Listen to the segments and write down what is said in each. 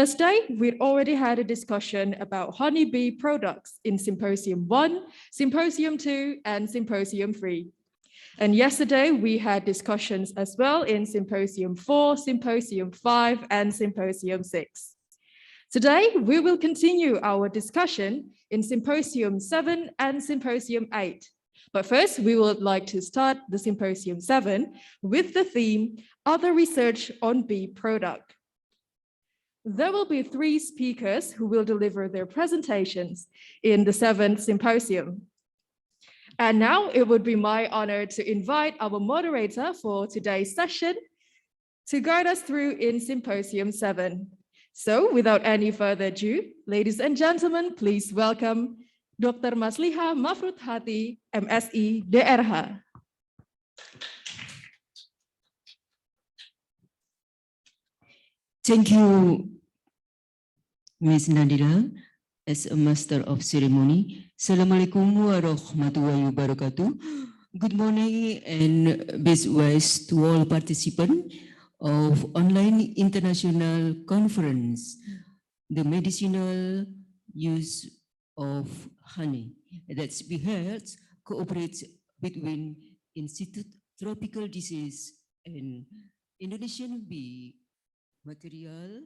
Thursday, we already had a discussion about Honeybee products in Symposium 1, Symposium 2, and Symposium 3. And yesterday, we had discussions as well in Symposium 4, Symposium 5, and Symposium 6. Today, we will continue our discussion in Symposium 7 and Symposium 8. But first, we would like to start the Symposium 7 with the theme, Other Research on Bee Product. There will be 3 speakers who will deliver their presentations in the 7th Symposium. And now it would be my honor to invite our moderator for today's session to guide us through in Symposium 7. So without any further ado, ladies and gentlemen, please welcome Dr. Masliha Mafrud Hati, MSI, DRH. Thank you, Ms. Nadira, as a Master of Ceremony. Assalamualaikum warahmatullahi wabarakatuh. Good morning and best wishes to all participants of online international conference, the medicinal use of honey that's be held cooperates between Institute Tropical Disease and Indonesian Bee Material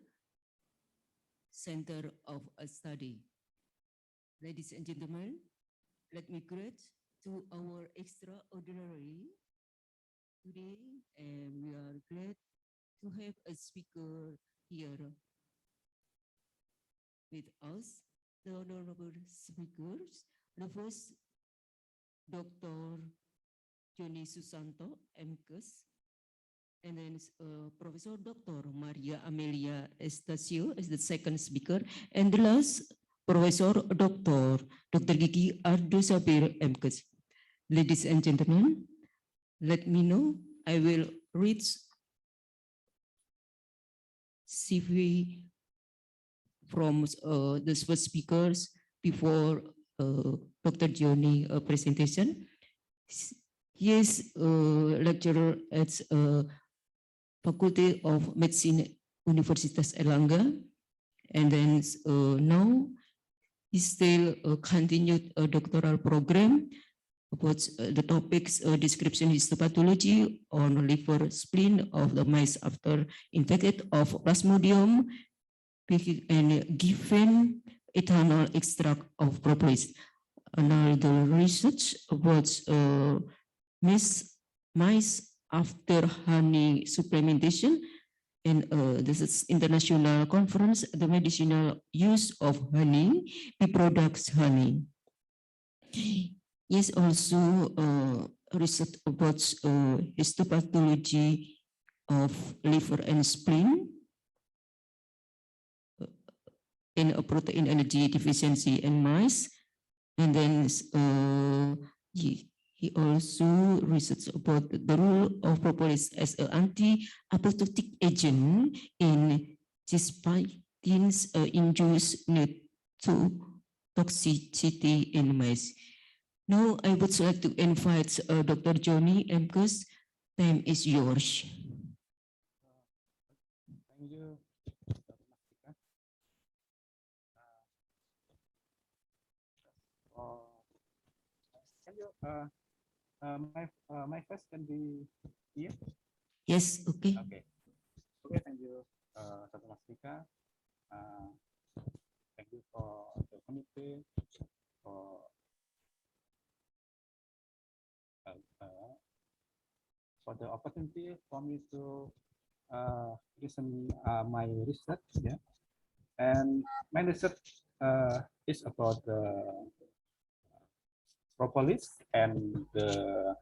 Center of a Study. Ladies and gentlemen, let me greet to our extraordinary today, and we are glad to have a speaker here with us. The honorable speakers, the first, Dr. Johnny Susanto, MKes, and then Professor Dr. Maria Amelia Estacio as the second speaker, and the last, Professor Dr. Gigi Ardo Sabir, MKes. Ladies and gentlemen, let me know, I will read CV from the first speakers before Dr. Johnny presentation. He is a lecturer at Faculty of Medicine, Universitas Erlangga, and then now he still continued a doctoral program about the topics description histopathology on liver spleen of the mice after infected of Plasmodium and given ethanol extract of propolis. Another research about mice after honey supplementation, and this is international conference, the medicinal use of honey, the products honey. Yes, also research about histopathology of liver and spleen, in a protein energy deficiency in mice, and then he also researched about the role of propolis as an anti-apoptotic agent in cisplatin-induced toxicity in mice. Now I would like to invite Dr. Johnny MKes. Time is yours. Thank you. My first can be here. Yes. Okay. Okay. Okay. Thank you, Dr. Mastika. Thank you for the committee for the opportunity for me to listen my research. Yeah, and my research is about the propolis and the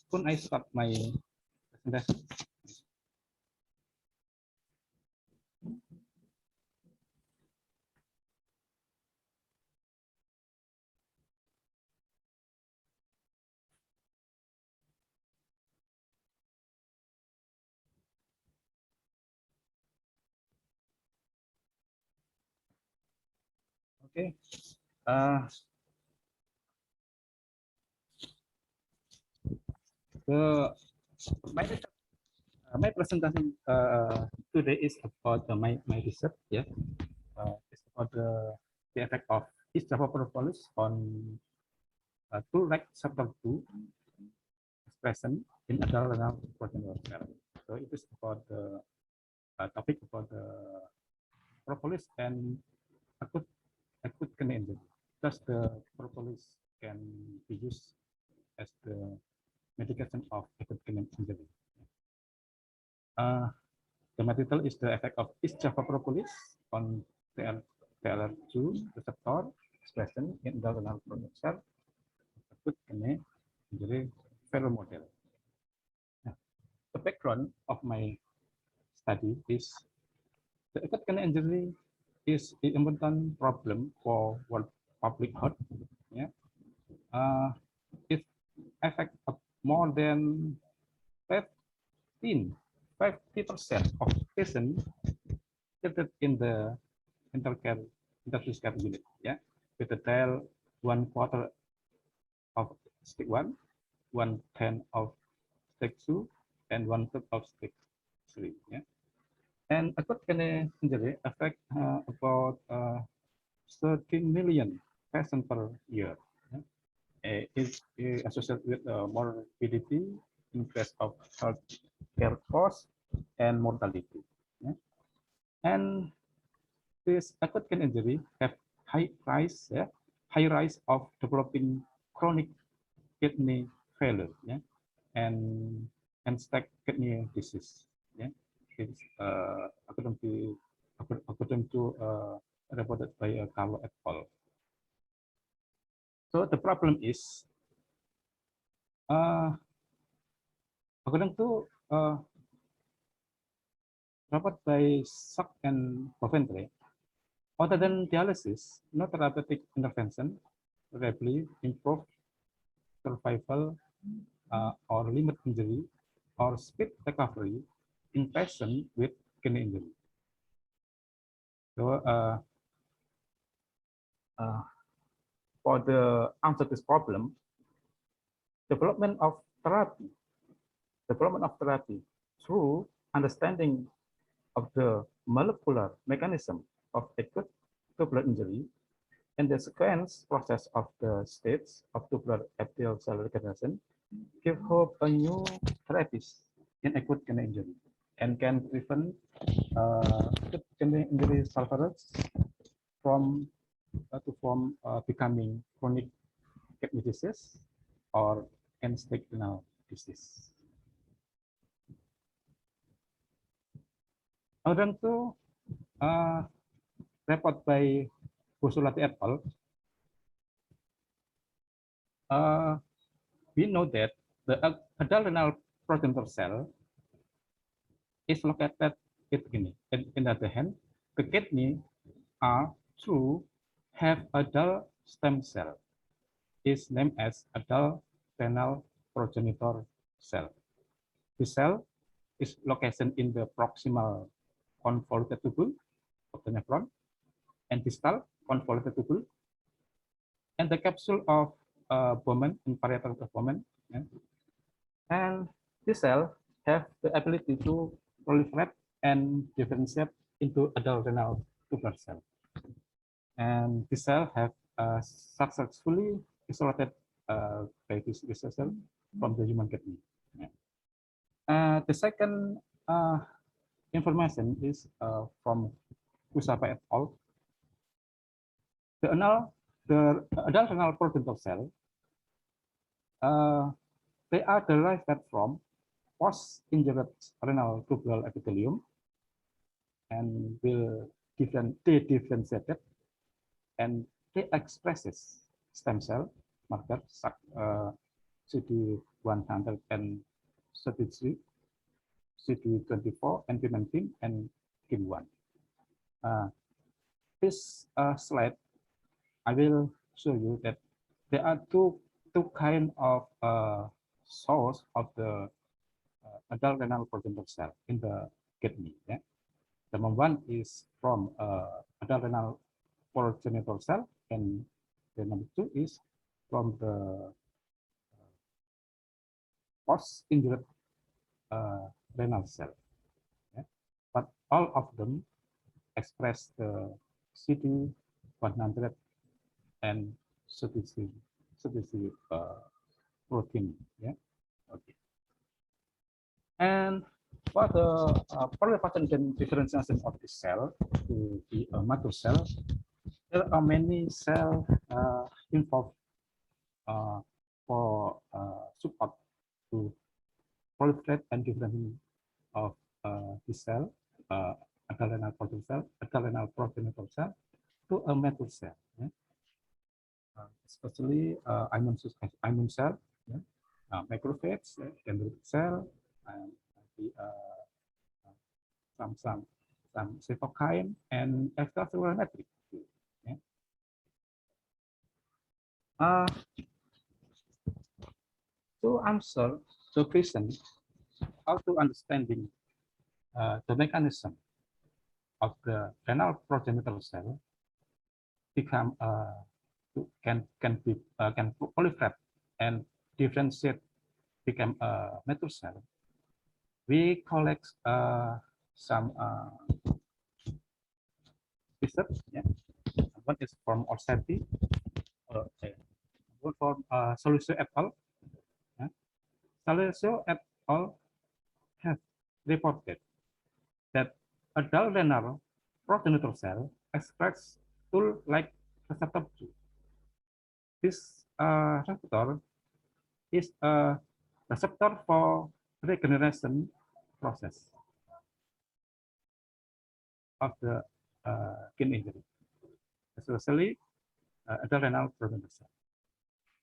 could I start my presentation? Okay. The My presentation today is about my research. Yeah, it's about the effect of East Java propolis on tool like chapter 2 expression in adult renal progenitor cell. So it is about the topic about the propolis and acute kidney injury. Thus, the propolis can be used as the medication of acute kidney injury. The material is the effect of East Java propolis on TLR2 receptor expression in adult renal progenitor cell acute kidney injury failure model. The background of my study is the acute kidney injury is an important problem for world public health. Yeah, it affects more than 50% of patients treated in the intensive care unit. Yeah, with a tail 1/4 of stage 1, 1/10 of stage 2, and 1/3 of stage 3. Yeah. And acute kidney injury affect about 13 million patients per year. Yeah. It's associated with morbidity, increase of health care costs, and mortality. Yeah. And this acute kidney injury have high rise of developing chronic kidney failure, yeah, and end-stage kidney disease. Yeah, it's according to reported by Carlo et al. So the problem is, according to report by Sack and Bovendre, other than dialysis, no therapeutic intervention reliably improve survival or limit injury or speed recovery in patients with kidney injury. So for the answer to this problem, development of therapy through understanding of the molecular mechanism of acute tubular injury and the sequence process of the states of tubular epithelial cell regeneration give hope a new therapies in acute kidney injury and can prevent acute kidney injury sufferers from becoming chronic kidney disease or end-stage renal disease. According to report by Busulati et al., we know that the adult renal progenitor cell is located in the kidney. In the other hand, the kidney are to have adult stem cell is named as adult renal progenitor cell. The cell is located in the proximal convoluted tubule of the nephron and distal convoluted tubule and the capsule of Bowman in parietal of Bowman. Yeah. And this cell have the ability to proliferate and differentiate into adult renal tubular cell. And this cell have successfully isolated by this cell from the human kidney. Yeah. The second information is from Kusapa et al. The adult renal progenitor cell, they are derived from post-injured renal tubular epithelium and will differentiated and they expresses stem cell marker CD133, CD24, and P19 and KIM1. This slide, I will show you that there are two kind of source of the adult renal progenitor cell in the kidney. Yeah? The number one is from adult renal progenitor cell, and the number two is from the post-injured renal cell. Yeah? But all of them express the CD100 and CTC protein. Yeah. Okay. And for the polypathogen differentiation of the cell to be a mature cell, there are many cells involved for support to proliferate and differentiation of the cell, adrenal protein cell, adrenal progenitor cell, to a mature cell. Yeah? Especially immune cell, yeah? Macrophage, dendritic cell, and the, some cytokine and extracellular matrix. Yeah? To answer the question how to understanding the mechanism of the renal progenitor cell become can proliferate and differentiate become a mature cell. We collect some research. Yeah. One is from Orsatti, one from Solucio et al. Yeah. Solucio et al. Have reported that adult renal progenitor cell express tool-like receptor 2. This receptor is a receptor for regeneration process of the kidney injury, especially adult renal progenitor cell.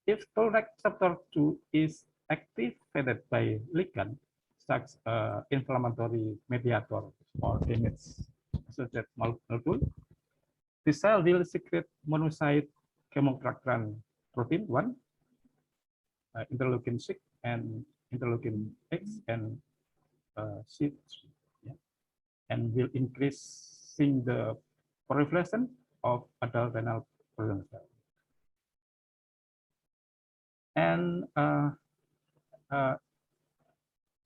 If toll-like receptor 2 is activated by ligand, such inflammatory mediator or damage associated molecule, the cell will secrete monocyte chemotacran protein 1, interleukin 6, and interleukin X and C3, yeah, and will increasing the proliferation of adult renal progenitor cell. And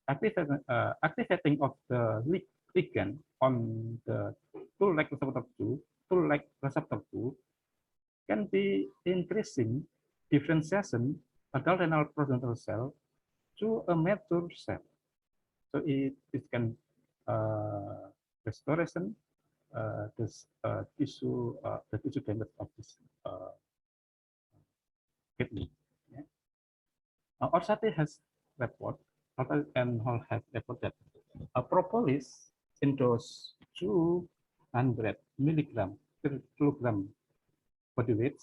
activating of the ligand on the tool-like receptor 2 can be increasing differentiation adult renal progenitor cell to a mature cell. So it can restoration this tissue damage of this kidney. Yeah. Now, Orsatti has report and Hall have reported a propolis in dose 200 milligram per kilogram body weight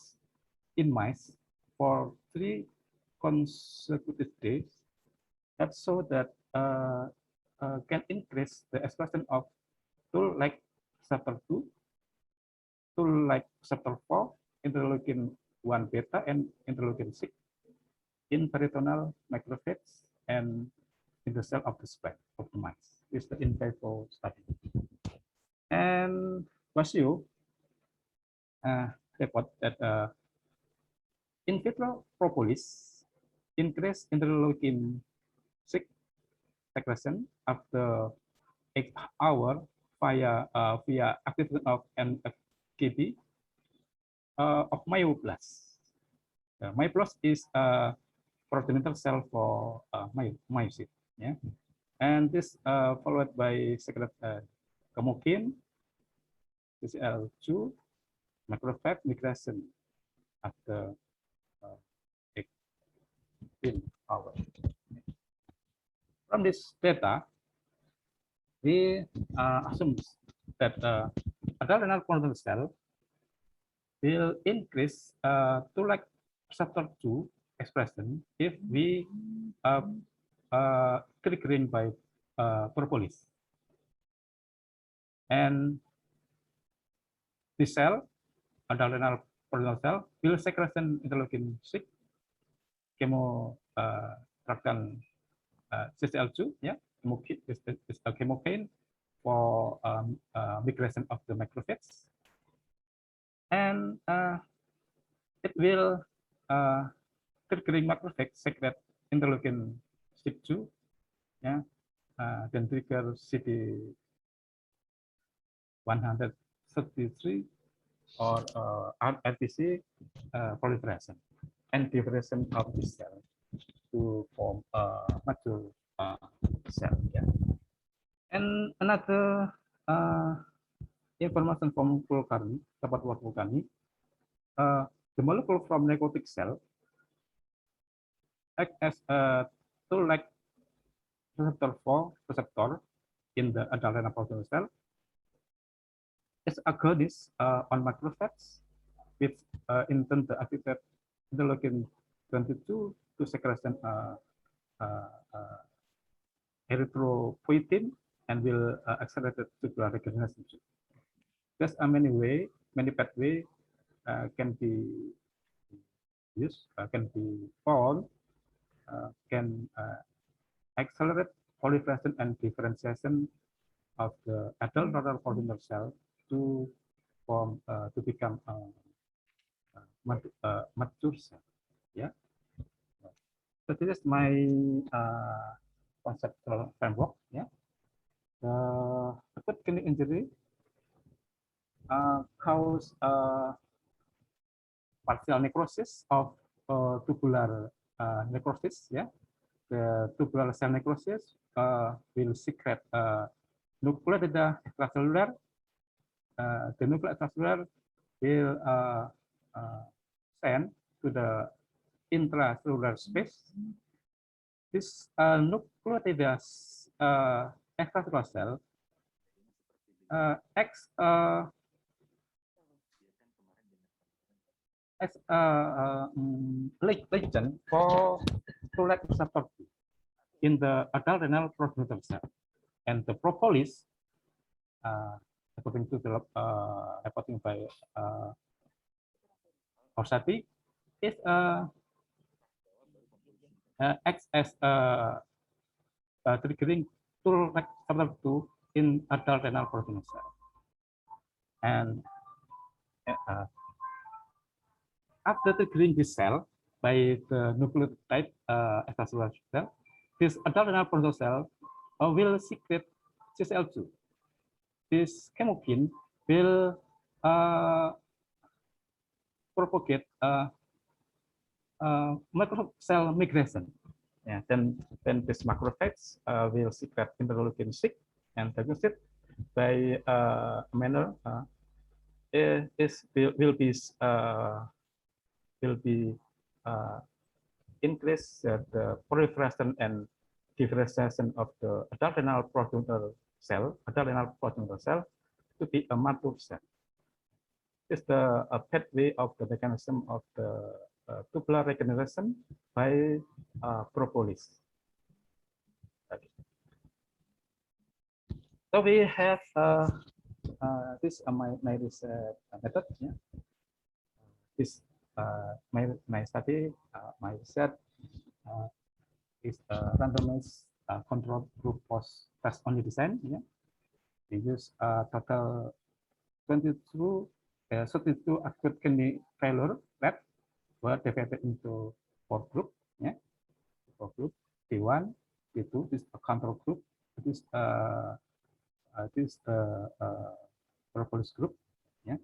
in mice for 3 consecutive days that show that can increase the expression of tool-like receptor 2, tool-like receptor 4, interleukin 1 beta, and interleukin 6 in peritoneal macrophage and in the cell of the spleen of the mice. This is the in vivo study. And Wasio report that in vitro propolis increase interleukin 6 secretion after 8 hours via activation of NFKB of myoblast. Myoblast is a progenitor cell for myocyte. Yeah, and this followed by secret chemokine, CCL2, macrophage migration after 18 hours. From this data, we assume that adult renal progenitor cell will increase tool-like receptor 2 expression if we triggering by propolis. And the cell, adult renal progenitor cell, will secretion interleukin 6, chemotacran CCL2, yeah, is a chemokine for migration of the macrophage, and it will triggering macrophage secrete interleukin 2, yeah, then trigger CD 133 or RTC proliferation and division of this cell to form a mature cell. Yeah. And another information from Kulkarni, dapat buat Kulkarni, the molecule from necrotic cell act as a tool-like receptor in the adult renal protein cell. It's agonist on macrophages, which intend to activate interleukin 22 to secretion erythropoietin and will accelerate tubular regeneration. There's many pathways can be used, can be found, can accelerate proliferation and differentiation of the adult renal protein cell to form to become mature cell. Yeah. So this is my conceptual framework. Yeah. Acute kidney injury cause partial necrosis of tubular necrosis. Yeah. The tubular cell necrosis will secrete nucleotide extracellular. The nuclear extracellular will send to the intracellular space. This nucleotide extracellular cell acts as a legend for toll-like receptor in the adult renal protein cell, and the propolis, according to the reporting by Orsatti, is acts as a triggering toll-like receptor 2 in adult renal protein cell, and after triggering this cell by the nucleotide extracellular cell, this adult renal protein cell will secrete CCL2. This chemokine will propagate macrophage cell migration. Yeah, then this macrophage will secrete interleukin 6 and diagnosed by manner will be increase the proliferation and differentiation of the adult renal protein cell, to be a mature cell. This is the pathway of the mechanism of the tubular regeneration by propolis. Okay. So we have this my research method. Yeah. This my study, my research is a randomized control group post test only design. Yeah. We use total 32 acute kidney failure lab were divided into 4 groups. Yeah. 4 groups. T1, T2 is a control group. This propolis group. Yeah.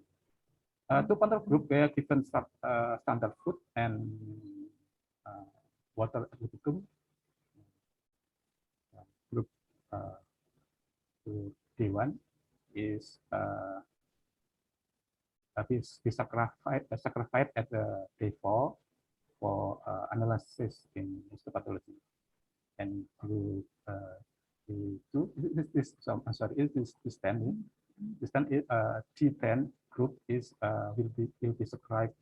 2 control group were given standard food and water liquidum. Group T1 is sacrificed at the day 4 for analysis in histopathology, and group T2 this 10. This 10 is T10 group is will be subscribed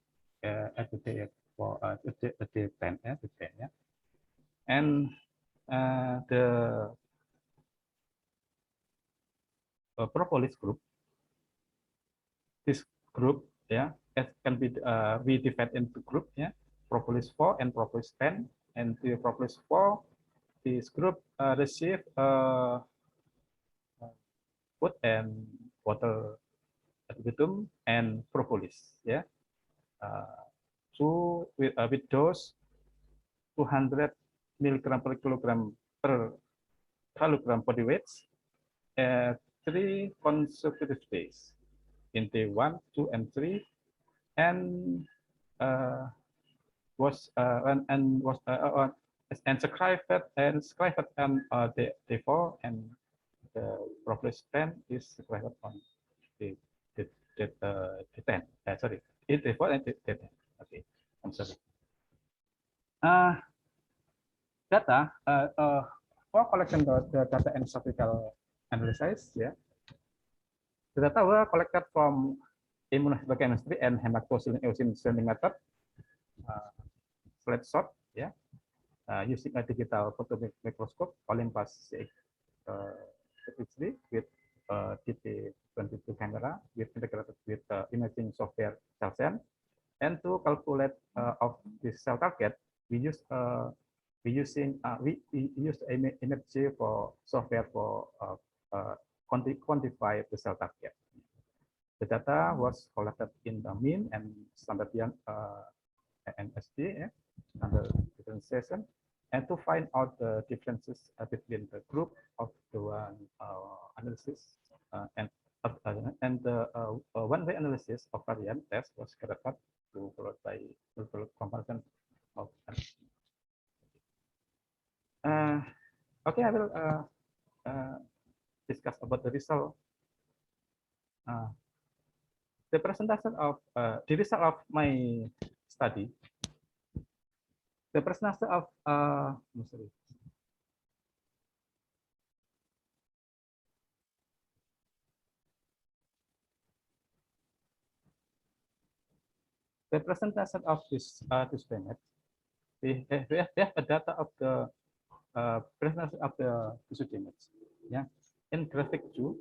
at the day for the day 10, the 10, yeah. And the propolis group, this group, yeah, it can be we divide into group, yeah, propolis 4 and propolis 10, and the propolis 4, this group receive food and water liquidum and propolis, yeah. So with dose 200 milligram per kilogram per kilogram body weights at 3 consecutive days in day 1, 2, and 3, and was scribed on day 4, and the progress plan is scribed on day 10. Sorry, day 4 and day 10. Okay, I'm sorry. Data for collection the data and statistical analysis, yeah. The data were collected from immunohistochemistry and hematoxylin eosin sending method, slide shot, yeah, using a digital photomicroscope, Olympus CX33 with DP22 camera with integrated with imaging software CellSen. And to calculate of this cell target, we use image for software for quantify the cell target. The data was collected in the mean and standard NSD, standard differentiation, and to find out the differences between the group of the one analysis and the one-way analysis of variant test was carried out to followed by multiple comparison of okay, I will discuss about the result. The presentation of the result of my study. The presentation of sorry. The presentation of this payment. We have a data of the presentation of the tissue damage. Yeah, in graphic 2,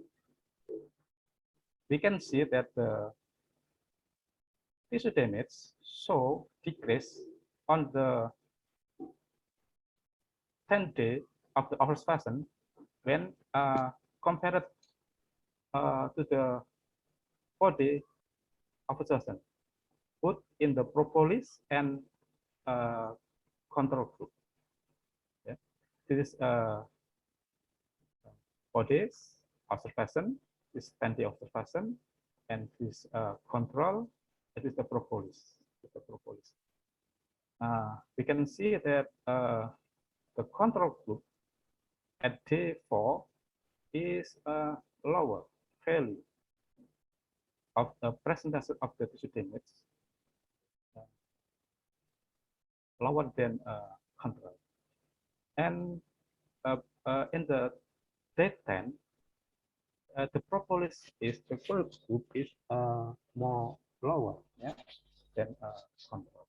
we can see that the tissue damage show decrease on the 10th day of the observation when compared to the 4-day observation, both in the propolis and control group. Yeah. This is 4 days observation, this 10-day observation, and this control, it is the propolis. We can see that the control group at day 4 is a lower value of the presentation of the tissue damage, lower than control. And in the day 10, the propolis is the first group is more lower, yeah, than control.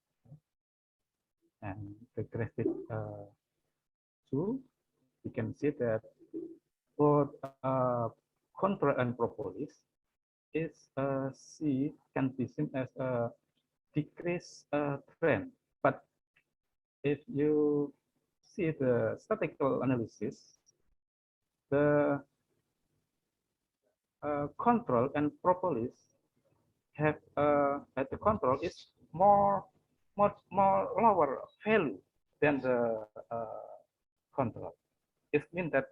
And the graphic 2, you can see that both control and propolis is can be seen as a decrease trend. But if you see the statistical analysis, the control and propolis have the control is more lower value than the control. It means that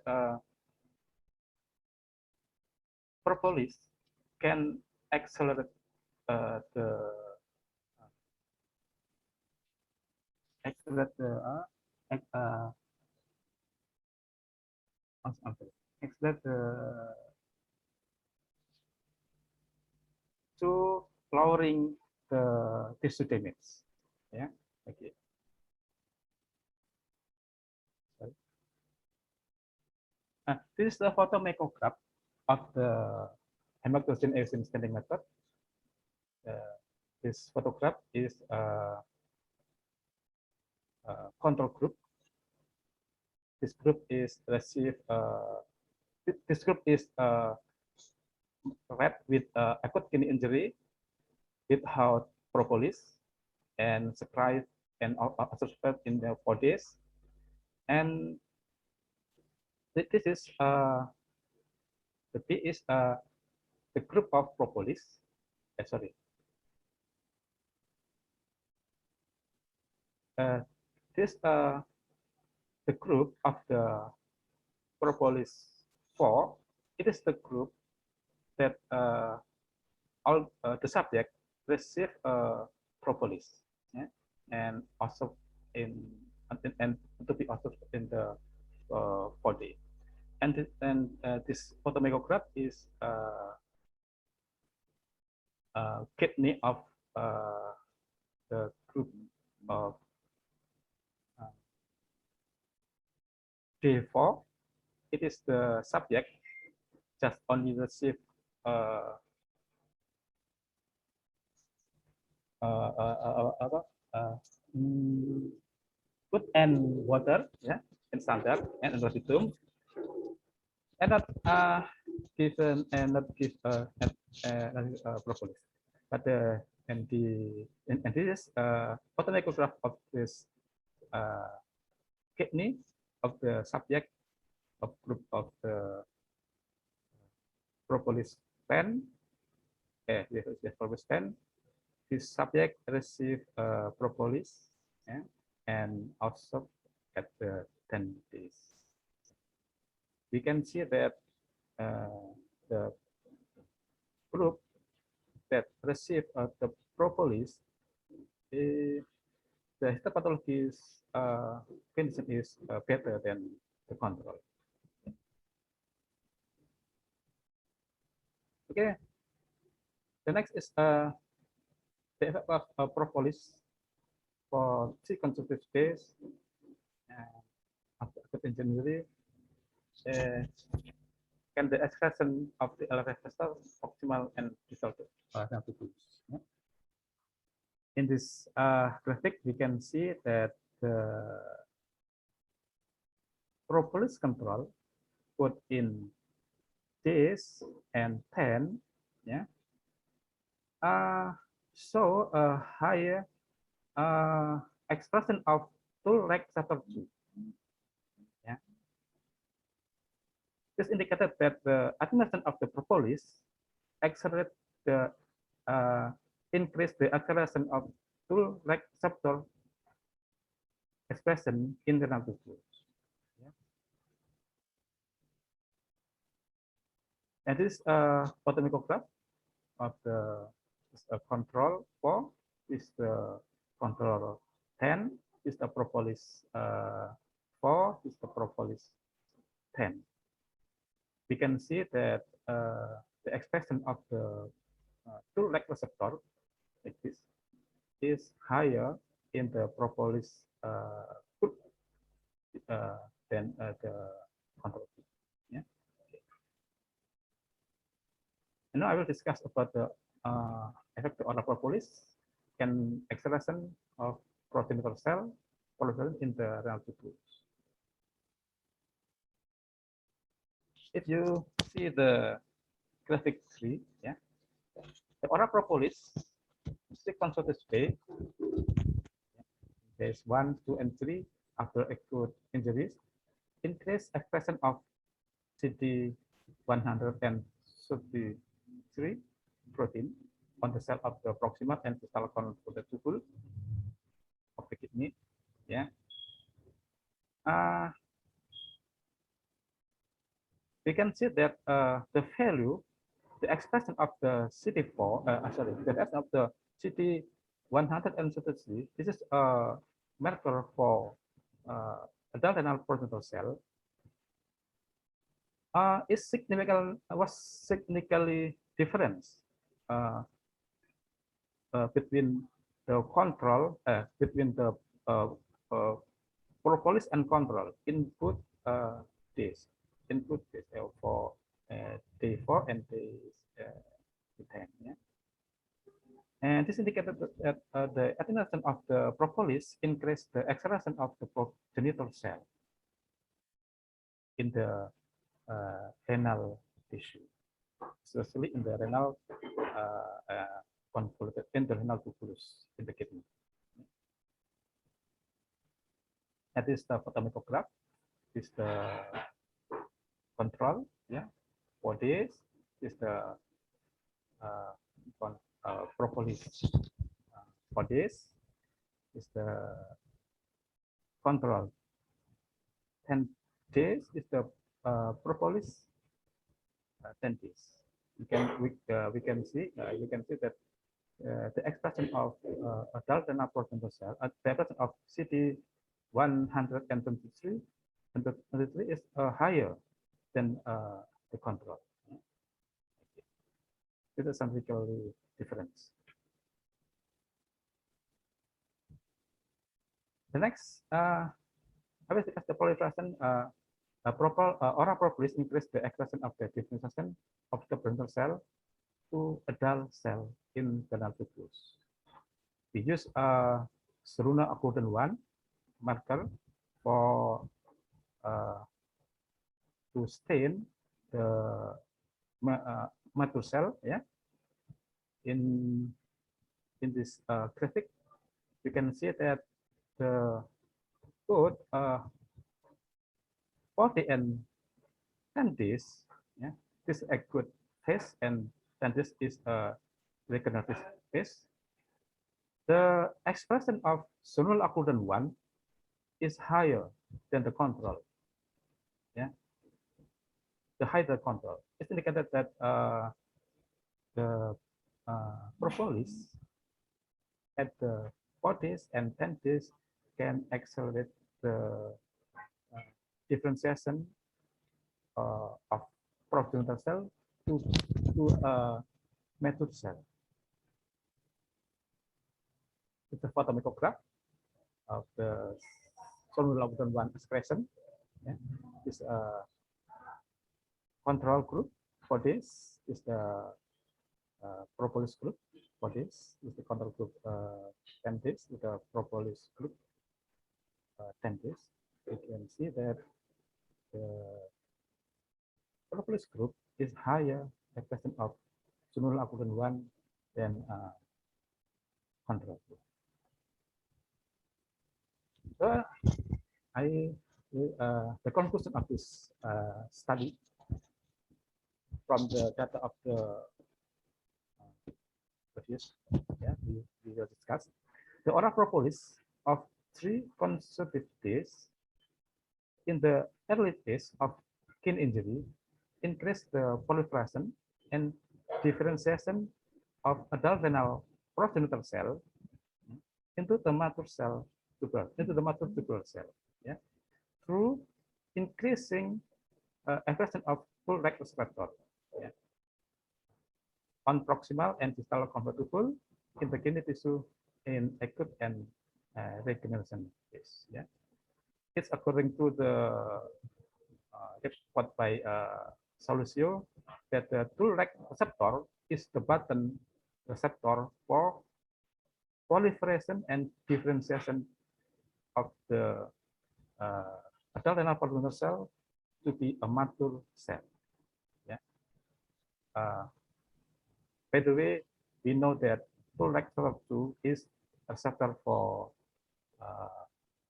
propolis can accelerate to lowering the tissue damage. Yeah, okay. This is the photomicrograph of the hematoxylin eosin scanning method. This photograph is control group. This group is received. This group is red with acute kidney injury without propolis and scribe and observed in the 4 days. And this is the B is the group of propolis. Sorry. This the group of the propolis 4, it is the group that all the subject receive propolis, yeah? And also and to be also in the body. And this photomicrograph is kidney of the group of Day4. It is the subject just only receive food and water, yeah, in standard and in rotitum, and not given and not give propolis. But and this is photomicrograph of this kidney of the subject of group of the propolis 10. This is the propolis 10. This subject receive propolis, yeah, and also at the 10 days. We can see that the group that receive the propolis, the histopathology condition is better than the control. Okay. The next is the effect of propolis for 3 consecutive days after acute injury. Can the expression of the LFS optimal and distal yeah? In this graphic, we can see that the propolis control put in days and 10, yeah, show a higher expression of tool receptor 2. Yeah. This indicated that the administration of the propolis accelerate the increase the acceleration of tool receptor expression in the renal tubule. Yeah. And this photomicrograph of the control 4 is the control 10, is the propolis 4, is the propolis 10. We can see that the expression of the tool receptor like this is higher in the propolis group than the control. Yeah. Okay. And now I will discuss about the effect of propolis and acceleration of progenitor cell proliferation in the renal tubules. If you see the graphic 3, yeah, the oral propolis, 6 consecutive days, days 1, 2, and 3 after acute injuries, increase expression of CD133 protein on the cell of the proximal and distal convoluted tubule of the kidney. Yeah. We can see that the value, the expression of the CD4, the expression of the CD133, this is a marker for adult renal progenitor cell, is significantly different between the control, between the propolis and control input days. Input days for day 4 and day 10. Yeah? And this indicated that the attenuation of the propolis increased the acceleration of the progenitor cell in the renal tissue, especially in the renal convoluted in the renal tubulus in the kidney. That is the photomicrograph. This is the control, yeah, for this is the propolis. For this is the control. 10 days is the propolis tentis. We can see that the expression of adult and approximate cell, the expression of CD123 is higher than the control. This is some physical difference. The next, obviously, as the proliferation, oral propolis increase the expression of the differentiation of the parental cell to adult cell in the nucleus. We use Seruna accordant 1 marker for to stain the mature cell. Yeah, in this graphic, you can see that the both 40 and 10 days, yeah, this is a good phase, and this is a regenerative phase. The expression of zonal accordant 1 is higher than the control. Yeah, the higher the control. It's indicated that the propolis at the 40s and 10 days can accelerate the differentiation of progenitor cell to a mature cell. It's a photomicrograph of the zonal accordant 1 expression. Yeah. This control group for this is the propolis group. For this is the control group 10 days with the propolis group 10 days. You can see that the propolis group is higher expression of zonal accordant 1 than control group. So the conclusion of this study from the data of the previous, yeah, we will discuss the oral propolis of 3 consecutive days in the early phase of skin injury increase the proliferation and differentiation of adult renal progenitor cell into the mature cell tubular cell, yeah, through increasing expression of full rect receptor, yeah, on proximal and distal convertible in the kidney tissue in acute and regeneration phase. Yeah, it's according to the report by Solucio that the full rect receptor is the button receptor for proliferation and differentiation of the adult renal progenitor cell to be a mature cell. Yeah. By the way, we know that full rect receptor 2 is a receptor for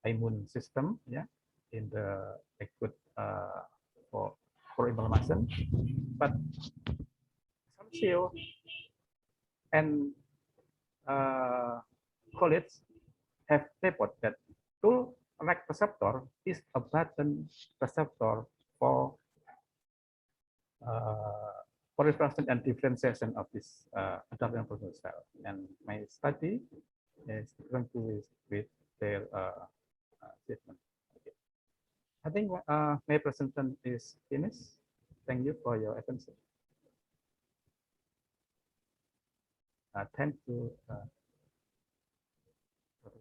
immune system. Yeah, in the acute for inflammation, but Solucio and colleagues have reported that full rect receptor is a button receptor for proliferation and differentiation of this adult renal progenitor cell. And my study is going to with their statement. Okay. I think my presentation is finished. Thank you for your attention. Thank you,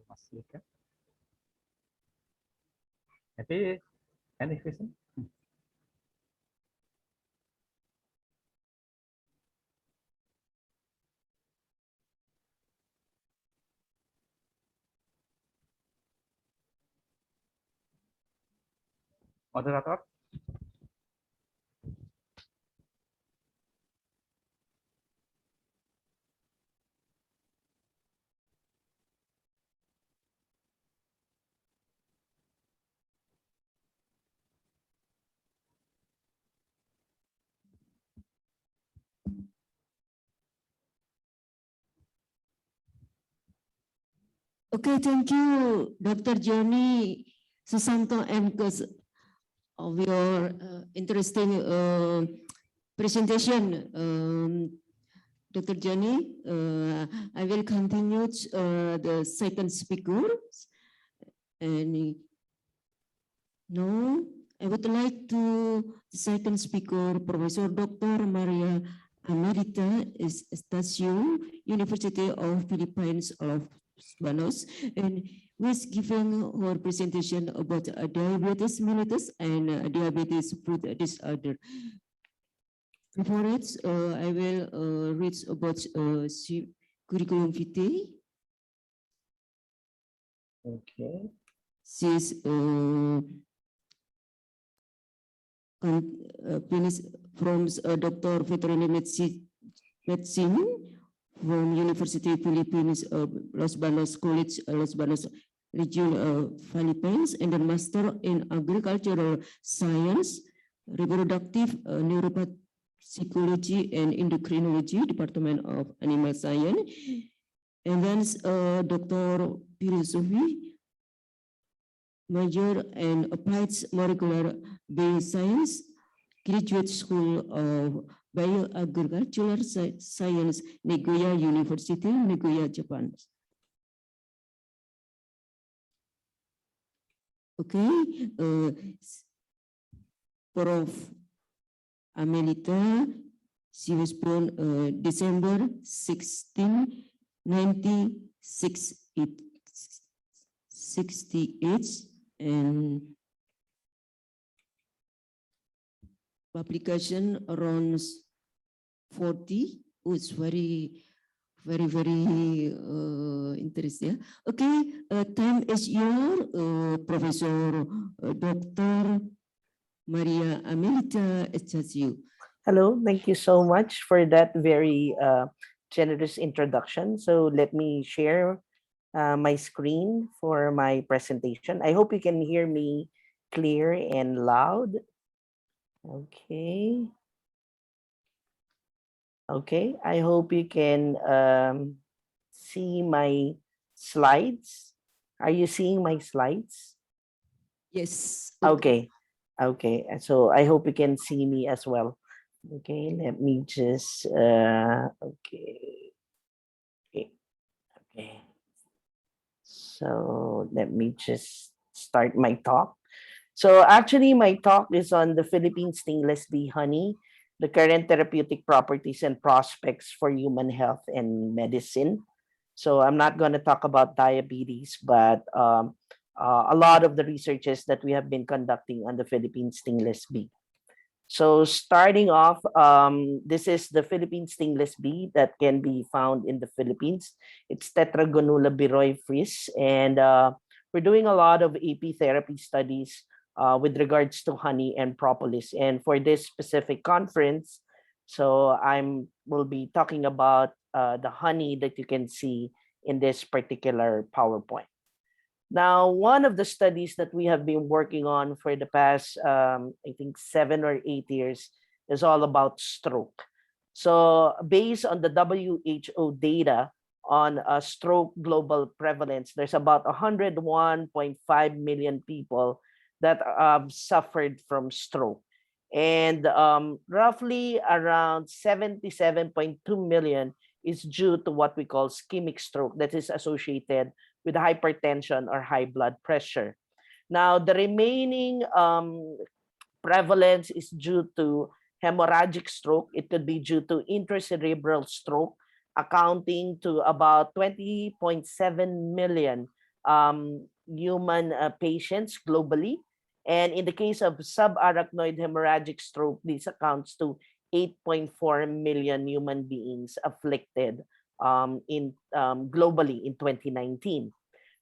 Mas Lika. Maybe any question? Moderator? Okay, thank you, Dr. Johnny Susanto M. of your interesting presentation, Dr. Jenny. I will continue the second speaker. And now I would like to the second speaker, Professor Dr. Maria Amelita Estacio, University of Philippines of Banos, and who is giving her presentation about diabetes mellitus and diabetes food disorder. Before it, I will read about curriculum vitae. Okay. She is finished from Doctor Veterinary Medicine from University Philippines Los Banos College, Los Banos Region Philippines, and then Master in Agricultural Science, Reproductive Neuropsychology and Endocrinology, Department of Animal Science, and then Doctor Philosophy, Major in Applied Molecular Bioscience, Graduate School of Bioagricultural Science, Nagoya University, Nagoya, Japan. Okay, Prof. Amelita, she was born December 16, 1968, and publication around 40. Oh, it's very interesting. Okay, time is your Professor Dr. Maria Amelita Estacio. Hello, thank you so much for that very generous introduction. So let me share my screen for my presentation. I hope you can hear me clear and loud. Okay. Okay, I hope you can see my slides. Are you seeing my slides? Yes. Okay. Okay, so I hope you can see me as well. Okay, let me just, okay. So let me just start my talk. So actually my talk is on the Philippine stainless bee honey, the current therapeutic properties and prospects for human health and medicine. So I'm not going to talk about diabetes, but a lot of the researches that we have been conducting on the Philippine stainless bee. So starting off, this is the Philippine stainless bee that can be found in the Philippines. It's Tetragonula biroifris, and we're doing a lot of AP therapy studies with regards to honey and propolis. And for this specific conference, so will be talking about the honey that you can see in this particular PowerPoint. Now, one of the studies that we have been working on for the past, I think 7 or 8 years is all about stroke. So based on the WHO data on stroke global prevalence, there's about 101.5 million people that suffered from stroke. And roughly around 77.2 million is due to what we call ischemic stroke that is associated with hypertension or high blood pressure. Now, the remaining prevalence is due to hemorrhagic stroke. It could be due to intracerebral stroke, accounting to about 20.7 million human patients globally. And in the case of subarachnoid hemorrhagic stroke, this accounts to 8.4 million human beings afflicted globally in 2019.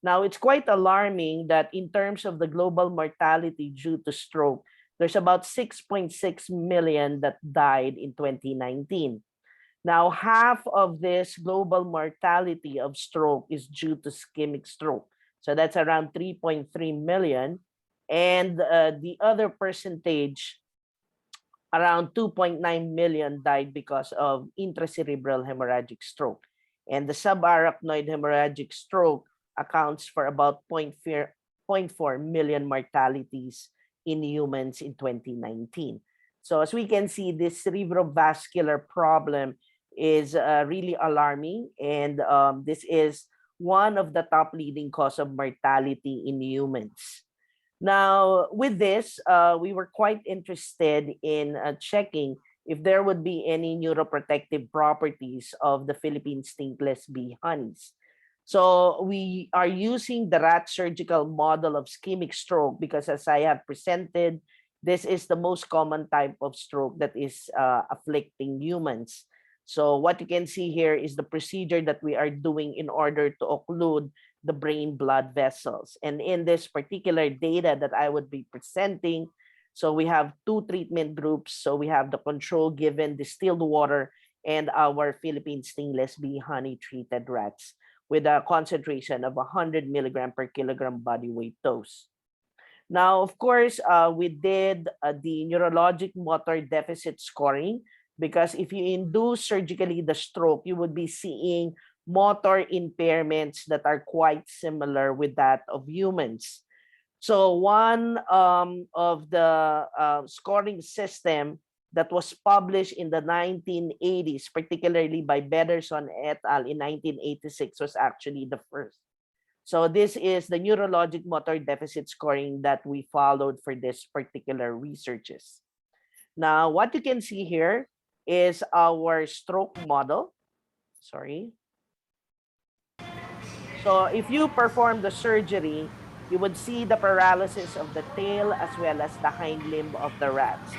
Now, it's quite alarming that in terms of the global mortality due to stroke, there's about 6.6 million that died in 2019. Now, half of this global mortality of stroke is due to ischemic stroke. So that's around 3.3 million. And the other percentage, around 2.9 million, died because of intracerebral hemorrhagic stroke. And the subarachnoid hemorrhagic stroke accounts for about 0.4 million mortalities in humans in 2019. So as we can see, this cerebrovascular problem is really alarming, and this is one of the top leading cause of mortality in humans. Now, with this, we were quite interested in checking if there would be any neuroprotective properties of the Philippine stingless bee honeys. So we are using the rat surgical model of ischemic stroke because, as I have presented, this is the most common type of stroke that is afflicting humans. So what you can see here is the procedure that we are doing in order to occlude the brain blood vessels. And in this particular data that I would be presenting, so we have two treatment groups. So we have the control given distilled water and our Philippine stingless bee honey treated rats with a concentration of 100 milligram per kilogram body weight dose. Now, of course, we did the neurologic motor deficit scoring, because if you induce surgically the stroke, you would be seeing motor impairments that are quite similar with that of humans. So one of the scoring system that was published in the 1980s, particularly by Bederson et al. In 1986, was actually the first. So this is the neurologic motor deficit scoring that we followed for this particular researches. Now, what you can see here is our stroke model. Sorry. So if you perform the surgery, you would see the paralysis of the tail as well as the hind limb of the rats.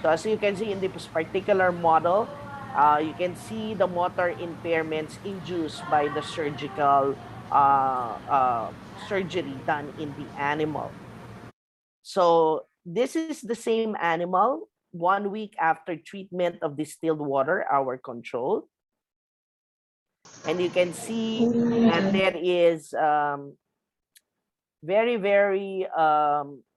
So as you can see in this particular model, you can see the motor impairments induced by the surgical surgery done in the animal. So this is the same animal 1 week after treatment of distilled water, our control. And you can see that there is very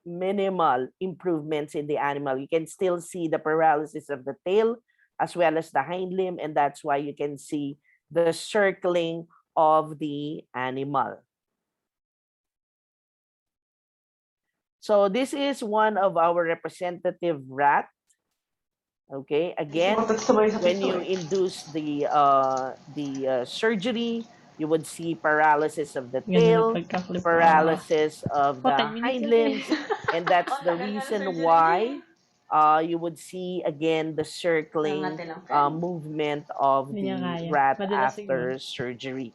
minimal improvements in the animal. You can still see the paralysis of the tail as well as the hind limb, and that's why you can see the circling of the animal. So this is one of our representative rat. Okay, again, when you induce the surgery, you would see paralysis of the tail, paralysis of the hind limbs, and that's the reason why you would see again the circling movement of the rat after surgery.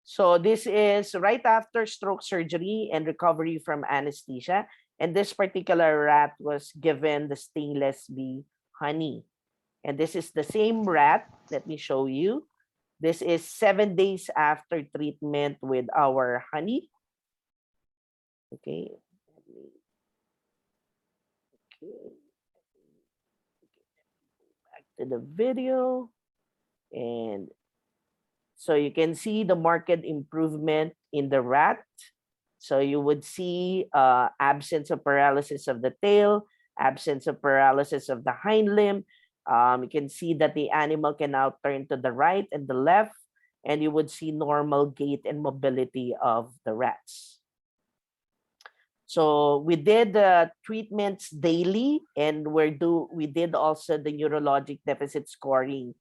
So this is right after stroke surgery and recovery from anesthesia. And this particular rat was given the stingless bee honey. And this is the same rat. Let me show you. This is 7 days after treatment with our honey. Okay. Back to the video. And so you can see the marked improvement in the rat. So you would see absence of paralysis of the tail, absence of paralysis of the hind limb. You can see that the animal can now turn to the right and the left, and you would see normal gait and mobility of the rats. So we did the treatments daily, and we did also the neurologic deficit scoring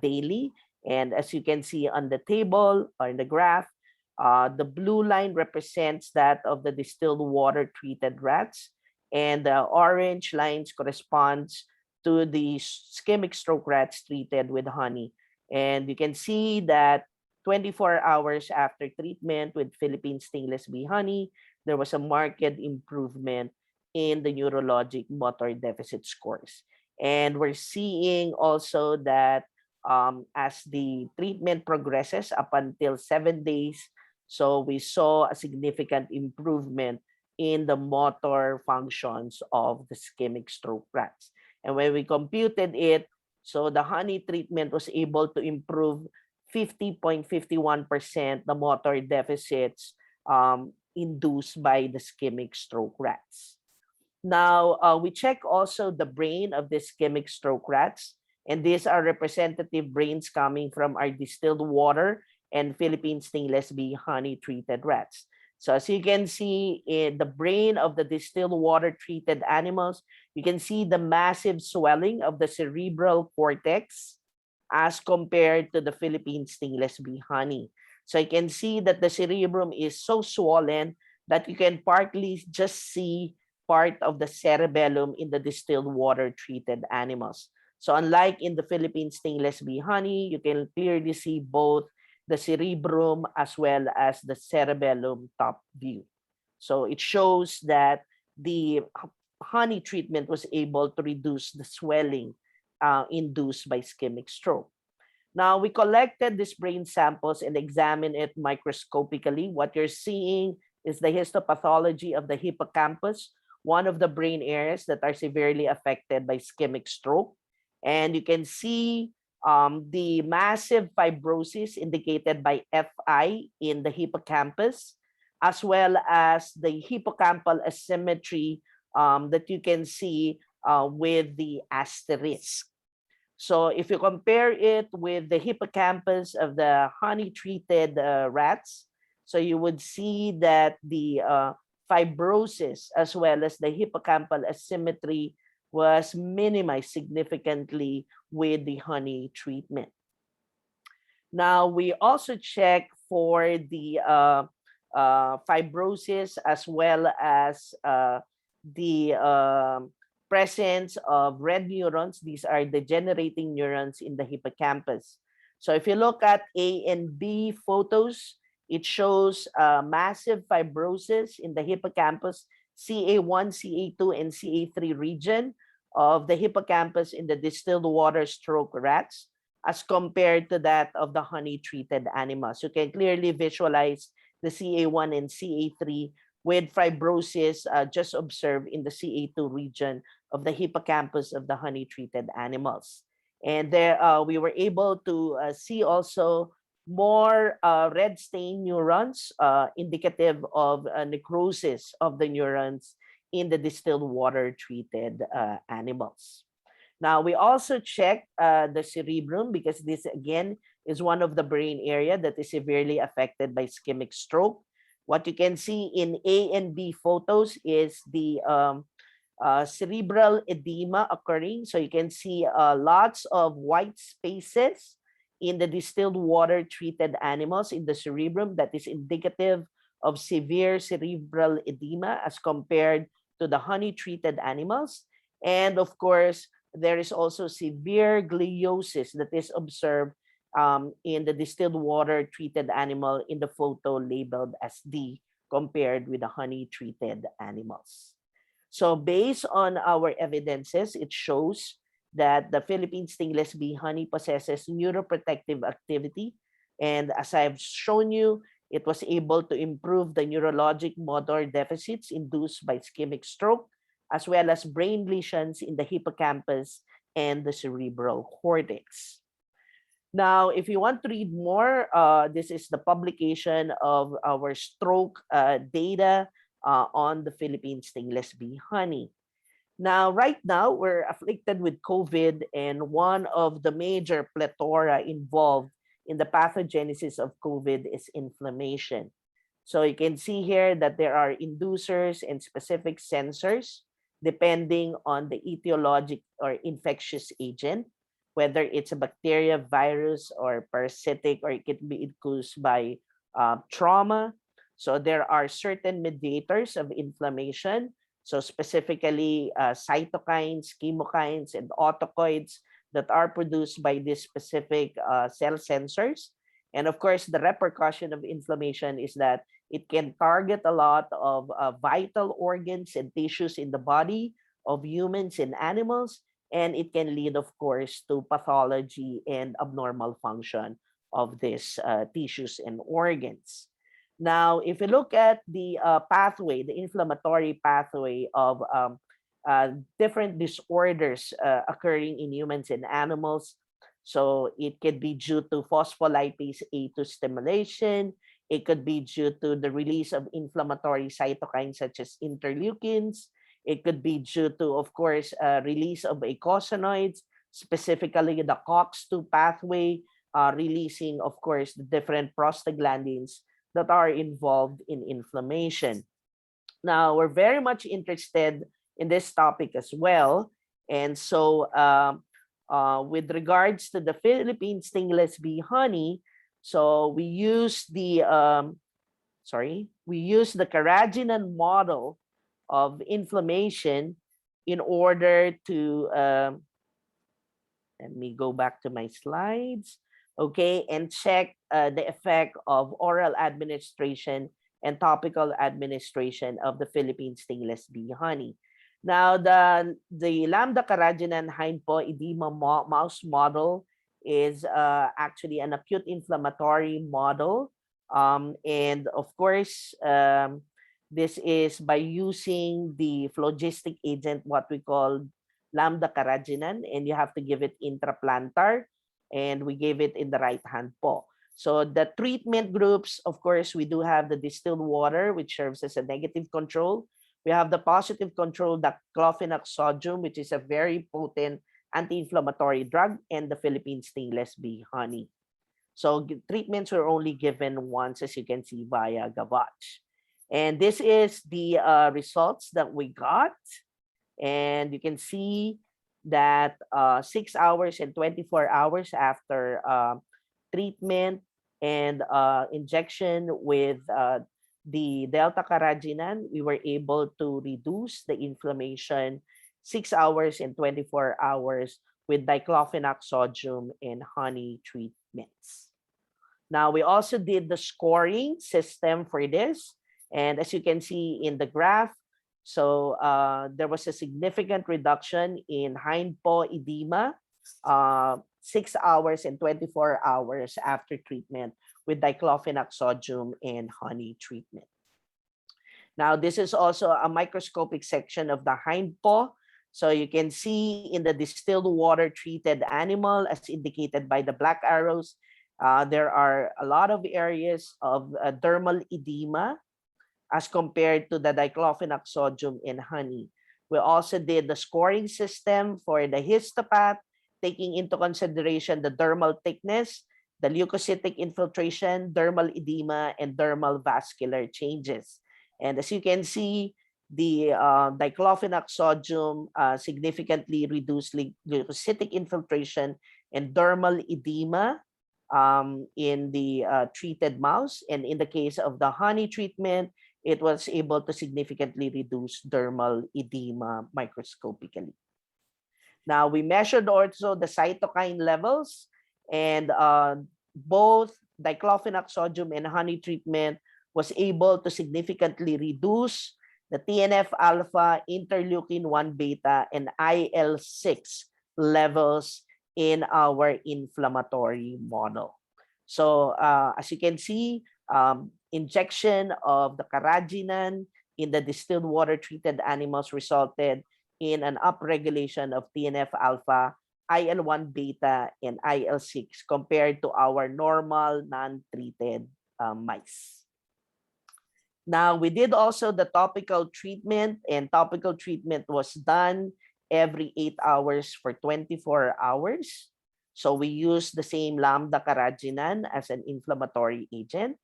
daily. And as you can see on the table or in the graph, the blue line represents that of the distilled water treated rats, and the orange lines corresponds to the ischemic stroke rats treated with honey. And you can see that 24 hours after treatment with Philippine stingless bee honey, there was a marked improvement in the neurologic motor deficit scores. And we're seeing also that as the treatment progresses up until 7 days, so we saw a significant improvement in the motor functions of the ischemic stroke rats. And when we computed it, so the honey treatment was able to improve 50.51% the motor deficits induced by the ischemic stroke rats. Now, we check also the brain of the ischemic stroke rats, and these are representative brains coming from our distilled water and Philippine stingless bee honey treated rats. So as you can see in the brain of the distilled water treated animals, you can see the massive swelling of the cerebral cortex as compared to the Philippine stingless bee honey. So you can see that the cerebrum is so swollen that you can partly just see part of the cerebellum in the distilled water treated animals. So unlike in the Philippine stingless bee honey, you can clearly see both the cerebrum as well as the cerebellum top view. So it shows that the honey treatment was able to reduce the swelling induced by ischemic stroke. Now, we collected these brain samples and examined it microscopically. What you're seeing is the histopathology of the hippocampus, one of the brain areas that are severely affected by ischemic stroke. And you can see the massive fibrosis indicated by FI in the hippocampus, as well as the hippocampal asymmetry that you can see with the asterisk. So if you compare it with the hippocampus of the honey-treated rats, so you would see that the fibrosis as well as the hippocampal asymmetry was minimized significantly with the honey treatment. Now, we also check for the fibrosis as well as the presence of red neurons. These are degenerating neurons in the hippocampus. So if you look at A and B photos, it shows massive fibrosis in the hippocampus, CA1, CA2, and CA3 region of the hippocampus in the distilled water stroke rats as compared to that of the honey-treated animals. You can clearly visualize the CA1 and CA3 with fibrosis just observed in the CA2 region of the hippocampus of the honey-treated animals. And there we were able to see also more red stain neurons indicative of necrosis of the neurons in the distilled water treated animals. Now, we also check the cerebrum because this again is one of the brain area that is severely affected by ischemic stroke. What you can see in A and B photos is the cerebral edema occurring. So you can see lots of white spaces in the distilled water treated animals in the cerebrum that is indicative of severe cerebral edema as compared to the honey treated animals. And of course, there is also severe gliosis that is observed in the distilled water treated animal in the photo labeled as D compared with the honey treated animals. So based on our evidences, it shows that the Philippine stingless bee honey possesses neuroprotective activity. And as I've shown you, it was able to improve the neurologic motor deficits induced by ischemic stroke, as well as brain lesions in the hippocampus and the cerebral cortex. Now, if you want to read more, this is the publication of our stroke data on the Philippine stingless bee honey. Now, right now, we're afflicted with COVID, and one of the major plethora involved in the pathogenesis of COVID is inflammation. So you can see here that there are inducers and specific sensors depending on the etiologic or infectious agent, whether it's a bacteria, virus, or parasitic, or it can be caused by trauma. So there are certain mediators of inflammation. So specifically cytokines, chemokines, and autocoids that are produced by these specific cell sensors. And of course, the repercussion of inflammation is that it can target a lot of vital organs and tissues in the body of humans and animals. And it can lead, of course, to pathology and abnormal function of these tissues and organs. Now, if you look at the pathway, the inflammatory pathway of different disorders occurring in humans and animals, so it could be due to phospholipase A2 stimulation. It could be due to the release of inflammatory cytokines such as interleukins. It could be due to, of course, release of eicosanoids, specifically the COX2 pathway, releasing, of course, the different prostaglandins that are involved in inflammation. Now, we're very much interested in this topic as well. And so with regards to the Philippine stingless bee honey, so we use the carrageenan model of inflammation in order to let me go back to my slides, okay, and check the effect of oral administration and topical administration of the Philippine stingless bee honey. Now, the lambda carrageenan hindpaw edema mouse model is actually an acute inflammatory model. And of course, this is by using the phlogistic agent, what we call lambda carrageenan, and you have to give it intraplantar, and we gave it in the right hand paw. So the treatment groups, of course, we do have the distilled water, which serves as a negative control. We have the positive control, the clofenac sodium, which is a very potent anti-inflammatory drug, and the Philippine stingless bee honey. So treatments were only given once, as you can see, via gavage. And this is the results that we got. And you can see that 6 hours and 24 hours after treatment and injection with the delta carrageenan, we were able to reduce the inflammation 6 hours and 24 hours with diclofenac sodium and honey treatments. Now, we also did the scoring system for this. And as you can see in the graph, so there was a significant reduction in hindpaw edema 6 hours and 24 hours after treatment with diclofenac sodium and honey treatment. Now, this is also a microscopic section of the hindpaw. So you can see in the distilled water treated animal, as indicated by the black arrows, there are a lot of areas of dermal edema as compared to the diclofenac sodium and honey. We also did the scoring system for the histopath, taking into consideration the dermal thickness, the leukocytic infiltration, dermal edema, and dermal vascular changes. And as you can see, the diclofenac sodium significantly reduced leukocytic infiltration and dermal edema in the treated mouse. And in the case of the honey treatment, it was able to significantly reduce dermal edema microscopically. Now, we measured also the cytokine levels, and both diclofenac sodium and honey treatment was able to significantly reduce the TNF-alpha, interleukin-1 beta, and IL-6 levels in our inflammatory model. So as you can see, injection of the carrageenan in the distilled water treated animals resulted in an upregulation of TNF-alpha, IL-1 beta, and IL-6 compared to our normal non-treated mice. Now, we did also the topical treatment, and topical treatment was done every 8 hours for 24 hours. So we used the same lambda carrageenan as an inflammatory agent.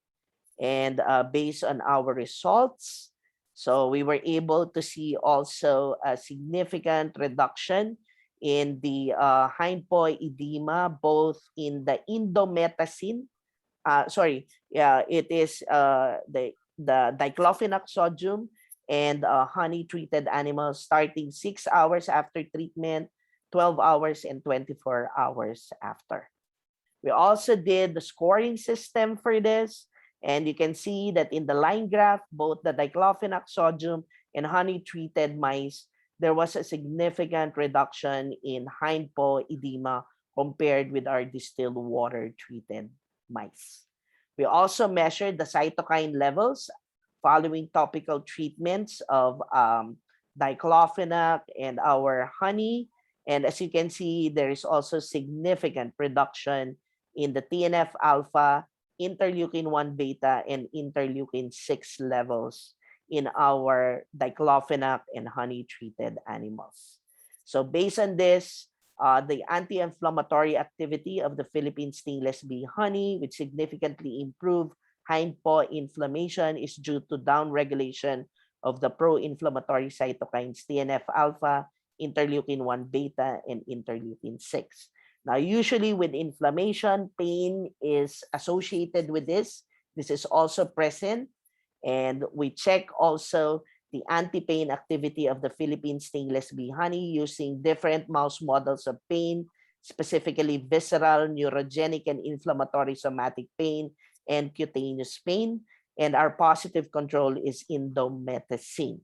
And based on our results, so we were able to see also a significant reduction in the hindpaw edema, both in the indomethacin. It is the diclofenac sodium and honey treated animals starting 6 hours after treatment, 12 hours, and 24 hours after. We also did the scoring system for this. And you can see that in the line graph, both the diclofenac sodium and honey treated mice, there was a significant reduction in hindpaw edema compared with our distilled water treated mice. We also measured the cytokine levels following topical treatments of diclofenac and our honey. And as you can see, there is also significant reduction in the TNF-alpha, interleukin-1 beta, and interleukin-6 levels in our diclofenac and honey treated animals. So based on this, the anti-inflammatory activity of the Philippine stingless bee honey, which significantly improved hind paw inflammation is due to downregulation of the pro-inflammatory cytokines TNF-alpha, interleukin-1 beta, and interleukin-6. Now, usually with inflammation, pain is associated with this. This is also present. And we check also the anti-pain activity of the Philippine stainless bee honey using different mouse models of pain, specifically visceral, neurogenic, and inflammatory somatic pain, and cutaneous pain. And our positive control is indomethacin.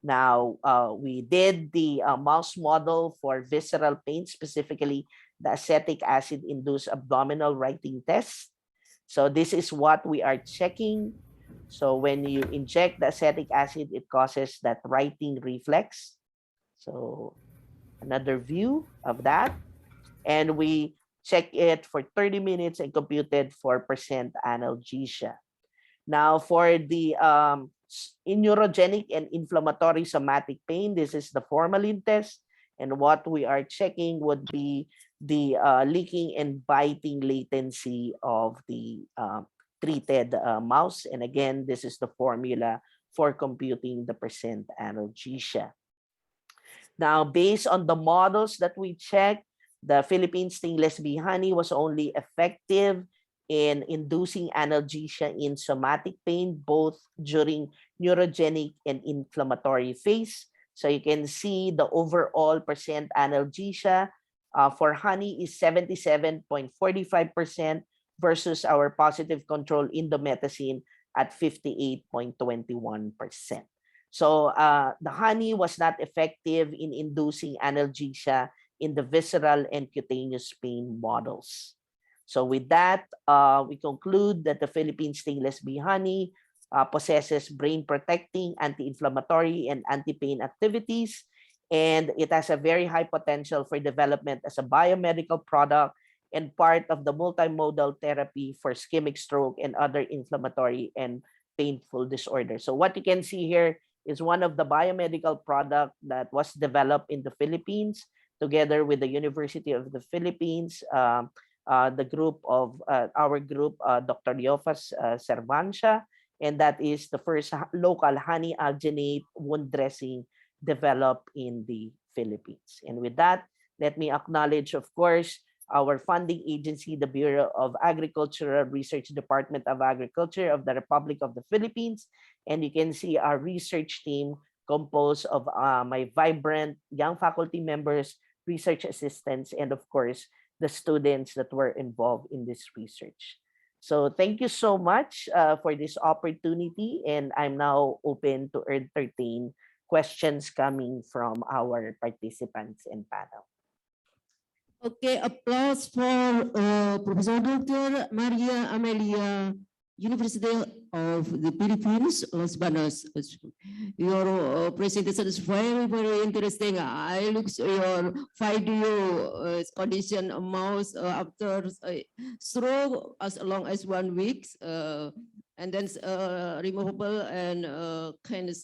Now, we did the mouse model for visceral pain, specifically the acetic acid-induced abdominal writing test. So this is what we are checking. So when you inject the acetic acid, it causes that writing reflex. So another view of that. And we check it for 30 minutes and computed for percent analgesia. Now for the neurogenic and inflammatory somatic pain, this is the formalin test. And what we are checking would be the licking and biting latency of the treated mouse. And again, this is the formula for computing the percent analgesia. Now, based on the models that we checked, the Philippine stainless bee honey was only effective in inducing analgesia in somatic pain, both during neurogenic and inflammatory phase. So you can see the overall percent analgesia for honey is 77.45% versus our positive control indomethacin at 58.21%. So the honey was not effective in inducing analgesia in the visceral and cutaneous pain models. So with that, we conclude that the Philippine stainless bee honey possesses brain-protecting, anti-inflammatory, and anti-pain activities, and it has a very high potential for development as a biomedical product and part of the multimodal therapy for ischemic stroke and other inflammatory and painful disorders. So what you can see here is one of the biomedical product that was developed in the Philippines together with the University of the Philippines, the group of our group, Dr. Yofas Servancia, and that is the first local honey alginate wound dressing developed in the Philippines. And with that, let me acknowledge, of course, our funding agency, the Bureau of Agricultural Research Department of Agriculture of the Republic of the Philippines. And you can see our research team composed of my vibrant young faculty members, research assistants, and of course, the students that were involved in this research. So thank you so much for this opportunity, and I'm now open to entertain questions coming from our participants and panel. Okay, applause for Professor Dr. Maria Amelia, University of the Philippines, Los Banos. Your presentation is very, very interesting. I looked at your video condition of mouse after stroke as long as 1 week, and then removable and kind of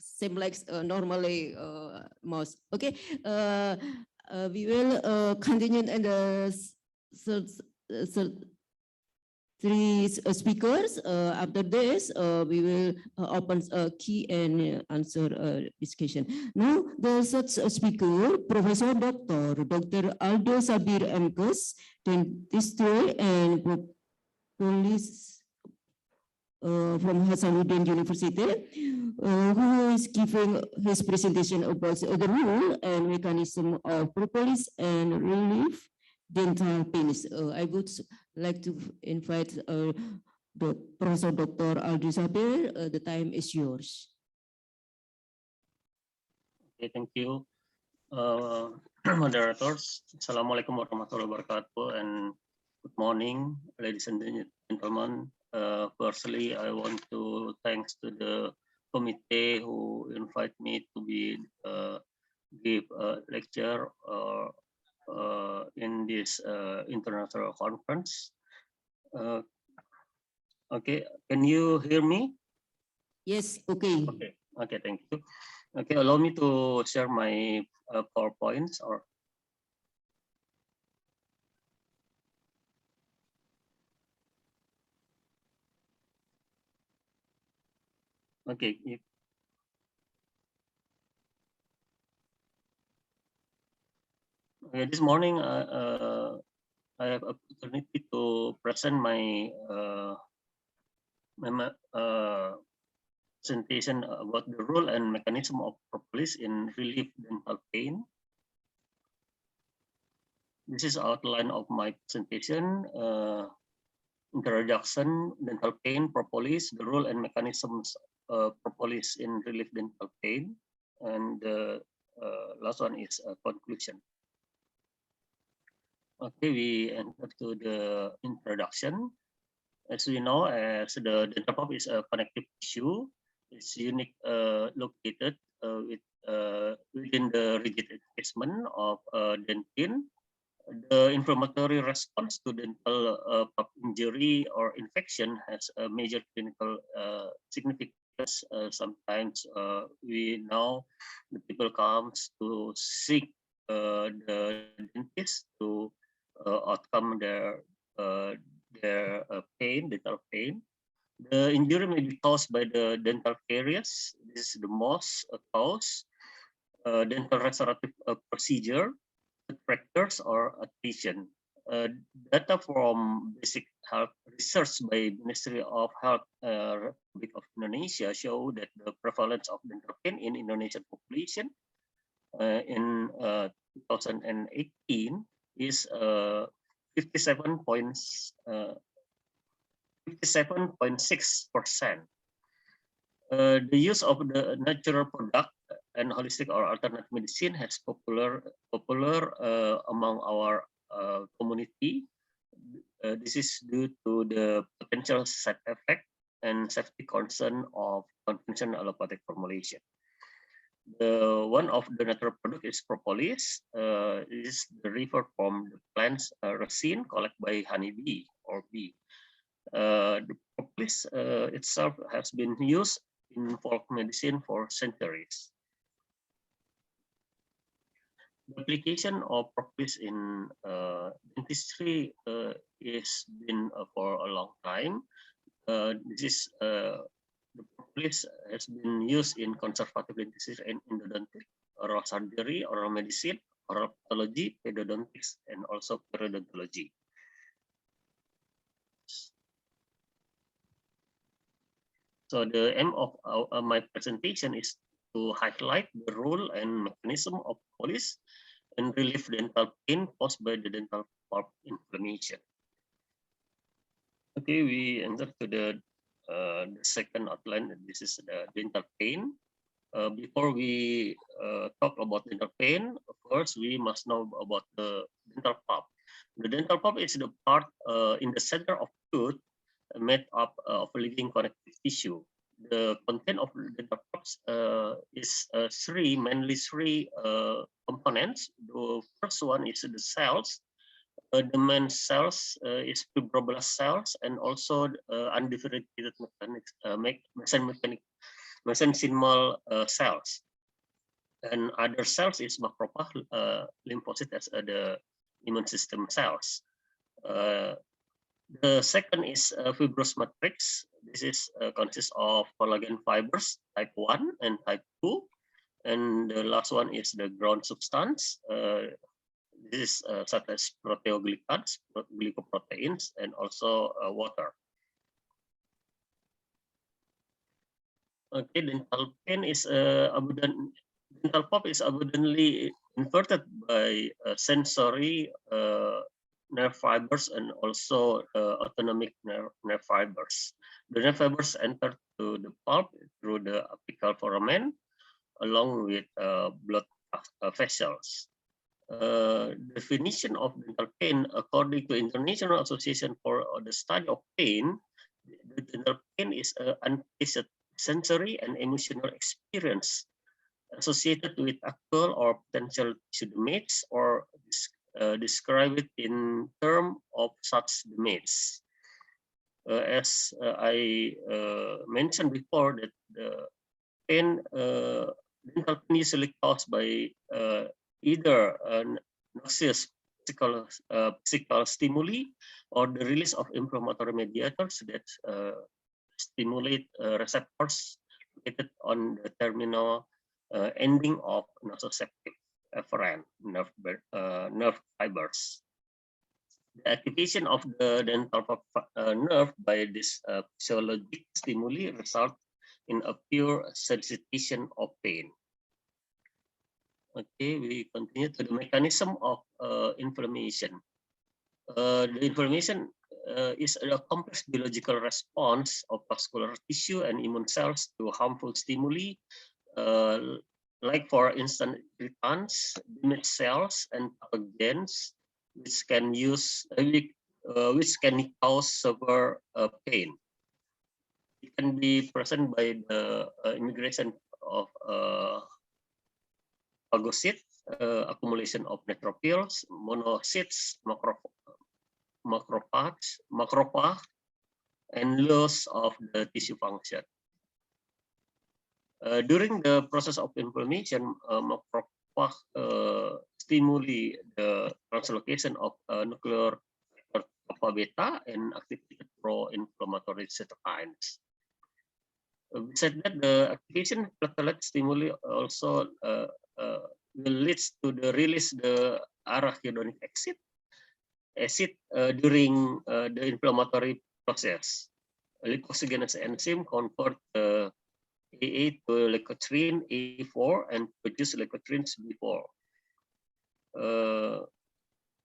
same like normally mouse. Okay. We will continue and three speakers. After this, we will open a key and answer discussion. Now, the such speaker, Professor Dr. Aldo Sabir MKes, dentistry and police from Hasanuddin University, who is giving his presentation about the role and mechanism of propolis and relief dental pains. I would like to invite Professor Dr. Aldo Sabir. The time is yours. Okay, thank you. Moderators, Assalamualaikum warahmatullahi wabarakatuh, and good morning, ladies and gentlemen. Firstly, I want to thanks to the committee who invite me to be give a lecture in this international conference. Okay, can you hear me? Yes, okay. Okay, thank you. Okay, allow me to share my PowerPoints or. Okay. This morning, I have opportunity to present my presentation about the role and mechanism of propolis in relief dental pain. This is outline of my presentation. Introduction, dental pain, propolis, the role and mechanisms of propolis in relief dental pain, and the last one is a conclusion. Okay, we enter to the introduction. As we know, as the dental pulp is a connective tissue, it's unique located within the rigid encasement of dentin. The inflammatory response to dental pulp injury or infection has a major clinical significance. Sometimes we know the people comes to seek the dentist to outcome their pain, dental pain. The injury may be caused by the dental caries. This is the most cause. Dental restorative procedure, fractures or attrition. Data from basic health research by Ministry of Health Republic of Indonesia show that the prevalence of dental pain in Indonesian population in 2018 is 57.6%. The use of the natural product and holistic or alternate medicine has popular among our community. This is due to the potential side effect and safety concern of conventional allopathic formulation. One of the natural product is propolis. Is derived from the plant's resin collected by honeybee or bee. The propolis itself has been used in folk medicine for centuries. The application of propolis in dentistry is been for a long time. This is the propolis has been used in conservative dentistry and endodontic, oral surgery, oral medicine, oral pathology, pedodontics, and also periodontology. So the aim of my presentation is to highlight the role and mechanism of propolis and relieve dental pain caused by the dental pulp inflammation. Okay, we enter to the second outline. This is the dental pain. Before we talk about dental pain, first we must know about the dental pulp. The dental pulp is the part in the center of tooth made up of living connective tissue. The content of the dental pulps is mainly three components. The first one is the cells. The main cells is fibroblast cells and also undifferentiated mesenchymal cells. And other cells is macrophage, lymphocytes as the immune system cells. The second is fibrous matrix. This is consists of collagen fibers type 1 and type 2. And the last one is the ground substance. This is such as proteoglycans, glycoproteins, and also water. Okay, dental pain is dental pulp is abundantly inverted by sensory nerve fibers and also autonomic nerve fibers. The nerve fibers enter to the pulp through the apical foramen along with blood vessels. Definition of dental pain according to International Association for the Study of Pain, the dental pain is an unpleasant sensory and emotional experience associated with actual or potential tissue damage or describe it in terms of such damage. As I mentioned before, that the pain, dental pain usually caused by either noxious physical stimuli or the release of inflammatory mediators that stimulate receptors located on the terminal ending of nociceptive afferent nerve fibers. The activation of the dental nerve by this physiologic stimuli result in a pure sensitization of pain. Okay, we continue to the mechanism of inflammation. The inflammation is a complex biological response of vascular tissue and immune cells to harmful stimuli, like for instance, irritants, damaged cells, and pathogens, which can cause severe pain. It can be present by the immigration of phagocytes, accumulation of neutrophils, monocytes, macrophage, and loss of the tissue function. During the process of inflammation, macrophage stimuli the translocation of nuclear alpha beta and activated pro-inflammatory cytokines. Besides that, the activation platelet stimuli also will lead to the release the arachidonic acid during the inflammatory process. Lipoxygenase enzyme convert AA to leukotriene A4 and produce leukotrienes B4.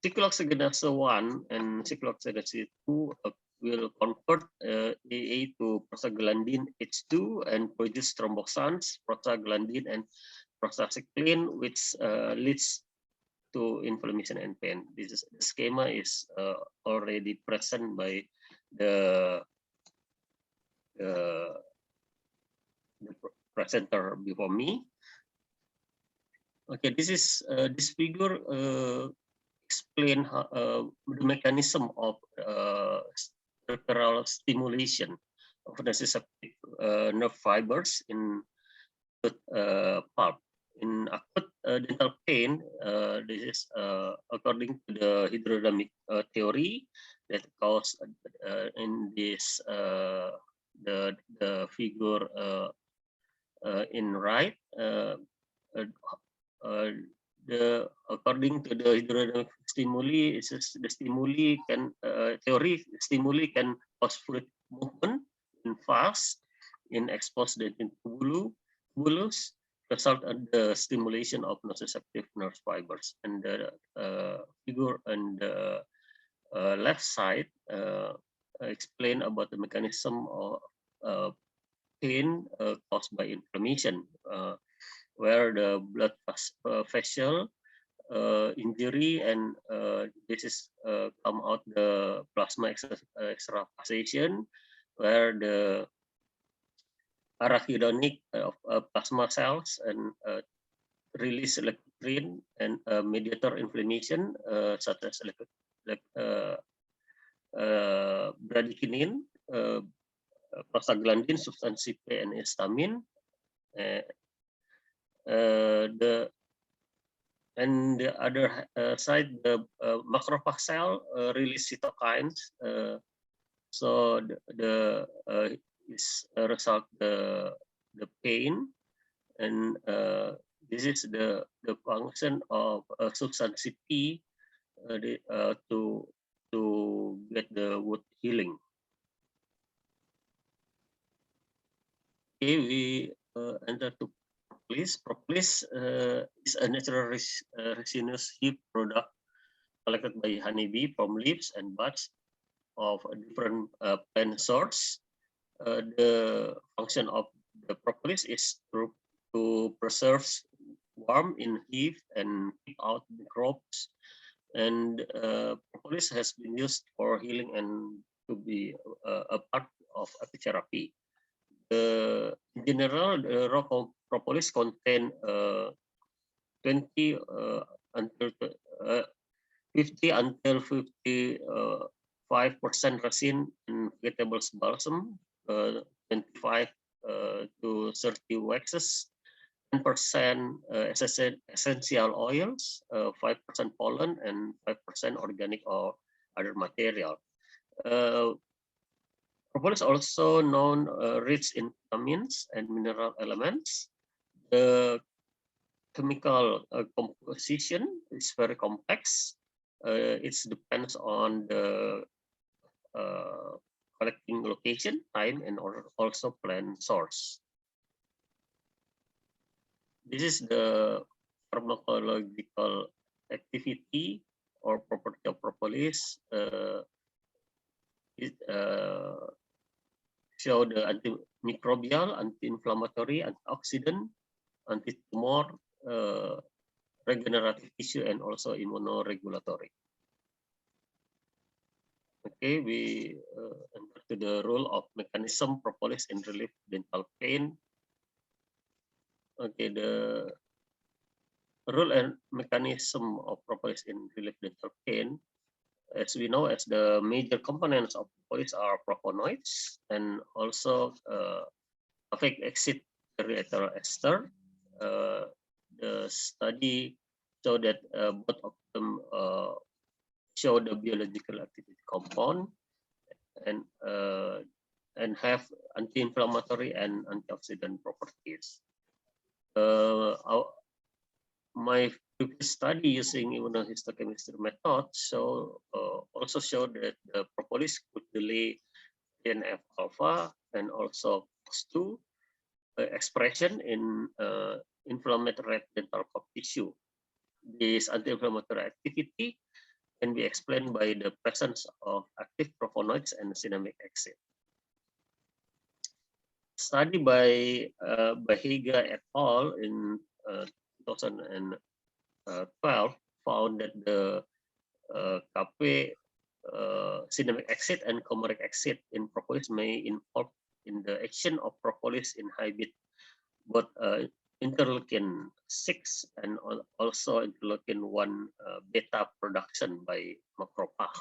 Cyclooxygenase 1 and cyclooxygenase 2 will convert AA to prostaglandin H2 and produce thromboxanes, prostaglandin, and prostacyclin, which leads to inflammation and pain. The schema is already present by the presenter before me. Okay, this figure explain the mechanism of structural stimulation of nociceptive nerve fibers in pulp. In acute dental pain, this is according to the hydrodynamic theory that cause in this the figure in right. According to the hydrodynamic stimuli, the stimuli can stimuli can cause fluid movement in fast in exposed dentin tubulus, result in the stimulation of nociceptive nerve fibers. And the figure on the left side explain about the mechanism of pain caused by inflammation, where the blood vessel injury and this is come out the plasma extravasation, where the arachidonic plasma cells and release leukotriene and mediator inflammation such as bradykinin, prostaglandin, substansi P, and histamine. The other side, the macrophage cell release cytokines. So the is a result the pain, and this is the function of substansi P to get the wound healing. Okay, we enter to propolis. Propolis is a natural resinous hemp product collected by honeybee from leaves and buds of a different plant source. The function of the propolis is to preserve warmth in hive and keep out microbes. And propolis has been used for healing and to be a part of apitherapy. In general, the raw propolis contain 50 until 55% resin and vegetables balsam, 25 to 30 waxes, 10% essential oils, 5% pollen, and 5% organic or other material. Propolis also known rich in vitamins and mineral elements. The chemical composition is very complex. It depends on the collecting location, time, and also plant source. This is the pharmacological activity or property of propolis. It show the antimicrobial, anti-inflammatory, antioxidant, anti-tumor, regenerative tissue, and also immunoregulatory. Okay, we enter to the role of mechanism propolis in relief dental pain. Okay, the role and mechanism of propolis in relief dental pain, as we know, as the major components of propolis are flavonoids and also affect exit reactor ester. The study show that both of them show the biological activity compound and have anti-inflammatory and antioxidant properties. My previous study using immunohistochemistry method also showed that the propolis could delay TNF alpha and also COX-2 expression in inflammatory dental corp tissue. This anti-inflammatory activity can be explained by the presence of active flavonoids and cinnamic acid. Study by Higa et al. In 2012 found that the Kp cinnamic acid and coumaric acid in propolis may involve in the action of propolis inhibit both interleukin 6 and also interleukin 1 beta production by macrophage.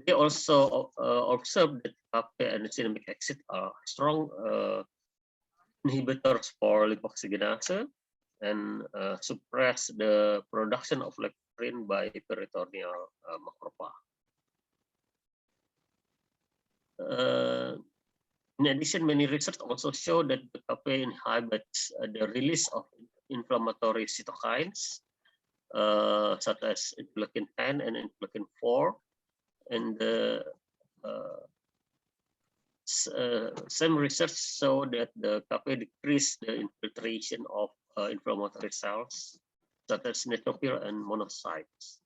They also observed that Kp and cinnamic acid are strong inhibitors for lipoxygenase and suppress the production of lecithin by peritoneal macrophage. In addition, many research also show that the Kp inhibits the release of inflammatory cytokines such as interleukin 10 and interleukin 4, and the same research show that the Kp decrease the infiltration of inflammatory cells such as neutrophil and monocytes.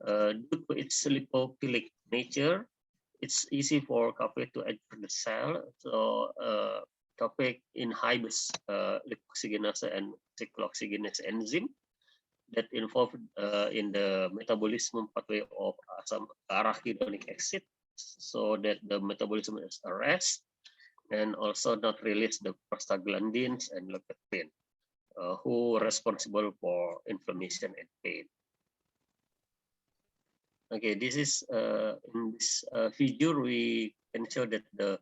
Due to its lipophilic nature, it's easy for Kp to enter the cell. So Kp inhibits lipoxygenase and cyclooxygenase enzyme that involved in the metabolism pathway of some arachidonic acid, so that the metabolism is arrested and also not release the prostaglandins and lecithin, who are responsible for inflammation and pain. Okay, this is in this figure we can show that the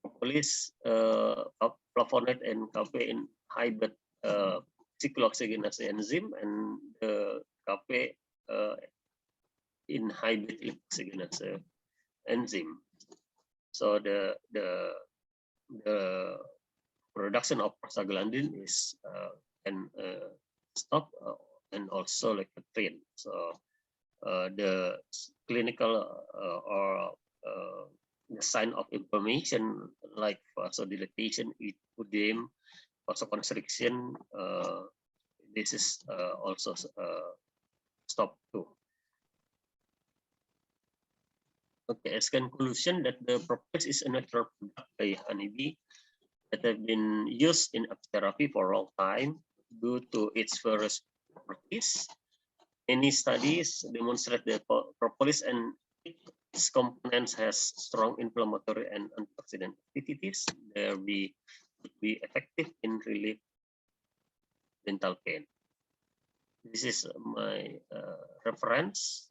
propolis, flavonoid and Kp inhibit cyclooxygenase enzyme, and the Kp inhibit lipoxygenase enzyme. So the production of prostaglandin is can stop and also lecithin. So the clinical or the sign of inflammation like vasodilatation, edema, vasoconstriction, this is also stopped too. Okay, as conclusion that the propolis is a natural product by Honeybee that have been used in therapy for a long time due to its various properties. Many studies demonstrate that propolis and its components has strong inflammatory and antioxidant activities. They will be effective in relief dental pain. This is my reference.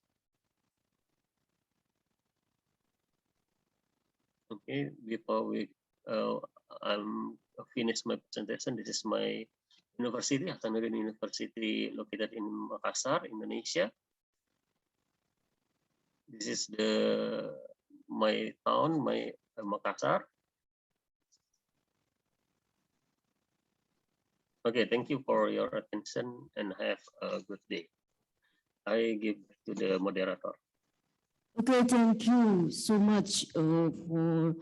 Okay, before we I'm finish my presentation, this is my university, Hasanuddin University, located in Makassar, Indonesia. This is my town, my Makassar. Okay, thank you for your attention and have a good day. I give to the moderator. Okay, thank you so much for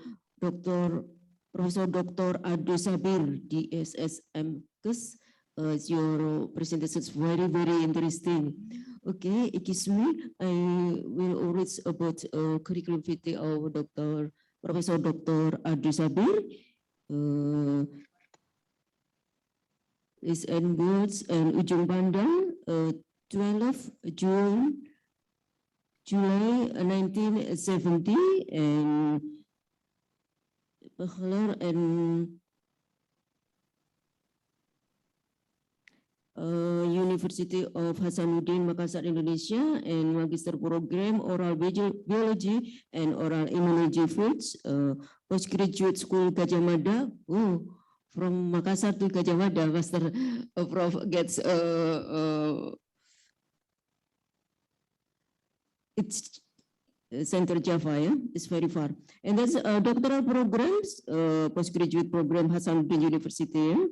Professor Dr. Ado Sabir, DSSM. Your presentation is very, very interesting. Okay, excuse me. I will read about curriculum vitae of Professor Dr. Ado Sabir. Is in words and Ujung Bandang, 12 July 1970, and Bachelor and University of Hasanuddin Makassar, Indonesia, and Magister Program Oral Biology and Oral Immunology Fields, Postgraduate School Gajah Mada. Oh, from Makassar to Gajah Mada, Master Prof gets it's Center Java, yeah, it's very far. And that's doctoral programs, postgraduate program Hasanuddin University, yeah?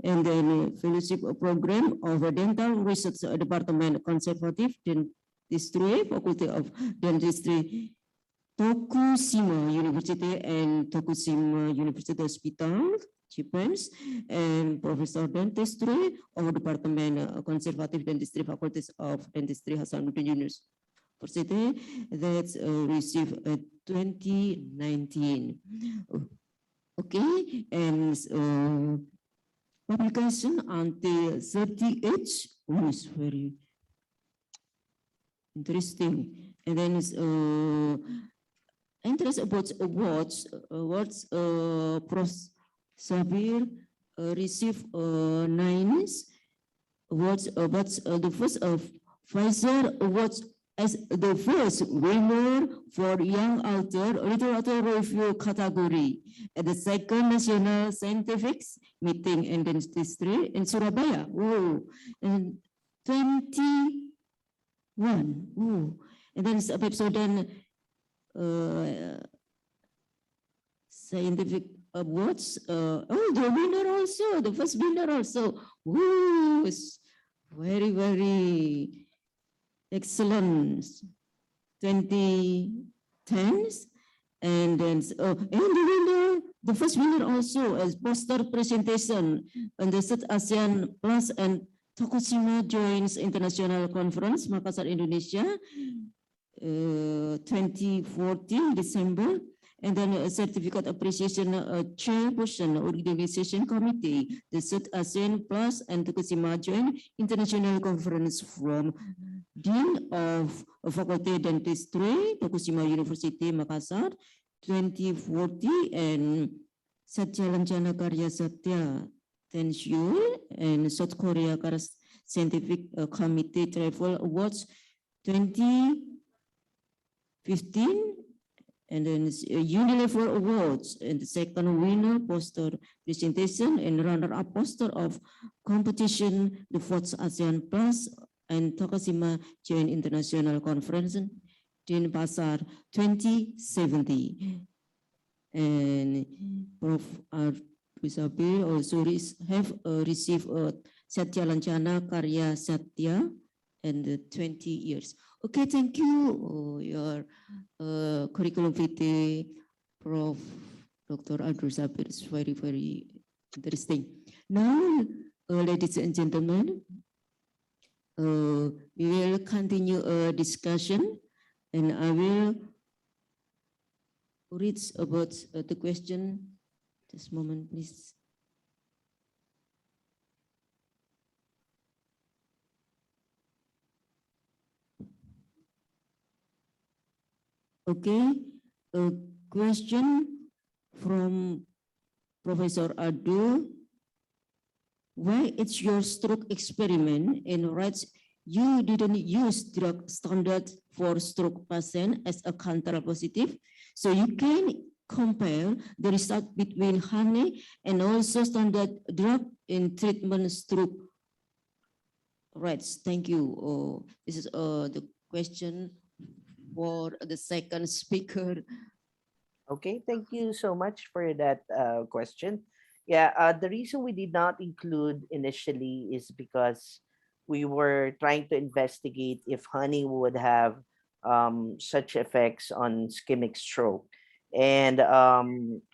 And then fellowship program of Dental Research Department, Conservative Dentistry, Faculty of Dentistry, Tokushima University and Tokushima University Hospital, Japan, and Professor Dentistry of Department Conservative Dentistry, Faculties of Dentistry, Hasanuddin University that received 2019. Okay, and publication until 38 was very interesting. And then interest about awards. Prof. Sabir received 9 awards. The first of Pfizer Awards as the first winner for Young Author Literature Review category at the second National Scientific Meeting in Dentistry in Surabaya. Oh, and 21. Oh, and then episode scientific awards. The winner also, the first winner also. Woo, it's very, very excellent. 2010, and then the first winner also as poster presentation on the South ASEAN Plus and Tokushima Joins International Conference, Makassar, Indonesia, 2014 December. And then a certificate appreciation chairperson organization committee, the South ASEAN Plus and Tokushima Joint International Conference from Dean of Faculty Dentistry, Tokushima University, Makassar, 2040, and Satya Lancana Karya Satya Tensyul and South Korea Scientific Committee Travel Awards 2015. And then Unilever Awards, and the second winner poster presentation and runner-up poster of competition, the fourth ASEAN Plus and Tokushima Joint International Conference in Pasar 2070. And Prof. Sabir also have received Satya Lancana Karya Satya and 20 years. Okay, thank you. Your curriculum vitae, Prof. Dr. Ado Sabir is very, very interesting. Now, ladies and gentlemen, we will continue a discussion, and I will read about the question. Just a moment, please. Okay, a question from Professor Ado. Why it's your stroke experiment and writes you didn't use drug standard for stroke patient as a control positive, so you can compare the result between honey and also standard drug in treatment stroke. Right, thank you. This is the question for the second speaker. Okay, thank you so much for that question. Yeah, the reason we did not include initially is because we were trying to investigate if honey would have such effects on ischemic stroke. And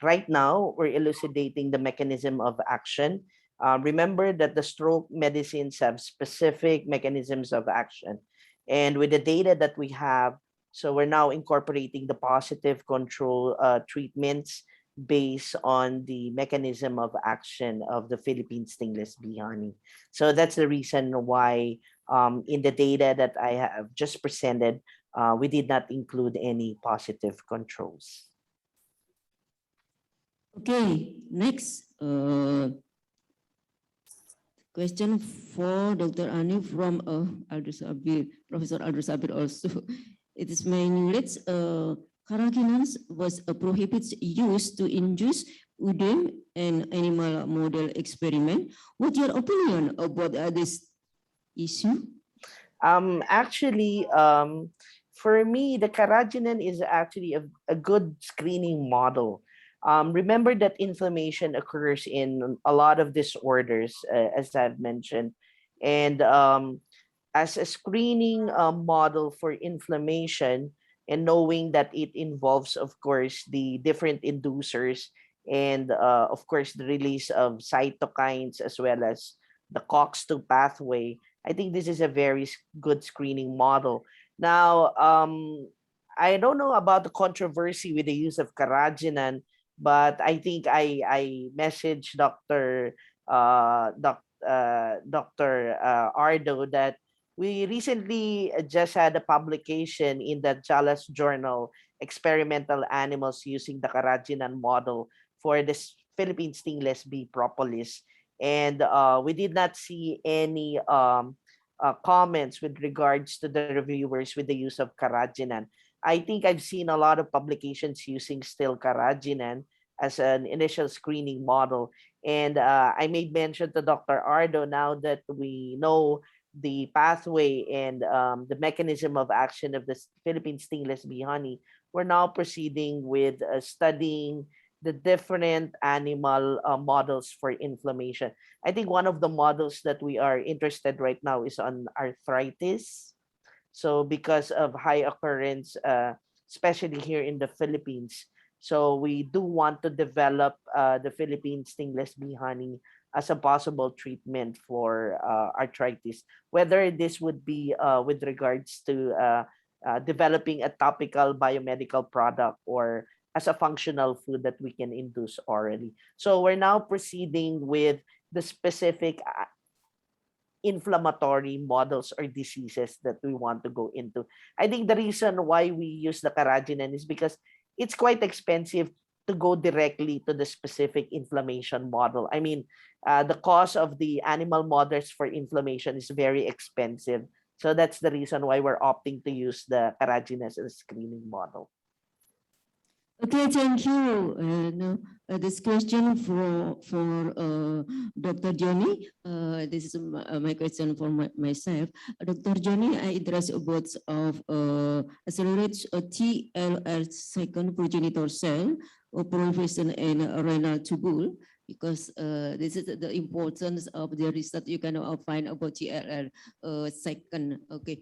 right now, we're elucidating the mechanism of action. Remember that the stroke medicines have specific mechanisms of action. And with the data that we have, so we're now incorporating the positive control treatments based on the mechanism of action of the Philippine stingless bee honey. So that's the reason why in the data that I have just presented, we did not include any positive controls. Okay, next question for Dr. Ani from Aldous Abid, Professor Aldous Abid also. It is my knowledge, carrageenan was a prohibited use to induce UDEM and animal model experiment. What's your opinion about this issue? Actually, for me, the carrageenan is actually a good screening model. Remember that inflammation occurs in a lot of disorders, as I've mentioned. And as a screening model for inflammation, and knowing that it involves, of course, the different inducers and, of course, the release of cytokines as well as the COX-2 pathway, I think this is a very good screening model. Now, I don't know about the controversy with the use of carrageenan, but I think I messaged Dr. Ardo that we recently just had a publication in the JALAS journal, Experimental Animals Using the Carrageenan Model for the Philippine Stingless Bee Propolis. And we did not see any comments with regards to the reviewers with the use of carrageenan. I think I've seen a lot of publications using still carrageenan as an initial screening model. And I made mention to Dr. Ardo, now that we know the pathway and the mechanism of action of the Philippine stingless bee honey, we're now proceeding with studying the different animal models for inflammation. I think one of the models that we are interested right now is on arthritis. So because of high occurrence, especially here in the Philippines, so we do want to develop the Philippine stingless bee honey as a possible treatment for arthritis, whether this would be with regards to developing a topical biomedical product or as a functional food that we can induce orally. So we're now proceeding with the specific inflammatory models or diseases that we want to go into. I think the reason why we use the carrageenan is because it's quite expensive to go directly to the specific inflammation model. I mean, the cost of the animal models for inflammation is very expensive. So that's the reason why we're opting to use the carrageenan as a screening model. Okay, thank you. This question for Dr. Johnny. This is my question for myself. Dr. Johnny, I interest about of accelerate TLR second progenitor cell proliferation in renal tubule, because this is the importance of the research you can find about TLR second. Okay.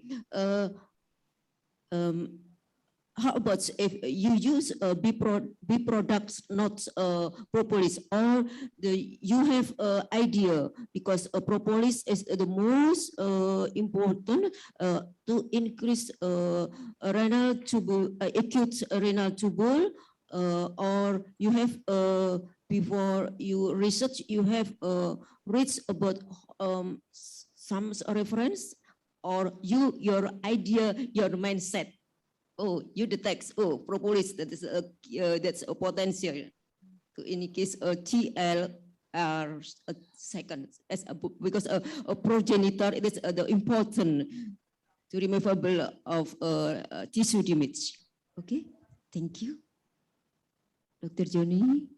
How about if you use bee products, not propolis, or you have idea, because propolis is the most important to increase renal tubule, acute renal tubule, or you have before you research, you have read about some reference, or your idea, your mindset. Oh, you detect, oh, propolis, that is that's a potential to increase TLR second as because a progenitor, it is the important to removable of tissue damage. Okay, thank you. Dr. Johnny.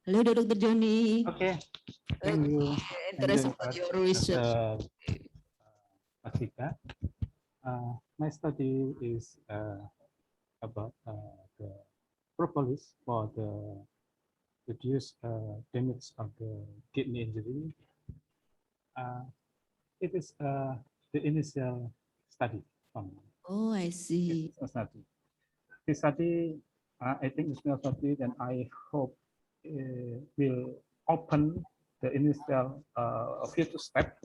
Hello, Dr. Johnny. Okay. Thank you. Interesting about your research. Asika. My study is about the propolis for the reduce damage of the kidney injury. It is the initial study from Oh, I see. study. This study, I think it's not study, and I hope will open the initial future step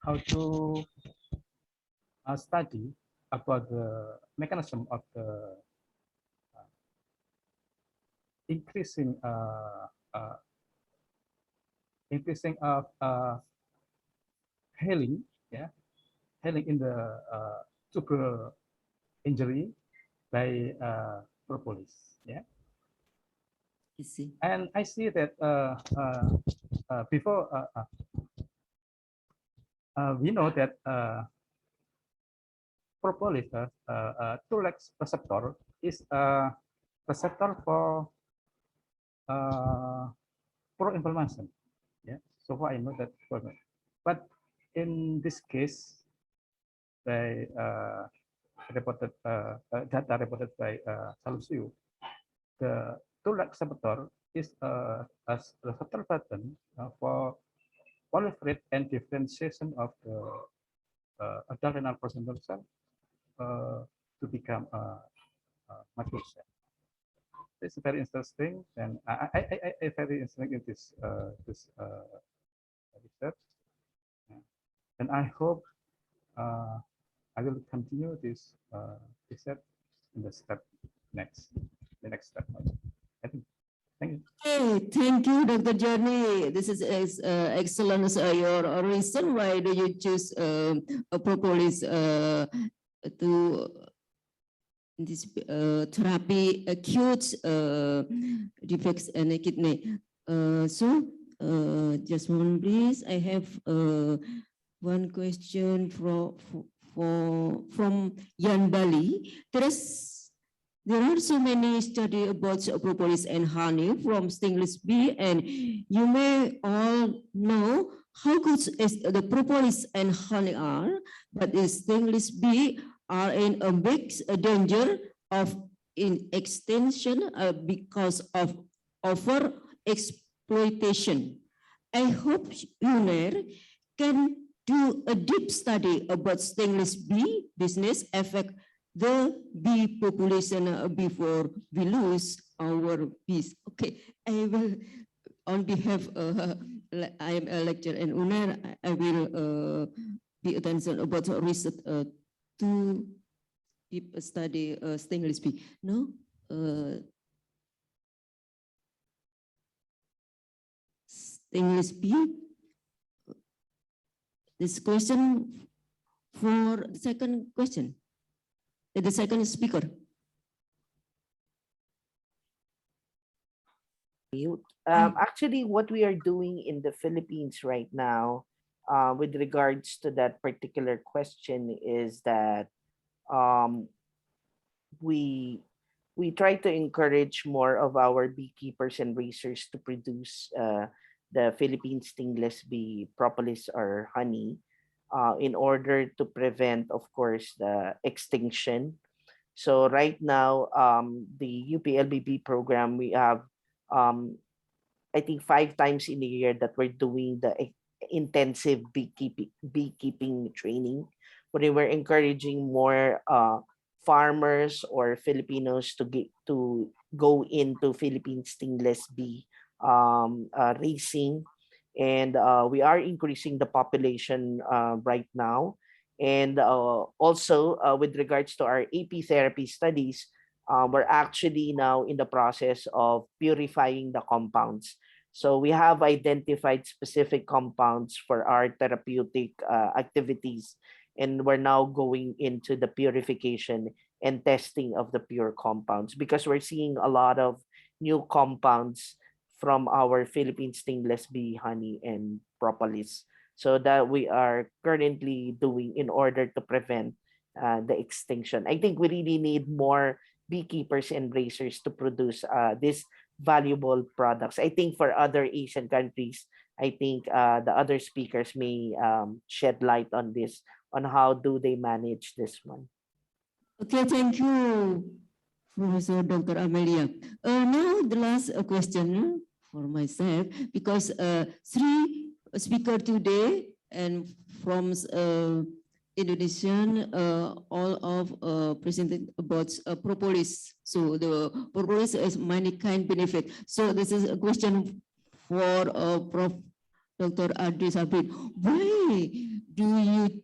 how to study about the mechanism of the increasing increasing of healing, yeah, healing in the tuberous injury by propolis, yeah. I see. And I see that before we know that propolis Tourette receptor is a receptor for pro-inflammation. Yeah, so far I know that. But in this case, by reported data reported by Salusiu, the Tourette receptor is a receptor pattern for proliferate and differentiation of the adult renal placental cell to become mature cell. It's very interesting, and I very interested in this research, and I hope I will continue this research in the next step. I think. Thank you. Hey, thank you, Dr. Johnny. This is excellent. Your reason why do you choose propolis to this therapy acute defects in the kidney? Just one please. I have one question from Yan Bali. There are so many studies about propolis and honey from stingless bee, and you may all know how good the propolis and honey are, but the stingless bee are in a big danger of extinction because of over exploitation. I hope UNER can do a deep study about stingless bee business affect the bee population before we lose our bees. Okay, I will, on behalf, I am a lecturer in UNER, I will pay attention about research to deep study stingless bee. No, stingless bee. This question for the second question. The second speaker. Actually, what we are doing in the Philippines right now, with regards to that particular question, is that we try to encourage more of our beekeepers and raisers to produce the Philippine stingless bee propolis or honey, in order to prevent, of course, the extinction. So right now, the UPLBB program, we have, I think 5 times in a year that we're doing the intensive beekeeping training, where we're encouraging more farmers or Filipinos to go into Philippine stingless bee raising. And we are increasing the population right now. And also with regards to our AP therapy studies, we're actually now in the process of purifying the compounds. So we have identified specific compounds for our therapeutic activities, and we're now going into the purification and testing of the pure compounds, because we're seeing a lot of new compounds from our Philippine stingless bee honey and propolis, so that we are currently doing in order to prevent the extinction. I think we really need more beekeepers and raisers to produce this valuable products. I think for other Asian countries, I think the other speakers may shed light on this, on how do they manage this one. Okay, thank you, Professor Dr. Amelia. Now the last question for myself, because three speakers today and from Indonesian, all of presented about propolis. So the propolis has many kind benefit. So this is a question for Prof. Dr. Adri Sabri. Why do you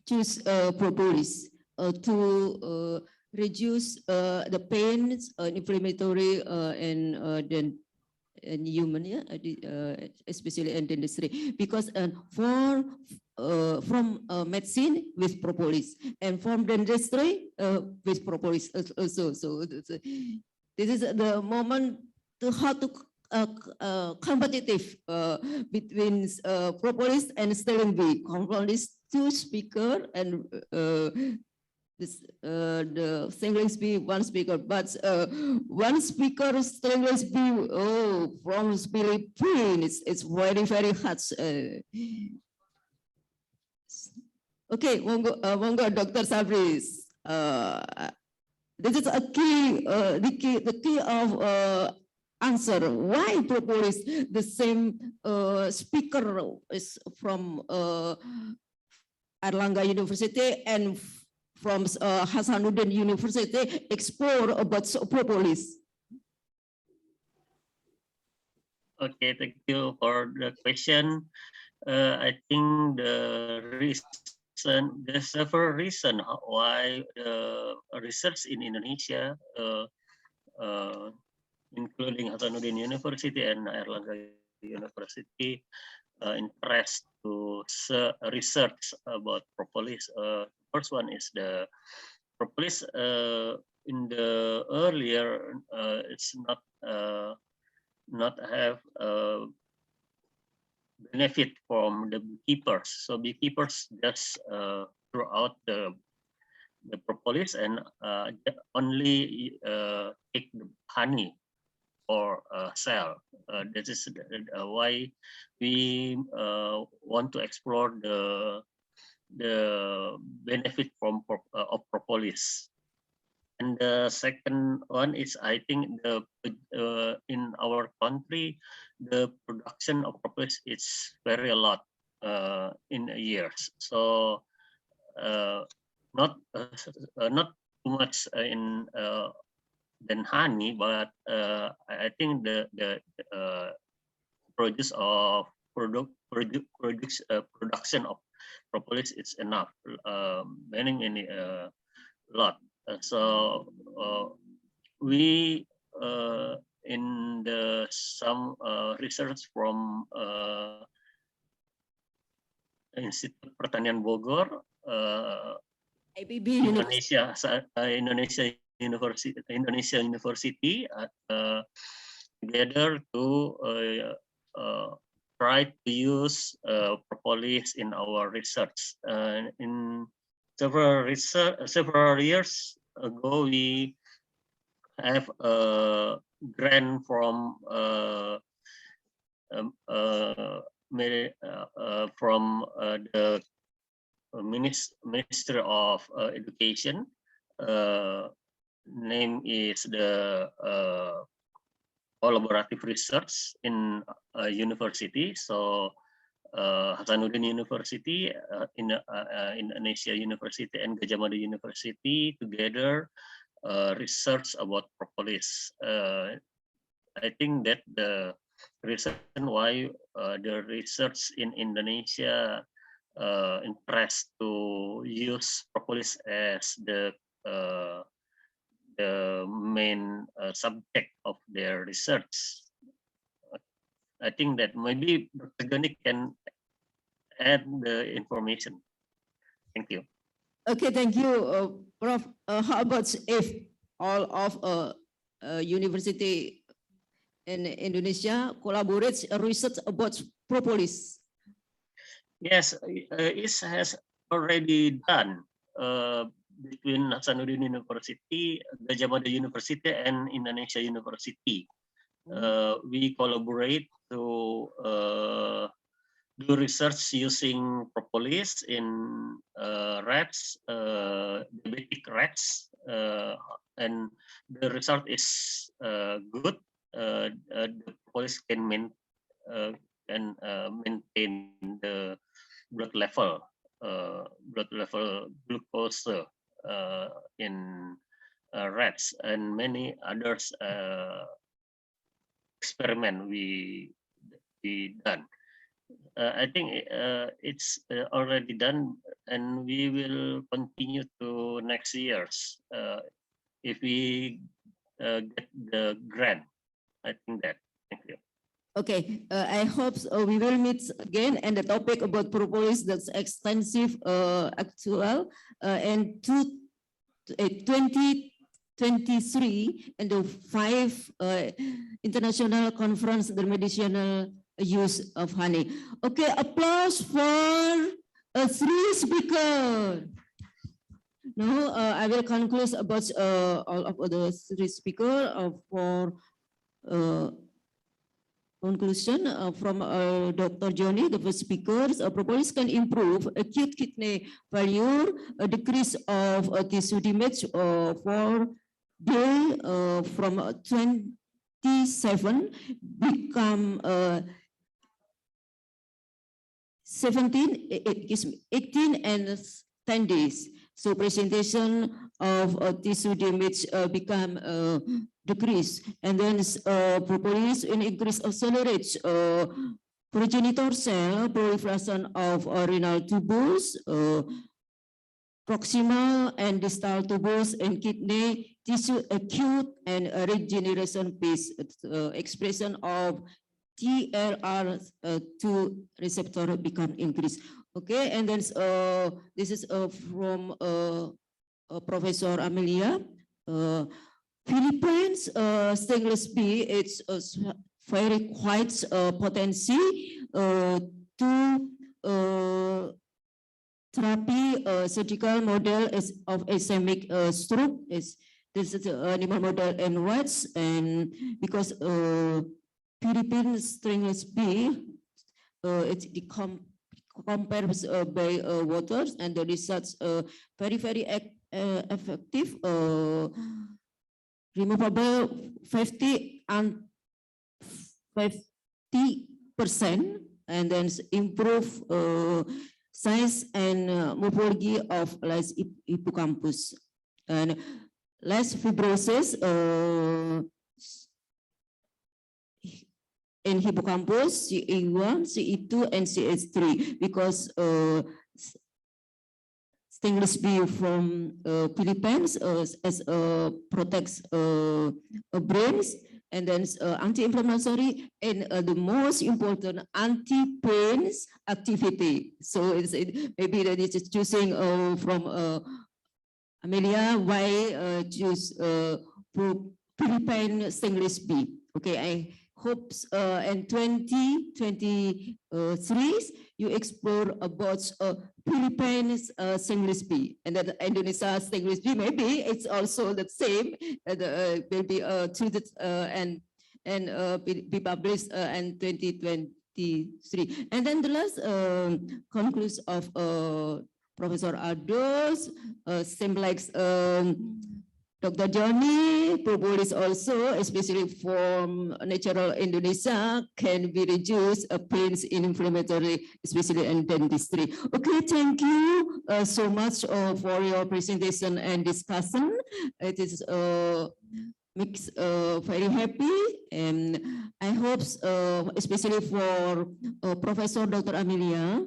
choose propolis to reduce the pain, inflammatory, and then human, yeah, especially in dentistry, because from medicine with propolis and from dentistry with propolis also. So this is the moment to how to competitive between propolis and Sterling B. From these two speaker and this the English be one speaker, but one speaker English be from Philippines. It's very hard. Okay, monggo Dr. Sabris. This is a key, the key of answer. Why propolis? The same speaker is from Airlangga University and from Hasanuddin University explore about propolis. Okay, thank you for the question. I think there's several reasons why research in Indonesia, including Hasanuddin University and Airlangga University, interest to research about propolis. First one is the propolis. In the earlier, it's not have benefit from the beekeepers. So beekeepers just throughout the propolis and only take the honey or sell. This is why we want to explore the benefit from of propolis. And the second one is, I think in our country, the production of propolis is very a lot in years. So not too much in than honey, but I think the production of propolis is enough, many lot. So we in the some research from Institut Pertanian Bogor, IPB Indonesia University together to try to use propolis in our research. In several years ago, we have a grant from the Ministry of Education. Name is the collaborative research in university. So Hasanuddin University, Indonesia University, and Gajah Mada University together research about propolis. I think that the reason why the research in Indonesia interest to use propolis as the main subject of their research. I think that maybe Dr. Gani can add the information. Thank you. Okay, thank you, Prof. How about if all of university in Indonesia collaborates research about propolis? Yes, it has already done between Hasanuddin University, Gajah Mada University, and Indonesia University. we collaborate to do research using propolis in rats, diabetic rats, and the result is good. The propolis can maintain the blood level glucose in rats, and many others experiment we done. I think it's already done, and we will continue to next years if we get the grant. I think that. Thank you. Okay, I hope we will meet again, and the topic about propolis that's extensive, actual, and 2023 and the 5 international conference the medicinal use of honey. Okay, applause for 3 speakers. No, I will conclude about all of the 3 speakers for conclusion from Dr. Johnny, the first speakers. Propolis can improve acute kidney failure, a decrease of tissue damage for day from 27 become 17, 18 and 10 days. So presentation of tissue damage become decrease, and then propolis in increase accelerates progenitor cell proliferation of renal tubules, proximal and distal tubules, and kidney tissue acute and regeneration phase, expression of TLR2 receptor become increased. Okay, and then this is from Professor Amelia. Philippines stainless B, it's very quite potency to therapy surgical model is of ischemic stroke. This is the animal model in rats, and because Philippines stainless B, it's compares by waters, and the results very effective. Removable 50% and then improve size and morphology of less hippocampus and less fibrosis in hippocampus, CE1, CE2, and CH3, because stainless B from Philippines as protects brains, and then anti-inflammatory, and the most important anti-pain activity. So maybe that is choosing from Amelia why choose Philippine stainless B. Okay, I hope in 2023 you explore about Philippines stainless B, and then Indonesia stainless B. Maybe it's also the same. Will be treated and be published in 2023. And then the last conclusion of Professor Ardos, same like Dr. Johnny, propolis also, especially from natural Indonesia, can be reduced pains in inflammatory, especially in dentistry. Okay, thank you so much for your presentation and discussion. It is makes very happy, and I hope, especially for Professor Dr. Amelia,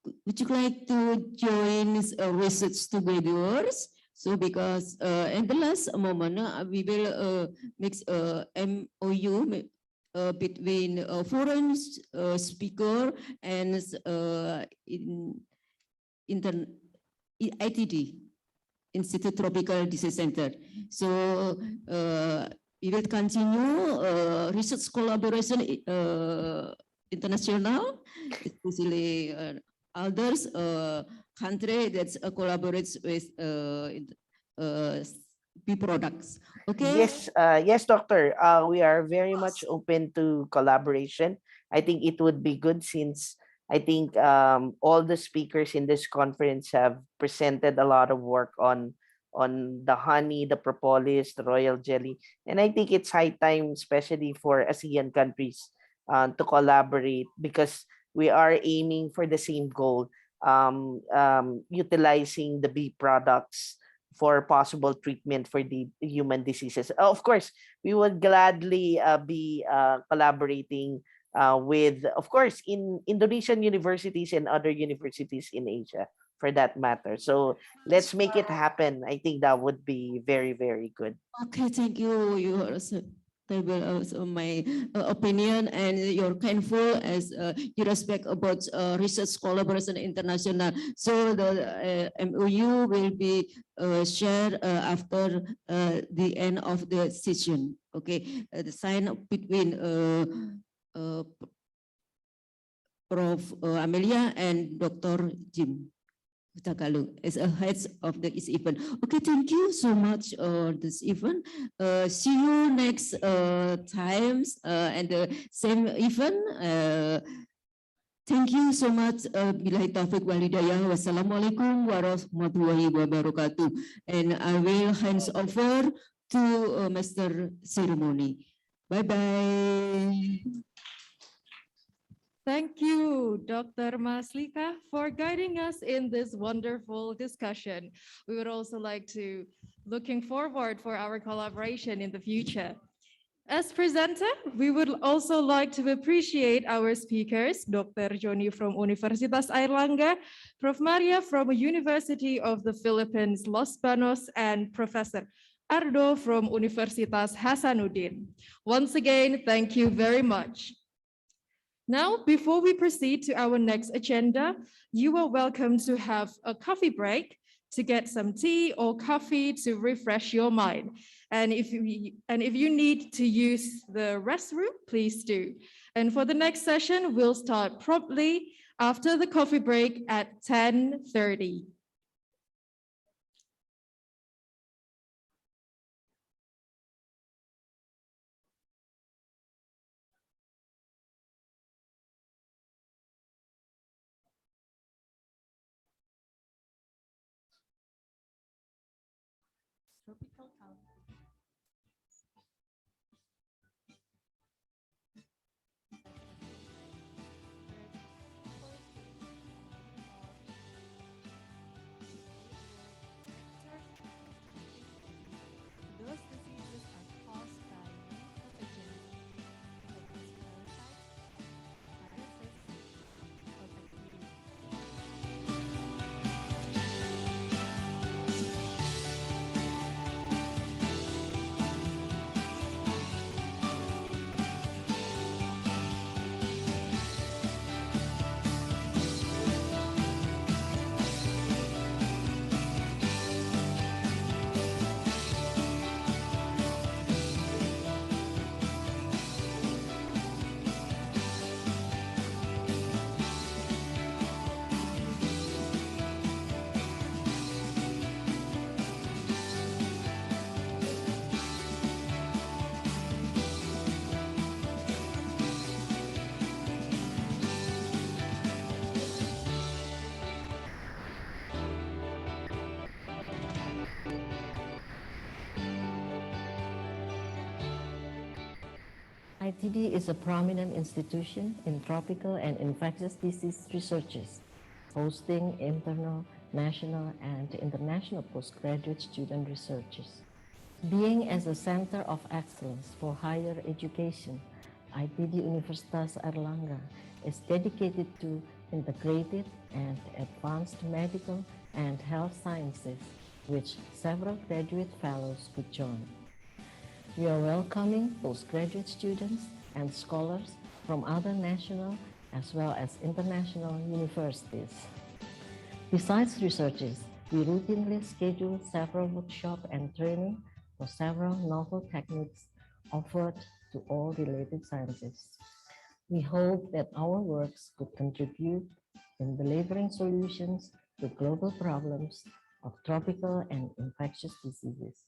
would you like to join research together? So because in the last moment, we will mix MOU between foreign speaker and ITD, Institute Tropical Disease Center. So we will continue research collaboration international, especially others country that collaborates with bee products. Okay. Yes, doctor. We are very much open to collaboration. I think it would be good since I think all the speakers in this conference have presented a lot of work on the honey, the propolis, the royal jelly, and I think it's high time, especially for ASEAN countries, to collaborate because we are aiming for the same goal, utilizing the bee products for possible treatment for the human diseases. Of course, we would gladly be collaborating with, of course, in Indonesian universities and other universities in Asia for that matter. So let's make it happen. I think that would be very, very good. Okay, thank you. You also table also my opinion, and you're kindful as you respect about research collaboration international. So the MOU will be shared after the end of the session. Okay, the sign between Prof. Amelia and Dr. Jim Tagalog as a heads of this event. Okay, thank you so much this event. See you next times and the same event. Thank you so much. Billahi taufiq walhidayah. Wassalamualaikum warahmatullahi wabarakatuh. And I will hands over to Mr. Ceremony. Bye-bye. Thank you, Dr. Maslika, for guiding us in this wonderful discussion. We would also like to looking forward for our collaboration in the future. As presenter, we would also like to appreciate our speakers, Dr. Joni from Universitas Airlangga, Prof. Maria from University of the Philippines, Los Banos, and Professor Ardo from Universitas Hasanuddin. Once again, thank you very much. Now, before we proceed to our next agenda, you are welcome to have a coffee break to get some tea or coffee to refresh your mind. And if you need to use the restroom, please do. And for the next session, we'll start promptly after the coffee break at 10:30. Tropical calendar. Those diseases are caused by pathogens such as parasites, viruses, or bacteria. ITD is a prominent institution in tropical and infectious disease researches, hosting internal, national, and international postgraduate student researchers. Being as a center of excellence for higher education, ITD Universitas Airlangga is dedicated to integrated and advanced medical and health sciences, which several graduate fellows could join. We are welcoming postgraduate students and scholars from other national as well as international universities. Besides researches, we routinely schedule several workshops and training for several novel techniques offered to all related sciences. We hope that our works could contribute in delivering solutions to global problems of tropical and infectious diseases.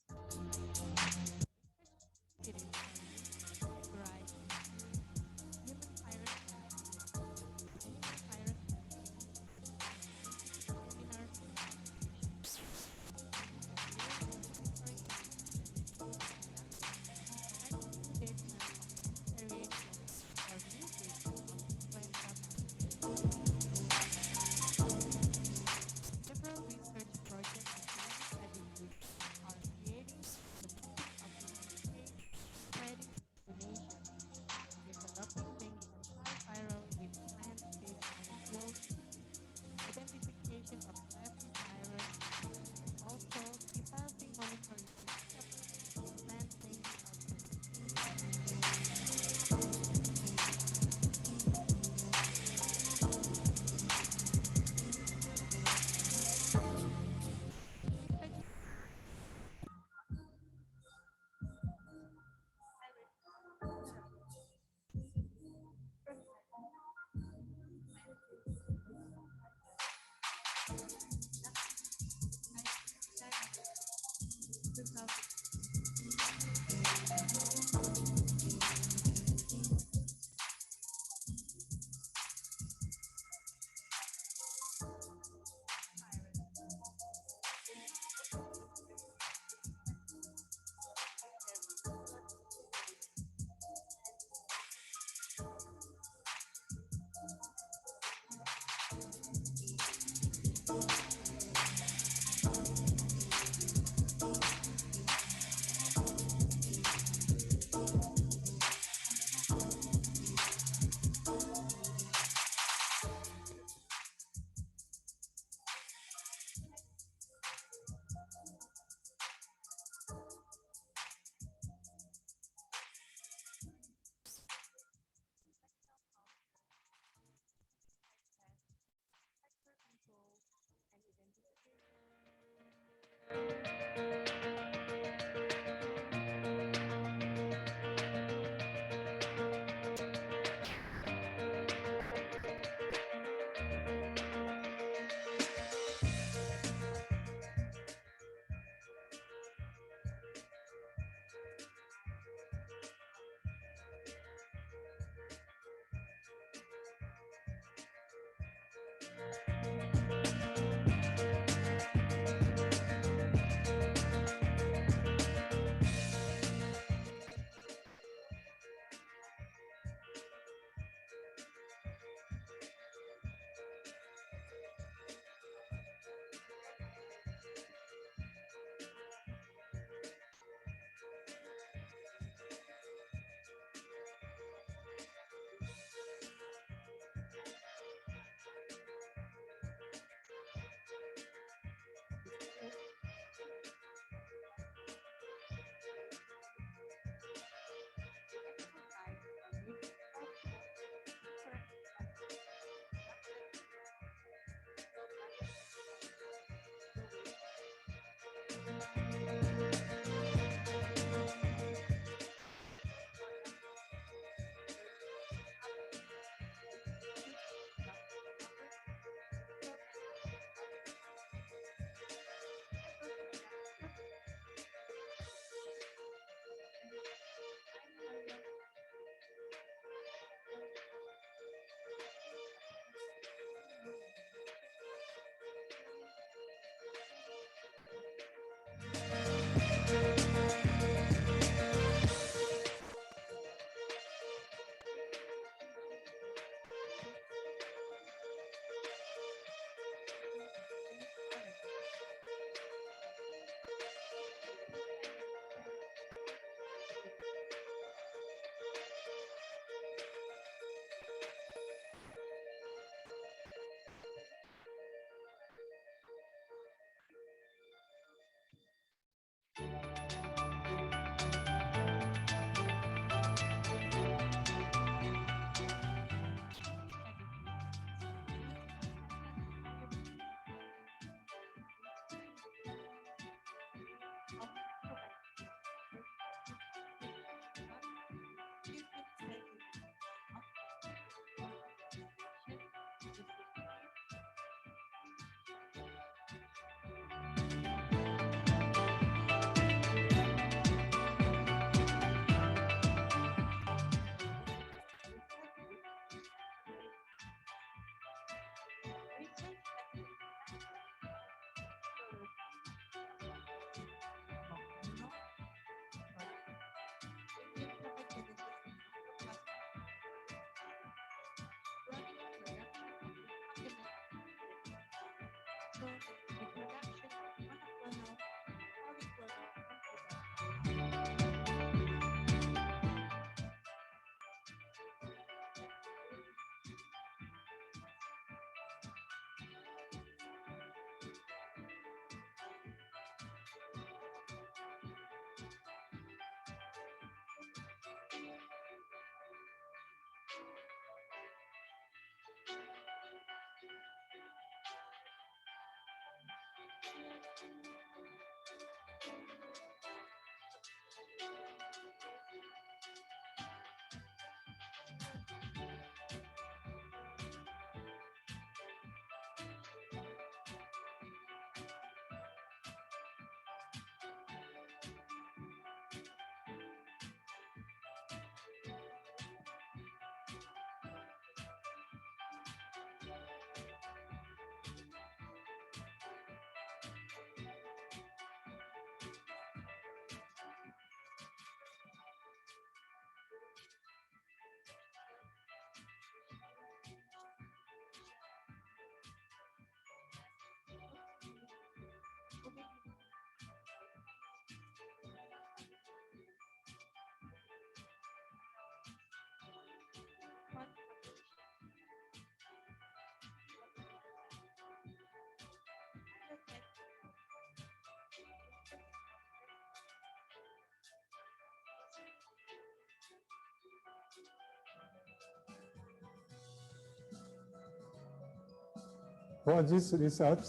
For this research,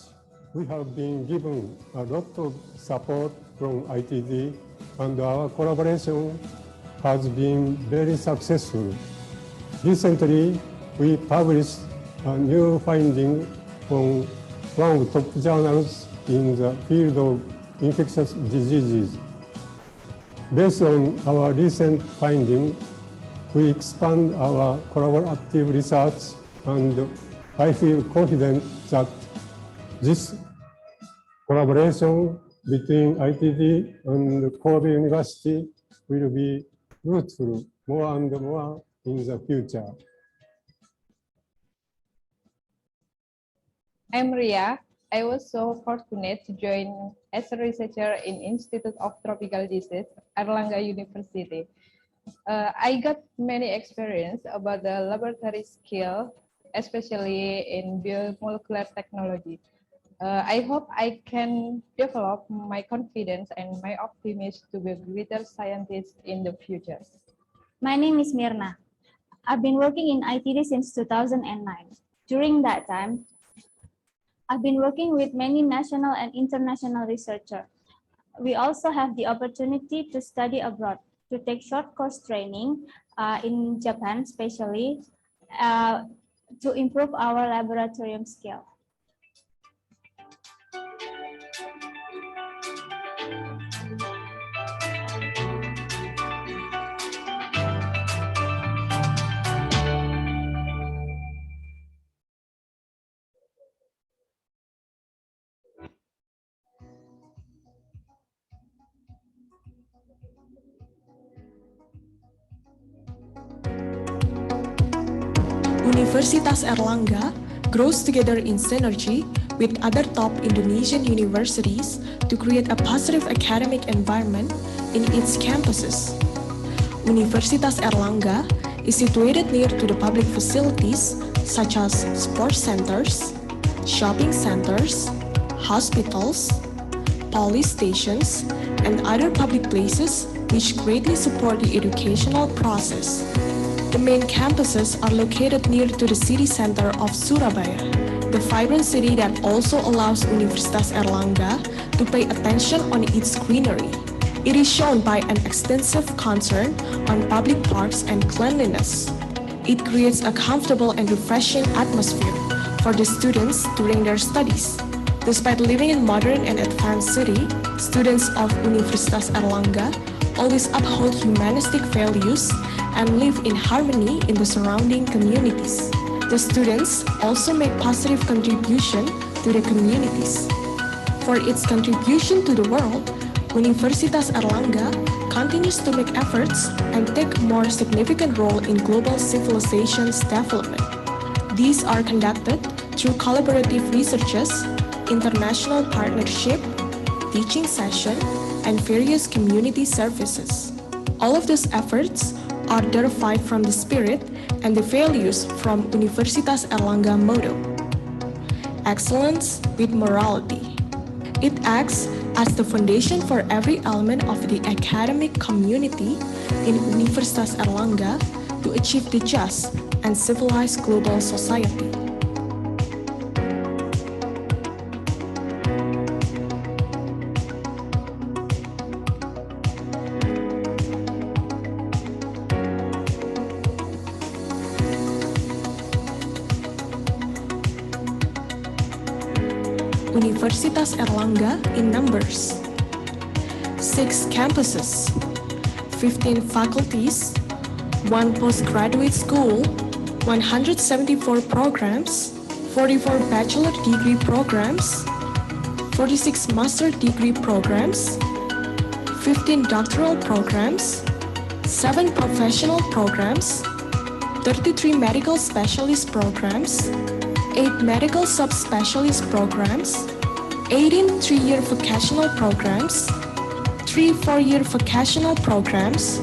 we have been given a lot of support from ITD, and our collaboration has been very successful. Recently, we published a new finding from one of the top journals in the field of infectious diseases. Based on our recent finding, we expand our collaborative research, and I feel confident that this collaboration between ITD and Kobe University will be fruitful more and more in the future. I'm Ria. I was so fortunate to join as a researcher in Institute of Tropical Disease, Erlangga University. I got many experience about the laboratory skill, especially in biomolecular technology. I hope I can develop my confidence and my optimism to be a greater scientist in the future. My name is Mirna. I've been working in ITD since 2009. During that time, I've been working with many national and international researchers. We also have the opportunity to study abroad, to take short course training in Japan, especially to improve our laboratorium skill. Universitas Erlangga grows together in synergy with other top Indonesian universities to create a positive academic environment in its campuses. Universitas Erlangga is situated near to the public facilities such as sports centers, shopping centers, hospitals, police stations, and other public places which greatly support the educational process. The main campuses are located near to the city center of Surabaya, the vibrant city that also allows Universitas Erlangga to pay attention on its greenery. It is shown by an extensive concern on public parks and cleanliness. It creates a comfortable and refreshing atmosphere for the students during their studies. Despite living in modern and advanced city, students of Universitas Erlangga always uphold humanistic values and live in harmony in the surrounding communities. The students also make positive contribution to the communities. For its contribution to the world, Universitas Erlangga continues to make efforts and take a more significant role in global civilization's development. These are conducted through collaborative researches, international partnership, teaching session, and various community services. All of these efforts are derived from the spirit and the values from Universitas Erlangga motto, excellence with morality. It acts as the foundation for every element of the academic community in Universitas Erlangga to achieve the just and civilized global society. Universitas Erlangga in numbers: 6 campuses, 15 faculties, 1 postgraduate school, 174 programs, 44 bachelor degree programs, 46 master degree programs, 15 doctoral programs, 7 professional programs, 33 medical specialist programs, 8 medical subspecialist programs, 18 3-year vocational programs, 3 4-year vocational programs,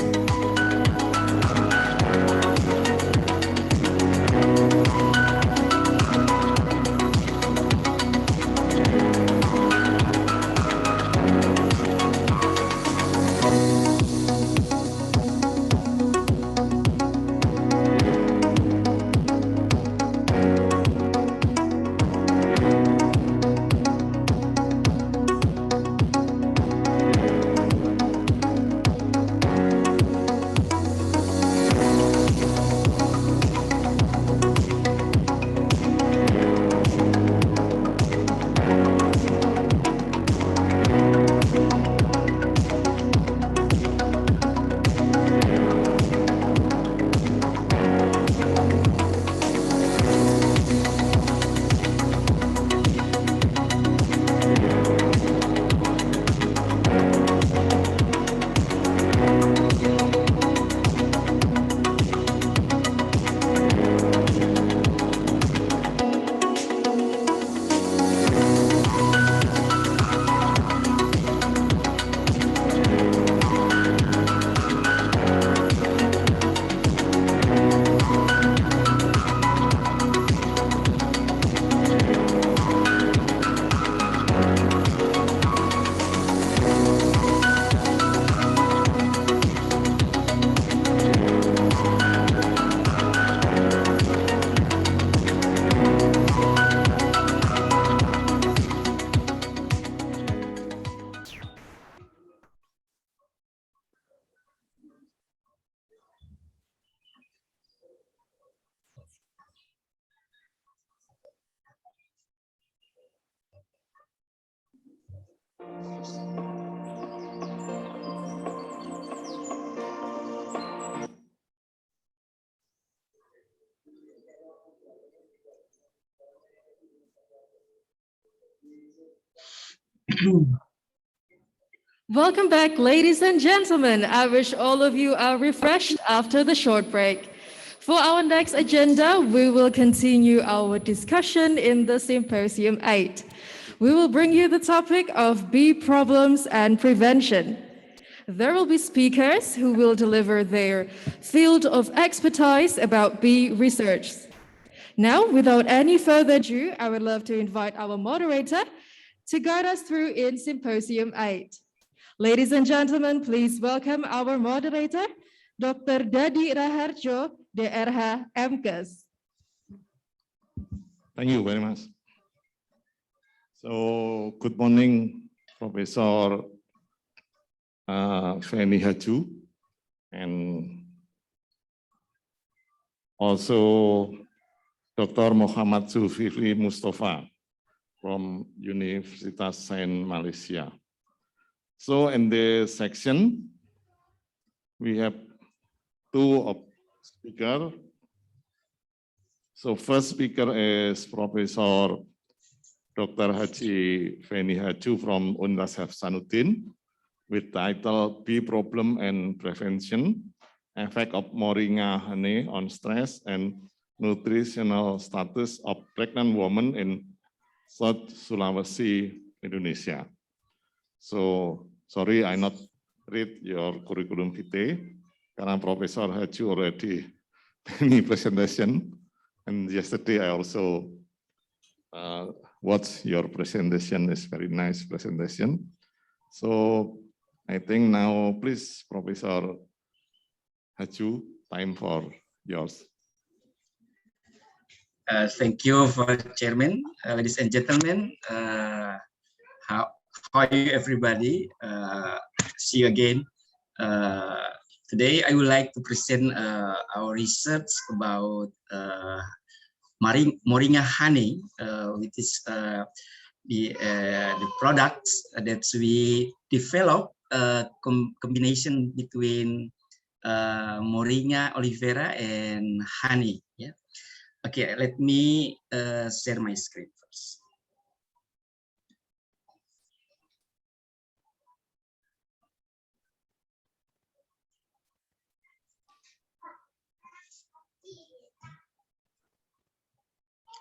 Welcome back, ladies and gentlemen. I wish all of you are refreshed after the short break. For our next agenda, we will continue our discussion in the Symposium 8. We will bring you the topic of bee problems and prevention. There will be speakers who will deliver their field of expertise about bee research. Now, without any further ado, I would love to invite our moderator to guide us through in Symposium 8. Ladies and gentlemen, please welcome our moderator, Dr. Dadi Raharjo, DRH MKes. Thank you very much. So, good morning, Professor Feni Haju, and also Dr. Muhammad Zulkifli Mustafa from Universitas Sains Malaysia. So in this section, we have two speakers. So first speaker is Professor Dr. Haji Feni Haju from Universitas Hasanuddin with title Bee Problem and Prevention, Effect of Moringa Honey on Stress and Nutritional Status of Pregnant Women in South Sulawesi, Indonesia. So, sorry, I not read your curriculum vitae, karena Professor Haju already many presentation, and yesterday I also watched your presentation. It's very nice presentation. So, I think now, please, Professor Haju, time for yours. Thank you for Chairman, ladies and gentlemen. How are you, everybody? See you again. Today, I would like to present our research about Moringa honey, which is the products that we develop, combination between Moringa olivera and honey. Yeah. Okay, let me share my screen first.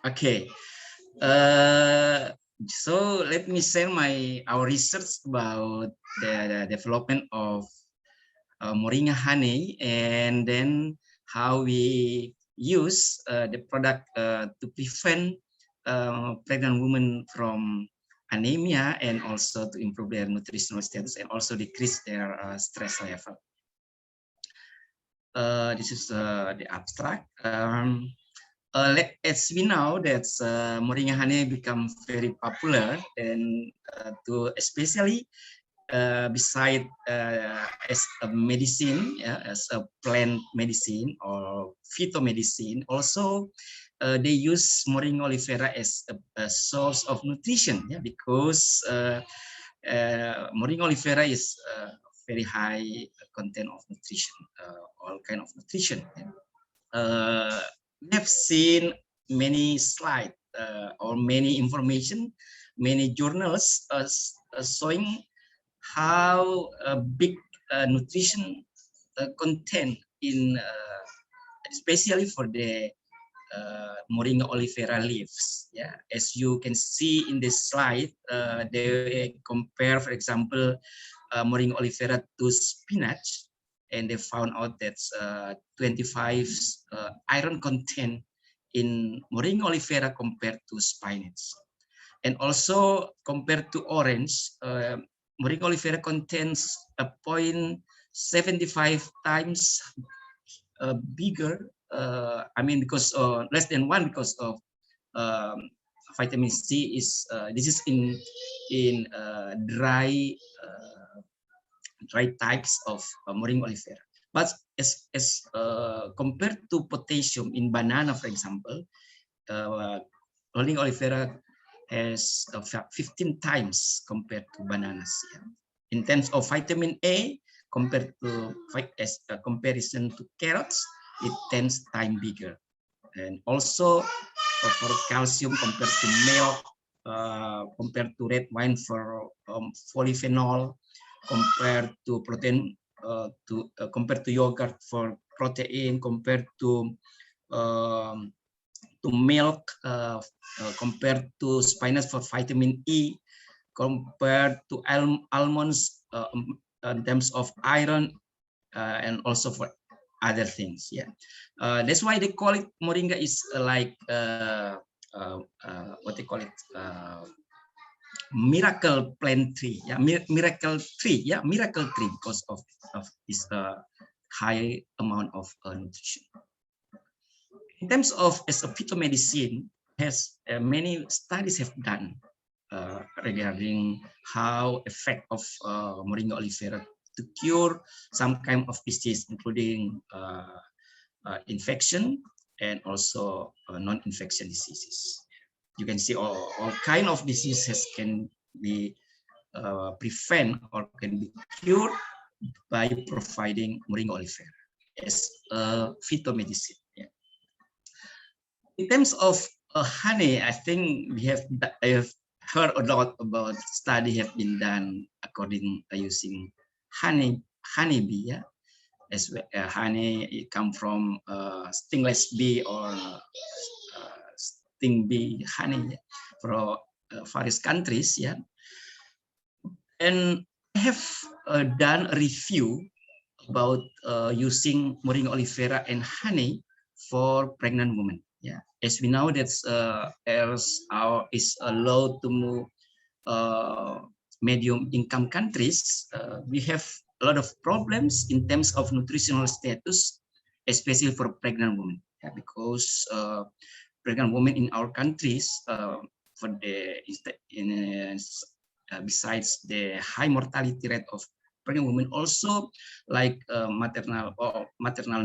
Okay, so let me share our research about the development of Moringa honey, and then how we use the product to prevent pregnant women from anemia, and also to improve their nutritional status and also decrease their stress level. This is the abstract. As we know that Moringa honey become very popular, and to especially beside as a medicine, yeah, as a plant medicine or phytomedicine, also they use Moringa olivera as a source of nutrition, yeah, because Moringa olivera is very high content of nutrition, all kind of nutrition. Yeah. We have seen many slides or many information, many journals showing how big nutrition content in, especially for the Moringa olivera leaves. Yeah, as you can see in this slide, they compare, for example, Moringa olivera to spinach, and they found out that 25 iron content in Moringa olivera compared to spinach. And also compared to orange, Moringa olivera contains a 0.75 times bigger. I mean, because less than 1 because of vitamin C is this is in dry types of Moringa olivera. But as compared to potassium in banana, for example, Moringa olivera has 15 times compared to bananas. Yeah. In terms of vitamin A, compared to as a comparison to carrots, it 10 times bigger. And also for calcium compared to milk, compared to red wine for polyphenol, compared to protein, compared to yogurt for protein, compared to milk, compared to spinach for vitamin E, compared to almonds in terms of iron, and also for other things. Yeah, that's why they call it moringa is like what they call it, miracle plant tree. Yeah, miracle tree. Yeah, miracle tree because of this high amount of nutrition. In terms of as a phytomedicine, has many studies have done regarding how effect of moringa oleifera to cure some kind of disease, including infection and also non-infection diseases. You can see all kind of diseases can be prevented or can be cured by providing moringa oleifera as a phytomedicine. Yeah. In terms of honey, I think I have heard a lot about study have been done according using honeybee. Yeah, as honey it come from stingless bee or sting bee honey from various countries. Yeah, and I have done a review about using moringa oleifera and honey for pregnant women. Yeah, as we know that is allowed to move medium income countries, we have a lot of problems in terms of nutritional status, especially for pregnant women. Yeah, because pregnant women in our countries, besides the high mortality rate of pregnant women, also like maternal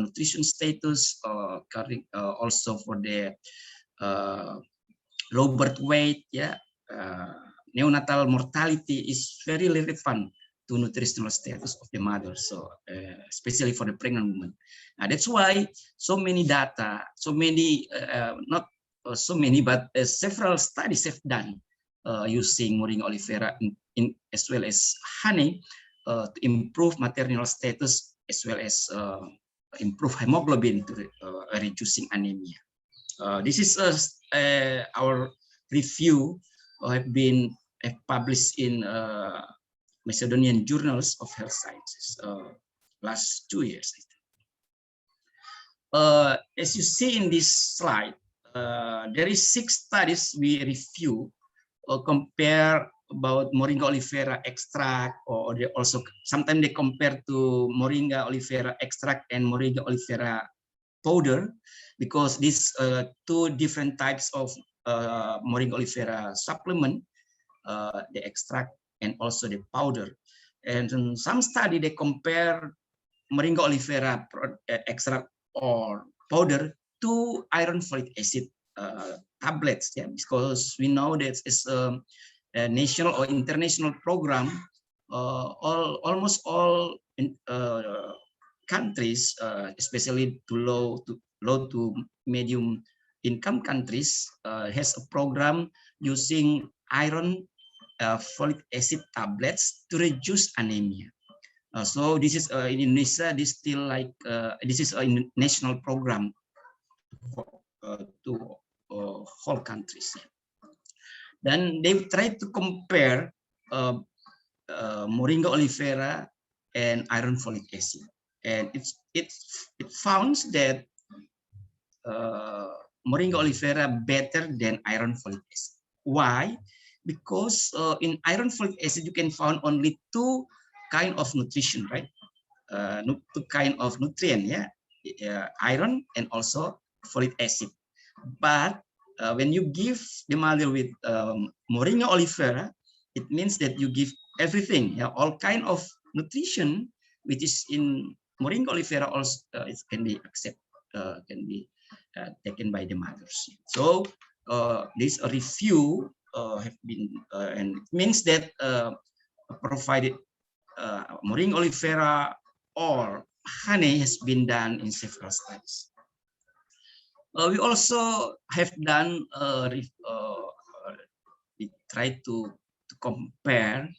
nutrition status, also for the low birth weight. Yeah, neonatal mortality is very relevant to nutritional status of the mother. So especially for the pregnant woman. That's why so many data, so many not so many, but several studies have done using moringa oleifera in as well as honey to improve maternal status as well as improve hemoglobin to reducing anemia. This is our review have been published in Macedonian journals of health sciences last 2 years. As you see in this slide, there is 6 studies we review or compare about moringa oleifera extract, or they also sometimes they compare to moringa oleifera extract and moringa oleifera powder, because these 2 different types of moringa oleifera supplement, the extract and also the powder. And in some study they compare moringa oleifera extract or powder to iron folic acid tablets. Yeah, because we know that it's a national or international program. Almost all countries, especially to low to medium income countries, has a program using iron folic acid tablets to reduce anemia. So this is in Indonesia. This still like this is a national program to whole countries. Then they try to compare moringa oleifera and iron folic acid, and it found that moringa oleifera better than iron folic acid. Why? Because in iron folic acid you can find only 2 kind of nutrition, right? 2 kind of nutrient, yeah, iron and also folic acid. But when you give the mother with moringa oleifera, it means that you give everything, yeah, all kind of nutrition which is in moringa oleifera also it can be can be taken by the mothers. So this review have been and it means that provided moringa oleifera or honey has been done in several studies. We also have done we try to compare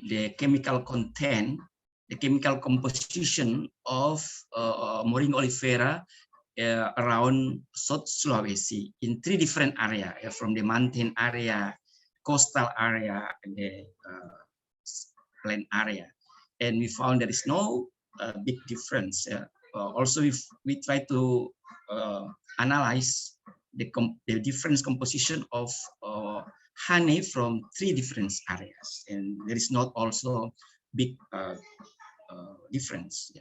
the chemical content, the chemical composition of Moringa oleifera around South Sulawesi in 3 different areas, from the mountain area, coastal area, and the plain area. And we found there is no big difference. Also, we try to analyze the different composition of honey from 3 different areas, and there is not also big differences.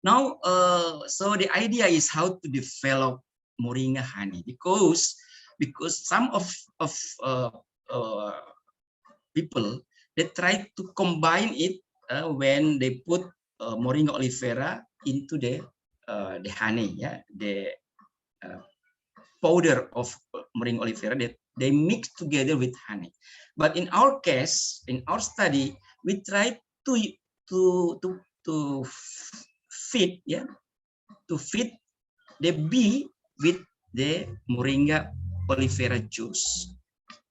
Now, so the idea is how to develop Moringa honey, because some of people, they try to combine it when they put Moringa oleifera into the honey, the powder of Moringa oleifera that they mix together with honey. But in our case, in our study, we try to feed the bee with the Moringa oleifera juice.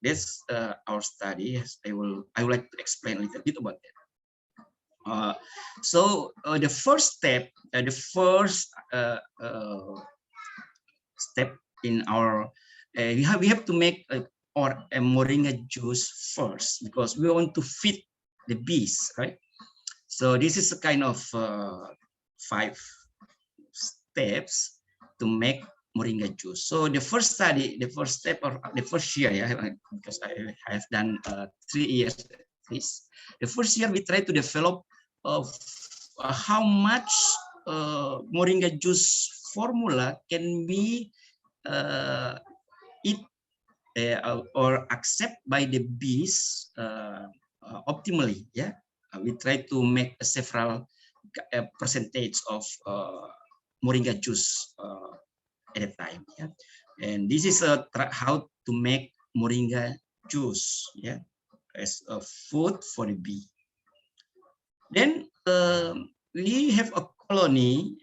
That's our study. Yes, I would like to explain a little bit about that. So the first step, step in our we have to make a Moringa juice first, because we want to feed the bees, right? So this is a kind of 5 steps to make Moringa juice. So the first study, the first step, or the first year, because I have done 3 years at least. The first year we try to develop how much Moringa juice formula can be or accept by the bees optimally. We try to make several percentage of Moringa juice at a time. And this is how to make Moringa juice, as a food for the bee. Then we have a colony.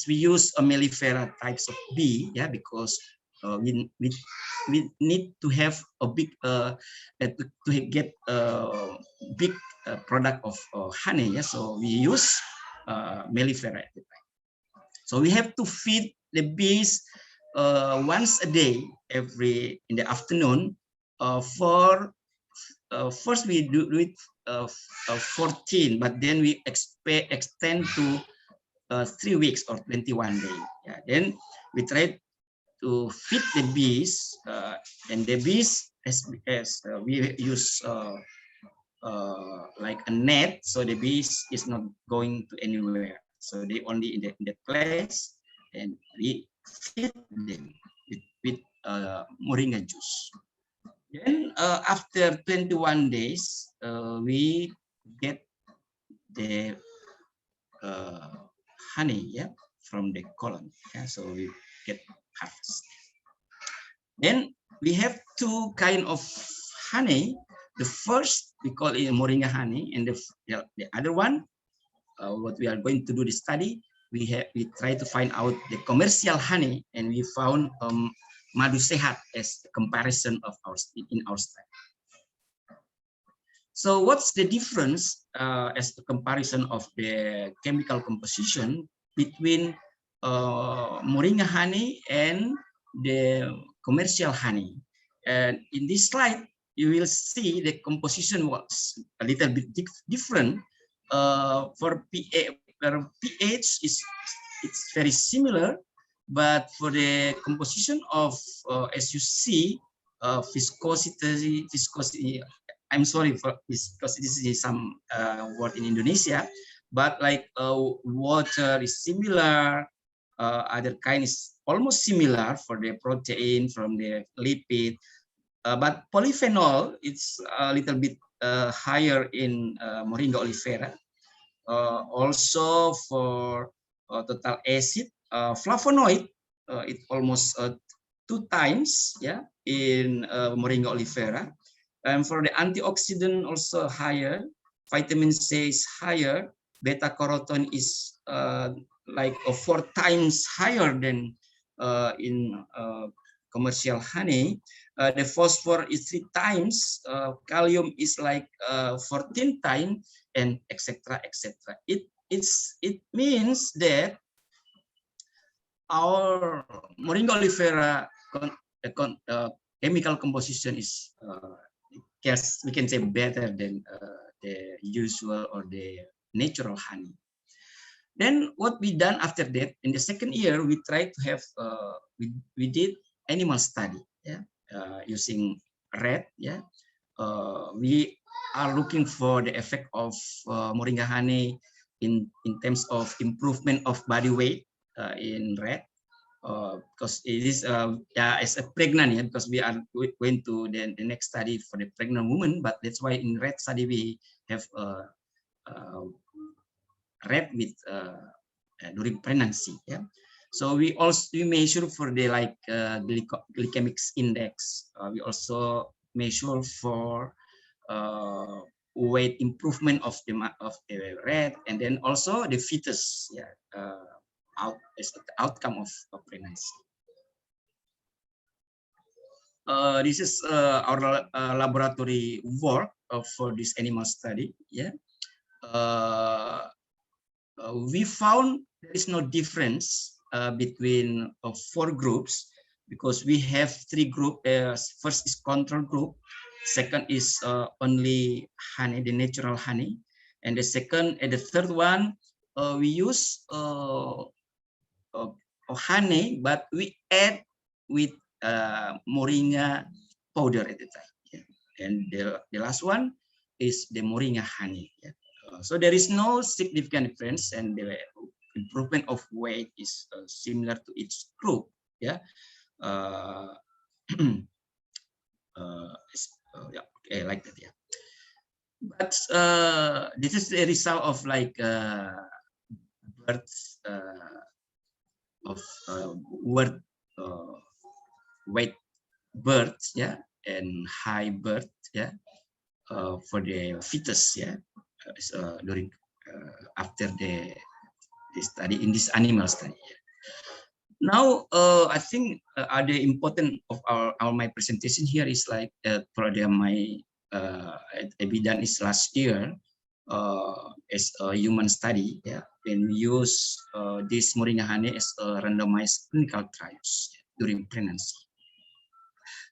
We use a mellifera types of bee, because we need to have a big to get a big product of honey. So we use mellifera at the time. So we have to feed the bees once a day, in the afternoon. For first we do it 14, but then we extend to 3 weeks or 21 days. Then we try to feed the bees, and the bees as we use like a net, so the bees is not going to anywhere. So they only in the place, and we feed them with Moringa juice. Then after 21 days, we get the honey, from the colony. So we get harvest. Then we have 2 kind of honey. The first we call it Moringa honey, and the other one, what we are going to do the study, we try to find out the commercial honey, and we found madu sehat as a comparison of in our study. So what's the difference as a comparison of the chemical composition between Moringa honey and the commercial honey? And in this slide, you will see the composition was a little bit different. For pH it's very similar, but for the composition of as you see, viscosity. I'm sorry for viscosity. This is some word in Indonesia, but like water is similar. Other kind is almost similar for the protein from the lipid, but polyphenol it's a little bit higher in Moringa oleifera. Also for total acid, flavonoid, it almost 2 times, in Moringa oleifera. And for the antioxidant also higher, vitamin C is higher, beta carotene is like 4 times higher than in commercial honey, the phosphor is 3 times, kalium is like 14 times, and etc. etc. It means that our Moringa oleifera chemical composition is yes, we can say better than the usual or the natural honey. Then what we done after that, in the second year, we tried to have we did animal study, yeah, using rat, yeah. We are looking for the effect of Moringa honey in terms of improvement of body weight in rat, because it is as a pregnant, yeah, because we are going to the next study for the pregnant woman, but that's why in rat study we have rat with during pregnancy, yeah. So we measure for the like glycemic index. We also measure for weight improvement of the rat, and then also the fetus, yeah, as the outcome of pregnancy. This is our laboratory work for this animal study, yeah. We found there is no difference between 4 groups, because we have 3 groups. First is control group, second is only honey, the natural honey, and the third one we use honey, but we add with moringa powder at the time, yeah. And the last one is the moringa honey, yeah. So there is no significant difference, and the improvement of weight is similar to each group, yeah. Yeah, okay, like that, yeah. But this is the result of like birds of weight birds, yeah, and high birth, yeah, for the fetus, yeah, during after the study in this animal study. Now, I think the important of my presentation here is like my evidence is last year as a human study, yeah, when we use this moringa honey as a randomized clinical trials during pregnancy.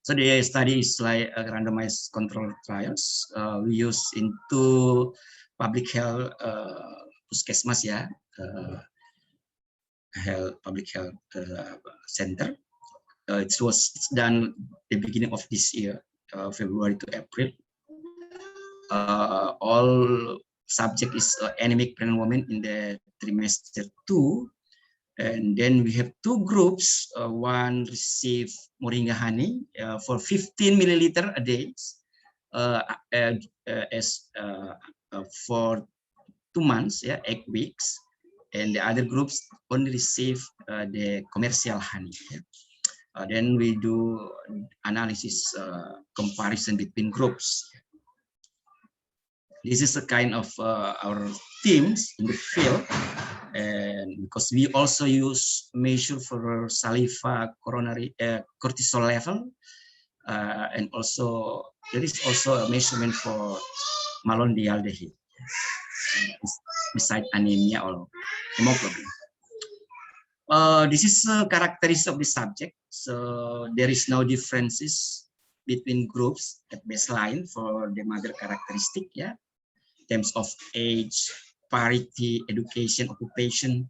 So the study is like a randomized control trials. We use into public health puskesmas, yeah, public health center. It was done the beginning of this year, February to April. All subject is anemic pregnant women in the trimester 2. And then we have 2 groups. One receive moringa honey for 15 milliliter a day for 2 months, yeah, 8 weeks. And the other groups only receive the commercial honey. Yeah. Then we do analysis comparison between groups. This is a kind of our teams in the field, and because we also use measure for saliva coronary cortisol level, and also there is also a measurement for malondialdehyde beside anemia or hemoglobin. This is characteristic of the subject. So there is no differences between groups at baseline for the mother characteristic, yeah. Terms of age, parity, education, occupation,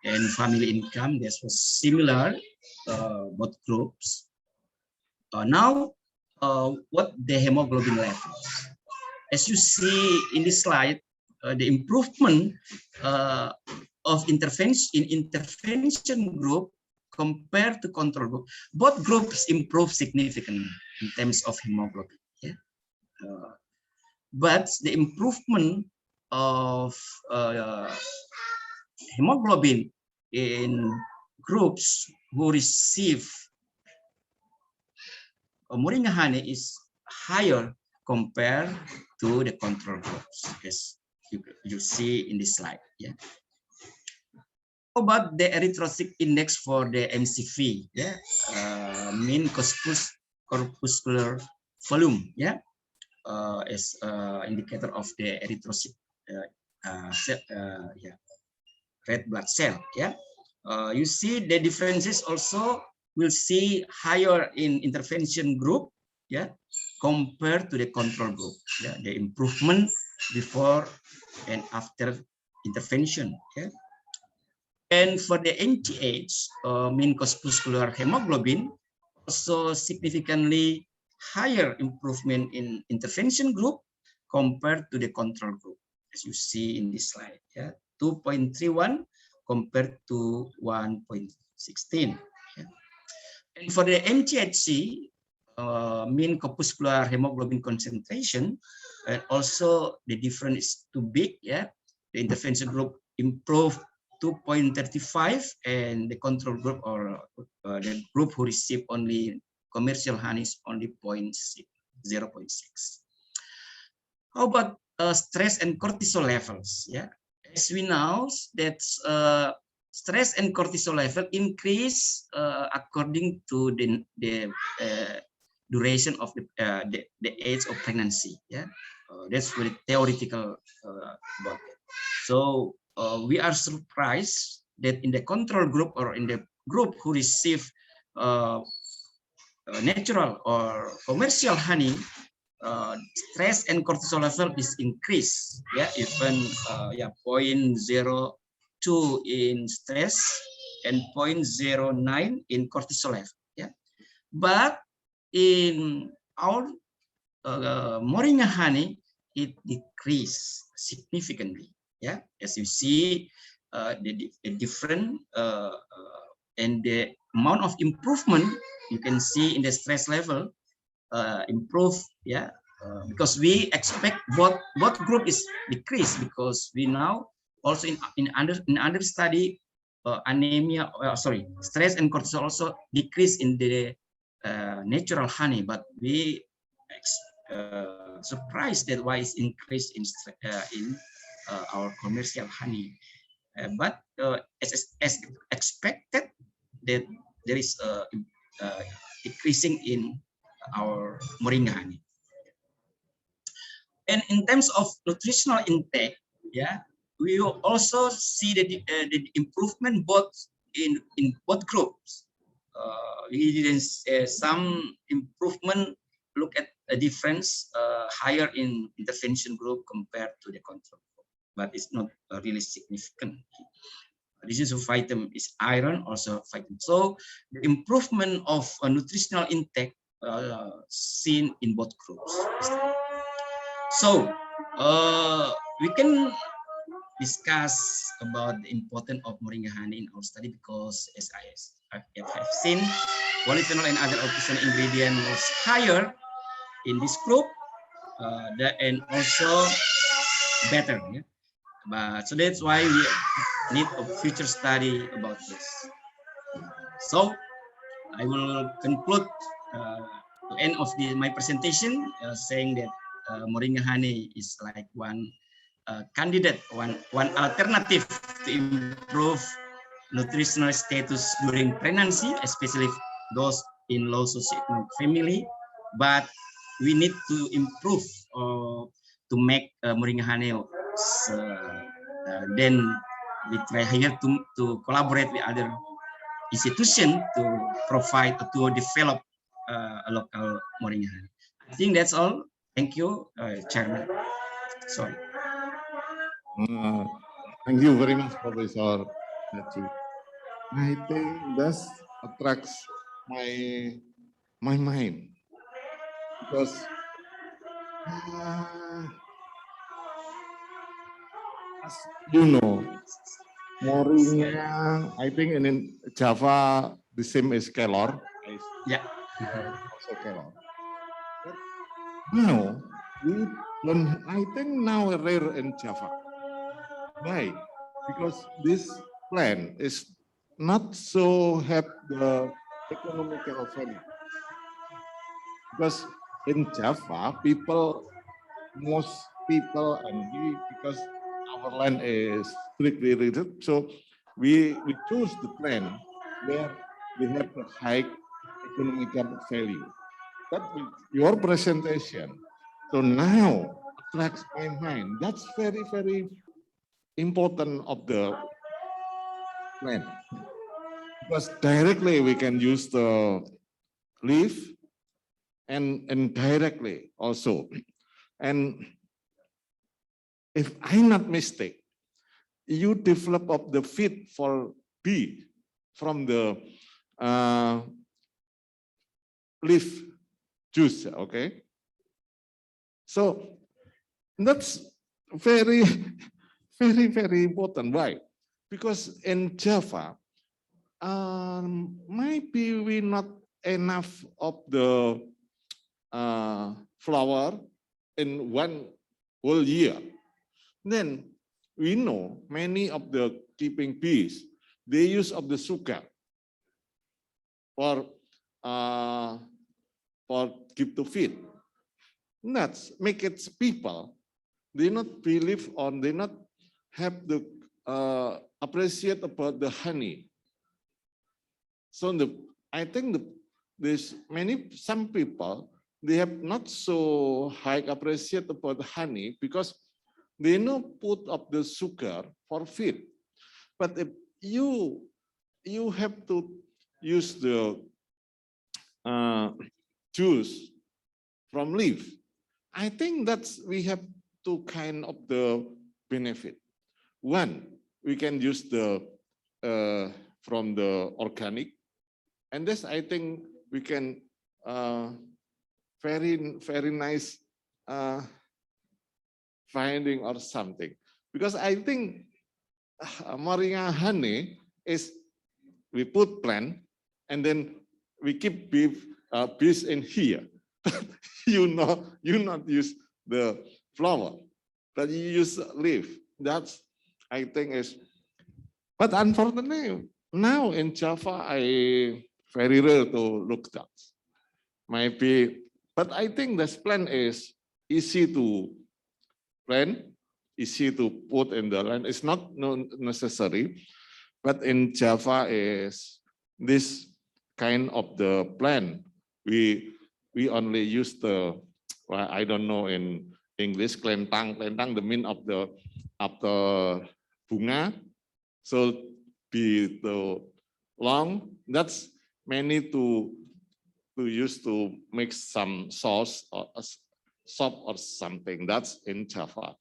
and family income. This was similar, both groups. Now, what the hemoglobin levels? As you see in this slide, the improvement of intervention group compared to control group, both groups improve significantly in terms of hemoglobin. Yeah. But the improvement of hemoglobin in groups who receive moringa honey is higher compared to the control groups, as you see in this slide. Yeah. How about the erythrocyte index for the MCV? Yeah, mean corpuscular volume. Yeah, as indicator of the erythrocyte red blood cell. Yeah, you see the differences also. We'll see higher in intervention group. Yeah, compared to the control group. Yeah, the improvement before and after intervention. Yeah. And for the NTH, mean corpuscular hemoglobin, also significantly higher improvement in intervention group compared to the control group, as you see in this slide. Yeah, 2.31 compared to 1.16. Yeah. And for the MTHC, mean corpuscular hemoglobin concentration, and also the difference is too big. Yeah, the intervention group improved 2.35, and the control group, or the group who received only commercial honey, is only 0.6. How about stress and cortisol levels? Yeah, as we know that stress and cortisol level increase according to the duration of the age of pregnancy. Yeah, that's very theoretical about it. So we are surprised that in the control group, or in the group who receive natural or commercial honey, stress and cortisol level is increased. Yeah, even 0.02 in stress and 0.09 in cortisol level. Yeah, but in our moringa honey, it decreased significantly. Yeah, as you see, the different and the amount of improvement you can see in the stress level improve. Yeah, because we expect both group is decreased, because we now also in other study, anemia, stress and cortisol also decrease in the natural honey, but we surprised that why it's increased in our commercial honey. But as expected, that there is decreasing in our moringa honey. And in terms of nutritional intake, yeah, we will also see the improvement both in both groups. We didn't some improvement. Look at a difference higher in intervention group compared to the control group, but it's not really significant. This is a vitamin, is iron, also vitamin. So the improvement of a nutritional intake seen in both groups. So we can discuss about the importance of moringa honey in our study, because as I have seen, polyphenol and other artificial ingredient was higher in this group, and also better. Yeah? But so that's why we need a future study about this. So I will conclude the end of my presentation saying that moringa honey is like one candidate, one alternative to improve nutritional status during pregnancy, especially those in low socioeconomic family. But we need to improve to make moringa honey. Then we try here to collaborate with other institutions to provide, to develop a local moringa honey. I think that's all. Thank you, Chairman. Sorry. Thank you very much, Professor Haji. I think that attracts my mind, because as you know, moringa, I think in Java the same as kelor. Yeah. Also kelor. Now we learn, I think now rare in Java. Why? Because this plant is not so have the economical value. Because in Java, most people, and we, because our land is strictly rigid, so we choose the plan where we have the high economical value. But with your presentation, so now attracts my mind. That's very, very important of the plan. Because directly we can use the leaf and indirectly also. And if I'm not mistaken, you develop of the feed for bee from the leaf juice, okay? So that's very, very, very important. Why? Because in Java, maybe we not enough of the flower in one whole year. Then we know many of the keeping bees, they use of the sugar for give to feed. That's make it people, they not believe on, they not have the appreciate about the honey. So I think there's some people, they have not so high appreciate about honey because they know put up the sugar for feed. But if you have to use the juice from leaf, I think that's we have two kind of the benefit. One, we can use the from the organic, and this I think we can very nice finding or something, because I think moringa honey is we put plant and then we keep bees in here. you not use the flower, but you use leaf. That's I think is, but unfortunately now in Java I very rare to look that. Maybe, but I think this plan is easy to plan, easy to put in the land. It's not necessary, but in Java is this kind of the plan. We only use the, well, I don't know in English, klentang, the mean of the bunga. So be the long. That's many to use to make some sauce or soup or something. That's in Java.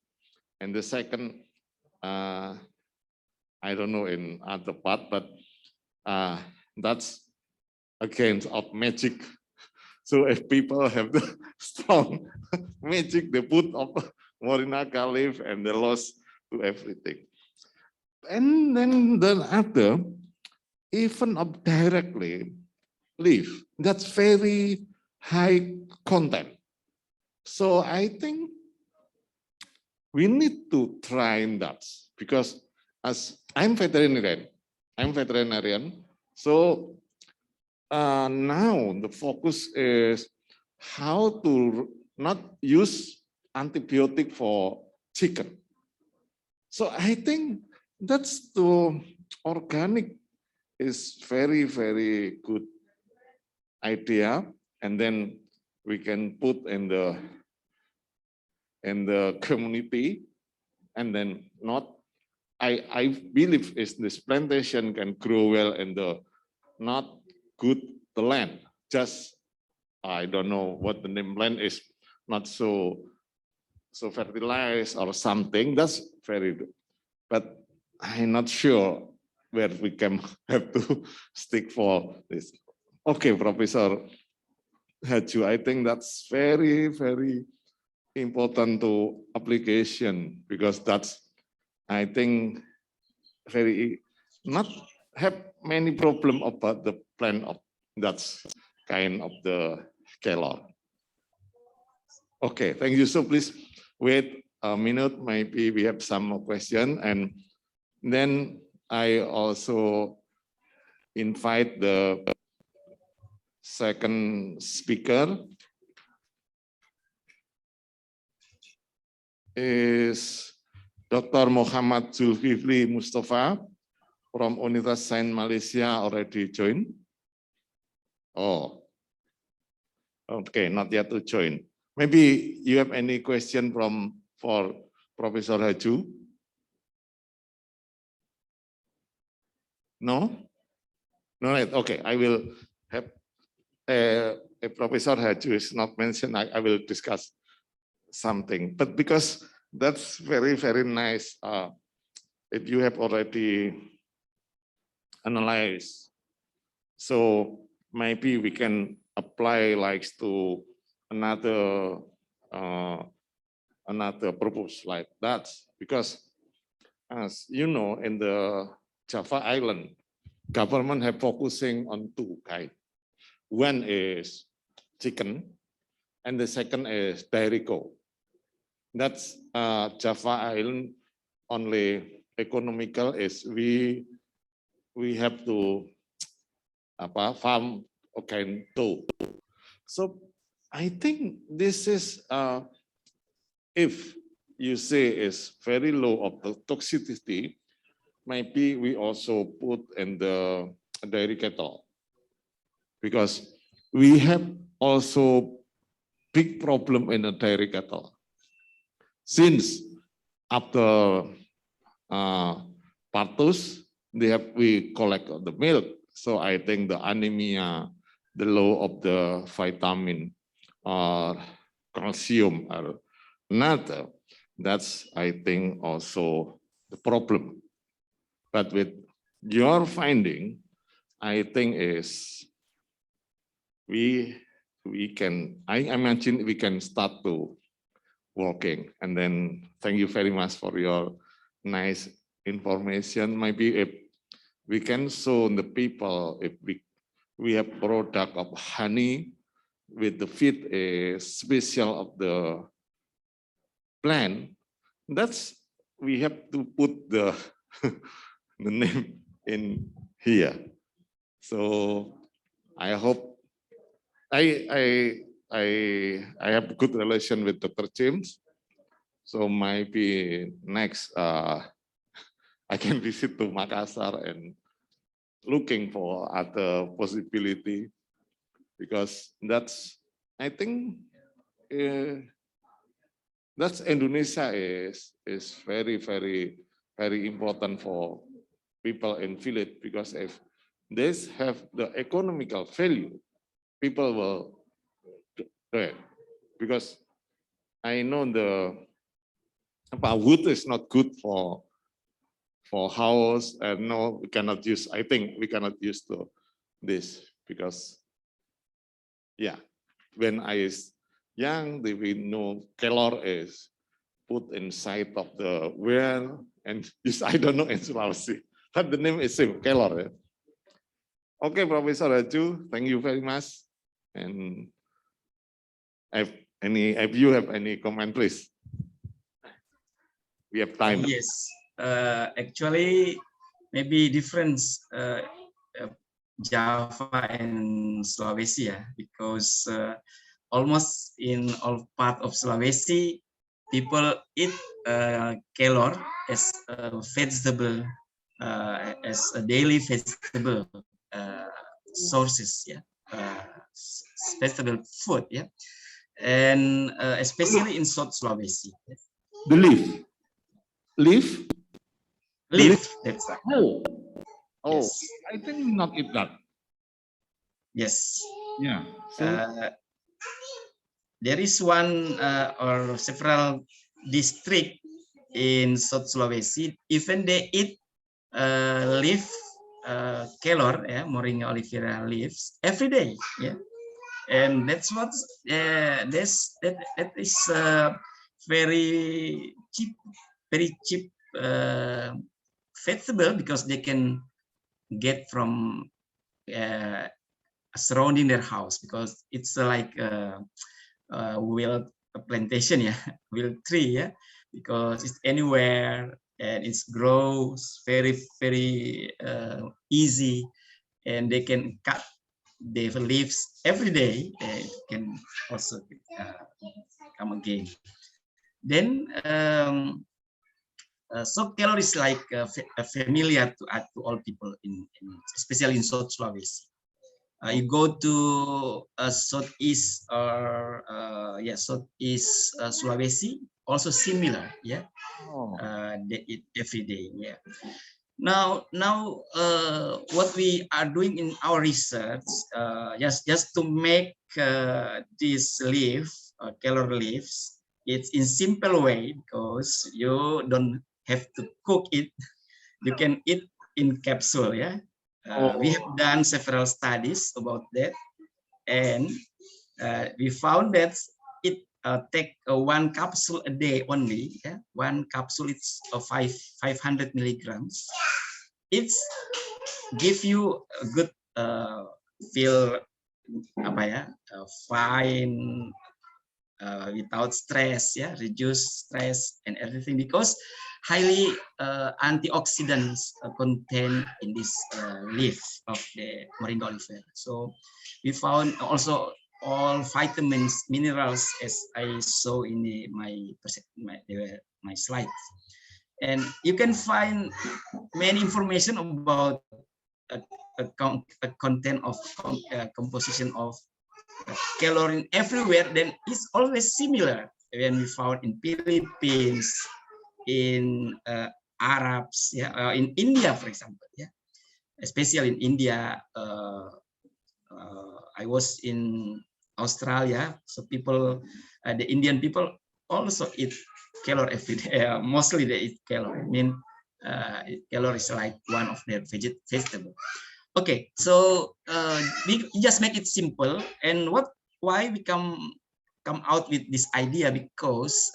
And the second, I don't know in other part, but that's against of magic. So if people have the strong magic, they put up Moringa leaf and they lost to everything. And then the other, even of directly leaf, that's very high content. So I think we need to try that, because as I'm veterinarian, so now the focus is how to not use antibiotic for chicken. So I think that's the organic is very, very good idea. And then we can put in the community, and then not, I believe is this plantation can grow well in the not good the land, just I don't know what the name land is, not so fertilized or something. That's very good, but I'm not sure where we can have to stick for this. Okay, Professor Haju, I think that's very, very important to application, because that's, I think, very not have many problem about the plan of that's kind of the Kellogg. Okay, thank you. So please wait a minute, maybe we have some more question, and then I also invite the second speaker is Dr. Muhammad Zulkifli Mustafa, from Universitas Sains Malaysia already joined? Oh, okay, not yet to join. Maybe you have any question for Professor Haju? No? No, okay, I will have if Professor Haju is not mentioned, I will discuss something. But because that's very, very nice, if you have already analyzed, so maybe we can apply like to another purpose like that, because as you know, in the Java Island, government have focusing on two kinds. One is chicken, and the second is dairy cow. That's Java Island only economical is we have to farm okay too. So I think this is if you say is very low of the toxicity, maybe we also put in the dairy cattle, because we have also big problem in the dairy cattle. Since after partus, we collect the milk. So I think the anemia, the low of the vitamin or calcium or not. That's I think also the problem. But with your finding, I think is we can, I imagine we can start to working. And then thank you very much for your nice information. Maybe if we can show the people, if we have product of honey with the feed is special of the plant, that's we have to put the the name in here. So I hope I have good relation with Dr. James. So maybe next I can visit to Makassar and looking for other possibility, because that's I think that's Indonesia is very, very, very important for people in village, because if they have the economical value, people will do it. Because I know the wood is not good for house, and no, we cannot use. I think we cannot use this, because yeah, when I is young, we know kelor is put inside of the well, and this I don't know in Sulawesi, but the name is same kelor. Yeah? Okay, Professor Haju, thank you very much. And if you have any comment, please. We have time. Yes, actually, maybe difference Java and Sulawesi, because almost in all part of Sulawesi, people eat kelor as a vegetable, as a daily vegetable sources, vegetable food, and especially in South Sulawesi. The leaf. Leaf? Leaf, that's right. Oh, yes. I think not eat that. Yes. Yeah. So there is one or several district in South Sulawesi, even they eat leaf kelor, Moringa olivera leaves every day, and that's what that is very cheap vegetable, because they can get from surrounding their house, because it's like wild plantation, wild tree, because it's anywhere and it grows very, very easy, and they can cut the leaves every day, and it can also come again. Then so calories like familiar to all people especially in South Sulawesi. You go to southeast or southeast Sulawesi, also similar. Yeah, they eat every day. Yeah. Now, what we are doing in our research, just to make this leaf, calorie leaves, it's in simple way because you don't have to cook it. You can eat in capsule. Yeah. We have done several studies about that, and we found that it take one capsule a day only. Yeah? One capsule it's 500 milligrams. It's give you a good feel fine without stress, yeah, reduce stress and everything because highly antioxidants contained in this leaf of the Moringa olivera. So we found also all vitamins, minerals as I saw in my slides, and you can find many information about a content of composition of calorie everywhere, then it's always similar when we found in Philippines, in Arabs, yeah, in India, for example, yeah, especially in India. I was in Australia, so people, the Indian people also eat calorie every day. Mostly they eat calorie. I mean, calorie is like one of their vegetable. Okay, so we just make it simple. And why we come out with this idea, because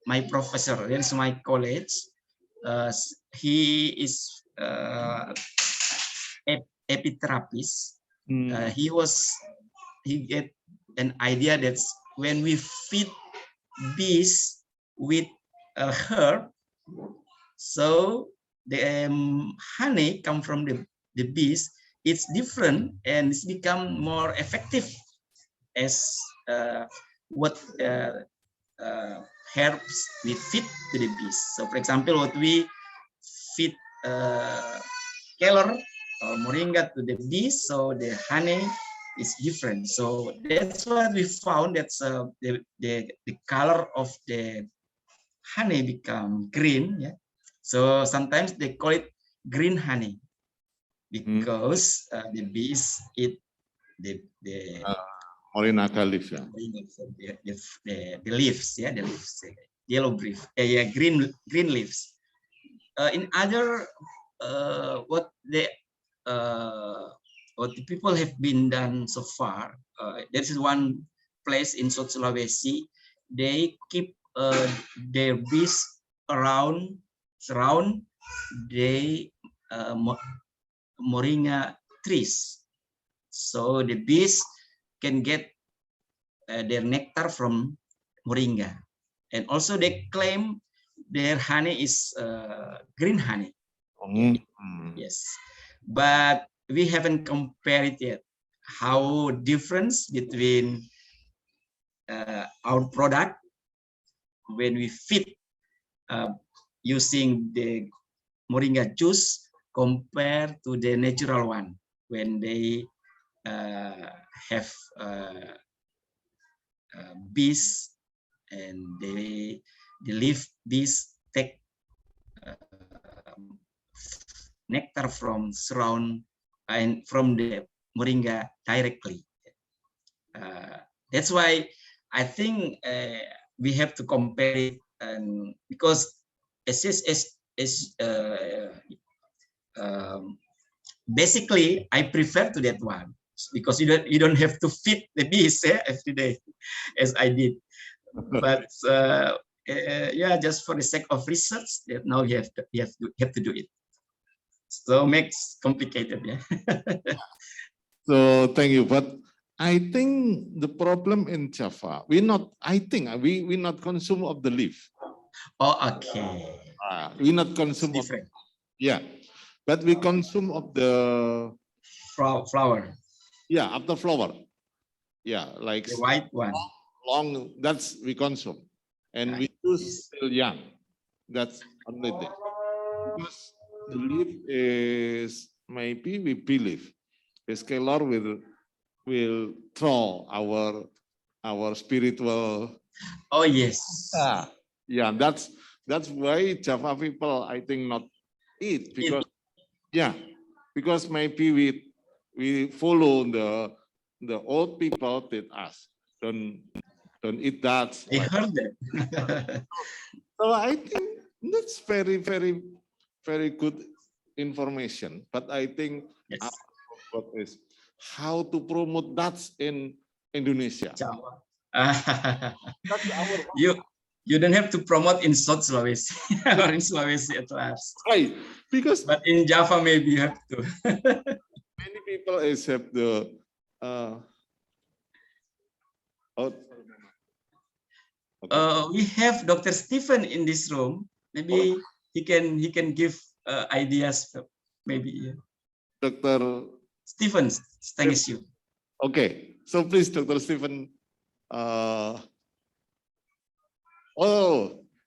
my professor, there's my college, he is epitherapist. He get an idea that when we feed bees with a herb, so the honey come from the bees, it's different and it's become more effective as what herbs we feed to the bees. So for example, what we feed kelor or moringa to the bees, so the honey is different. So that's what we found, that the color of the honey become green. Yeah. So sometimes they call it green honey because the bees eat the Moringa leaf, yeah. The leaves, yeah, the leaves, yellow leaf, green leaves. In other what the people have been done so far, there is one place in South Sulawesi. They keep their bees surround the moringa trees, so the bees can get their nectar from moringa, and also they claim their honey is green honey. Yes, but we haven't compared it yet. How difference between our product when we feed using the moringa juice compared to the natural one when they have bees, and the leaf bees take nectar from surround and from the moringa directly. That's why I think we have to compare it, and because basically I prefer to that one, because you don't have to feed the bees every day as I did. But yeah, just for the sake of research, that now you have to do it. So makes complicated, yeah. So thank you, but I think the problem in Java, we not consume of the leaf. Oh, okay. We not consume of, yeah, but we consume of the flower. Yeah, of the flower. Yeah, like the white one. Long, that's we consume, and we use still young. That's only this. Because the belief is maybe we believe the scalar will throw our spiritual. Oh yes. Yeah, that's why Java people I think not eat because because maybe we follow the old people did us don't eat that. I heard that. So I think that's very good information. But I think Yes. what is how to promote that in Indonesia. Java. That's our you don't have to promote in South Sulawesi or in Sulawesi at last. right, because But in Java maybe you have to. many people accept the We have Dr. Stephen in this room. Maybe he can give ideas. Maybe Dr. Stephen, thanks you. Okay, so please, Dr. Stephen.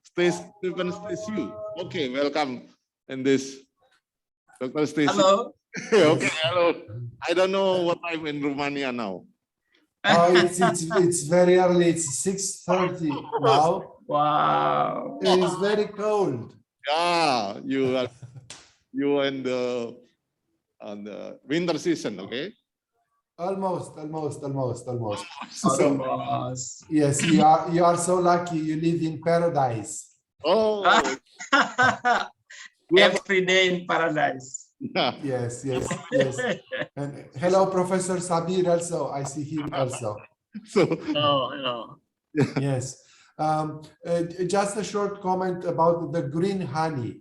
Stephen Stacey. Okay, welcome in this, Dr. Stacey. Hello. Okay, hello. I don't know what time in Romania now. Oh, it's very early. It's 6:30 now. Wow. It is very cold. Yeah, you in the on the winter season, okay? Almost. So, yes, you are so lucky. You live in paradise. oh, every day in paradise. Yes. And hello, Professor Sabir. Also, I see him also. So, Hello. Yes. Just a short comment about the green honey.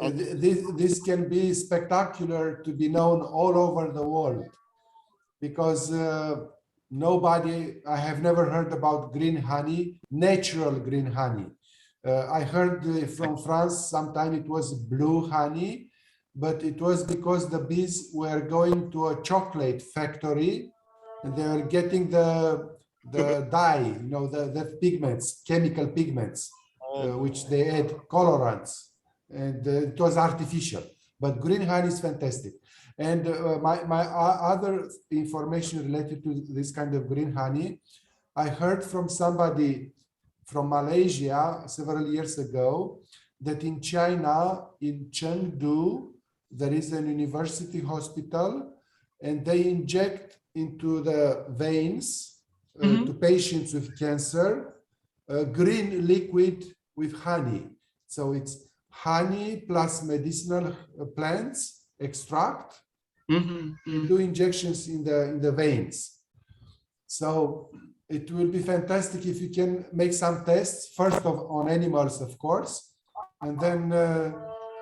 This can be spectacular to be known all over the world, because I have never heard about green honey, natural green honey. I heard from France, sometime it was blue honey, but it was because the bees were going to a chocolate factory and they were getting the dye, the pigments, chemical pigments, which they add colorants, and it was artificial. But green honey is fantastic. And my other information related to this kind of green honey, I heard from somebody from Malaysia several years ago that in China, in Chengdu, there is an university hospital, and they inject into the veins to patients with cancer green liquid with honey. So it's honey plus medicinal plants extract. Do injections in the veins. So it will be fantastic if you can make some tests, first on animals, of course, and then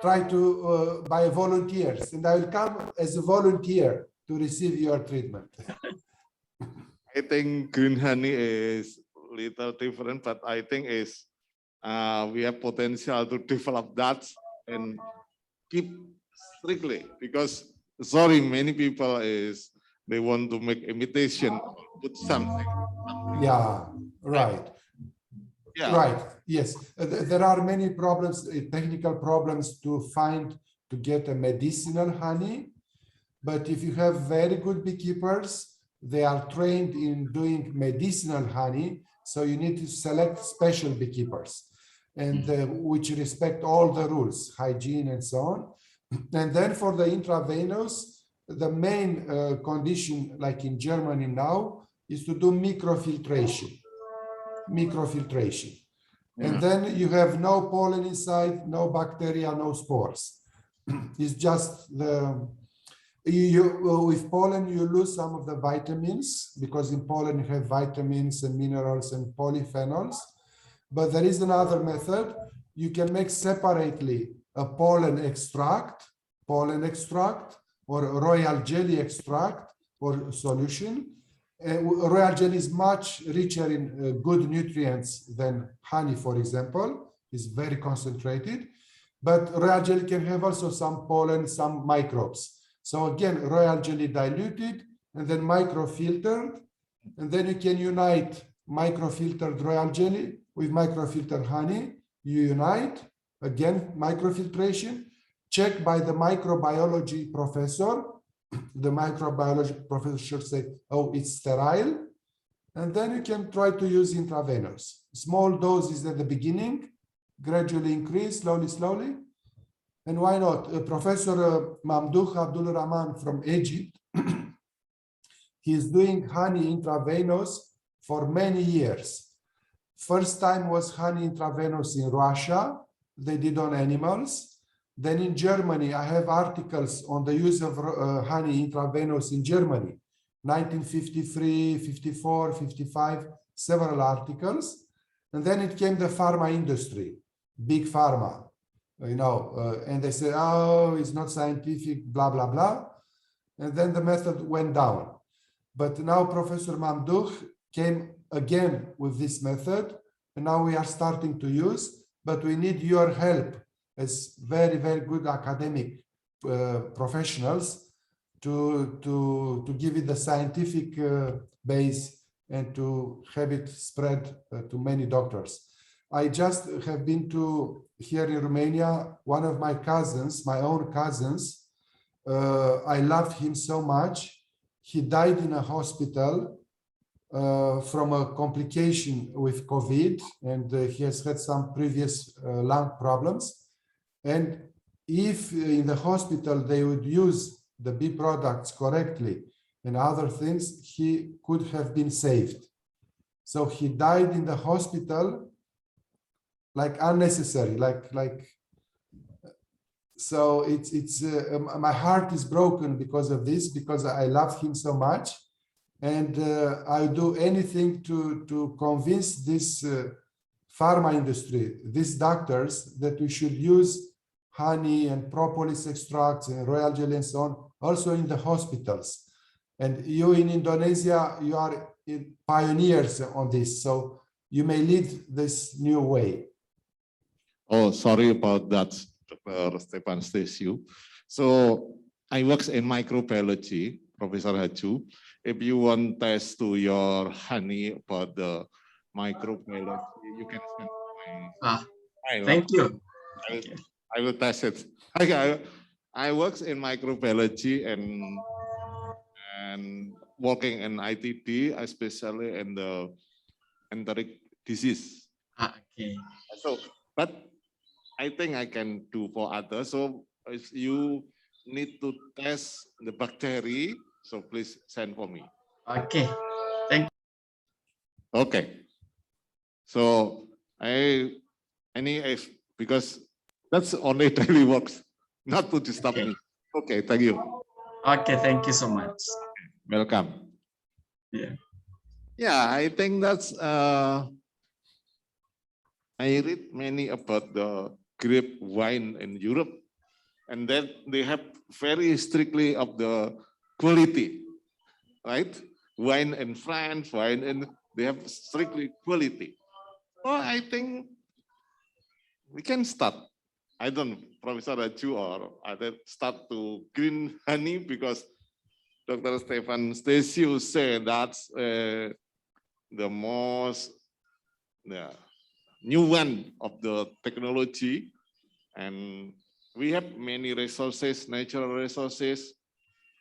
try to by volunteers. And I will come as a volunteer to receive your treatment. I think green honey is little different, but I think is we have potential to develop that and keep strictly, because sorry, many people they want to make imitation, put something. Yeah, right. Yeah. Right. Yes, there are many problems, technical problems to get a medicinal honey. But if you have very good beekeepers, they are trained in doing medicinal honey. So you need to select special beekeepers, and which respect all the rules, hygiene and so on. And then for the intravenous, the main condition, like in Germany now, is to do microfiltration. And then you have no pollen inside, no bacteria, no spores. It's just with pollen, you lose some of the vitamins, because in pollen you have vitamins and minerals and polyphenols. But there is another method. You can make separately a pollen extract, or royal jelly extract or solution. Royal jelly is much richer in good nutrients than honey, for example. It's very concentrated. But royal jelly can have also some pollen, some microbes. So again, royal jelly diluted and then microfiltered. And then you can unite microfiltered royal jelly with microfiltered honey. You unite, Again, microfiltration, checked by the microbiology professor. The microbiology professor say, oh, it's sterile. And then you can try to use intravenous. Small doses at the beginning, gradually increase, slowly. And why not? Professor Mamdouh Abdul Rahman from Egypt, he is doing honey intravenous for many years. First time was honey intravenous in Russia. They did on animals. Then in Germany, I have articles on the use of honey intravenous in Germany, 1953, 54, 55, several articles. And then it came the pharma industry, big pharma, and they said, oh, it's not scientific, blah, blah, blah. And then the method went down. But now Professor Mamdouh came again with this method, and now we are starting to use, but we need your help as very, very good academic professionals to give it the scientific base and to have it spread to many doctors. I just have been to here in Romania, one of my cousins, my own cousins, I loved him so much. He died in a hospital from a complication with COVID, and he has had some previous lung problems. And if in the hospital they would use the bee products correctly and other things, he could have been saved. So he died in the hospital like unnecessary, so it's my heart is broken because of this, because I love him so much, and I do anything to convince this pharma industry, these doctors, that we should use honey and propolis extracts and royal jelly and so on, also in the hospitals. And you in Indonesia, you are pioneers on this, so you may lead this new way. Oh, sorry about that, Dr. Stefan Stasiu. So I work in microbiology, Professor Haju. If you want test to your honey about the microbiology, you can send my thank you. I will test it. I work in microbiology and working in ITD, especially in the enteric disease. Okay. So, but I think I can do for others. So if you need to test the bacteria, so please send for me. Okay. Thank you. Okay. So because that's only daily works, not to disturb me. Okay, thank you. Okay, thank you so much. Welcome. Yeah. Yeah, I think that's I read many about the grape wine in Europe, and then they have very strictly of the quality, right? Wine in France, wine in, they have strictly quality. Well, I think we can start. I don't know, Professor Raju or other start to green honey, because Dr. Stefan Stasiu said that's the most new one of the technology, and we have many resources, natural resources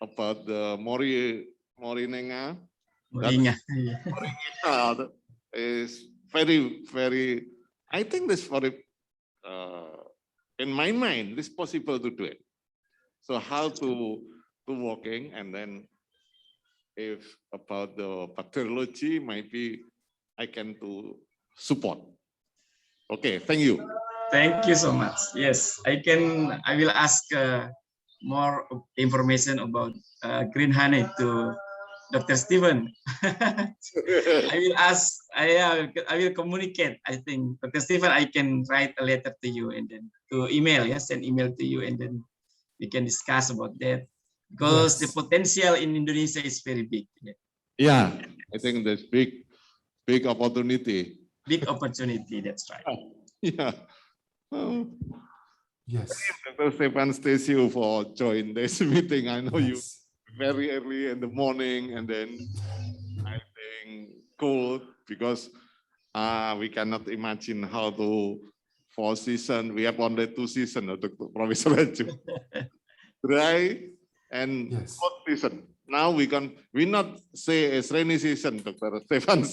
about the moringa. Moringa is very, very. I think this very. In my mind, it's possible to do it. So how to working, and then if about the bacteriology, maybe I can to support. Okay, thank you. Thank you so much. Yes, I will ask more information about green honey to Dr. Stephen. I will ask, I will communicate. I think, Dr. Stephen, I can write a letter to you and then to email, yes, send email to you, and then we can discuss about that, because the potential in Indonesia is very big. Yeah, I think there's big opportunity. Big opportunity, that's right. Yeah. Yes. Dr. Stefan Stasiu for join this meeting. I know you very early in the morning, and then I think cold, because we cannot imagine how to 4 seasons. We have only 2 seasons, Professor Raju. Dry and hot season. Now we not say it's rainy season, Dr. Stefan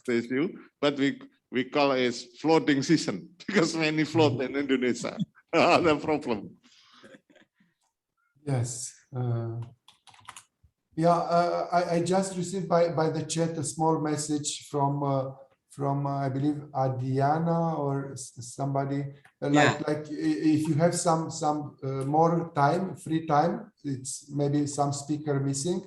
says you, but we call it floating season because many float in Indonesia. The problem. Yes. I just received by the chat a small message from I believe Adiana or somebody like if you have some more time, free time, it's maybe some speaker missing.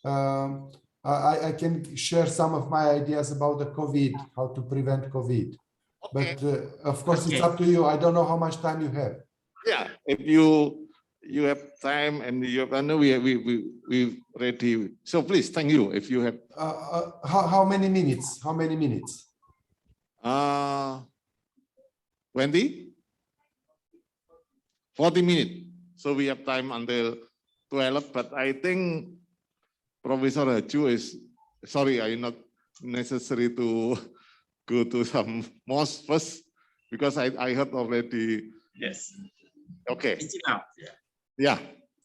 I can share some of my ideas about the COVID, how to prevent COVID. Okay. But of course, it's up to you. I don't know how much time you have. Yeah, if you have time and you have, I know we ready. So please, thank you. If you have how many minutes? How many minutes? 20, 40 minutes. So we have time until 12. But I think Professor Raju is sorry. I'm not necessary to go to some mosque first because I heard already. Yes. Okay. It's enough. Yeah,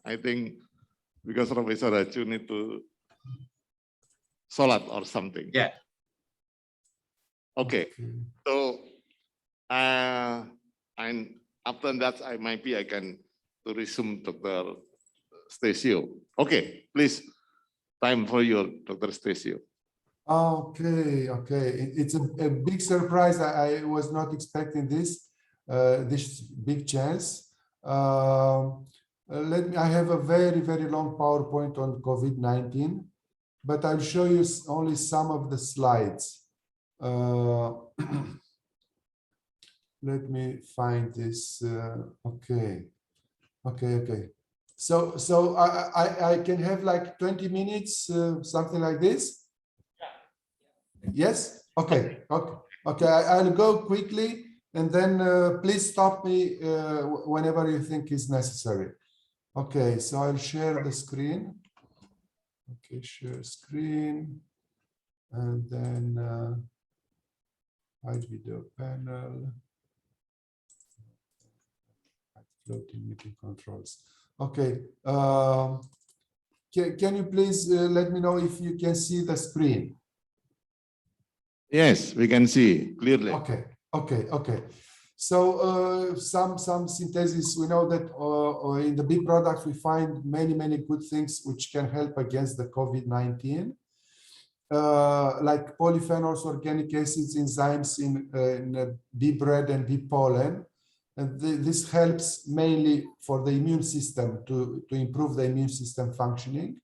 I think because Professor Raju need to salat or something. Yeah. Okay. So and after that, I can to resume Dr. Stasio. Okay, please. Time for you, Dr. Stasio. Okay. It's a big surprise. I was not expecting this big chance. I have a very, very long PowerPoint on COVID-19, but I'll show you only some of the slides. Let me find this. Okay. So I can have like 20 minutes, something like this. Yes. Okay. I'll go quickly, and then please stop me whenever you think is necessary. Okay. So I'll share the screen. Okay, share screen, and then hide video panel. Floating meeting controls. Okay. Can you please let me know if you can see the screen? Yes, we can see clearly. Okay. So some synthesis. We know that in the big products we find many good things which can help against the COVID-19, like polyphenols, organic acids, enzymes in bee bread and bee pollen. And this helps mainly for the immune system to improve the immune system functioning.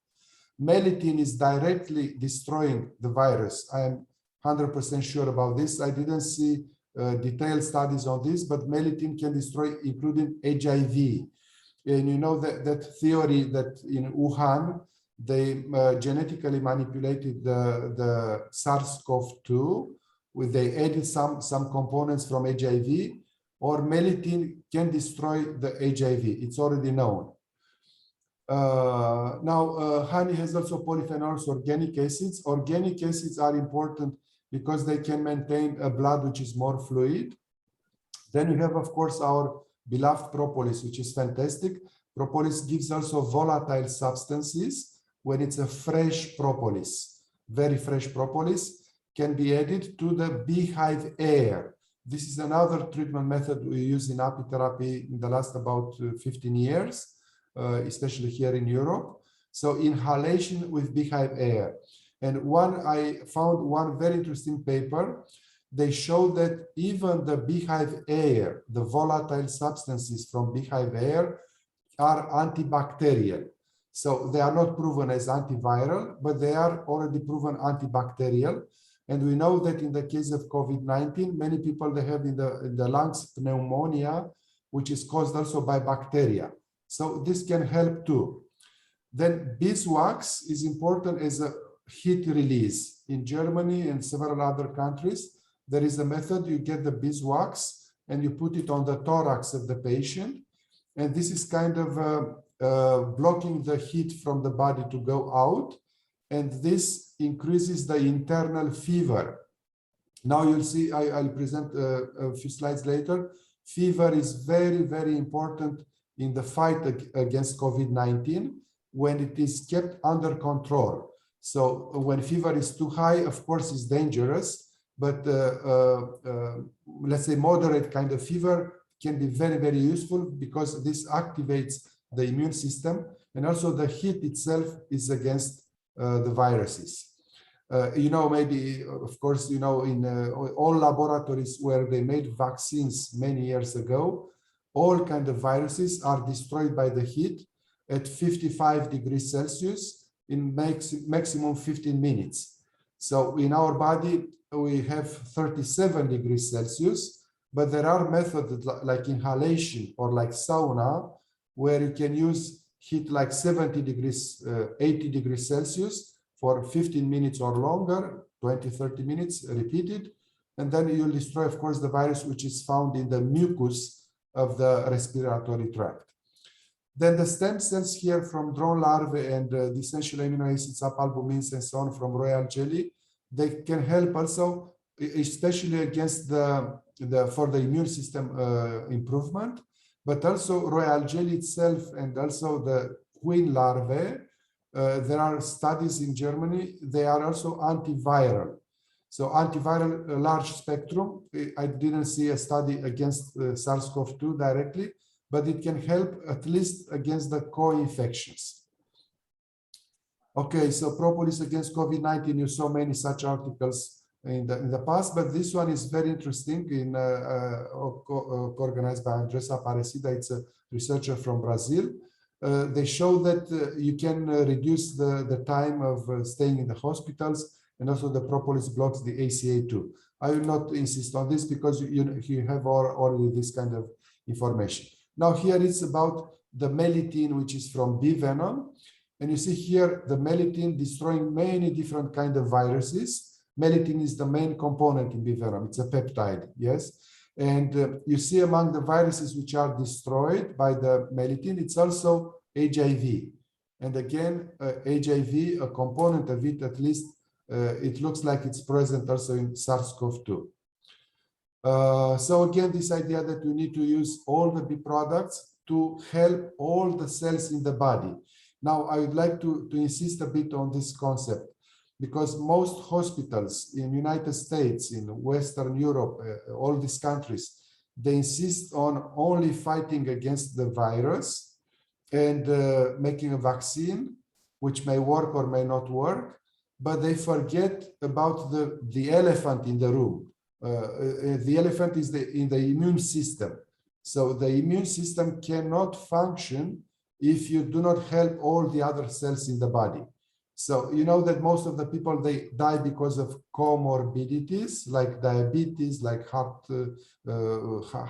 Melittin is directly destroying the virus. I am 100% sure about this. I didn't see detailed studies on this, but melittin can destroy, including HIV. And you know that theory that in Wuhan, they genetically manipulated the SARS-CoV-2, they added some components from HIV, or melittin can destroy the HIV. It's already known. Now, honey has also polyphenols, organic acids. Organic acids are important because they can maintain a blood which is more fluid. Then we have, of course, our beloved propolis, which is fantastic. Propolis gives also volatile substances when it's a fresh propolis. Very fresh propolis can be added to the beehive air. This is another treatment method we use in apitherapy in the last about 15 years, especially here in Europe. So inhalation with beehive air. And I found one very interesting paper. They show that even the beehive air, the volatile substances from beehive air, are antibacterial. So they are not proven as antiviral, but they are already proven antibacterial. And we know that in the case of COVID-19, many people, they have in the lungs pneumonia, which is caused also by bacteria. So this can help too. Then beeswax is important as a heat release. In Germany and several other countries, there is a method you get the beeswax and you put it on the thorax of the patient. And this is kind of blocking the heat from the body to go out. And this increases the internal fever. Now you'll see, I'll present a few slides later, fever is very, very important in the fight against COVID-19 when it is kept under control. So when fever is too high, of course, it's dangerous, but let's say moderate kind of fever can be very, very useful because this activates the immune system, and also the heat itself is against the viruses. Maybe, of course, in all laboratories where they made vaccines many years ago, all kind of viruses are destroyed by the heat at 55 degrees Celsius in maximum 15 minutes. So in our body, we have 37 degrees Celsius, but there are methods like inhalation or like sauna, where you can use heat like 70 degrees, 80 degrees Celsius for 15 minutes or longer, 20, 30 minutes repeated. And then you'll destroy, of course, the virus which is found in the mucus of the respiratory tract. Then the stem cells here from drone larvae and the essential amino acids, apalbumins, and so on from royal jelly, they can help also, especially against for the immune system improvement, but also royal jelly itself and also the queen larvae. There are studies in Germany, they are also antiviral. So antiviral, large spectrum, I didn't see a study against SARS-CoV-2 directly, but it can help at least against the co-infections. Okay, so propolis against COVID-19, you saw many such articles in the past, but this one is very interesting, organized by Andressa Aparecida. It's a researcher from Brazil. They show that you can reduce the time of staying in the hospitals, and also the propolis blocks the ACA2. I will not insist on this because you have already this kind of information. Now here it's about the melittin, which is from bee venom. And you see here the melittin destroying many different kinds of viruses. Melittin is the main component in bee venom. It's a peptide, yes. And you see among the viruses which are destroyed by the melittin, it's also HIV. And again, HIV, a component of it, at least it looks like it's present also in SARS-CoV-2. So again, this idea that we need to use all the bee products to help all the cells in the body. Now, I would like to insist a bit on this concept, because most hospitals in the United States, in Western Europe, all these countries, they insist on only fighting against the virus and making a vaccine, which may work or may not work, but they forget about the elephant in the room. The elephant is in the immune system. So the immune system cannot function if you do not help all the other cells in the body. So you know that most of the people, they die because of comorbidities like diabetes, like heart,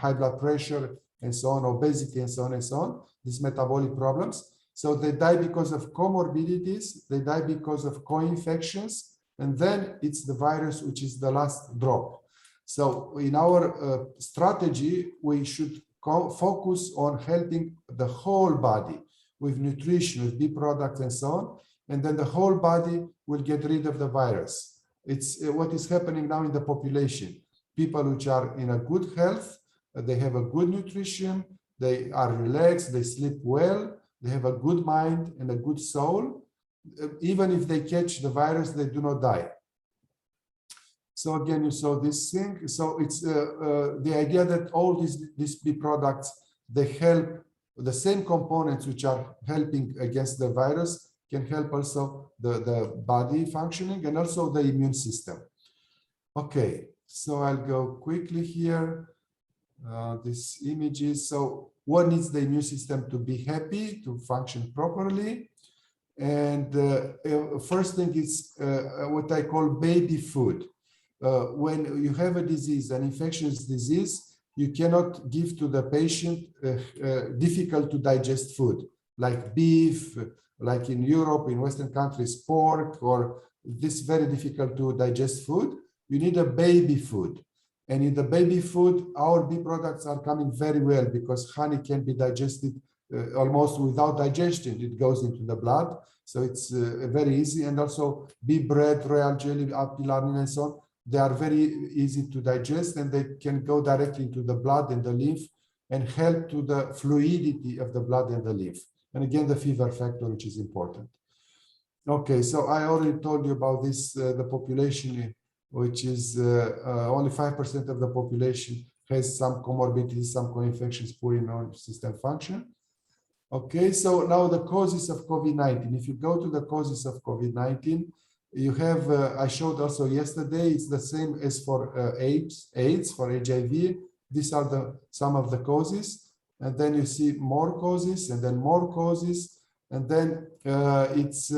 high blood pressure, and so on, obesity, and so on and so on, these metabolic problems. So they die because of comorbidities, they die because of co-infections, and then it's the virus which is the last drop. So in our strategy, we should focus on helping the whole body with nutrition, with bee products, and so on. And then the whole body will get rid of the virus. It's what is happening now in the population. People which are in a good health, they have a good nutrition, they are relaxed, they sleep well, they have a good mind and a good soul. Even if they catch the virus, they do not die. So again, you saw this thing. So it's the idea that all these bee products, they help the same components which are helping against the virus can help also the body functioning and also the immune system. Okay, so I'll go quickly here. These images. So what needs the immune system to be happy, to function properly? And first thing is what I call baby food. When you have a disease, an infectious disease, you cannot give to the patient difficult to digest food like beef, like in Europe, in Western countries, pork, or this very difficult to digest food. You need a baby food. And in the baby food, our bee products are coming very well because honey can be digested almost without digestion. It goes into the blood. So it's very easy. And also bee bread, royal jelly, apple, and so on. They are very easy to digest, and they can go directly into the blood and the lymph and help to the fluidity of the blood and the lymph. And again, the fever factor, which is important. Okay, so I already told you about this, the population, which is only 5% of the population has some comorbidities, some co-infections, poor immune system function. Okay, so now the causes of COVID-19. If you go to the causes of COVID-19, you have, I showed also yesterday, it's the same as for AIDS, for HIV. These are some of the causes. And then you see more causes and then more causes. And then it's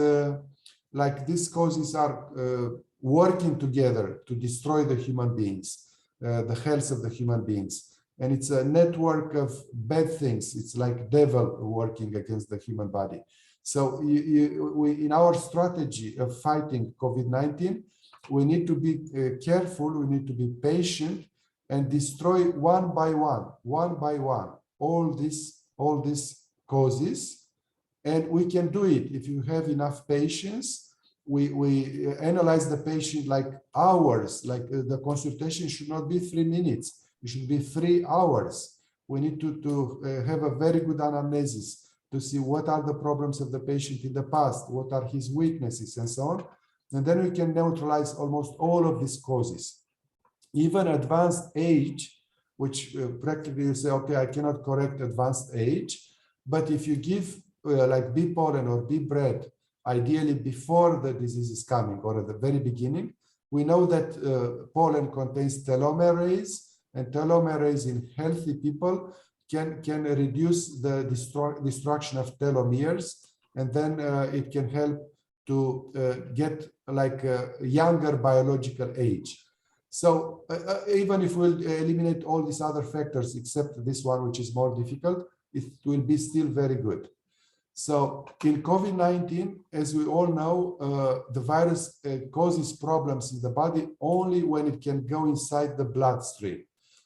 like these causes are working together to destroy the human beings, the health of the human beings. And it's a network of bad things. It's like devil working against the human body. So in our strategy of fighting COVID-19, we need to be careful, we need to be patient and destroy one by one, all these causes. And we can do it if you have enough patience. We analyze the patient like hours, like the consultation should not be 3 minutes. It should be 3 hours. We need to have a very good anamnesis to see what are the problems of the patient in the past, what are his weaknesses and so on. And then we can neutralize almost all of these causes. Even advanced age, which practically you say, okay, I cannot correct advanced age, but if you give like bee pollen or bee bread, ideally before the disease is coming or at the very beginning, we know that pollen contains telomerase, and telomerase in healthy people can reduce the destruction of telomeres, and then it can help to get like a younger biological age. So even if we'll eliminate all these other factors except this one, which is more difficult, it will be still very good. So in COVID-19, as we all know, the virus causes problems in the body only when it can go inside the bloodstream.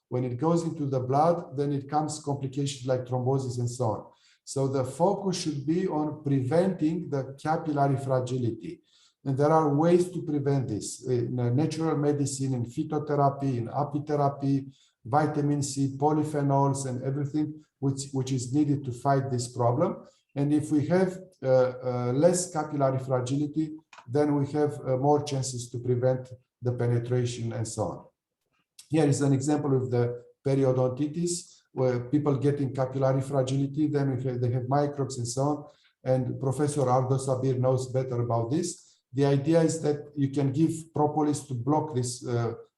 When it goes into the blood, then it comes complications like thrombosis and so on. So the focus should be on preventing the capillary fragility. And there are ways to prevent this in natural medicine, in phytotherapy, in apitherapy, vitamin C, polyphenols, and everything which is needed to fight this problem. And if we have less capillary fragility, then we have more chances to prevent the penetration and so on. Here is an example of the periodontitis, where people getting capillary fragility, then they have microbes and so on. And Professor Ardo Sabir knows better about this. The idea is that you can give propolis to block this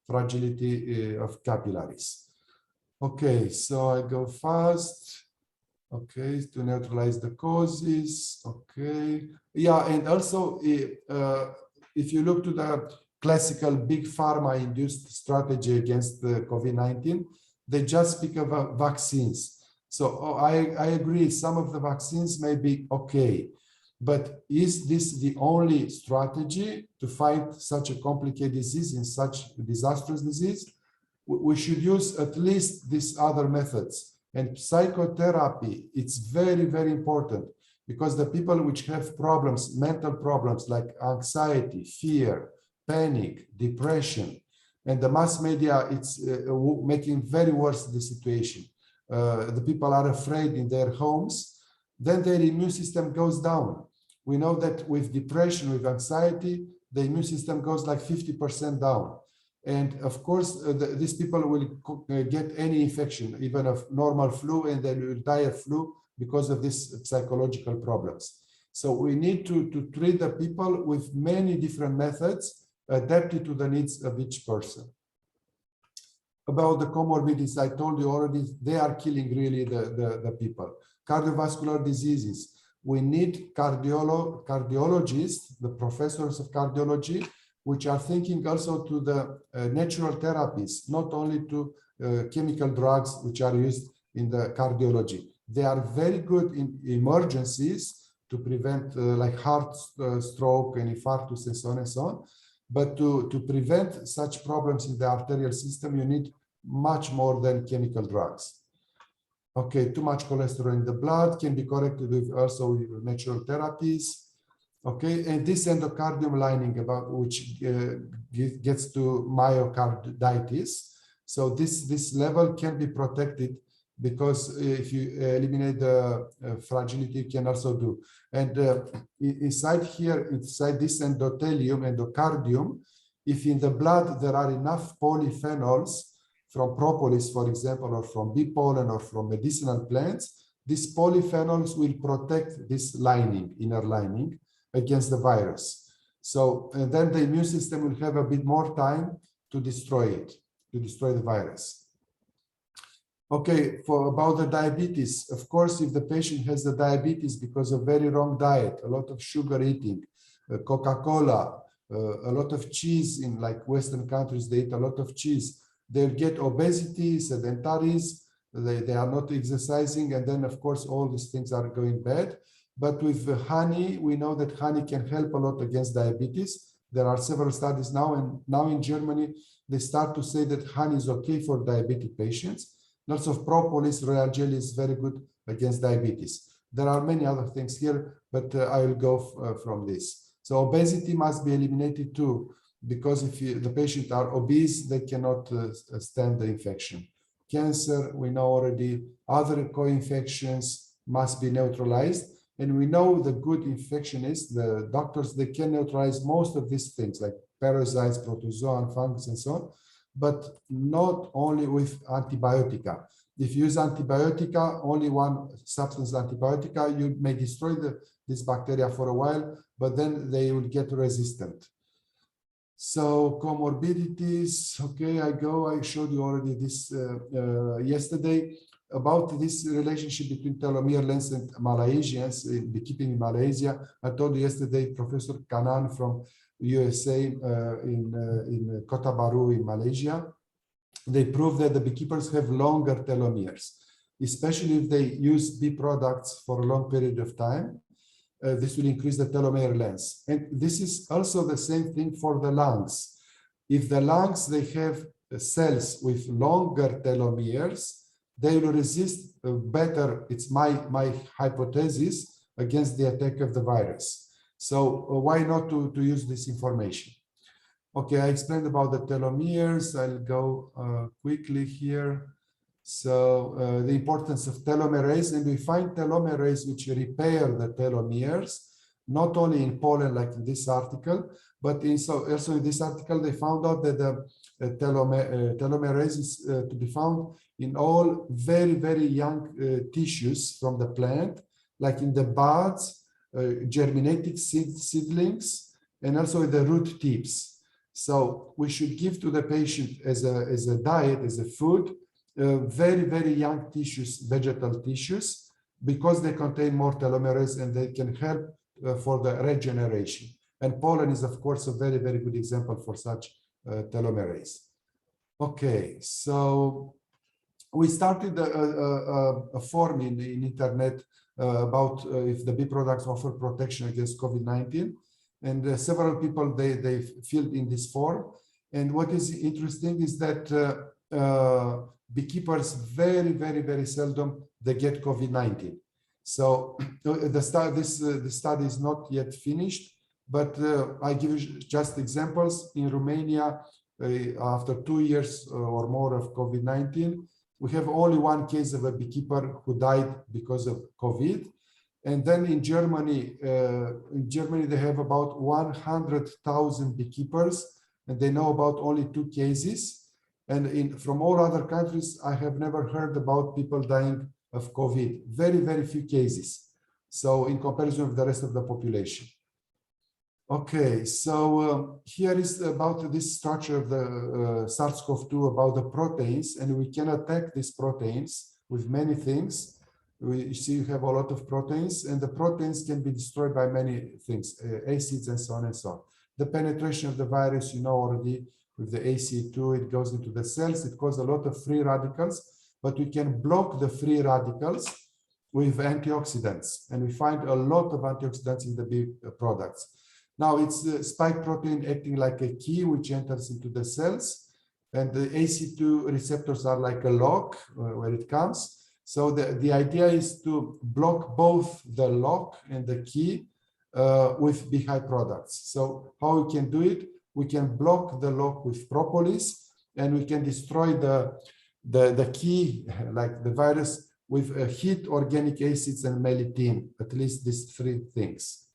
fragility of capillaries. Okay, so I go fast. Okay, to neutralize the causes. Okay, yeah, and also if you look to the classical big pharma induced strategy against the COVID-19, they just speak about vaccines. So I agree, some of the vaccines may be okay, but is this the only strategy to fight such a complicated disease in such a disastrous disease? We should use at least these other methods. And psychotherapy, it's very, very important because the people which have problems, mental problems like anxiety, fear, panic, depression, and the mass media, it's making very worse the situation. The people are afraid in their homes, then their immune system goes down. We know that with depression, with anxiety, the immune system goes like 50% down. And of course, these people will get any infection, even of normal flu, and they will die of flu because of these psychological problems. So we need to treat the people with many different methods adapted to the needs of each person. About the comorbidities, I told you already, they are killing really the people. Cardiovascular diseases. We need cardiologists, the professors of cardiology, which are thinking also to the natural therapies, not only to chemical drugs which are used in the cardiology. They are very good in emergencies to prevent like heart stroke and infarctus and so on and so on. But to prevent such problems in the arterial system, you need much more than chemical drugs. Okay, too much cholesterol in the blood can be corrected with also natural therapies. Okay, and this endocardium lining about which gets to myocarditis. So this level can be protected because if you eliminate the fragility, you can also do. And inside here, inside this endocardium, if in the blood there are enough polyphenols from propolis, for example, or from bee pollen or from medicinal plants, these polyphenols will protect this lining, inner lining, against the virus. So and then the immune system will have a bit more time to destroy it, to destroy the virus. Okay, for about the diabetes, of course, if the patient has the diabetes because of very wrong diet, a lot of sugar eating, Coca-Cola, a lot of cheese in like Western countries, they eat a lot of cheese, they'll get obesity, sedentarism, they are not exercising, and then of course all these things are going bad. But with honey, we know that honey can help a lot against diabetes. There are several studies now, and now in Germany, they start to say that honey is okay for diabetic patients. Lots of propolis, royal jelly is very good against diabetes. There are many other things here, but I will go from this. So obesity must be eliminated too, because if the patient are obese, they cannot stand the infection. Cancer, we know already, other co-infections must be neutralized. And we know the good infectionists, the doctors, they can neutralize most of these things like parasites, protozoan, fungus, and so on, but not only with antibiotica. If you use antibiotica, only one substance antibiotica, you may destroy this bacteria for a while, but then they will get resistant. So comorbidities, okay, I showed you already this yesterday about this relationship between telomere length and Malaysians, beekeeping in Malaysia. I told you yesterday, Professor Kanan from USA in Kota Baru in Malaysia, they proved that the beekeepers have longer telomeres, especially if they use bee products for a long period of time. This will increase the telomere length. And this is also the same thing for the lungs. If the lungs, they have cells with longer telomeres, they will resist better, it's my hypothesis, against the attack of the virus. So why not to use this information? Okay, I explained about the telomeres. I'll go quickly here. So the importance of telomerase, and we find telomerase which repair the telomeres, not only in pollen like in this article, but also in this article they found out that the telomerase is to be found in all very, very young tissues from the plant, like in the buds, germinated seedlings, and also in the root tips. So we should give to the patient as a diet, as a food, very, very young tissues, vegetal tissues, because they contain more telomerase and they can help for the regeneration. And pollen is, of course, a very, very good example for such telomerase. Okay, so we started a form in internet about if the bee products offer protection against COVID-19. And several people, they filled in this form. And what is interesting is that beekeepers very, very, very seldom they get COVID-19. So the study is not yet finished, but I give you just examples. In Romania, after 2 years or more of COVID-19, we have only one case of a beekeeper who died because of COVID. And then in Germany, they have about 100,000 beekeepers, and they know about only 2 cases. And from all other countries, I have never heard about people dying of COVID. Very, very few cases. So in comparison with the rest of the population. Okay, so here is about this structure of the SARS-CoV-2, about the proteins, and we can attack these proteins with many things. We see you have a lot of proteins, and the proteins can be destroyed by many things, acids and so on and so on. The penetration of the virus, you know already, with the ACE2, it goes into the cells, it causes a lot of free radicals, but we can block the free radicals with antioxidants, and we find a lot of antioxidants in the bee products. Now it's the spike protein acting like a key which enters into the cells, and the ACE2 receptors are like a lock where it comes. So the idea is to block both the lock and the key with beehive products. So how we can do it? We can block the lock with propolis, and we can destroy the key, like the virus, with heat, organic acids, and melittin, at least these three things.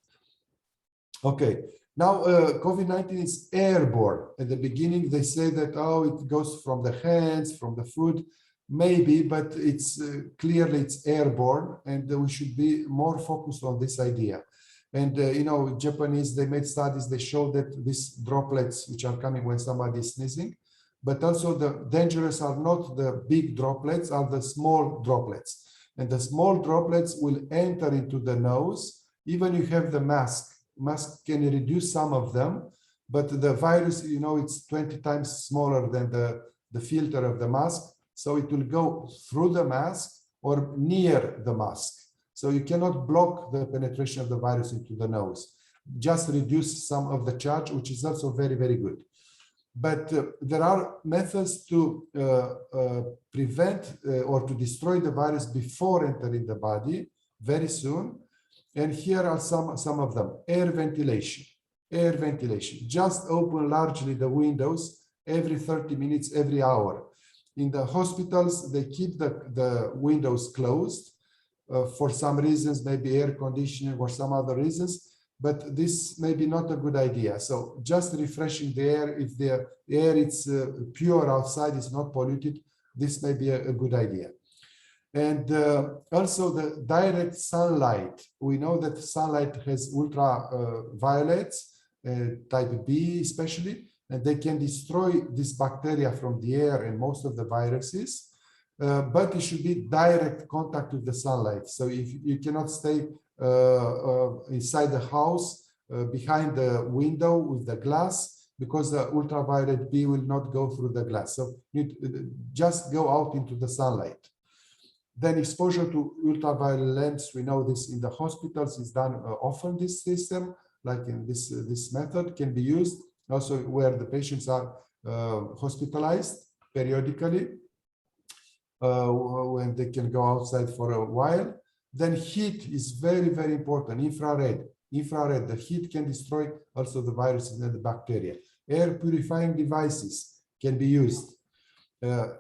Okay, now COVID-19 is airborne. At the beginning, they say that, oh, it goes from the hands, from the food, maybe, but it's clearly it's airborne, and we should be more focused on this idea. And you know, Japanese, they made studies, they show that these droplets, which are coming when somebody is sneezing, but also the dangerous are not the big droplets, are the small droplets. And the small droplets will enter into the nose. Even you have the mask can reduce some of them, but the virus, you know, it's 20 times smaller than the filter of the mask. So it will go through the mask or near the mask. So you cannot block the penetration of the virus into the nose. Just reduce some of the charge, which is also very, very good. But there are methods to prevent or to destroy the virus before entering the body very soon. And here are some of them. Air ventilation. Air ventilation. Just open largely the windows every 30 minutes, every hour. In the hospitals, they keep the windows closed for some reasons, maybe air conditioning or some other reasons. But this may be not a good idea. So just refreshing the air, if the air is pure outside, it's not polluted, this may be a good idea. And also the direct sunlight. We know that sunlight has ultraviolets, type B especially, and they can destroy this bacteria from the air and most of the viruses. But it should be direct contact with the sunlight. So if you cannot stay inside the house, behind the window with the glass, because the ultraviolet B will not go through the glass. So you just go out into the sunlight. Then exposure to ultraviolet lamps, we know this in the hospitals is done often, this system, like in this method can be used also where the patients are hospitalized periodically, when they can go outside for a while. Then heat is very, very important. Infrared, the heat can destroy also the viruses and the bacteria. Air purifying devices can be used.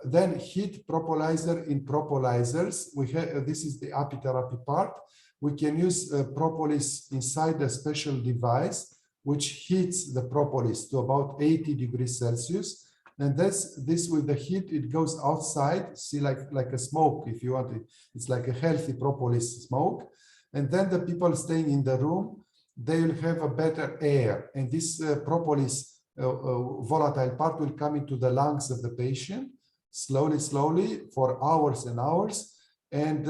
Then heat propolizer in propolizers. We have this is the apitherapy part. We can use propolis inside a special device which heats the propolis to about 80 degrees Celsius. And this with the heat, it goes outside, see like a smoke, if you want it. It's like a healthy propolis smoke. And then the people staying in the room, they will have a better air. And this propolis volatile part will come into the lungs of the patient, slowly, for hours and hours. And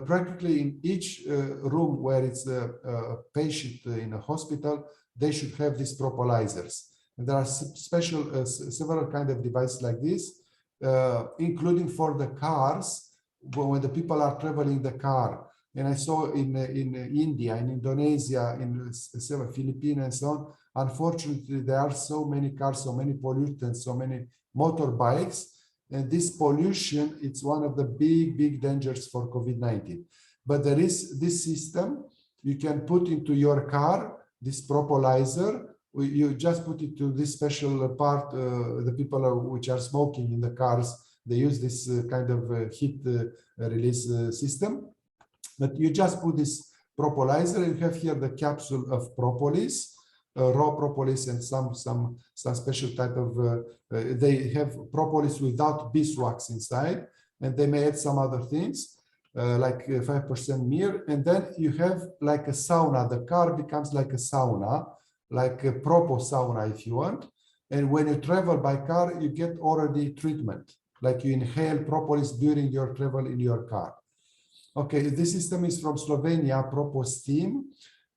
practically in each room where it's a patient in a hospital, they should have these propolizers. And there are special, several kind of devices like this, including for the cars, when the people are traveling the car. And I saw in India, in Indonesia, in Philippines and so on, unfortunately, there are so many cars, so many pollutants, so many motorbikes. And this pollution, it's one of the big dangers for COVID-19. But there is this system, you can put into your car, this propolizer. You just put it to this special part, the people which are smoking in the cars, they use this kind of heat release system. But you just put this propolizer, you have here the capsule of propolis, raw propolis, and some special type of, they have propolis without beeswax inside, and they may add some other things, like 5% myrrh, and then you have like a sauna. The car becomes like a sauna, like a propo sauna if you want. And when you travel by car, you get already treatment, like you inhale propolis during your travel in your car. Okay, this system is from Slovenia, Propo Steam,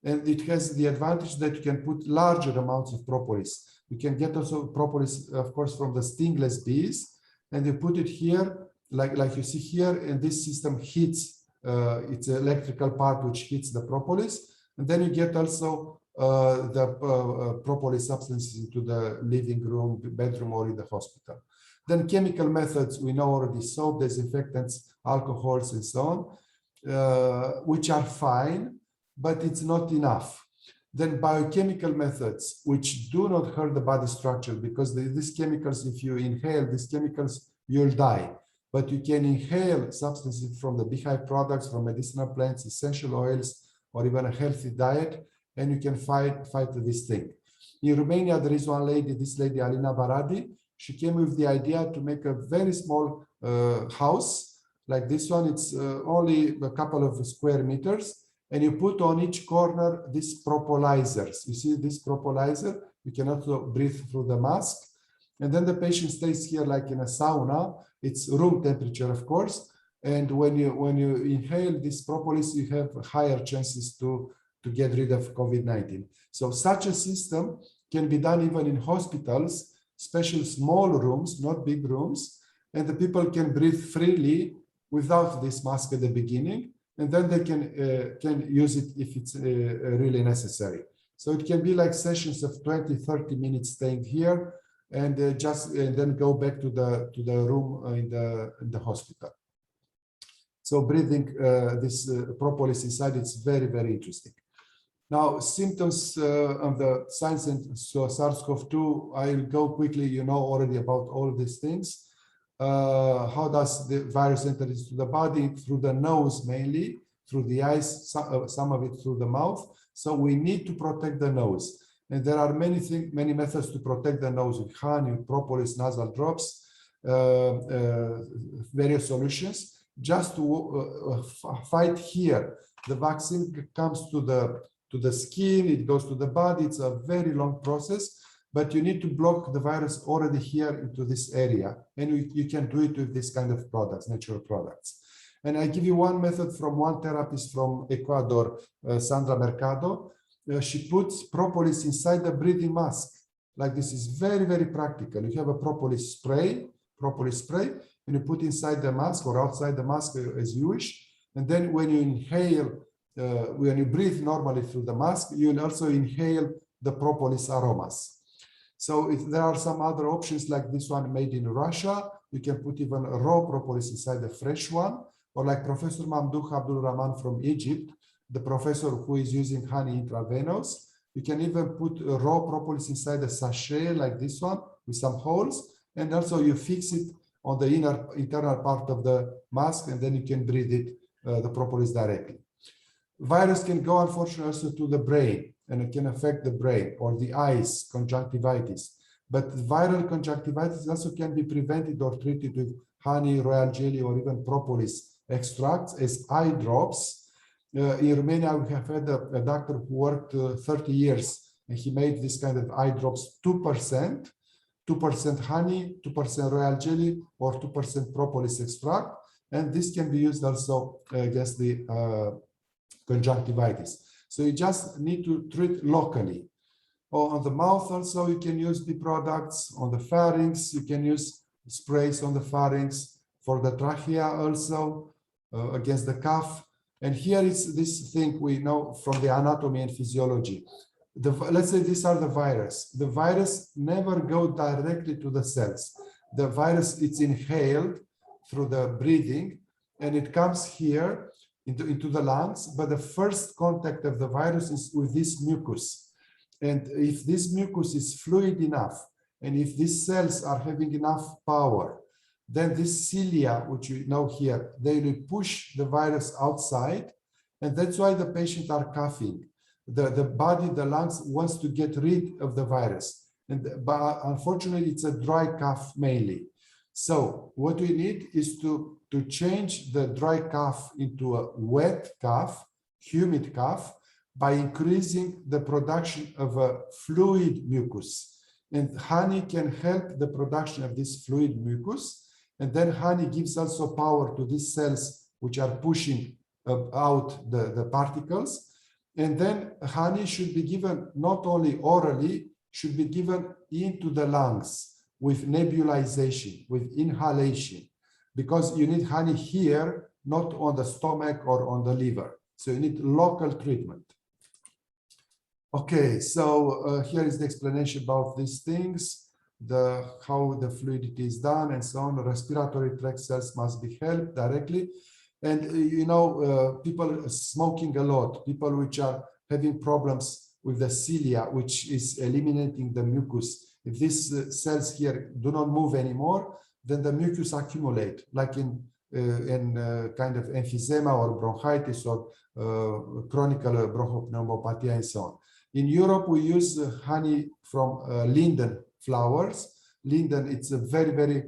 and it has the advantage that you can put larger amounts of propolis. You can get also propolis, of course, from the stingless bees, and you put it here, like you see here, and this system heats, it's an electrical part which heats the propolis, and then you get also the propolis substances into the living room, bedroom, or in the hospital. Then chemical methods, we know already, soap, disinfectants, alcohols, and so on, which are fine, but it's not enough. Then biochemical methods, which do not hurt the body structure, because these chemicals, if you inhale these chemicals, you'll die. But you can inhale substances from the beehive products, from medicinal plants, essential oils, or even a healthy diet, and you can fight this thing. In Romania, there is one lady, this lady, Alina Baradi. She came with the idea to make a very small house, like this one. It's only a couple of square meters. And you put on each corner these propolizers. You see this propolizer, you can also breathe through the mask. And then the patient stays here like in a sauna. It's room temperature, of course. And when you inhale this propolis, you have higher chances to get rid of COVID-19. So such a system can be done even in hospitals, special small rooms, not big rooms. And the people can breathe freely without this mask at the beginning. And then they can use it if it's really necessary. So it can be like sessions of 20, 30 minutes staying here, and then go back to the room in the hospital. So breathing this propolis inside, it's very, very interesting. Now, symptoms of the signs and SARS-CoV-2, I'll go quickly. You know already about all these things. How does the virus enter into the body? Through the nose mainly, through the eyes, some of it through the mouth. So we need to protect the nose. And there are many methods to protect the nose, with honey, with propolis, nasal drops, various solutions. Just to fight here, the vaccine comes to the skin, it goes to the body. It's a very long process. But you need to block the virus already here into this area. And you can do it with this kind of products, natural products. And I give you one method from one therapist from Ecuador, Sandra Mercado. She puts propolis inside the breathing mask. Like this is very, very practical. You have a propolis spray, and you put inside the mask or outside the mask as you wish. And then when you inhale, when you breathe normally through the mask, you will also inhale the propolis aromas. So if there are some other options like this one made in Russia, you can put even a raw propolis inside the fresh one, or like Professor Mamdouh Abdul Rahman from Egypt, the professor who is using honey intravenous. You can even put a raw propolis inside a sachet like this one with some holes, and also you fix it on the internal part of the mask, and then you can breathe it, the propolis directly. Virus can go, unfortunately, also to the brain, and it can affect the brain or the eyes, conjunctivitis. But viral conjunctivitis also can be prevented or treated with honey, royal jelly, or even propolis extracts as eye drops. In Romania, we have had a doctor who worked 30 years, and he made this kind of eye drops 2% honey, 2% royal jelly, or 2% propolis extract. And this can be used also against the conjunctivitis. So you just need to treat locally. Or on the mouth also, you can use the products. On the pharynx, you can use sprays on the pharynx. For the trachea also, against the cough. And here is this thing we know from the anatomy and physiology. Let's say these are the virus. The virus never go directly to the cells. The virus, it's inhaled through the breathing, and it comes here into the lungs, but the first contact of the virus is with this mucus. And if this mucus is fluid enough, and if these cells are having enough power, then this cilia, which we know here, they will push the virus outside, and that's why the patients are coughing. The body, the lungs wants to get rid of the virus. But unfortunately, it's a dry cough mainly. So what we need is to change the dry cough into a wet cough, humid cough, by increasing the production of a fluid mucus. And honey can help the production of this fluid mucus. And then honey gives also power to these cells which are pushing out the particles. And then honey should be given not only orally, should be given into the lungs with nebulization, with inhalation, because you need honey here, not on the stomach or on the liver. So you need local treatment. Okay, so here is the explanation about these things, how the fluidity is done and so on. Respiratory tract cells must be helped directly. And you know, people smoking a lot, people which are having problems with the cilia, which is eliminating the mucus. If these cells here do not move anymore, then the mucus accumulate, like in kind of emphysema or bronchitis or chronic bronchopneumopathia and so on. In Europe, we use honey from linden flowers. Linden, it's a very, very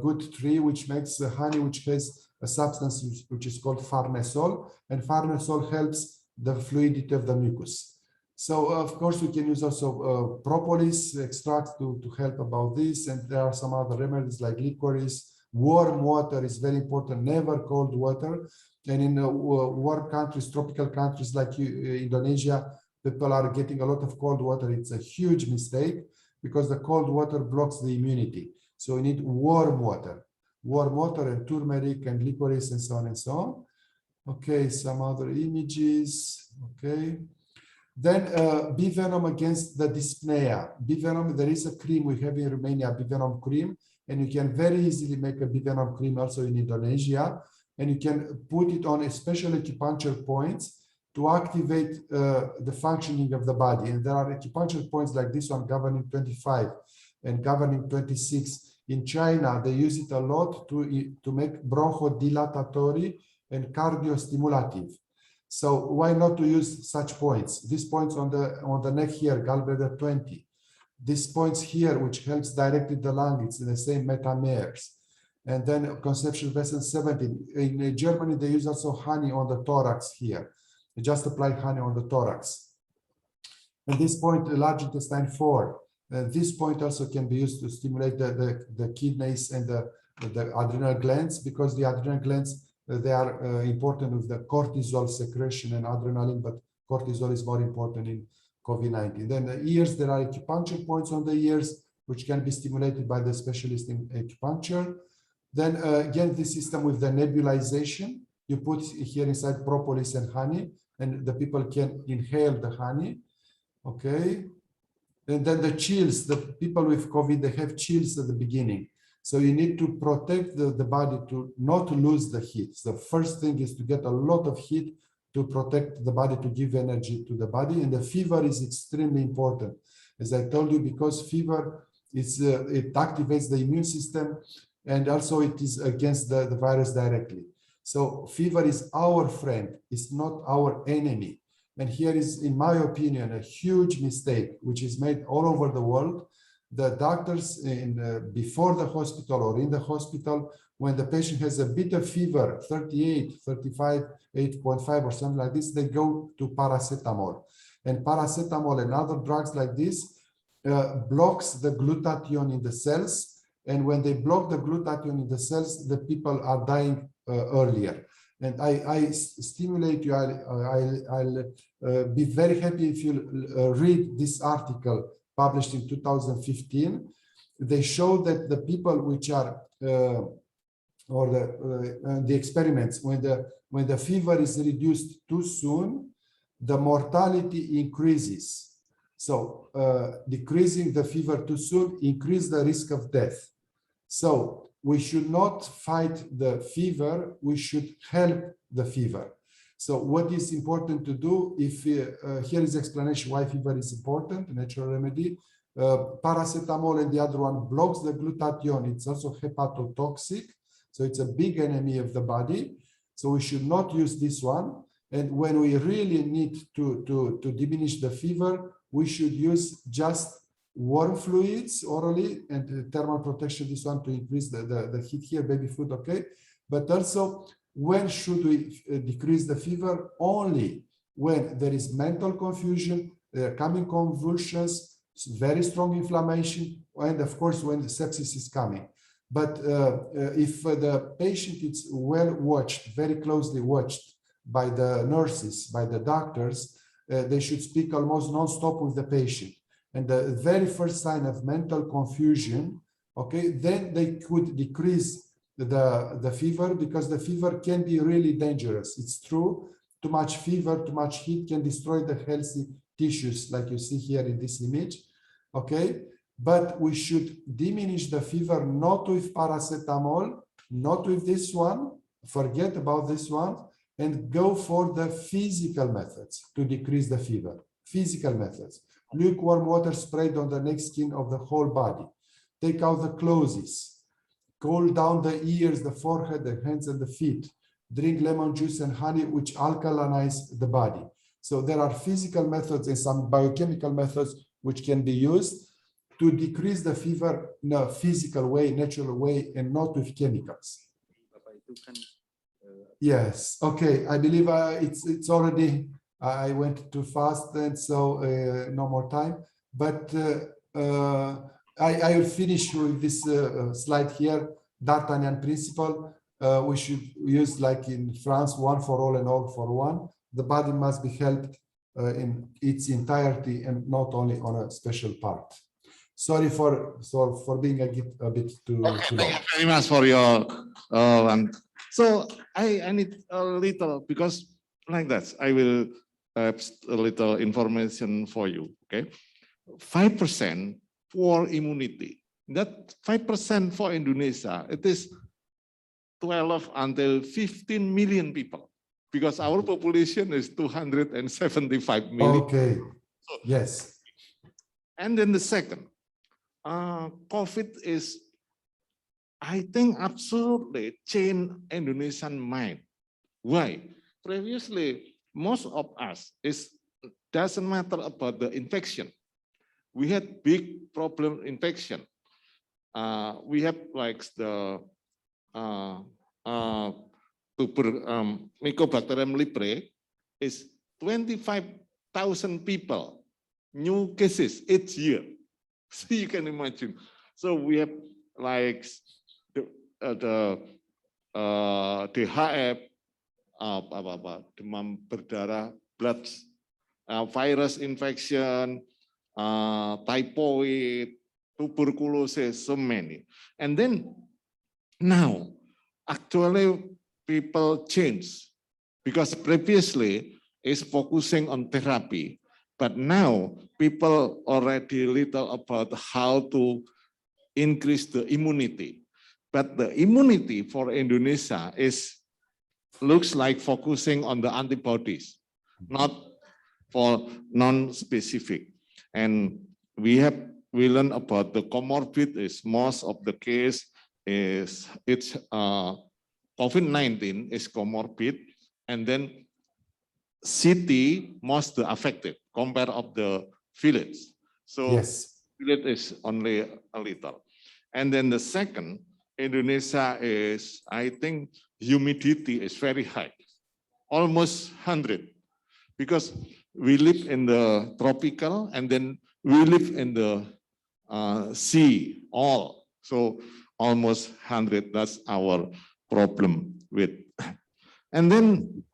good tree which makes honey which has a substance which is called farnesol, and farnesol helps the fluidity of the mucus. So of course we can use also propolis extract to help about this, and there are some other remedies like licorice. Warm water is very important, never cold water. And in warm countries, tropical countries like Indonesia, people are getting a lot of cold water. It's a huge mistake because the cold water blocks the immunity. So we need warm water and turmeric and licorice and so on and so on. Okay, some other images. Okay. Then bee venom against the dyspnea. Bee venom, there is a cream we have in Romania, bee venom cream, and you can very easily make a bee venom cream also in Indonesia, and you can put it on special acupuncture points to activate the functioning of the body. And there are acupuncture points like this one, governing 25 and governing 26. In China, they use it a lot to make bronchodilatory and cardiostimulative. So why not to use such points? These points on the neck here, gallbladder 20. These points here, which helps directly the lung, it's the same metameres. And then conceptual vessel 17. In Germany, they use also honey on the thorax here. They just apply honey on the thorax. And this point, large intestine 4. This point also can be used to stimulate the kidneys and the adrenal glands, because the adrenal glands, they are important with the cortisol secretion and adrenaline, but cortisol is more important in COVID-19. Then the ears, there are acupuncture points on the ears, which can be stimulated by the specialist in acupuncture. Then again, the system with the nebulization, you put here inside propolis and honey, and the people can inhale the honey. Okay. And then the chills, the people with COVID, they have chills at the beginning. So you need to protect the body to not lose the heat. The first thing is to get a lot of heat to protect the body, to give energy to the body. And the fever is extremely important, as I told you, because fever is it activates the immune system, and also it is against the virus directly. So fever is our friend, it's not our enemy. And here is, in my opinion, a huge mistake, which is made all over the world. The doctors before the hospital or in the hospital, when the patient has a bit of fever, 38, 35, 8.5 or something like this, they go to paracetamol. And paracetamol and other drugs like this blocks the glutathione in the cells. And when they block the glutathione in the cells, the people are dying earlier. And I stimulate you, I'll be very happy if you read this article published in 2015. They show that the people which are, or the experiments, when the fever is reduced too soon, the mortality increases. So decreasing the fever too soon increases the risk of death. So we should not fight the fever, we should help the fever. So what is important to do, if here is explanation why fever is important, natural remedy. Paracetamol and the other one blocks the glutathione. It's also hepatotoxic. So it's a big enemy of the body. So we should not use this one. And when we really need to diminish the fever, we should use just warm fluids orally and thermal protection, this one to increase the heat here, baby food, okay? But also, when should we decrease the fever? Only when there is mental confusion, there are coming convulsions, very strong inflammation, and of course when the sepsis is coming. But if the patient is well watched, very closely watched by the nurses, by the doctors, they should speak almost non-stop with the patient. And the very first sign of mental confusion, okay, then they could decrease the fever, because the fever can be really dangerous. It's true, too much fever, too much heat can destroy the healthy tissues, like you see here in this image, okay? But we should diminish the fever not with paracetamol, not with this one, forget about this one, and go for the physical methods to decrease the fever. Physical methods. Lukewarm water sprayed on the neck skin of the whole body. Take out the clothes. Cool down the ears, the forehead, the hands, and the feet. Drink lemon juice and honey, which alkalinize the body. So there are physical methods and some biochemical methods which can be used to decrease the fever in a physical way, natural way, and not with chemicals. Yes. Okay. I believe it's already. I went too fast, and so no more time. But I will finish with this slide here. D'Artagnan principle. We should use, like in France, one for all and all for one. The body must be helped in its entirety and not only on a special part. Sorry for being a bit too long. Thank you very much for your so I need a little, because like that I will have a little information for you. Okay, 5% for immunity. That 5% for Indonesia, it is 12 until 15 million people, because our population is 275 million. Okay. Yes. And then the second, COVID is, I think, absolutely changed Indonesian mind. Why? Previously, most of us doesn't matter about the infection. We had big problem infection. We have like the Mycobacterium leprae is 25,000 people, new cases each year. So you can imagine. So we have like the DHF, demam berdarah, blood virus infection, typhoid, tuberculosis, so many. And then now, actually people change, because previously is focusing on therapy, but now people already little about how to increase the immunity. But the immunity for Indonesia looks like focusing on the antibodies, not for non-specific. And we learn about the comorbid is most of the case is COVID-19 is comorbid, and then city most affected compared of the village. So yes, village is only a little. And then the second, Indonesia is, I think, humidity is very high, almost 100, because we live in the tropical and then we live in the sea all. So almost 100, that's our problem with. And then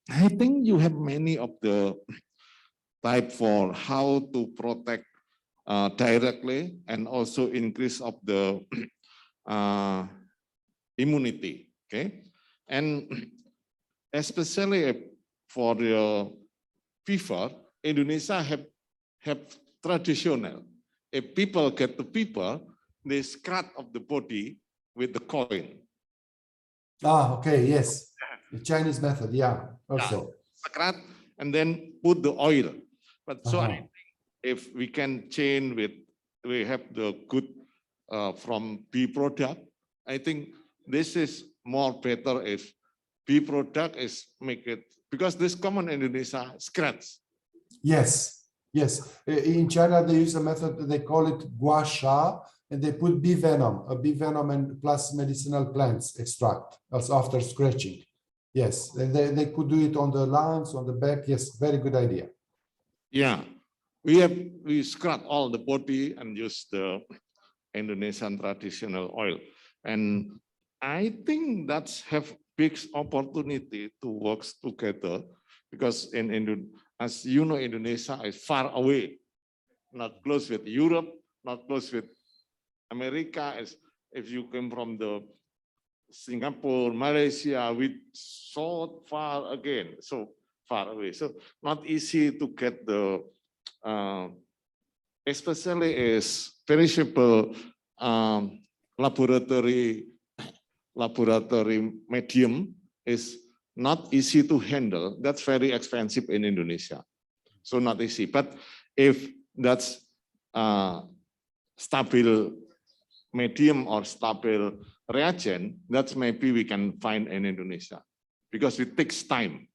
I think you have many of the type for how to protect directly and also increase of the immunity, okay? And especially for the fever, Indonesia have traditional. If people get the fever, they scratch of the body with the coin. Ah, okay, yes. The Chinese method, yeah, also. Scratch and then put the oil. But so I think if we can change with, we have the good from bee product, I think this is more better if bee product is make it, because this common in Indonesia, scratch. Yes, yes. In China, they use a method, they call it gua sha, and they put bee venom and plus medicinal plants extract also after scratching. Yes, they could do it on the lungs, on the back. Yes, very good idea. Yeah, we scrub all the body and use the Indonesian traditional oil. And I think that's have big opportunity to work together, because as you know, Indonesia is far away, not close with Europe, not close with America. As if you come from the Singapore, Malaysia, we so far again, so far away. So not easy to get the, especially is perishable laboratory medium is not easy to handle. That's very expensive in Indonesia. so not easy. But if that's stable medium or stable reagent, that's maybe we can find in Indonesia, because it takes time.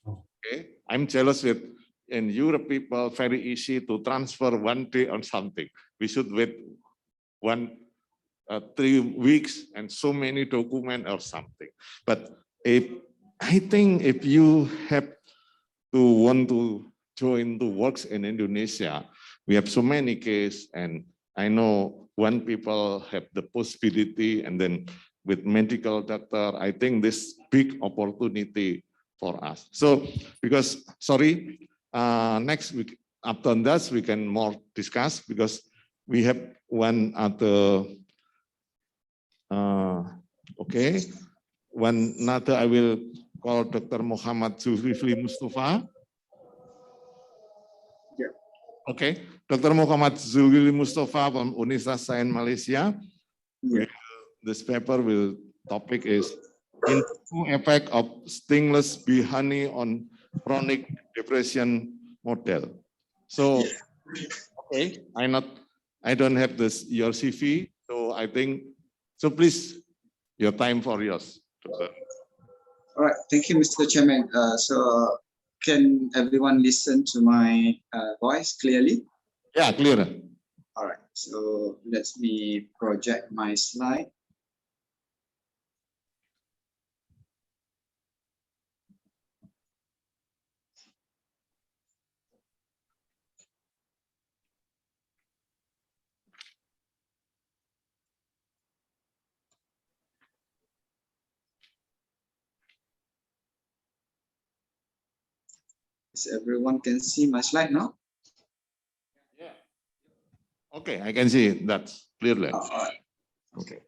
Okay, I'm jealous with in Europe people, very easy to transfer one day or something. We should wait 3 weeks and so many documents or something. But I think if you have to want to join to works in Indonesia, we have so many cases, and I know when people have the possibility, and then with medical doctor, I think this big opportunity for us. So because, sorry, next week, after that, we can more discuss, because we have one other, okay, one another, I will call Dr. Muhammad Zulkifli Mustafa. Yeah. Okay, Dr. Muhammad Zulkifli Mustafa from Universitas Sains Malaysia. Yeah. This paper topic is effect of stingless bee honey on chronic depression model. So, okay, I don't have your CV, so I think, so please, your time for yours. All right, thank you, Mr. Chairman. So can everyone listen to my voice clearly? Yeah, clear. All right, so let me project my slide. Is everyone can see my slide now? Yeah. Okay, I can see that clearly. All right. Okay.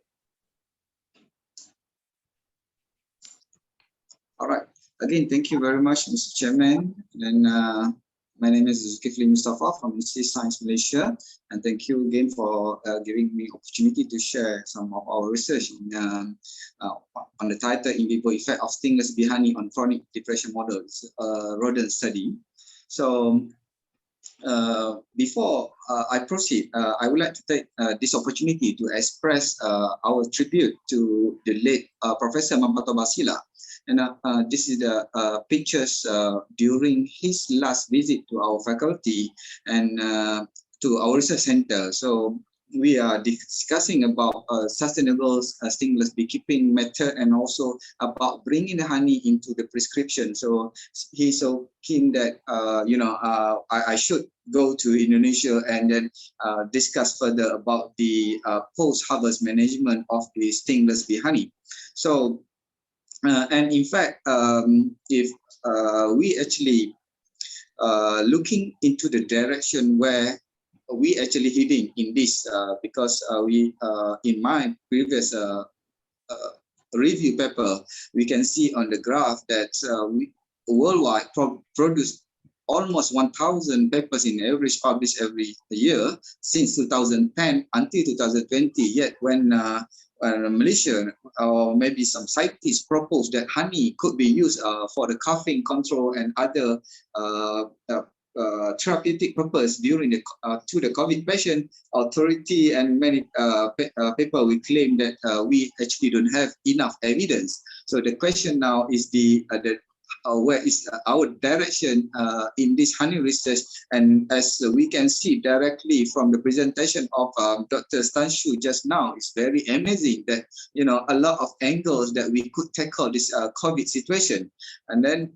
All right. Again, thank you very much, Mr. Chairman. And my name is Zulkifli Mustafa from Universitas Sains Malaysia. And thank you again for giving me opportunity to share some of our research on the title in vivo effect of stingless bee honey on chronic depression models, rodent study. So before I proceed, I would like to take this opportunity to express our tribute to the late Professor Mampato Basila. And this is the pictures during his last visit to our faculty and to our research center. So we are discussing about sustainable stingless beekeeping method, and also about bringing the honey into the prescription. So he's so keen that I should go to Indonesia and then discuss further about the post-harvest management of the stingless bee honey. So and in fact, if we actually looking into the direction where we actually heading in this, because we in my previous review paper, we can see on the graph that we worldwide produce almost 1,000 papers in average published every year since 2010 until 2020. Yet when Malaysia or maybe some scientists proposed that honey could be used for the coughing control and other therapeutic purpose during the to the COVID patient, authority and many people will claim that we actually don't have enough evidence. So the question now is where is our direction in this honey research? And as we can see directly from the presentation of Dr. Stanshu just now, it's very amazing that a lot of angles that we could tackle this COVID situation. And then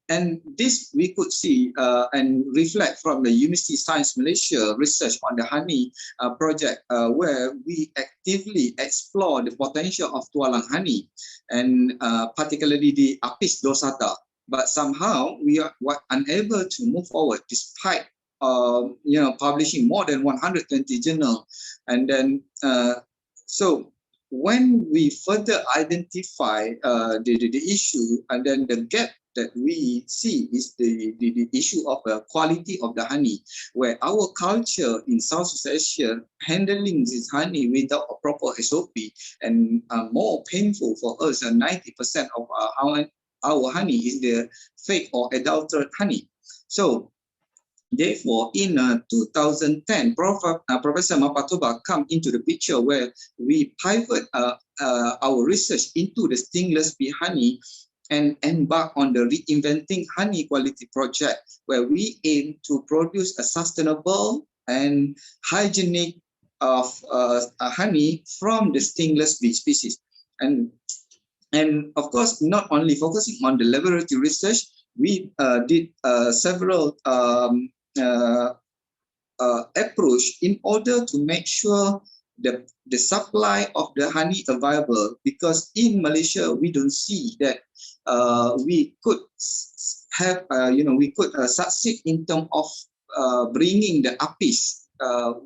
and this we could see and reflect from the Universitas Sains Malaysia research on the honey project, where we actively explore the potential of tualang honey, and particularly the Apis dorsata. But somehow we are unable to move forward despite publishing more than 120 journals. And then so when we further identify the issue, and then the gap that we see is the issue of the quality of the honey, where our culture in Southeast Asia handling this honey without a proper SOP, and more painful for us, 90% of our honey is the fake or adulterated honey. So therefore, in 2010, Professor Mapatoba come into the picture where we pivot our research into the stingless bee honey and embark on the Reinventing Honey Quality project, where we aim to produce a sustainable and hygienic of honey from the stingless bee species. And of course, not only focusing on the laboratory research, we did several approach in order to make sure the supply of the honey available, because in Malaysia we don't see that we could have we could succeed in terms of bringing the apis.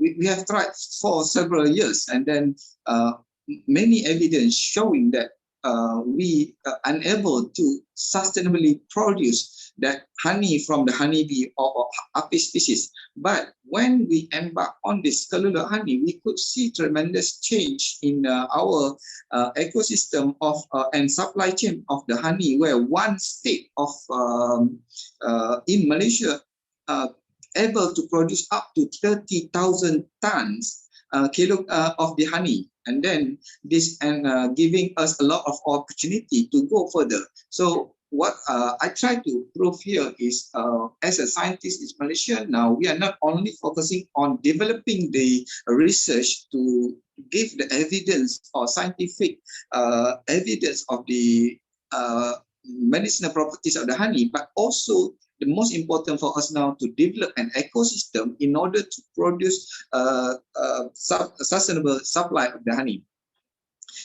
We have tried for several years, and then many evidence showing that we are unable to sustainably produce that honey from the honeybee or apis species. But when we embark on this cellular honey, we could see tremendous change in our ecosystem of and supply chain of the honey, where one state of in Malaysia able to produce up to 30,000 tons of the honey, and then this giving us a lot of opportunity to go further. So what I try to prove here is, as a scientist in Malaysia now, we are not only focusing on developing the research to give the evidence or scientific evidence of the medicinal properties of the honey, but also the most important for us now to develop an ecosystem in order to produce sustainable supply of the honey.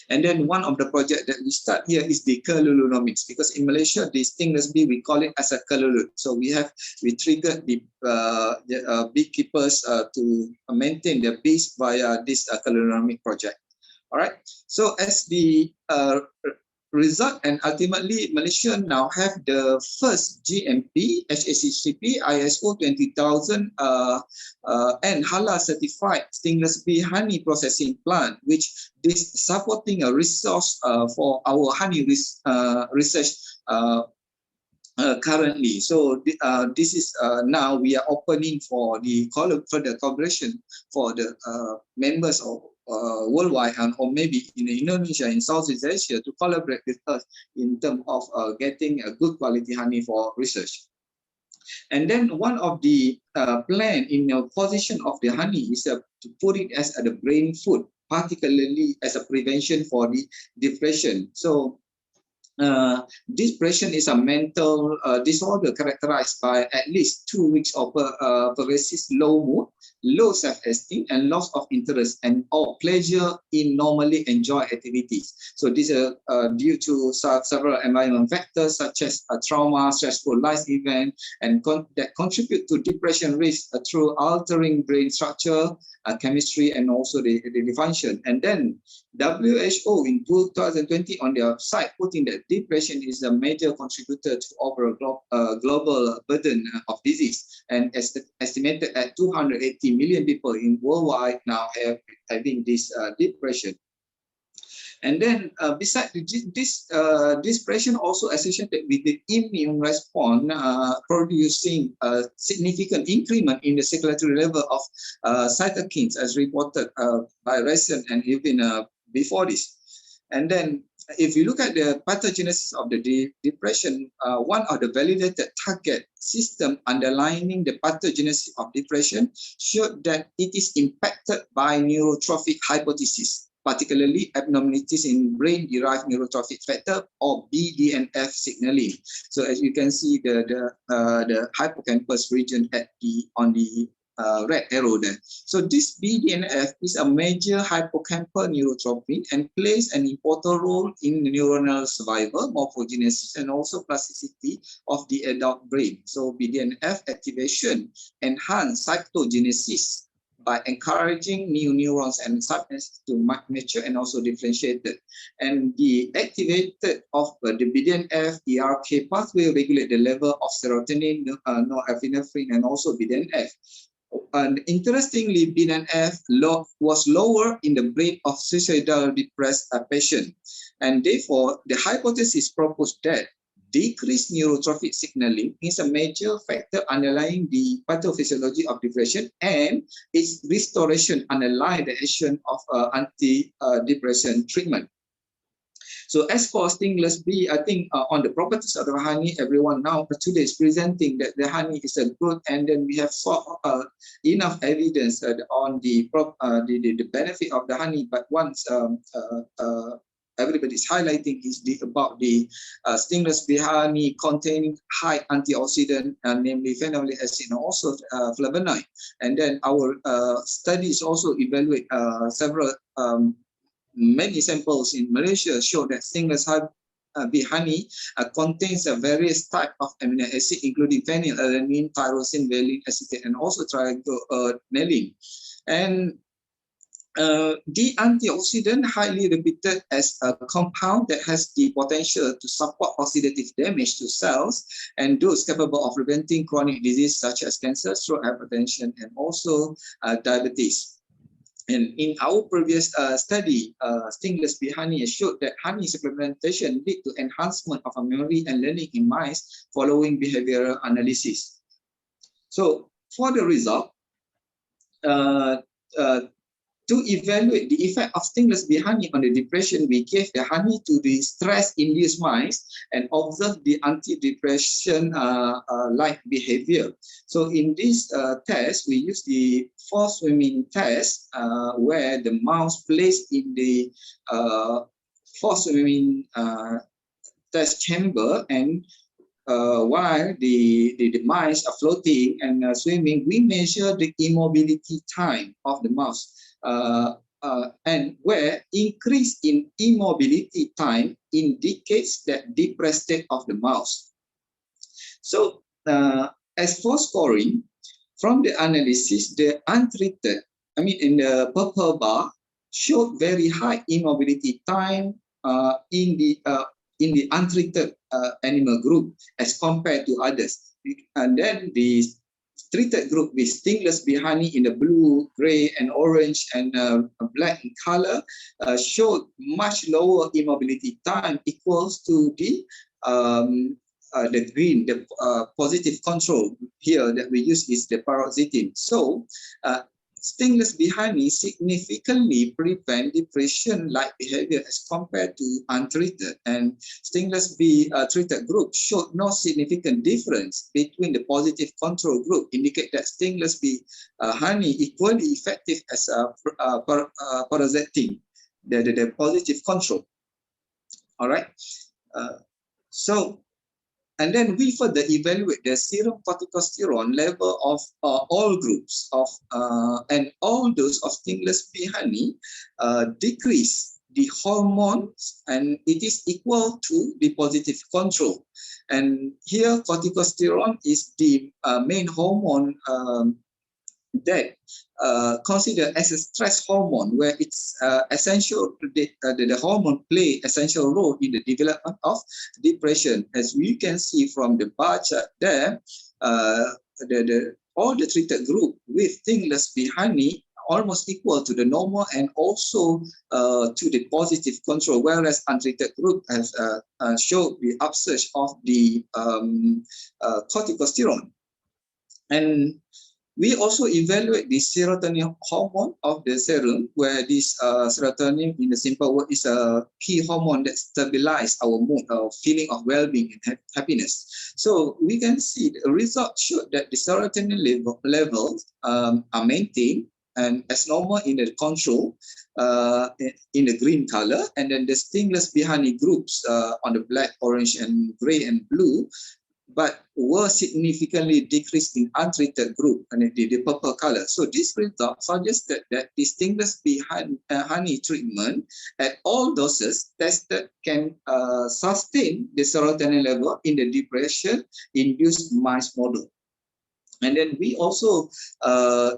And then one of the projects that we start here is the kelulunomics, because in Malaysia, the stingless bee, we call it as a kelulu. So we triggered the beekeepers to maintain their bees via this kelulunomic project. All right. So as the result, and ultimately Malaysia now have the first GMP, HACCP, ISO 20000 and halal certified stingless bee honey processing plant, which is supporting a resource for our honey research currently. So this is now we are opening for the further collaboration for the members of worldwide, and or maybe in Indonesia, in Southeast Asia, to collaborate with us in terms of getting a good quality honey for research. And then one of the plan in the position of the honey is to put it as the brain food, particularly as a prevention for the depression. So depression is a mental disorder characterized by at least 2 weeks of pervasive low mood, low self-esteem, and loss of interest and or pleasure in normally enjoyed activities. So these are due to several environmental factors such as trauma, stressful life event, and that contribute to depression risk through altering brain structure, chemistry, and also the function. And then WHO in 2020 on their site putting that depression is a major contributor to overall global burden of disease, and estimated at 280 million people in worldwide now having this depression. And then besides this depression also associated with the immune response, producing a significant increment in the circulatory level of cytokines as reported by recent and even before this. And then if you look at the pathogenesis of the depression, one of the validated target system underlying the pathogenesis of depression showed that it is impacted by neurotrophic hypothesis, particularly abnormalities in brain-derived neurotrophic factor or BDNF signaling. So as you can see, the hippocampus region on the red arrow there. So this BDNF is a major hippocampal neurotrophin and plays an important role in neuronal survival, morphogenesis, and also plasticity of the adult brain. So BDNF activation enhance cytogenesis by encouraging new neurons and subnets to mature and also differentiated. And the activated of the BDNF ERK pathway regulate the level of serotonin, norepinephrine, and also BDNF. And interestingly, BDNF was lower in the brain of suicidal depressed patient. And therefore, the hypothesis proposed that decreased neurotrophic signaling is a major factor underlying the pathophysiology of depression, and its restoration underlie the action of anti-depression treatment. So as for stingless bee, I think on the properties of the honey, everyone now today is presenting that the honey is a good, and then we have enough evidence on the benefit of the honey. But once everybody is highlighting is about the stingless bee honey containing high antioxidant, namely phenolic acid and also flavonoid. And then our studies also evaluate several many samples in Malaysia show that stingless bee honey contains a various type of amino acid, including phenylalanine, tyrosine, valine, acetate, and also trigonelline. And the antioxidant highly repeated as a compound that has the potential to support oxidative damage to cells and those capable of preventing chronic disease such as cancer, stroke, hypertension, and also diabetes. And in our previous study, stingless bee honey showed that honey supplementation lead to enhancement of memory and learning in mice following behavioral analysis. So for the result, to evaluate the effect of stingless bee honey on the depression, we gave the honey to the stress-induced mice and observed the anti-depression like behavior. So in this test, we used the forced swimming test, where the mouse placed in the forced swimming test chamber, and while the mice are floating and swimming, we measure the immobility time of the mouse. And where increase in immobility time indicates that depressed state of the mouse. So as for scoring, from the analysis, the untreated, in the purple bar, showed very high immobility time in the untreated animal group as compared to others. And then the treated group with stingless bee honey in the blue, gray, and orange and black in color showed much lower immobility time, equals to the green, the positive control here that we use is the paroxetine. So stingless bee honey significantly prevent depression-like behavior as compared to untreated, and stingless bee treated group showed no significant difference between the positive control group, indicate that stingless bee honey equally effective as paroxetine, the positive control. All right. And then we further evaluate the serum corticosterone level of all groups of and all those of stingless bee honey decrease the hormones, and it is equal to the positive control. And here corticosterone is the main hormone that considered as a stress hormone, where it's essential, the hormone play essential role in the development of depression. As we can see from the bar chart there, all the treated group with stingless bee honey almost equal to the normal and also to the positive control, whereas untreated group has showed the upsurge of the corticosterone. And we also evaluate the serotonin hormone of the serum, where this serotonin, in a simple word, is a key hormone that stabilizes our mood, our feeling of well-being and happiness. So we can see the results show that the serotonin levels are maintained and as normal in the control in the green color, and then the stingless bee honey groups on the black, orange, and gray and blue, but were significantly decreased in untreated group, and the purple color. So this result suggested that the stingless bee honey treatment at all doses tested can sustain the serotonin level in the depression-induced mice model. And then we also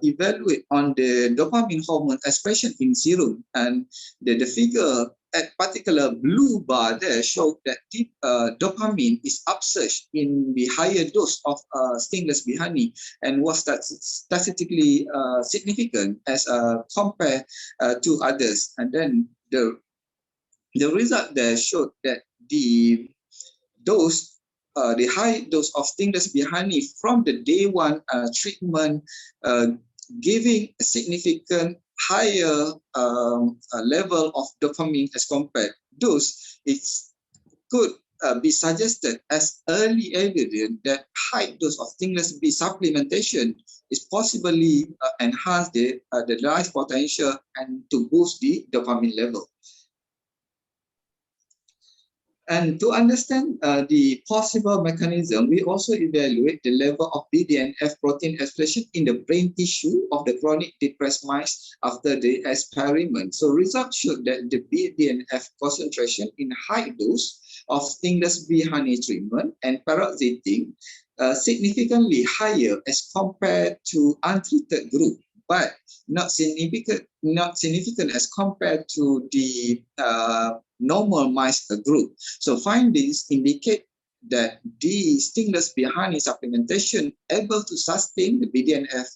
evaluate on the dopamine hormone expression in serum, and the figure at particular blue bar there showed that the dopamine is upsurged in the higher dose of stingless bee honey and was statistically significant as compared to others. And then the result there showed that the dose the high dose of stingless bee honey from the day one treatment, giving a significant higher level of dopamine as compared dose, it could be suggested as early evidence that high dose of stingless bee supplementation is possibly enhance the life potential and to boost the dopamine level. And to understand the possible mechanism, we also evaluate the level of BDNF protein expression in the brain tissue of the chronic depressed mice after the experiment. So results showed that the BDNF concentration in high dose of stingless bee honey treatment and paroxetine significantly higher as compared to untreated group, but not significant as compared to the normal mice group. So findings indicate that the stingless bee honey supplementation able to sustain the BDNF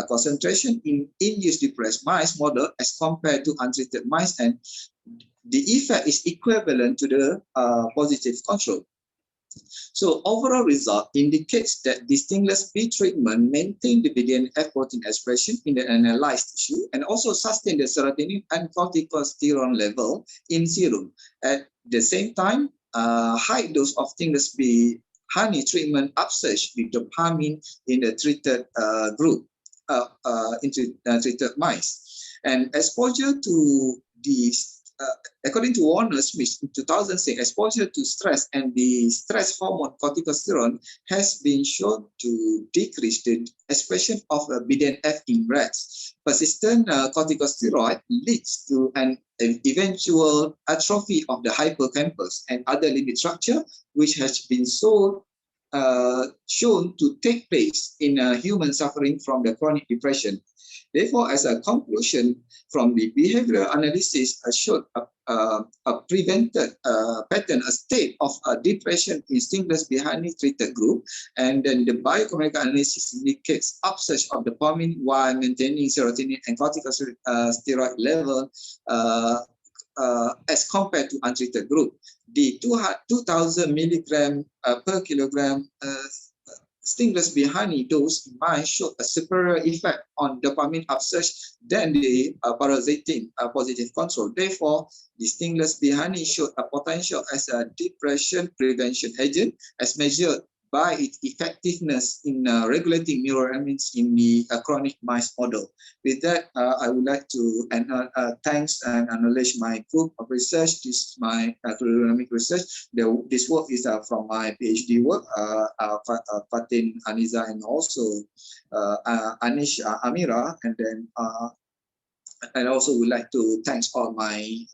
concentration in induced depressed mice model as compared to untreated mice, and the effect is equivalent to the positive control. So overall result indicates that the stingless bee treatment maintained the BDNF protein expression in the analyzed tissue and also sustained the serotonin and corticosterone level in serum. At the same time, high dose of stingless bee honey treatment upsurged the dopamine in the treated group, treated mice. And exposure to the according to Warner Smith in 2006, exposure to stress and the stress hormone corticosterone has been shown to decrease the expression of BDNF in rats. Persistent corticosteroid leads to an eventual atrophy of the hippocampus and other limb structure, which has been shown to take place in human suffering from the chronic depression. Therefore, as a conclusion from the behavioral analysis, showed a prevented pattern, a state of depression in stingless bee honey treated group, and then the biochemical analysis indicates upsurge of dopamine while maintaining serotonin and corticosteroid level as compared to untreated group. The 2000 milligram per kilogram stingless bee honey dose in mice showed a superior effect on dopamine upsurge than the paroxetine positive control. Therefore, the stingless bee honey showed a potential as a depression prevention agent as measured by its effectiveness in regulating neuroenzymes in the chronic mice model. With that, I would like to thanks and acknowledge my group of research. This is my fluorodynamic research. This work is from my PhD work, Fatin Aniza and also Anish Amira. And then I also would like to thank all my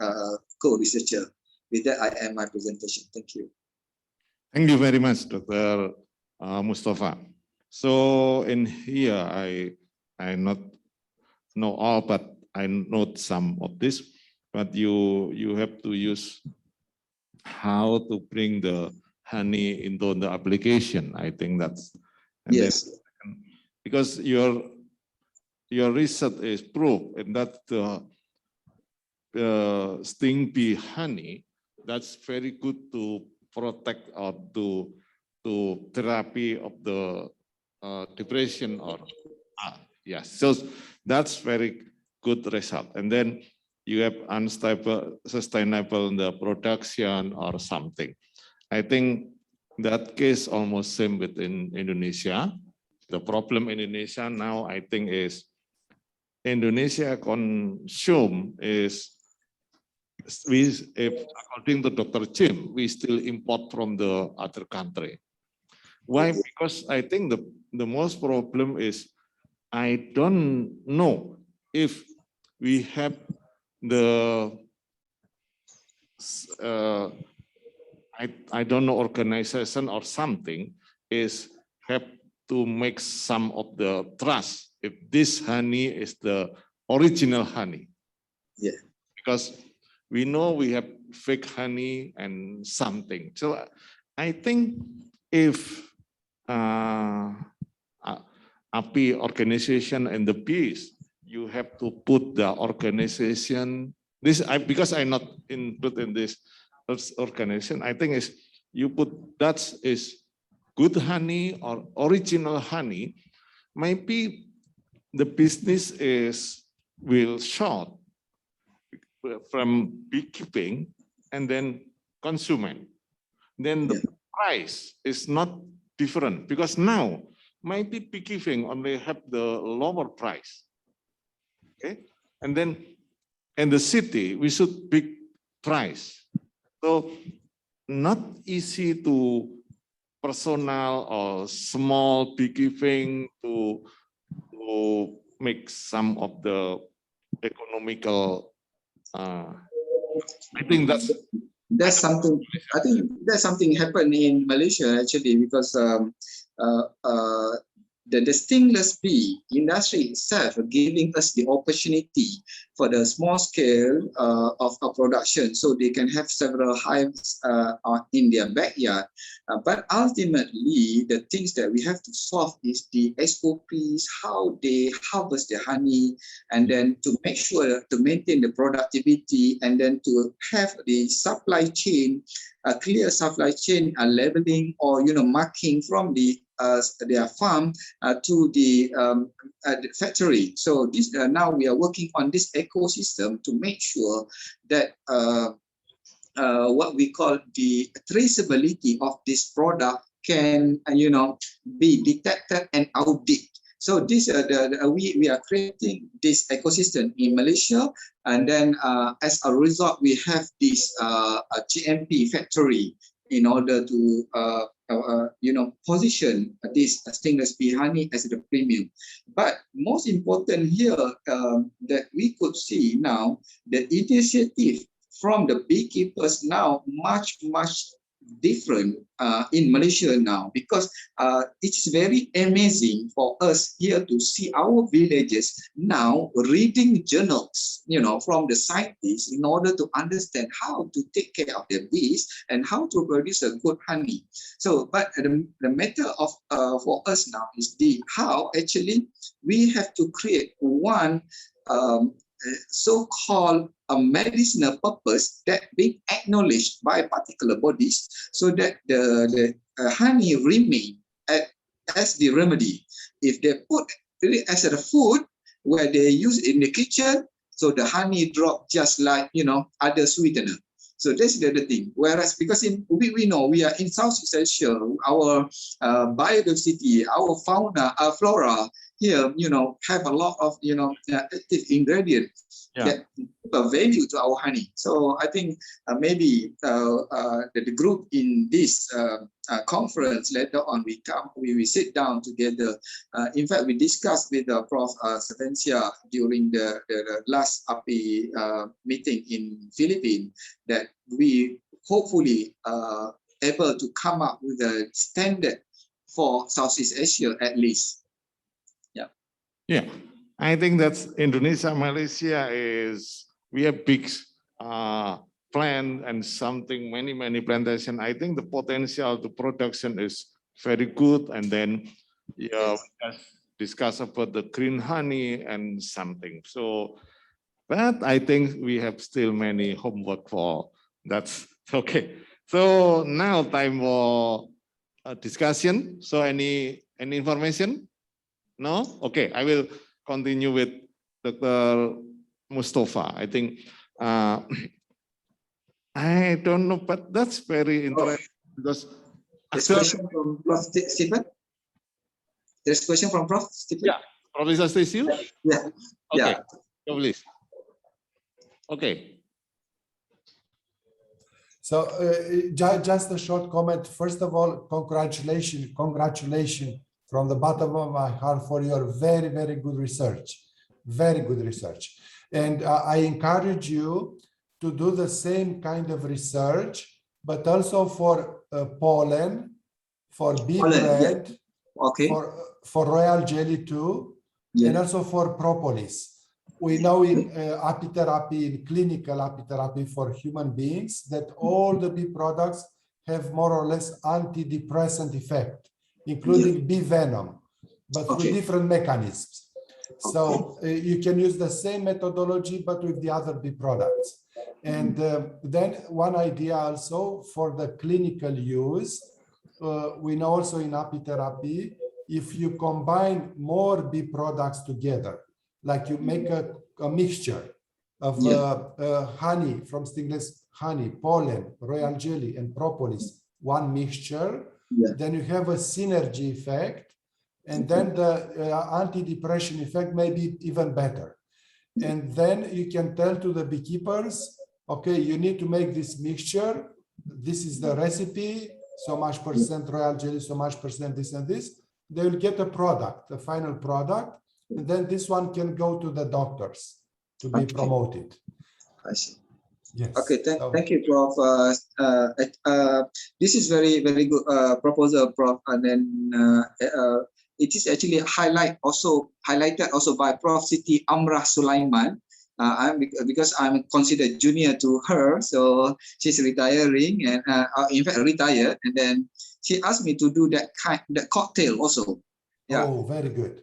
co-researchers. With that, I end my presentation. Thank you. Thank you very much, Dr. Mustafa. So in here, I not know all, but I note some of this. But you have to use how to bring the honey into the application. I think that's yes. Then, because your research is proof, and that the sting bee honey, that's very good to protect or to therapy of the depression or yes. So that's very good result. And then you have unstable, sustainable the production or something. I think that case almost same within Indonesia. The problem in Indonesia now, I think, is Indonesia consume is according to Dr. Jim, we still import from the other country. Why? Because I think the most problem is I don't know if we have the I don't know organization or something is have to make some of the trust if this honey is the original honey. Yeah. Because we know we have fake honey and something. So I think if API organization and the bees, you have to put the organization. Because I'm not included in this organization. I think is you put that is good honey or original honey, maybe the business will short from beekeeping and then consumer. Then the price is not different because now maybe beekeeping only have the lower price. Okay, and then in the city we should big price. So not easy to personal or small beekeeping to make some of the economical. I think that's something. I think that's something happened in Malaysia actually because the stingless bee industry itself giving us the opportunity for the small scale of production, so they can have several hives in their backyard. But ultimately, the things that we have to solve is the SOPs, how they harvest the honey, and then to make sure to maintain the productivity, and then to have the supply chain, a clear supply chain, labeling or marking from their farm to the factory. So this now we are working on this ecosystem to make sure that what we call the traceability of this product can be detected and audited. So this we are creating this ecosystem in Malaysia, and then as a result we have this GMP factory in order to position this stingless bee honey as the premium. But most important here that we could see now, the initiative from the beekeepers now much different in Malaysia now, because it's very amazing for us here to see our villagers now reading journals, from the scientists in order to understand how to take care of their bees and how to produce a good honey. So, but the matter of for us now is how actually we have to create one so-called a medicinal purpose that being acknowledged by particular bodies, so that the honey remain as the remedy. If they put it as a food where they use it in the kitchen, so the honey drop just like other sweetener. So that's the other thing. Whereas because we know we are in Southeast Asia, our biodiversity, our fauna, our flora here, have a lot of active ingredients that give value to our honey. So I think maybe the group in this conference later on we sit down together. In fact, we discussed with Prof. Savencia during the last API meeting in Philippines that we hopefully able to come up with a standard for Southeast Asia at least. Yeah, I think that's Indonesia, Malaysia we have big plan and something, many plantation. I think the potential to production is very good. And then we just discuss about the green honey and something. So, but I think we have still many homework for that's okay. So now time for a discussion. So any information? No? Okay, I will continue with Dr. Mustafa. I think, I don't know, but that's very interesting because there's a question from Prof. Stephen. There's a question from Prof. Stephen. Yeah, Professor Stacey. Yeah. Okay. Yeah. Go please. Okay. So just a short comment. First of all, congratulations from the bottom of my heart for your very good research. Very good research. And I encourage you to do the same kind of research, but also for pollen, for bee bread, okay, for royal jelly too, and also for propolis. We know in apitherapy, in clinical apitherapy for human beings, that all the bee products have more or less antidepressant effect, including bee venom, but through different mechanisms. So you can use the same methodology, but with the other bee products. And then one idea also for the clinical use we know also in apitherapy, if you combine more bee products together, like you make a mixture of honey from stingless honey, pollen, royal jelly, and propolis, one mixture, then you have a synergy effect, and then the anti-depression effect may be even better. And then you can tell to the beekeepers, okay, you need to make this mixture. This is the recipe, so much percent royal jelly, so much percent this and this. They will get a product, a final product, and then this one can go to the doctors to be promoted. I see. Yes. Okay, thank you, Prof. This is very good proposal, Prof. And then it is actually highlighted also by Prof. Siti Amrah Sulaiman. Because I'm considered junior to her, so she's retiring and in fact retired, and then she asked me to do that cocktail also. Yeah. Oh, very good.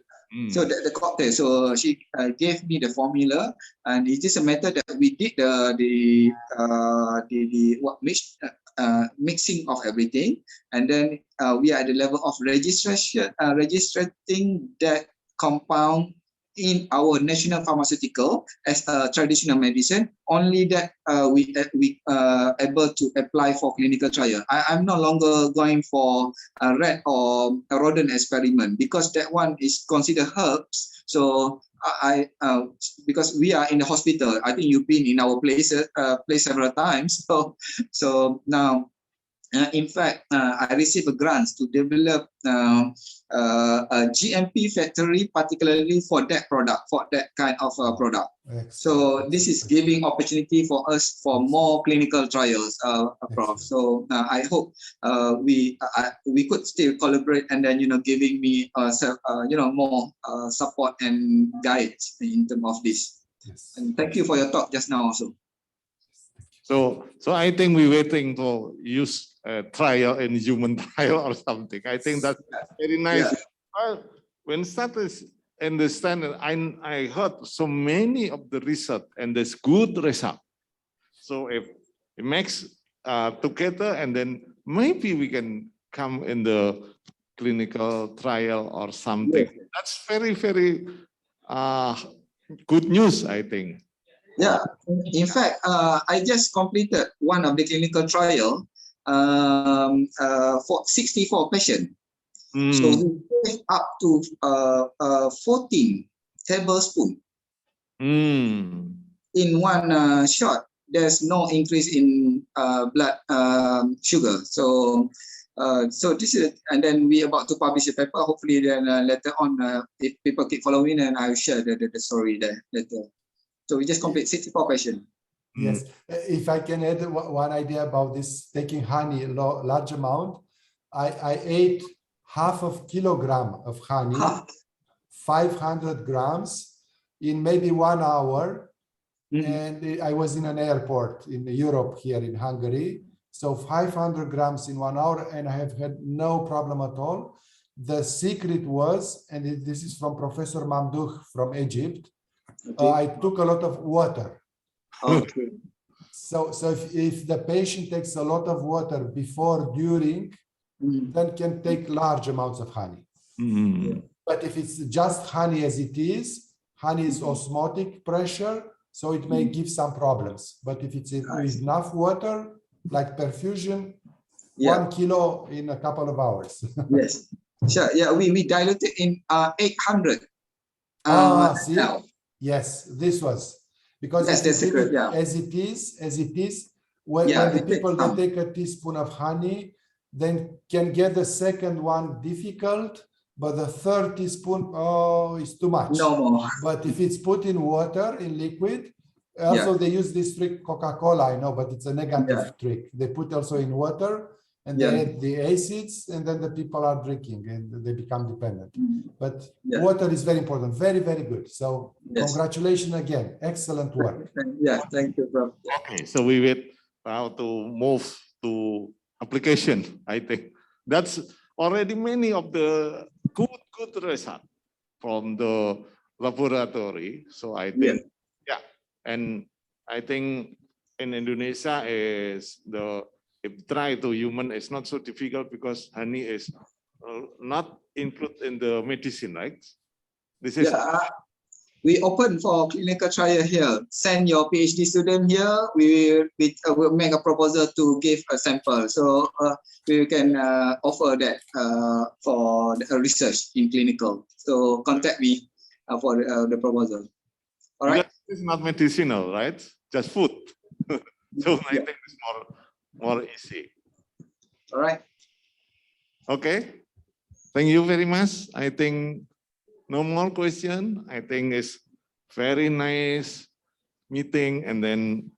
So the cocktail. So she gave me the formula, and it is a method that we did mixing of everything, and then we are at the level of registering that compound in our national pharmaceutical as a traditional medicine. Only that we able to apply for clinical trial. I'm no longer going for a rat or a rodent experiment, because that one is considered herbs. So because we are in the hospital, I think you've been in our place several times. So now, in fact, I received a grant to develop a GMP factory, particularly for that product, for that kind of product. So this is giving opportunity for us for more clinical trials, Prof. So I hope we could still collaborate, and then giving me more support and guides in terms of this. Yes. And thank you for your talk just now also. So I think we're waiting for use trial in human trial or something. I think that's very nice. Yeah. When starters understand, I heard so many of the research and there's good result. So if it makes together, and then maybe we can come in the clinical trial or something. Yes. That's very good news, I think. Yeah, in fact, I just completed one of the clinical trial for 64 patients. So we gave up to 14 tablespoons in one shot. There's no increase in blood sugar. So this is, and then we about to publish a paper. Hopefully, then later on, if people keep following, and I will share the story there later. So we just complete 64 patients. Yes, if I can add one idea about this, taking honey, large amount. I ate half of kilogram of honey, 500 grams in maybe 1 hour. And I was in an airport in Europe here in Hungary. So 500 grams in 1 hour, and I have had no problem at all. The secret was, and this is from Professor Mamdouh from Egypt, I took a lot of water. Okay. So if the patient takes a lot of water before, during, then can take large amounts of honey. But if it's just honey as it is, honey is osmotic pressure, so it may give some problems. But if it's with enough water, like perfusion, 1 kilo in a couple of hours. Yes. Sure. Yeah, we diluted in 800. See? Yes, this was because as it is, when the people they take a teaspoon of honey, then can get the second one difficult, but the third teaspoon, is too much. No more. But if it's put in water, in liquid, also they use this trick, Coca-Cola, I know, but it's a negative trick. They put also in water, and they add the acids, and then the people are drinking and they become dependent. But water is very important, very good. So congratulations again, excellent work. Yeah, thank you, Prof. Okay, so we wait now to move to application. I think that's already many of the good results from the laboratory. So I think, and I think in Indonesia is if dry to human is not so difficult because honey is not included in the medicine, right? This is we open for clinical trial here. Send your PhD student here. We will make a proposal to give a sample. So we can offer that for the research in clinical. So contact me for the proposal. All right. It's not medicinal, right? Just food. So I think it's more easy. All right. Okay. Thank you very much. I think no more question. I think it's very nice meeting, and then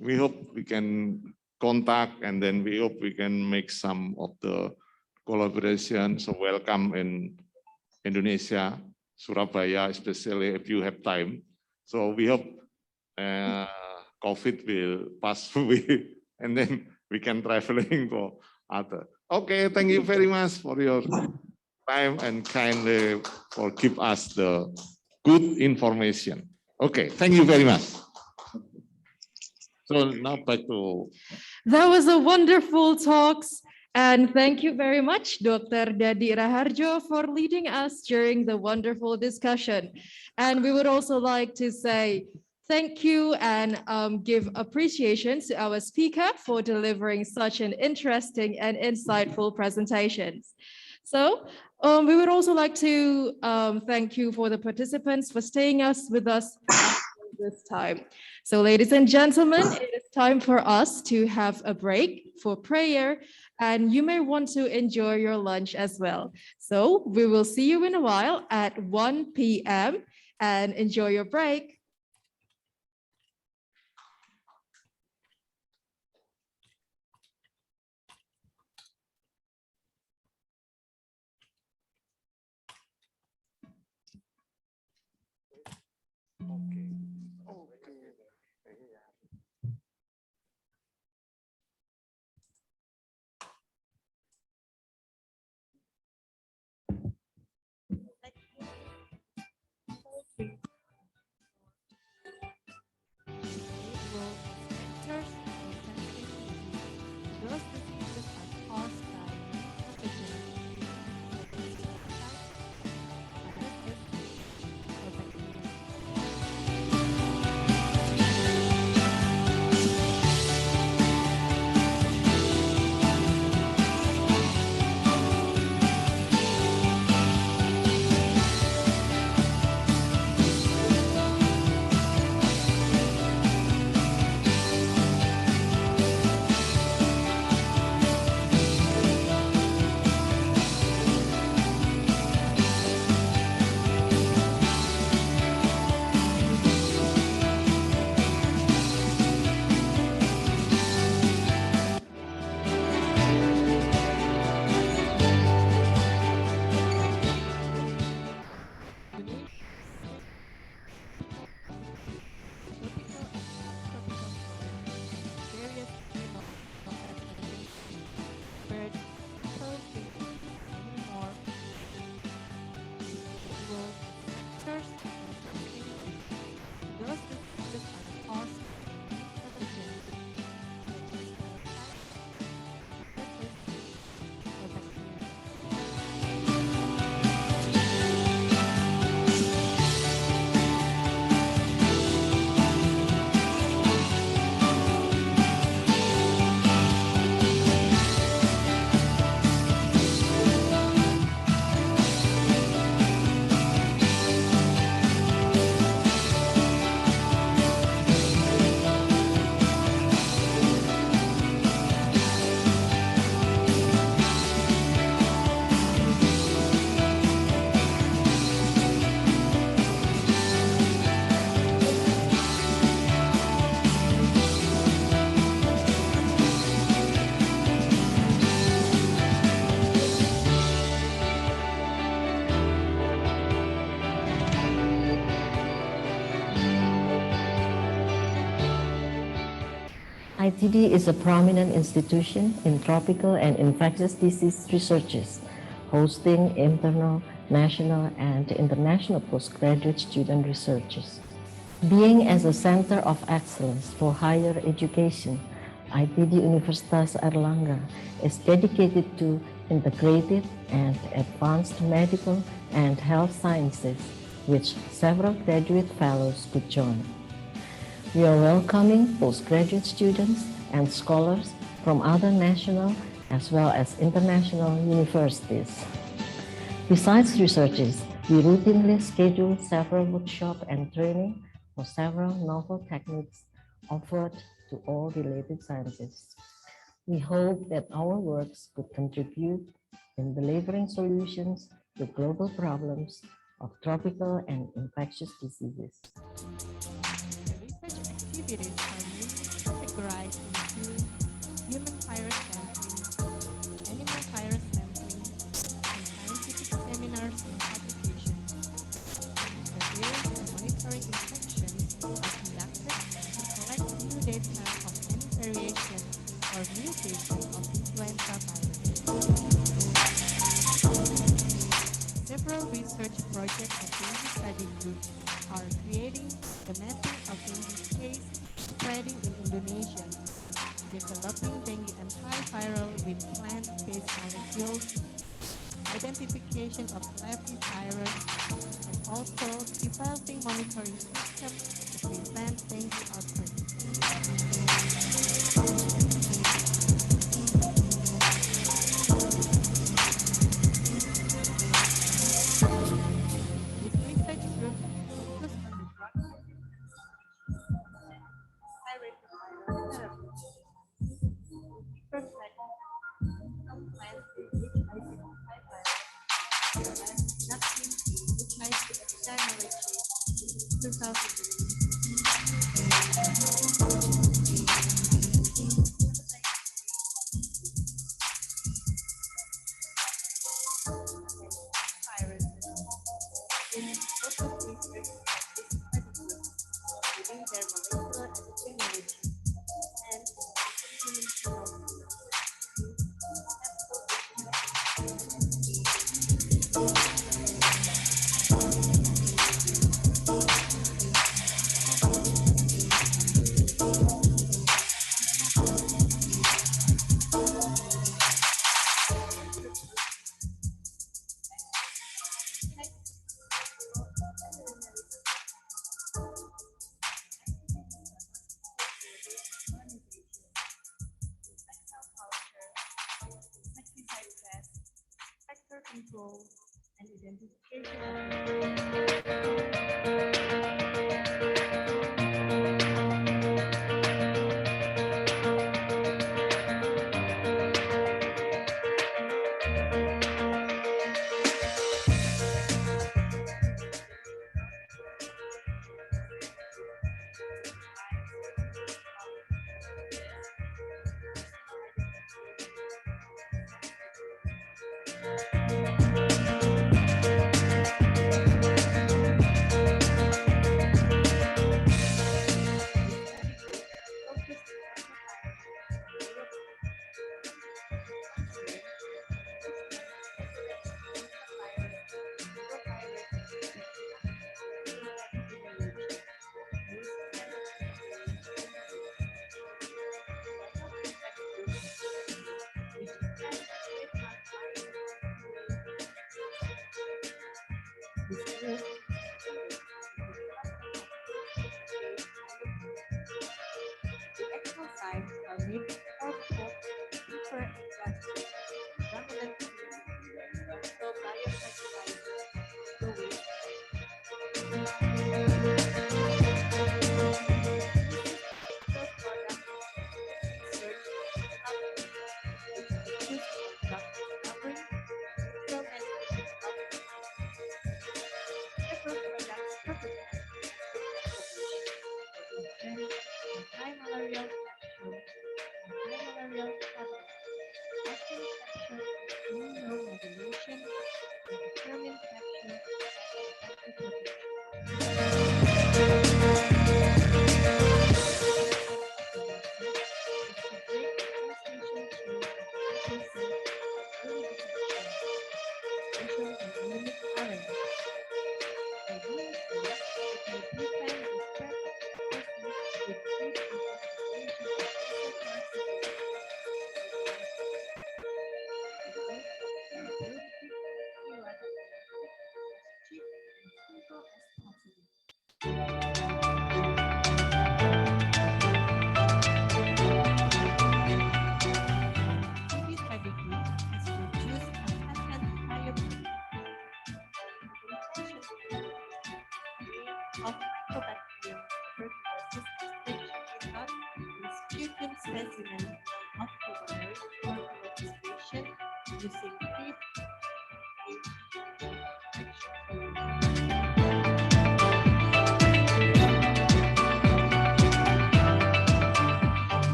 we hope we can contact, and then we hope we can make some of the collaboration. So welcome in Indonesia, Surabaya, especially if you have time. So we hope COVID will pass away, and then we can traveling for other. Okay, thank you very much for your time and kindly for give us the good information. Okay, thank you very much. So now back to. That was a wonderful talks. And thank you very much, Dr. Dadi Raharjo, for leading us during the wonderful discussion. And we would also like to say thank you and give appreciation to our speaker for delivering such an interesting and insightful presentations. So we would also like to thank you for the participants for staying with us this time. So ladies and gentlemen, it is time for us to have a break for prayer, and you may want to enjoy your lunch as well. So we will see you in a while at 1 p.m. and enjoy your break. ITD is a prominent institution in tropical and infectious disease researches, hosting internal, national, and international postgraduate student researchers. Being as a center of excellence for higher education, ITD Universitas Erlangga is dedicated to integrated and advanced medical and health sciences, which several graduate fellows could join. We are welcoming postgraduate students and scholars from other national as well as international universities. Besides researches, we routinely schedule several workshops and training for several novel techniques offered to all related sciences. We hope that our works could contribute in delivering solutions to global problems of tropical and infectious diseases. Research activities are mainly categorized into human virus sampling, animal virus sampling, and scientific seminars and publications. Surveillance and monitoring infections are conducted to collect new data of any variation or mutation of influenza virus. Several research projects and dengue study groups are creating the mapping of dengue case spreading in Indonesia, developing dengue antiviral with plant-based molecules, identification of flavivirus, and also developing monitoring systems to prevent dengue outbreaks. This research group focus on the drug retroviral therapy. Different some plants which identify virus, nothing which might be epidemiology 2000. Viruses. In focus research is study within their molecular epidemiology and human genome. Vector control and sites are made of different industries, predominantly so biofertilizer, the waste. Anti-malarial capsule, anti-malarial tablets, vaccine capsule, immunomodulation, and determined capsule of Mycobacterium tuberculosis extinction method in sputum specimen of pulmonary tuberculosis patient using three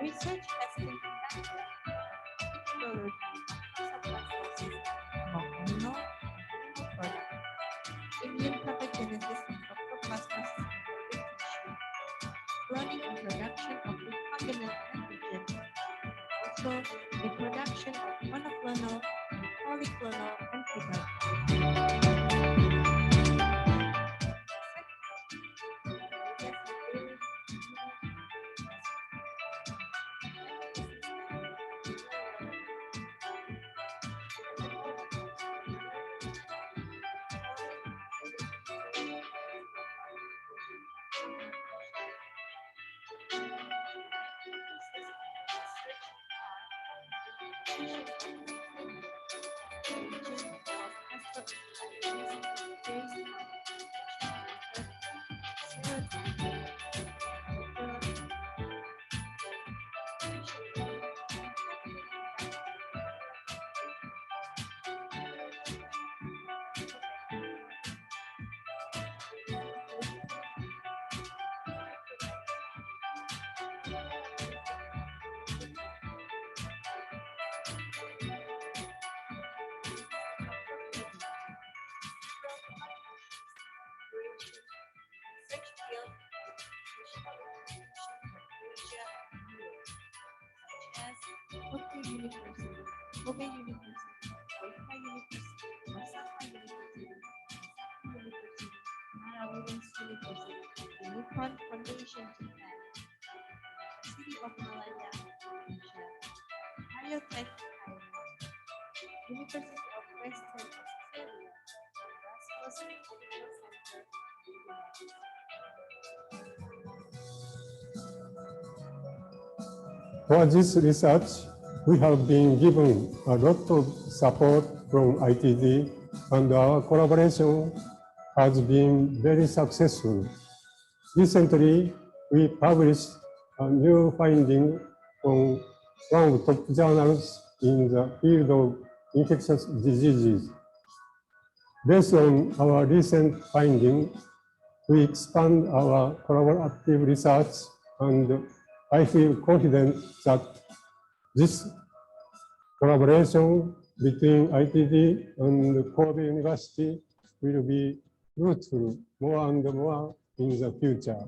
research has been conducted on toxoplasmosis among animal and animal products, immune pathogenesis of toxoplasmosis in tissue, cloning and production of recombinant antigen, also the production of monoclonal and polyclonal antibodies. Kobe University, Oita University, Osaka University, University, Mara Women's University, the Nippon Foundation Japan, City of Malaya, Indonesia, Biotech Thailand, University of Western Australia, Erasmus Medical Center, For this research, we have been given a lot of support from ITD, and our collaboration has been very successful. Recently, we published a new finding on one of the top journals in the field of infectious diseases. Based on our recent finding, we expand our collaborative research, and I feel confident that this collaboration between ITD and Kobe University will be fruitful more and more in the future.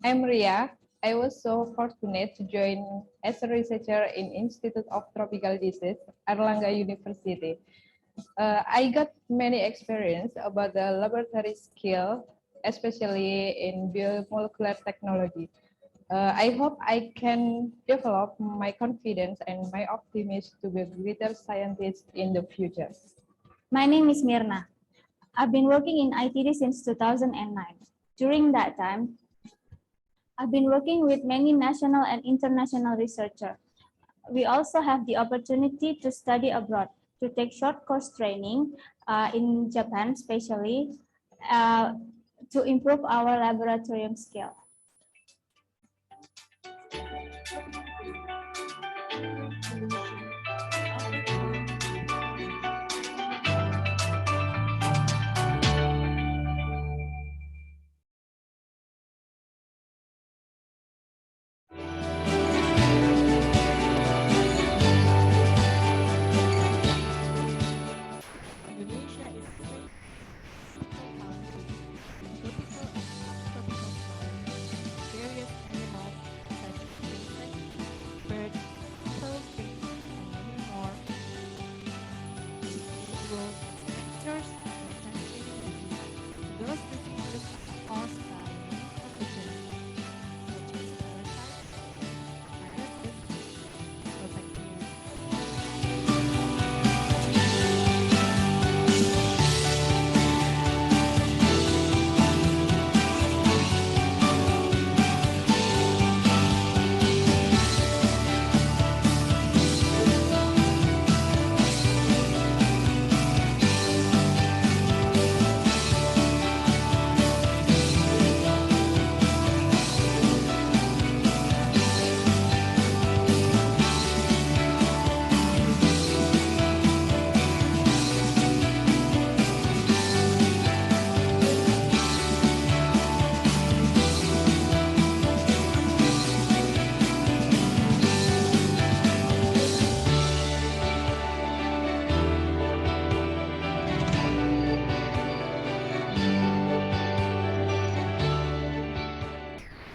I'm Ria. I was so fortunate to join as a researcher in Institute of Tropical Disease, Erlangga University. I got many experience about the laboratory skill, especially in biomolecular technology. I hope I can develop my confidence and my optimism to be a greater scientist in the future. My name is Mirna. I've been working in ITD since 2009. During that time, I've been working with many national and international researchers. We also have the opportunity to study abroad, to take short course training in Japan, especially to improve our laboratorium skill. Indonesia is a safe, tropical and subtropical climate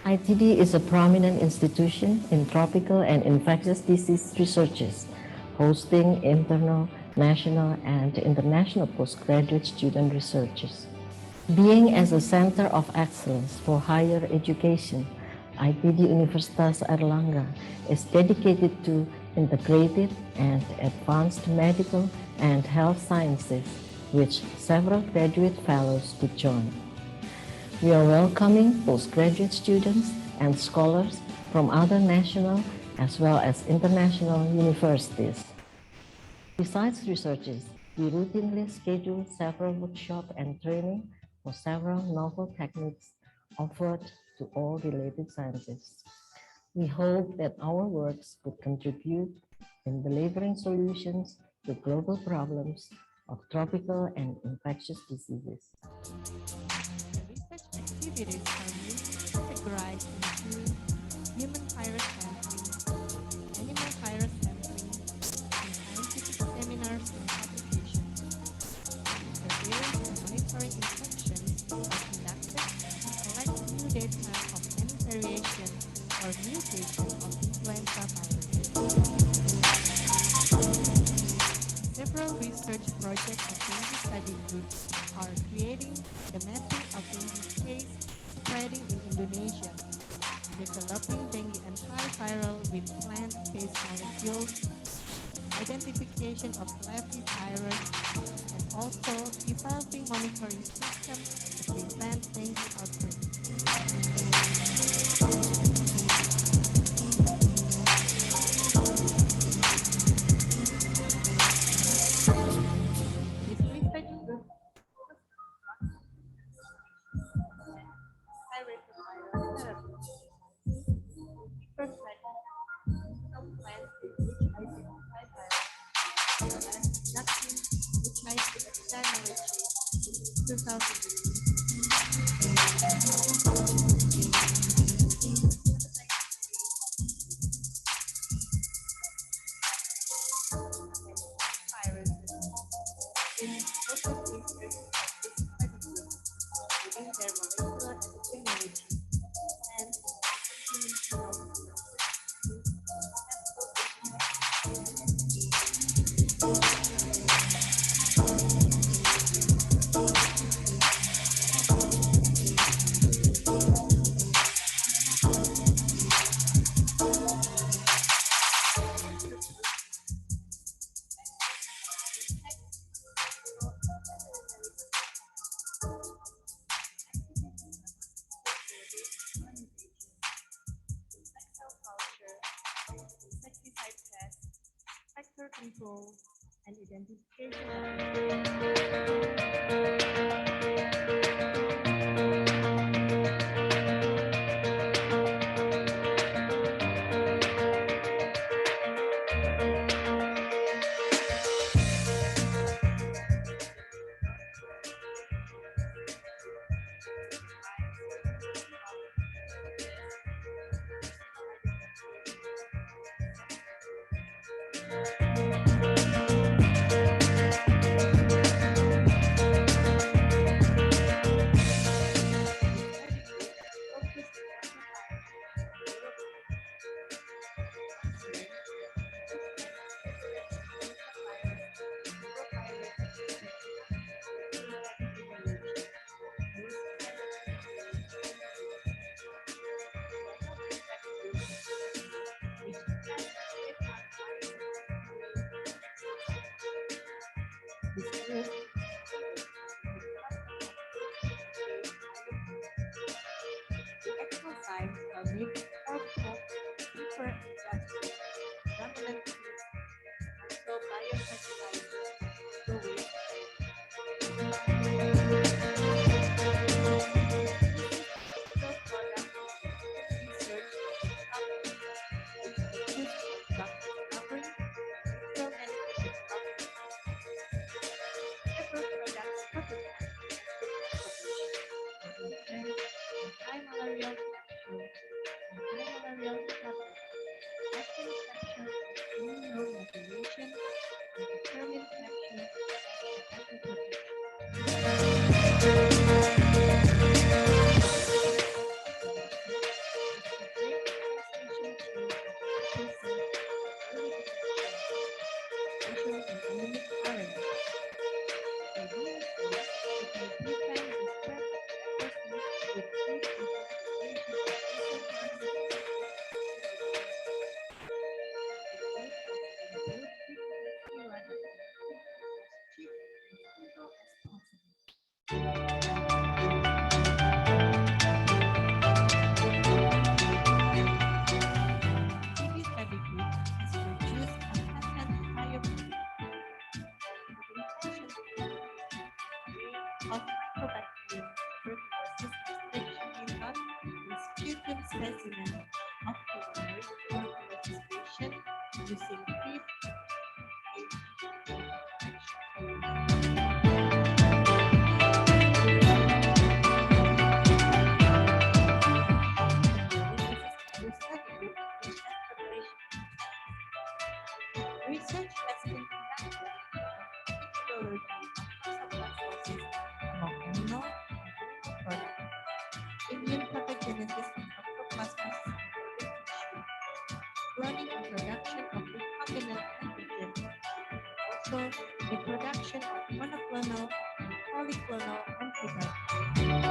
ITD is a prominent institution in tropical and infectious disease researches, hosting internal, national, and international postgraduate student researchers. Being as a center of excellence for higher education, ITD Universitas Airlangga is dedicated to integrated and advanced medical and health sciences, which several graduate fellows could join. We are welcoming postgraduate students and scholars from other national as well as international universities. Besides researches, we routinely schedule several workshops and training for several novel techniques offered to all related sciences. We hope that our works could contribute in delivering solutions to global problems of tropical and infectious diseases. Activities are mainly categorized into human virus sampling, animal virus sampling, and scientific seminars and publications. Surveillance and monitoring infections are conducted to collect new data of any variation or mutation of influenza virus. Several research projects and dengue study groups are creating the mapping of dengue case spreading in Indonesia, developing dengue antiviral with plant-based molecules, identification of flavivirus, and also developing monitoring systems to prevent dengue outbreaks. This research group control and so biofertilizer. microbiome tuberculosis extraction method is sputum specimen of pulmonary tuberculosis patient using deep research has been conducted on toxoplasmosis among animal and products, immune pathogenesis of toxoplasmosis in tissue, cloning and production of recombinant antigen, also the production of monoclonal and polyclonal antibodies.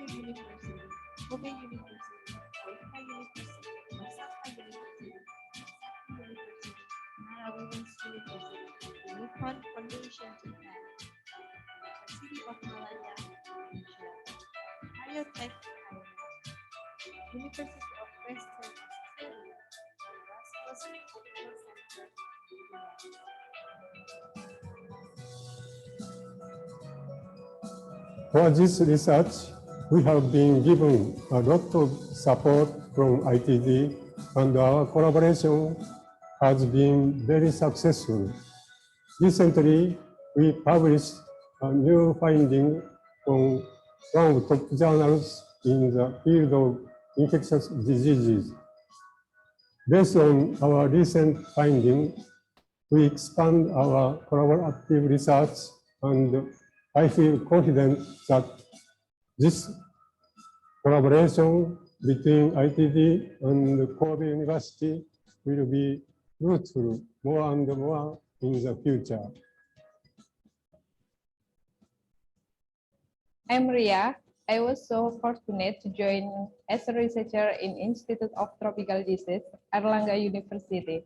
University, Kobe University, Oita University, Osaka University, Saki University, Nara Women's University, the Nippon Foundation Japan, the City of Malaya, Indonesia, Biotech Thailand, University of Western Australia, Erasmus Medical Center, For this research, we have been given a lot of support from ITD, and our collaboration has been very successful. Recently, we published a new finding from one of the top journals in the field of infectious diseases. Based on our recent finding, we expand our collaborative research, and I feel confident that this collaboration between ITD and Kobe University will be fruitful more and more in the future. I'm Ria. I was so fortunate to join as a researcher in Institute of Tropical Disease, Erlangga University.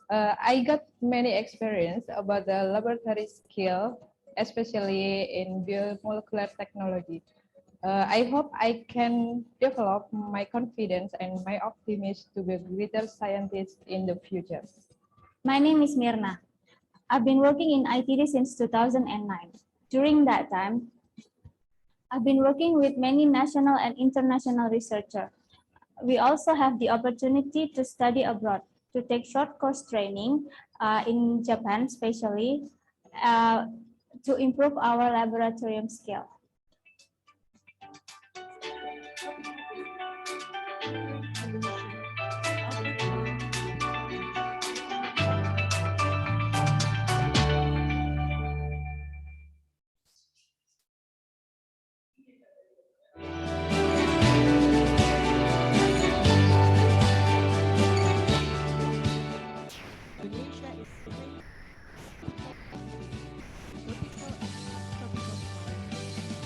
I got many experience about the laboratory skill, especially in biomolecular technology. I hope I can develop my confidence and my optimism to be a greater scientist in the future. My name is Mirna. I've been working in ITD since 2009. During that time, I've been working with many national and international researchers. We also have the opportunity to study abroad, to take short course training in Japan, especially to improve our laboratorium skill. Indonesia is famous for tropical and subtropical forests,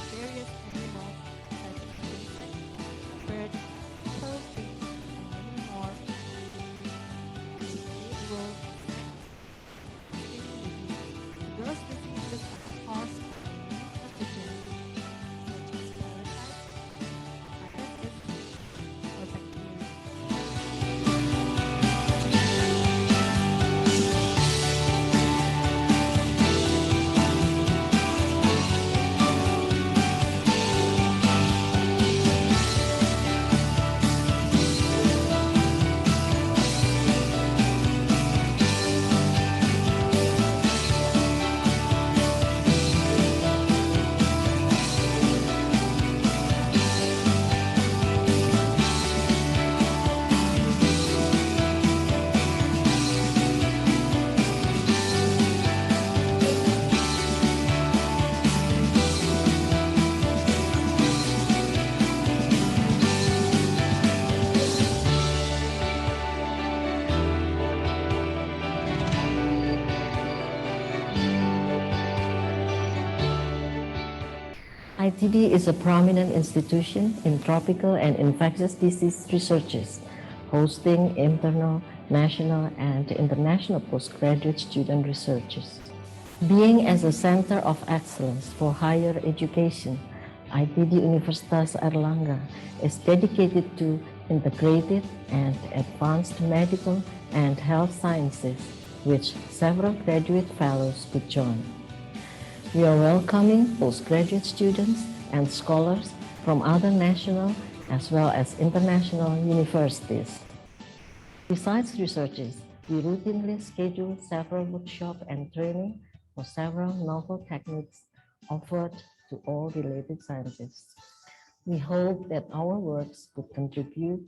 ITD is a prominent institution in tropical and infectious disease researches, hosting internal, national, and international postgraduate student researchers. Being as a center of excellence for higher education, ITD Universitas Airlangga is dedicated to integrated and advanced medical and health sciences, which several graduate fellows could join. We are welcoming postgraduate students and scholars from other national as well as international universities. Besides researches, we routinely schedule several workshops and training for several novel techniques offered to all related scientists. We hope that our works could contribute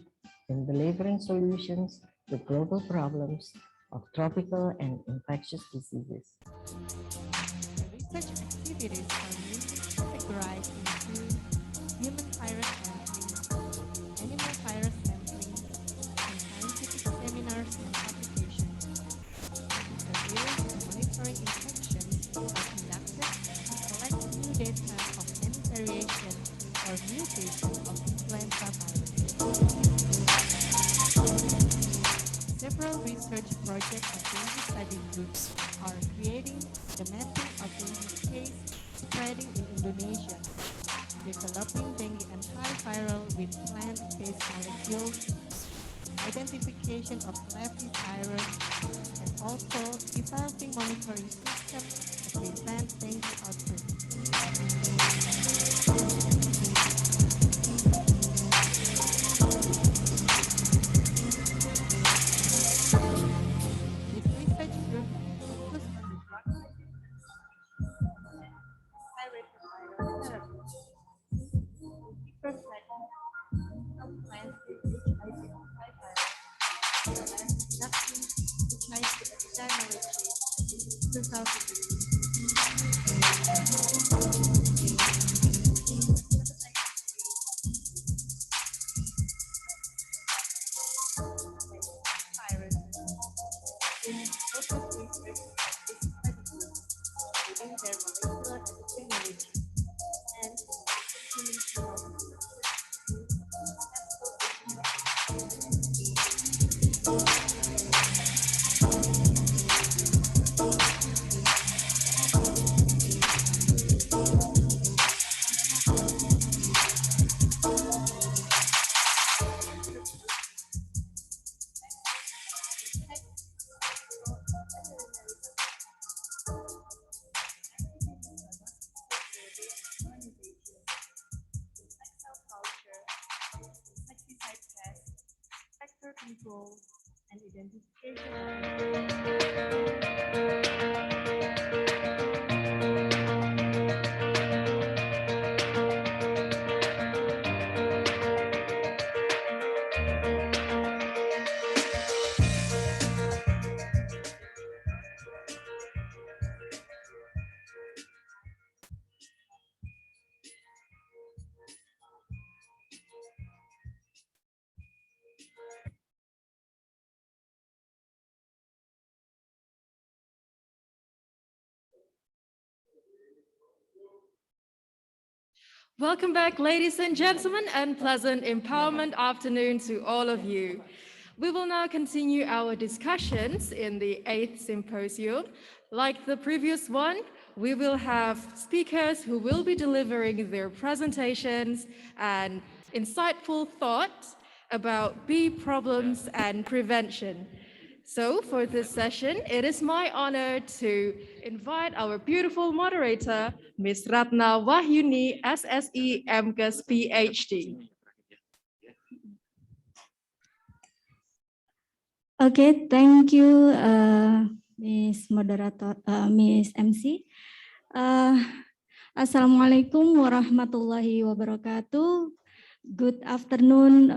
in delivering solutions to global problems of tropical and infectious diseases. Research activities are mainly categorized into human virus sampling, animal virus sampling, and scientific seminars and publications. Surveillance and monitoring infections are conducted to collect new data of any variation or mutation of influenza virus. Several research projects and dengue study groups are creating the mapping of dengue case spreading in Indonesia, developing dengue antiviral with plant-based molecules, identification of levy-virus, and also developing monitoring systems to prevent dengue outbreaks. This research group focused on the drug high-retroviral therapy. First some plants with HIV antivirus, as well as conducting HIV epidemiology in 2020. Control and Welcome back, ladies and gentlemen, and pleasant empowerment afternoon to all of you. We will now continue our discussions in the 8th symposium. Like the previous one, we will have speakers who will be delivering their presentations and insightful thoughts about bee problems and prevention. So for this session, it is my honor to invite our beautiful moderator, Ms. Ratna Wahyuni, SSE MCAS PhD. Okay, thank you, Ms. Moderator, Ms. MC. Assalamualaikum warahmatullahi wabarakatuh. Good afternoon,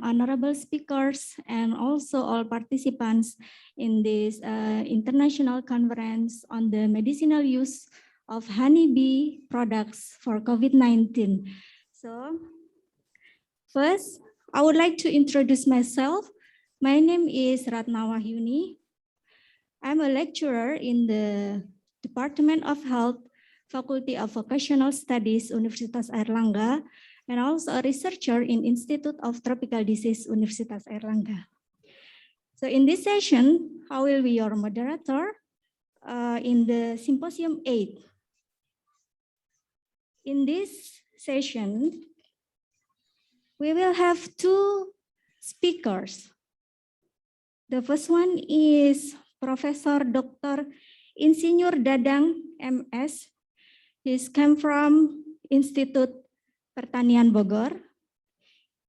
honorable speakers, and also all participants in this international conference on the medicinal use of honeybee products for COVID-19. So, first, I would like to introduce myself. My name is Ratna Wahyuni. I'm a lecturer in the Department of Health, Faculty of Vocational Studies, Universitas Airlangga, and also a researcher in Institute of Tropical Disease, Universitas Airlangga. So in this session, I will be your moderator in the Symposium 8. In this session, we will have two speakers. The first one is Professor Dr. Insinyur Dadang, MS. He's come from Institut Pertanian Bogor.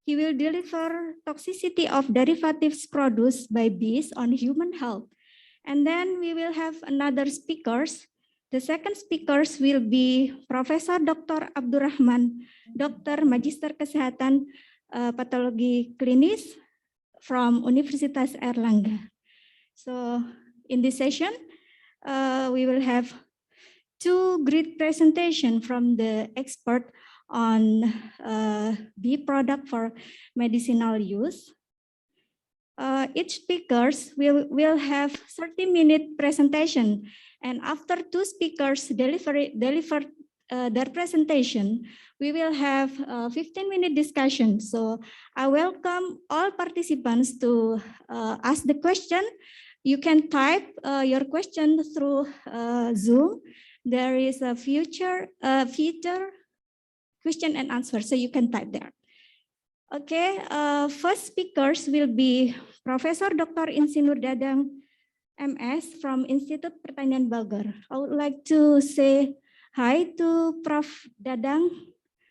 He will deliver toxicity of derivatives produced by bees on human health. And then we will have another speakers. The second speakers will be Professor Dr. Abdurrahman, Dr. Magister Kesehatan Patologi Klinis from Universitas Airlangga. So in this session, we will have two great presentations from the expert on bee product for medicinal use. Each speakers will have 30-minute presentation, and after two speakers deliver their presentation, we will have a 15-minute discussion. So I welcome all participants to ask the question. You can type your question through Zoom. There is a feature question and answer, so you can type there. Okay, first speakers will be Professor Dr. Insinyur Dadang, MS from Institut Pertanian Bogor. I would like to say hi to Prof. Dadang.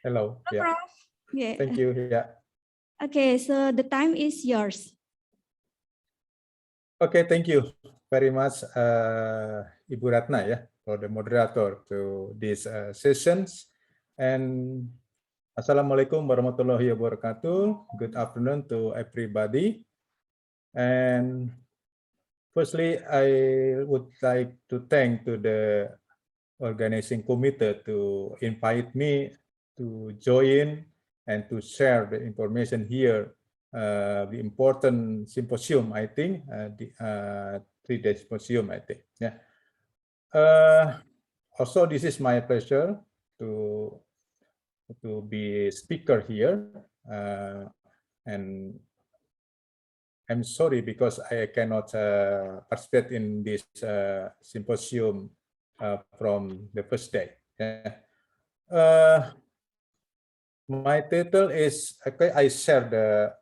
Hello. Hello, Yeah. Prof. Yeah. Thank you. Yeah. Okay, so the time is yours. Okay, thank you very much, Ibu Ratna, for the moderator to these sessions. And Assalamualaikum warahmatullahi wabarakatuh. Good afternoon to everybody. And firstly, I would like to thank to the organizing committee to invite me to join and to share the information here, the important symposium, I think, the 3-day symposium, I think. Yeah. Also, this is my pleasure to be speaker here, and I'm sorry because I cannot participate in this symposium from the first day. Yeah. My title is, okay, I share the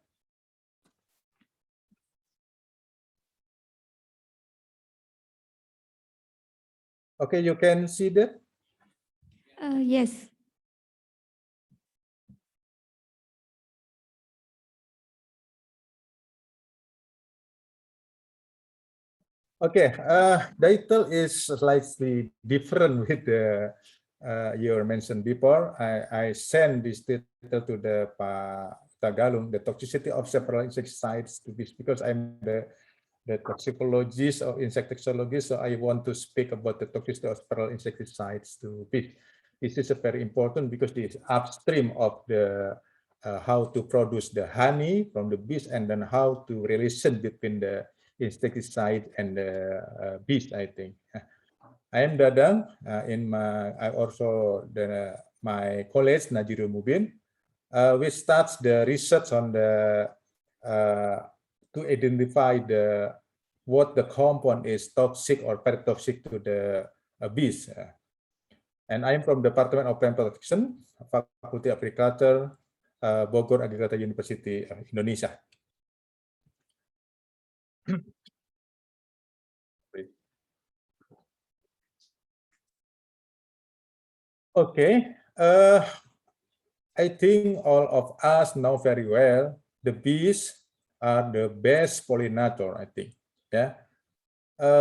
okay, you can see that? Yes. Okay, title is slightly different with the you mentioned before. I send this title to the Tagalog, the toxicity of several insecticides, to be because I'm the toxicologist or insectologist, so I want to speak about the toxicity of several insecticides to be. This is very important because this upstream of the how to produce the honey from the bees, and then how to relation between the insecticide and the bees, I think. I am Dadang. I also my college Najirul Mubin. We start the research on the to identify what the compound is toxic or very toxic to the bees. And I am from Department of Plant Protection, Faculty of Agriculture, Bogor Agricultural University, Indonesia. Okay, I think all of us know very well the bees are the best pollinator, I think. Yeah,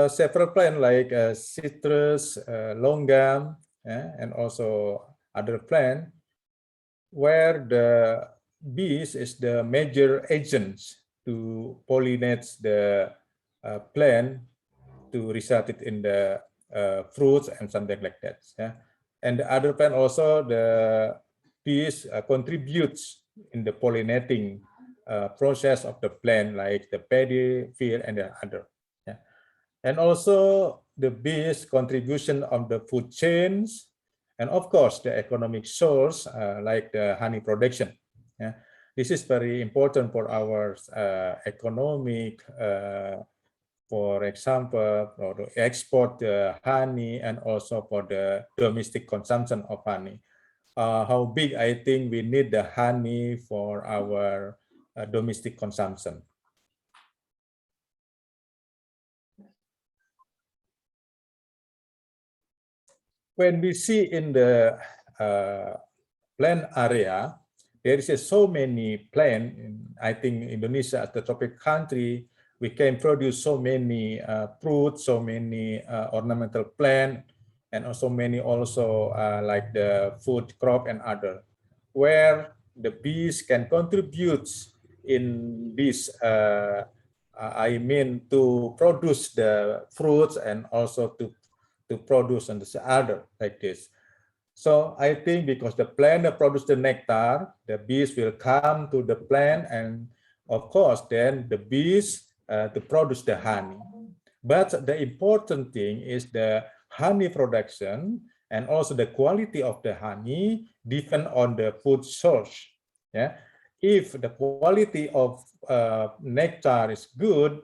several plants like citrus, longam, and also other plants where the bees is the major agents to pollinate the plant to result it in the fruits and something like that. Yeah, and the other plant also the bees contributes in the pollinating process of the plant, like the paddy field and the other. Yeah, and also the bees contribution on the food chains And of course, the economic source, like the honey production. Yeah. This is very important for our economic, for example, for the export honey and also for the domestic consumption of honey. How big I think we need the honey for our domestic consumption. When we see in the plant area, there is so many plants. I think Indonesia, as the tropical country, we can produce so many fruits, so many ornamental plants, and also many like the food crop and other, where the bees can contribute in this. I mean, to produce the fruits and also to produce and the other like this. So I think because the plant that produce the nectar, the bees will come to the plant, and of course then the bees to produce the honey. But the important thing is the honey production and also the quality of the honey depend on the food source. Yeah, if the quality of nectar is good,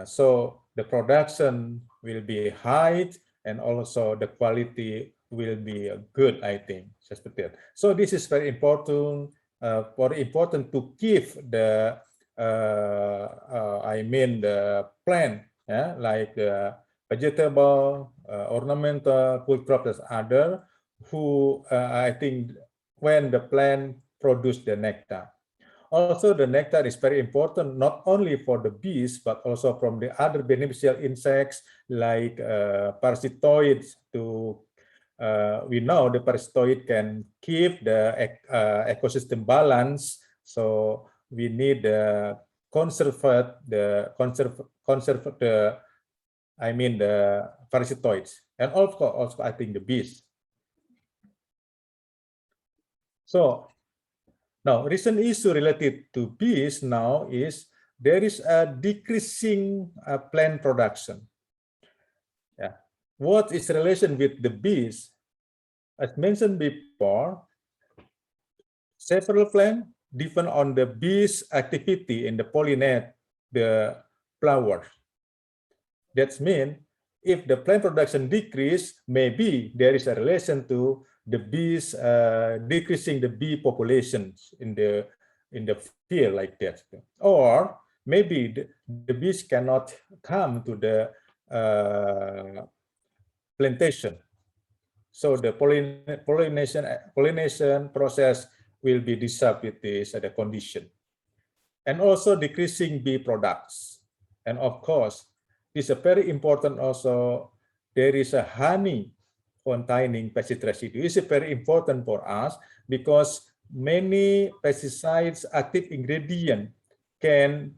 so the production will be high, and also the quality will be good, I think. So this is very important, to keep the, I mean, the plant, yeah, like vegetable, ornamental, food crops, other, who I think when the plant produce the nectar. Also, the nectar is very important, not only for the bees, but also from the other beneficial insects like parasitoids. We know the parasitoid can keep the ecosystem balance, so we need the I mean the parasitoids, and also I think the bees. So now, recent issue related to bees now is there is a decreasing plant production. Yeah. What is relation with the bees? As mentioned before, several plants depend on the bees' activity in the pollinate the flowers. That means if the plant production decrease, maybe there is a relation to the bees decreasing the bee populations in the field like that, or maybe the bees cannot come to the plantation, so the pollination process will be disturbed with this the condition, and also decreasing bee products, and of course this is very important also. There is a honey containing pesticide residue. This is very important for us because many pesticides active ingredient can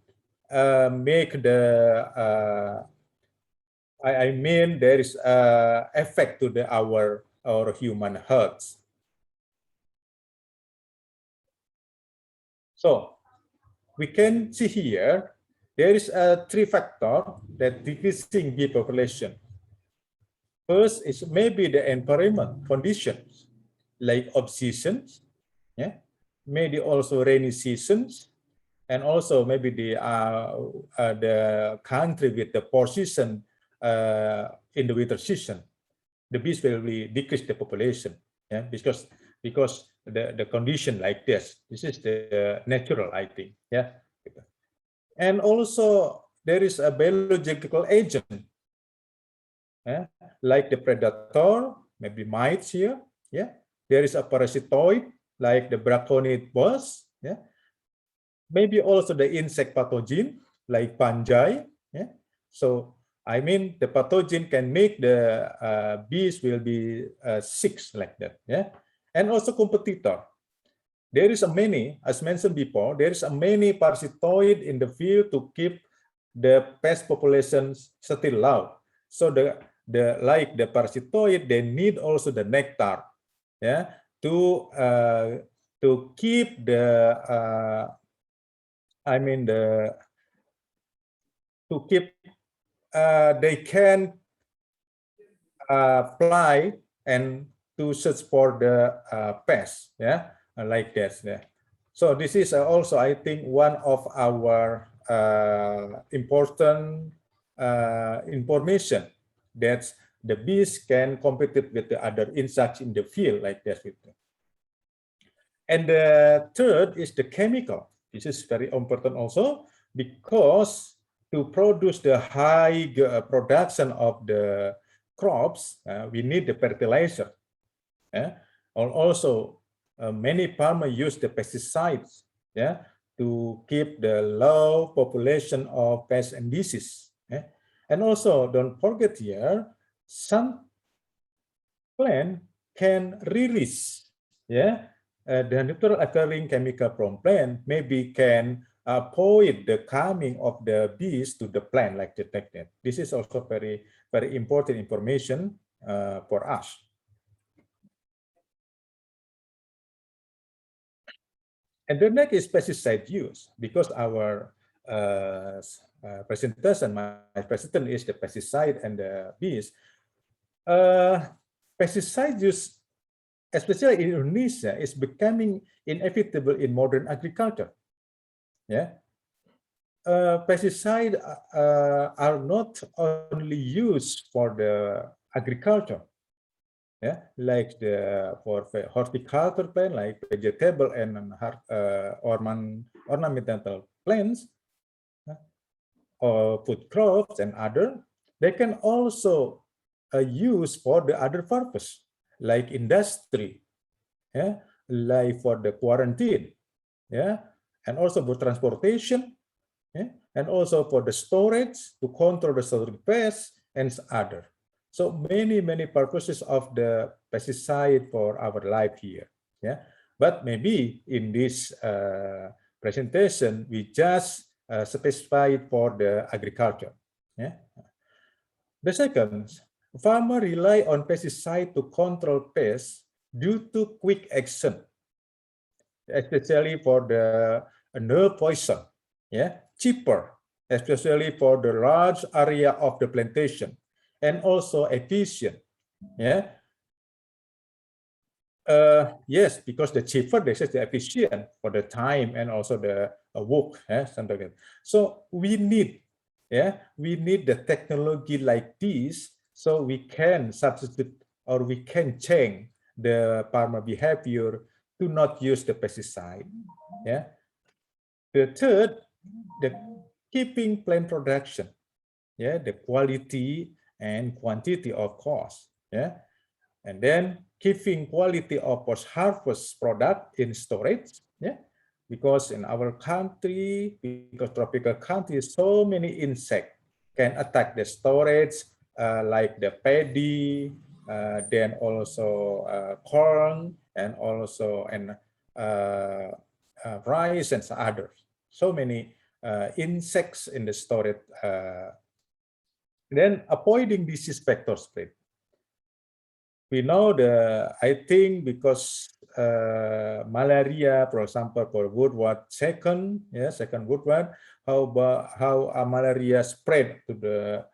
make the I mean there is effect to our human health. So we can see here there is a three factor that decreasing bee population. First is maybe the environment conditions, like off-seasons, yeah, maybe also rainy seasons, and also maybe the country with the poor season in the winter season. The bees will decrease the population, yeah, because the condition like this. This is the natural, I think, yeah. And also there is a biological agent. Yeah, like the predator, maybe mites here. Yeah, there is a parasitoid like the braconid wasp. Yeah, maybe also the insect pathogen like fungi. Yeah, so I mean the pathogen can make the bees will be sick like that. Yeah, and also competitor. There is a many, as mentioned before, there is a many parasitoid in the field to keep the pest populations still low. So like the parasitoid, they need also the nectar, yeah, to keep the I mean to keep they can fly and to search for the pest, yeah, like that. Yeah. So this is also, I think, one of our important information that the bees can compete with the other insects in the field like that. And the third is the chemical. This is very important also because to produce the high production of the crops, we need the fertilizer. Also, many farmers use the pesticides, to keep the low population of pests and disease. And also, don't forget here, some plant can release, the natural occurring chemical from plant maybe can avoid the coming of the bees to the plant like that. This is also very, very important information for us. And the next is pesticide use, because our presentation, my presentation is the pesticide and the bees. Pesticide use, especially in Indonesia, is becoming inevitable in modern agriculture. Pesticides are not only used for the agriculture, like for horticulture plant, like vegetable and ornamental plants, or food crops and other. They can also use for the other purpose, like industry, like for the quarantine, and also for transportation, and also for the storage to control the storage pests and other. So many purposes of the pesticide for our life here. But maybe in this presentation we just specified for the agriculture. The second, farmers rely on pesticide to control pests due to quick action, especially for the nerve poison, cheaper, especially for the large area of the plantation, and also efficient. Yes, because the cheaper, this is the efficient for the time and also the work, something like that. So we need the technology like this, so we can substitute or we can change the farmer behavior to not use the pesticide. The third, the keeping plant production, the quality and quantity of course, and then keeping quality of post-harvest product in storage, because in our country, because tropical country, so many insects can attack the storage, like the paddy, then also corn, and also rice and others. So many insects in the storage. Then avoiding disease vector spread. We know I think because malaria, for example, for woodward second woodward, how malaria spread to the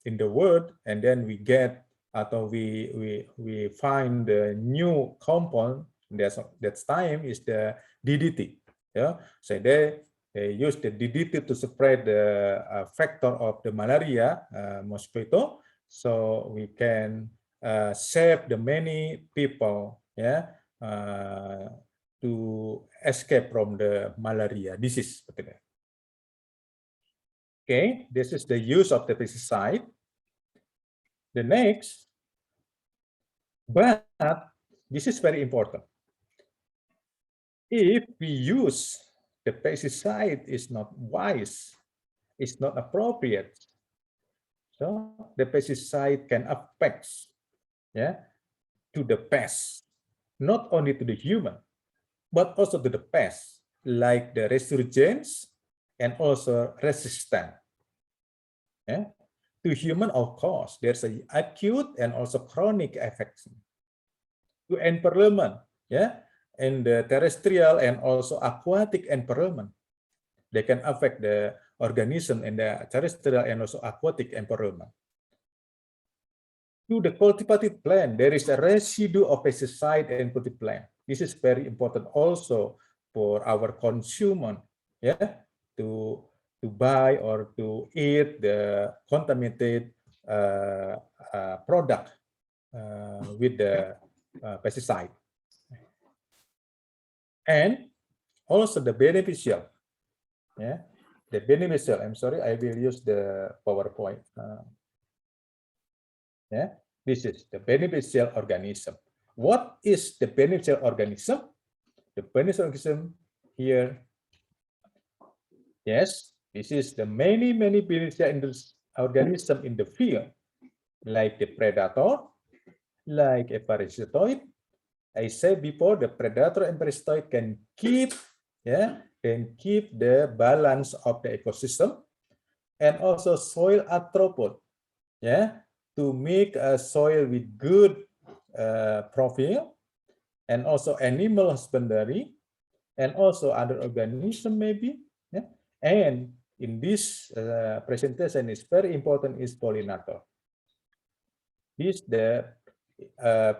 in the world, and then we get we find the new compound that time is the DDT. So they use the DDT to spread the vector of the malaria mosquito, so we can save the many people, to escape from the malaria disease. Okay, this is the use of the pesticide. The next, but this is very important. If we use the pesticide is not wise, it's not appropriate, so the pesticide can affect to the pests, not only to the human, but also to the pests, like the resurgence and also resistant. To human, of course, there's an acute and also chronic effects. To environment, in the terrestrial and also aquatic environment, they can affect the organism in the terrestrial and also aquatic environment. to the cultivated plant, there is a residue of pesticide and cultivated plant. This is very important also for our consumer, yeah, to buy or to eat the contaminated product with the pesticide. And also the beneficial, yeah, the beneficial. I'm sorry, I will use the PowerPoint. Yeah, this is the beneficial organism. What is the beneficial organism? The beneficial organism here. Yes, this is the many beneficial organism in the field, like the predator, like a parasitoid. I said before, the predator and parasitoid can keep, yeah, can keep the balance of the ecosystem, and also soil arthropod, yeah, to make a soil with good profile, and also animal husbandry, and also other organism maybe, yeah. And in this presentation is very important is pollinator. This the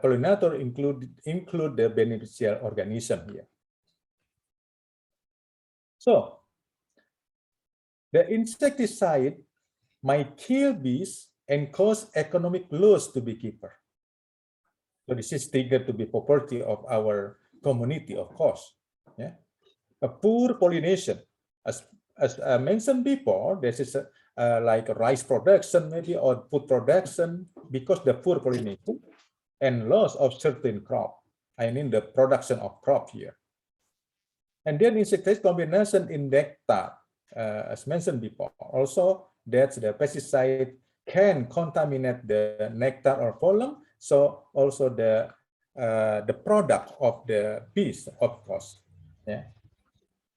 pollinator include the beneficial organism here. So the insecticide might kill bees and cause economic loss to beekeeper. So this is triggered to be property of our community, of course. Yeah, a poor pollination, as I mentioned before, this is like rice production maybe or food production because the poor pollination and loss of certain crop. I mean the production of crop here. And then insecticide combination in nectar, as mentioned before. Also, that's the pesticide can contaminate the nectar or pollen. So also the product of the bees, of course. Yeah.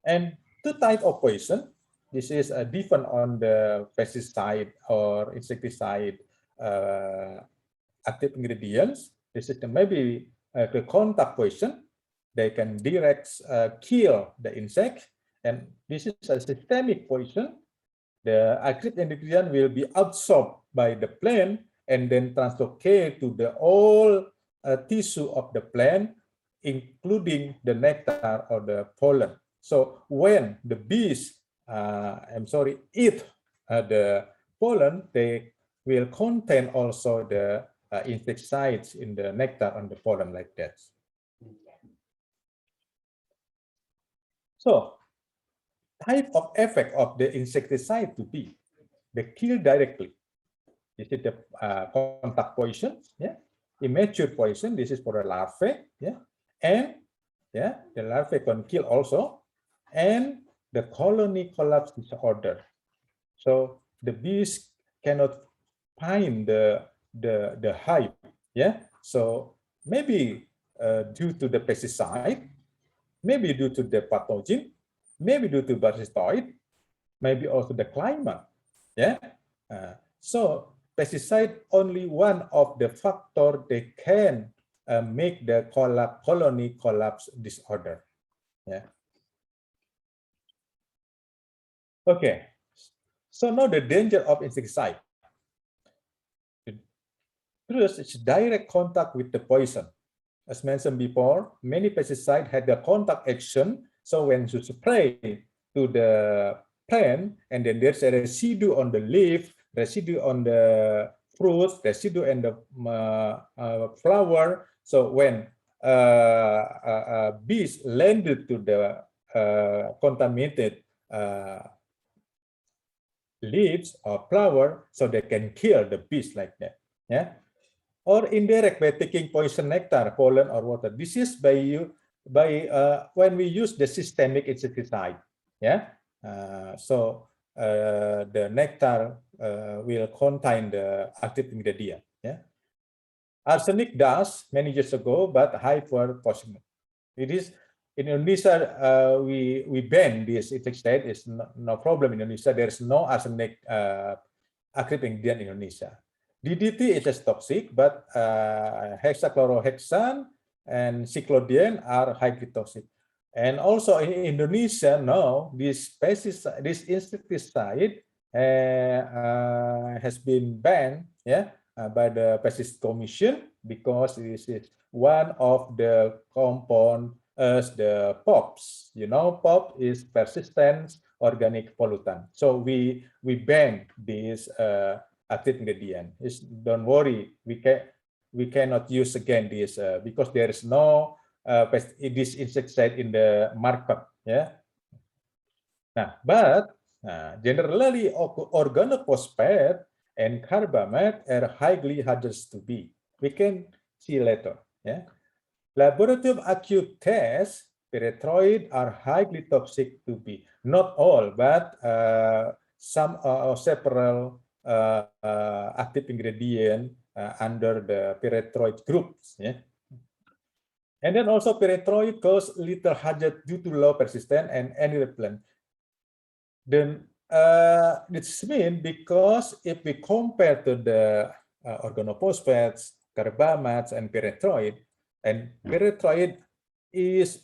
And two types of poison. This is different on the pesticide or insecticide active ingredients. This is maybe the contact poison. They can direct kill the insect, and this is a systemic poison. The active ingredient will be absorbed by the plant and then translocate to the all tissue of the plant, including the nectar or the pollen. So when the bees, eat the pollen, they will contain also the insecticides in the nectar and the pollen like that. So, type of effect of the insecticide to be the kill directly. This is the contact poison, yeah. Immature poison, this is for the larvae, yeah. And yeah, the larvae can kill also. And the colony collapse disorder. So the bees cannot find the hive, yeah. So maybe due to the pesticide, maybe due to the pathogen, maybe due to parasitoid, maybe also the climate. Yeah. So pesticide only one of the factor they can make the colony collapse disorder. Yeah. Okay. So now the danger of insecticide. First, it's direct contact with the poison. As mentioned before, many pesticides had the contact action. So when you spray to the plant, and then there's a residue on the leaf, residue on the fruit, residue in the flower. So when bees landed to the contaminated leaves or flower, so they can kill the bees like that. Yeah. Or indirect by taking poison nectar, pollen, or water. This is by when we use the systemic insecticide. Yeah. So the nectar will contain the active ingredient. Yeah. Arsenic does many years ago, but high for poison. It is in Indonesia. We ban this insecticide. It's no problem in Indonesia. There is no arsenic active ingredient in Indonesia. DDT is just toxic, but hexachlorohexane and cyclodiene are highly toxic. And also in Indonesia now, this insecticide has been banned. Yeah, by the Pesticide Commission, because this is one of the compound as the POPs. You know, POP is persistent organic pollutant. So we ban this active ingredient. Don't worry, we cannot use again this because there is no this insecticide in the market. Yeah. But generally organophosphate and carbamate are highly hazardous to be. We can see later. Yeah. Laboratory acute tests, pyrethroid are highly toxic to be. Not all, but some or several active ingredient under the pyrethroid groups. Yeah. And then also pyrethroid cause little hazard due to low persistence and any repellent. Then this means because if we compare to the organophosphates, carbamates, and pyrethroid is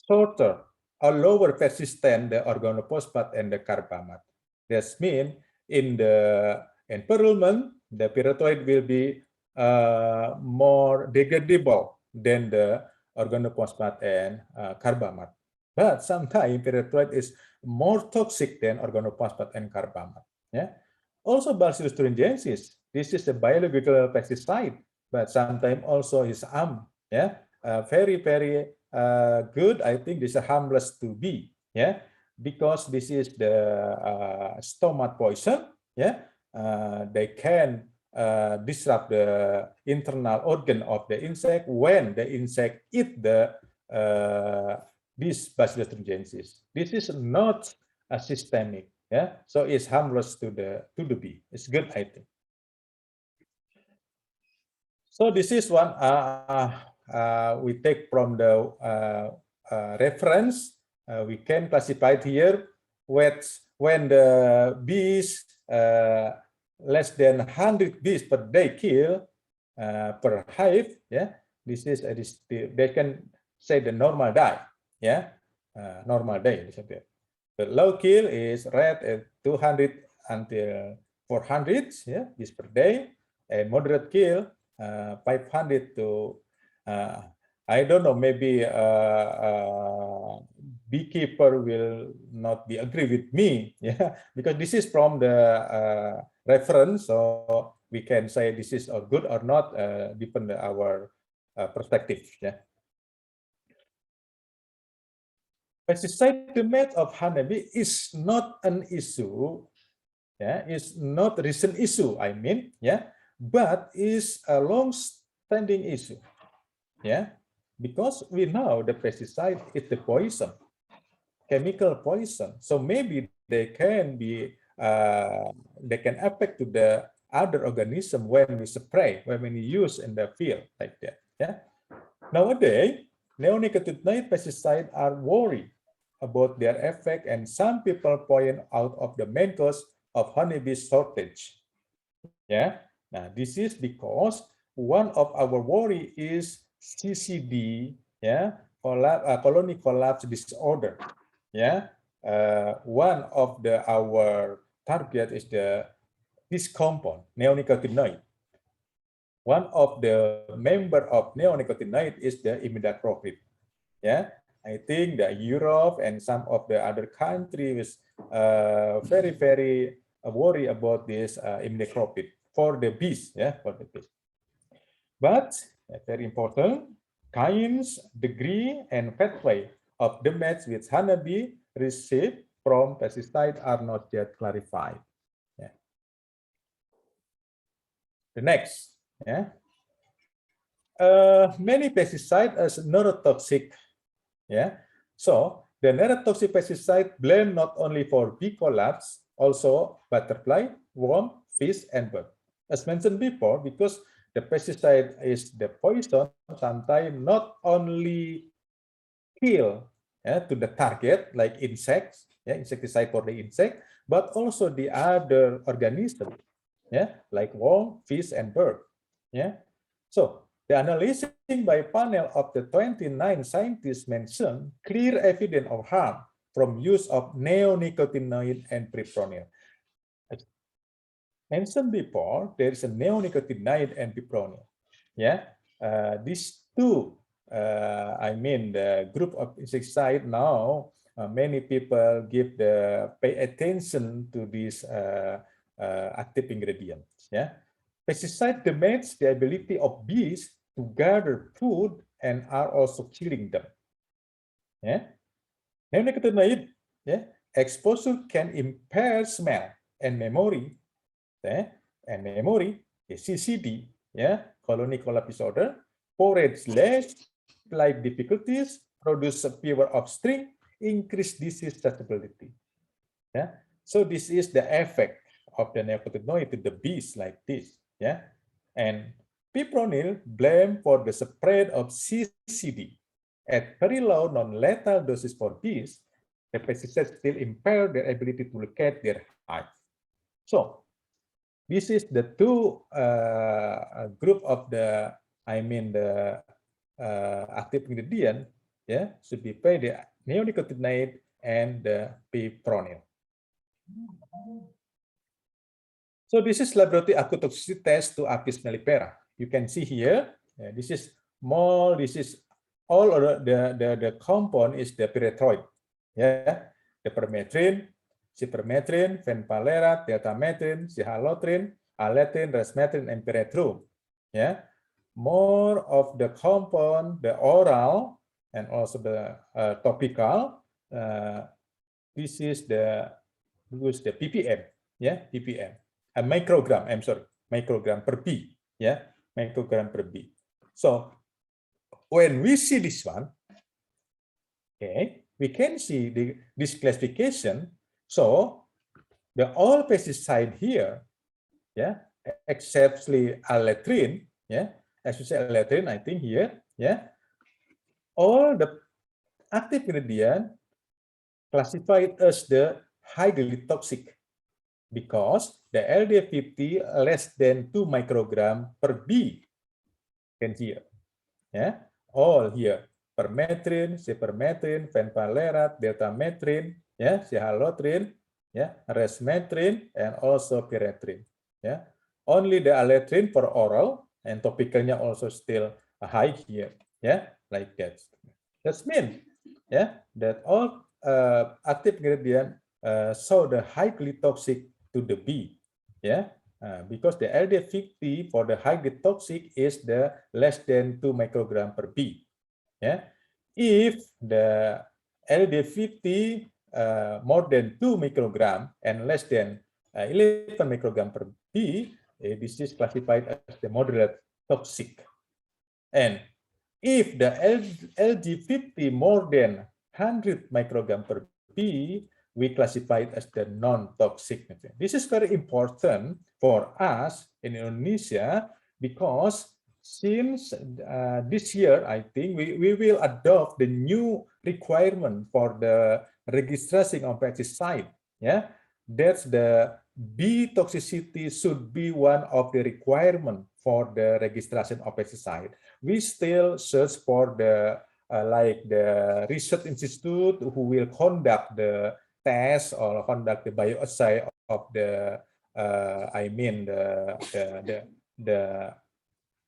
shorter or lower persistent the organophosphate and the carbamate. That means in the environment, the pyrethroid will be more degradable than the organophosphate and carbamate. But sometimes pyrethroid is more toxic than organophosphate and carbamate. Yeah. Also, Bacillus thuringiensis. This is a biological pesticide, but sometimes also is yeah, very good. I think this is harmless to be. Yeah, because this is the stomach poison. Yeah, they can disrupt the internal organ of the insect when the insect eat the this Bacillus thuringiensis. This is not a systemic, yeah, so it's harmless to the bee. It's good, I think. So this is one we take from the reference. We can classify it here when the bees less than 100 bees per day kill per hive. Yeah, this is they can say the normal die. Yeah, normal day. The low kill is red at 200 until 400, yeah, bees per day, and moderate kill 500 to I don't know, maybe beekeeper will not be agree with me, yeah, because this is from the reference, so we can say this is good or not, depend on our perspective, yeah. Pesticide damage of honeybee is not an issue, yeah, it's not a recent issue, I mean, yeah, but is a long-standing issue, yeah, because we know the pesticide is the poison, chemical poison, so maybe they can be they can affect to the other organism when we spray, when we use in the field like that, yeah. Nowadays, neonicotinoid pesticides are worried about their effect, and some people point out of the main cause of honeybee shortage. Yeah, now this is because one of our worry is CCD, yeah, colony collapse disorder. Yeah, one of our target is this compound neonicotinoid. One of the member of neonicotinoid is the imidacloprid. Yeah, I think that Europe and some of the other countries very worry about this imidacloprid for the bees. Yeah, for the bees. But very important, kinds, degree, and pathway of damage which honeybee receive from pesticide are not yet clarified. Yeah. The next. Yeah. Many pesticides are neurotoxic. Yeah. So the neurotoxic pesticide blamed not only for bee collapse, also butterfly, worm, fish, and bird. As mentioned before, because the pesticide is the poison, sometimes not only kill to the target like insects, yeah, insecticide for the insect, but also the other organism, yeah, like worm, fish, and bird. Yeah. So the analysis by panel of the 29 scientists mentioned clear evidence of harm from use of neonicotinoid and fipronil. mentioned before, there is a neonicotinoid and fipronil. Yeah, these two, I mean, the group of insecticide now, many people pay attention to these active ingredients. Yeah, pesticide damage the ability of bees to gather food and are also killing them. Yeah, neonicotinoid, yeah, exposure can impair smell and memory. Yeah, and memory is CCD, yeah, colony collapse disorder, forage less, life difficulties, produce fewer offspring, increase disease susceptibility. Yeah, so this is the effect of the neonicotinoid to the bees like this. Yeah, and fipronil blamed for the spread of CCD at very low non-lethal doses for bees. The pesticides still impair their ability to locate their hive. So this is the two group of the, I mean, the active ingredient, yeah, should be paid the neonicotinoid and the fipronil. So this is laboratory acute toxicity test to Apis mellifera. You can see here, this is more, this is all of the compound is the pyrethroid, yeah, the permethrin, cypermethrin, fenvalerat, deltamethrin, cihalotrin, aletrin, resmethrin, and pyrethrum. Yeah, more of the compound, the oral and also the topical. This is the ppm, yeah, ppm, a microgram. I'm sorry, microgram per B, yeah, microgram per B. So when we see this one, okay, we can see this classification. So the all pesticide here, yeah, except aletrin, yeah, especially aletrin, I think here, yeah, all the active ingredient classified as the highly toxic because the LD50 less than 2 microgram per B. Can here, yeah, all here. Permethrin, cypermethrin, fenvalerat, deltamethrin, yeah, cihalotrin, yeah, resmethrin, and also pyrethrin. Yeah, only the aletrin for oral and topicalnya also still high here. Yeah, like that. That's mean, yeah, that all active ingredient show the highly toxic to the bee. Yeah, because the LD50 for the highly toxic is the less than 2 microgram per B. Yeah, if the LD50 more than 2 microgram and less than 11 microgram per B, this is classified as the moderate toxic. And if the LD50 more than 100 microgram per B, we classify it as the non-toxic. This is very important for us in Indonesia because since this year, I think we will adopt the new requirement for the registration of pesticide. Yeah, that's the bee toxicity should be one of the requirement for the registration of pesticide. We still search for the like the research institute who will conduct the test or conduct the bioassay of the I mean the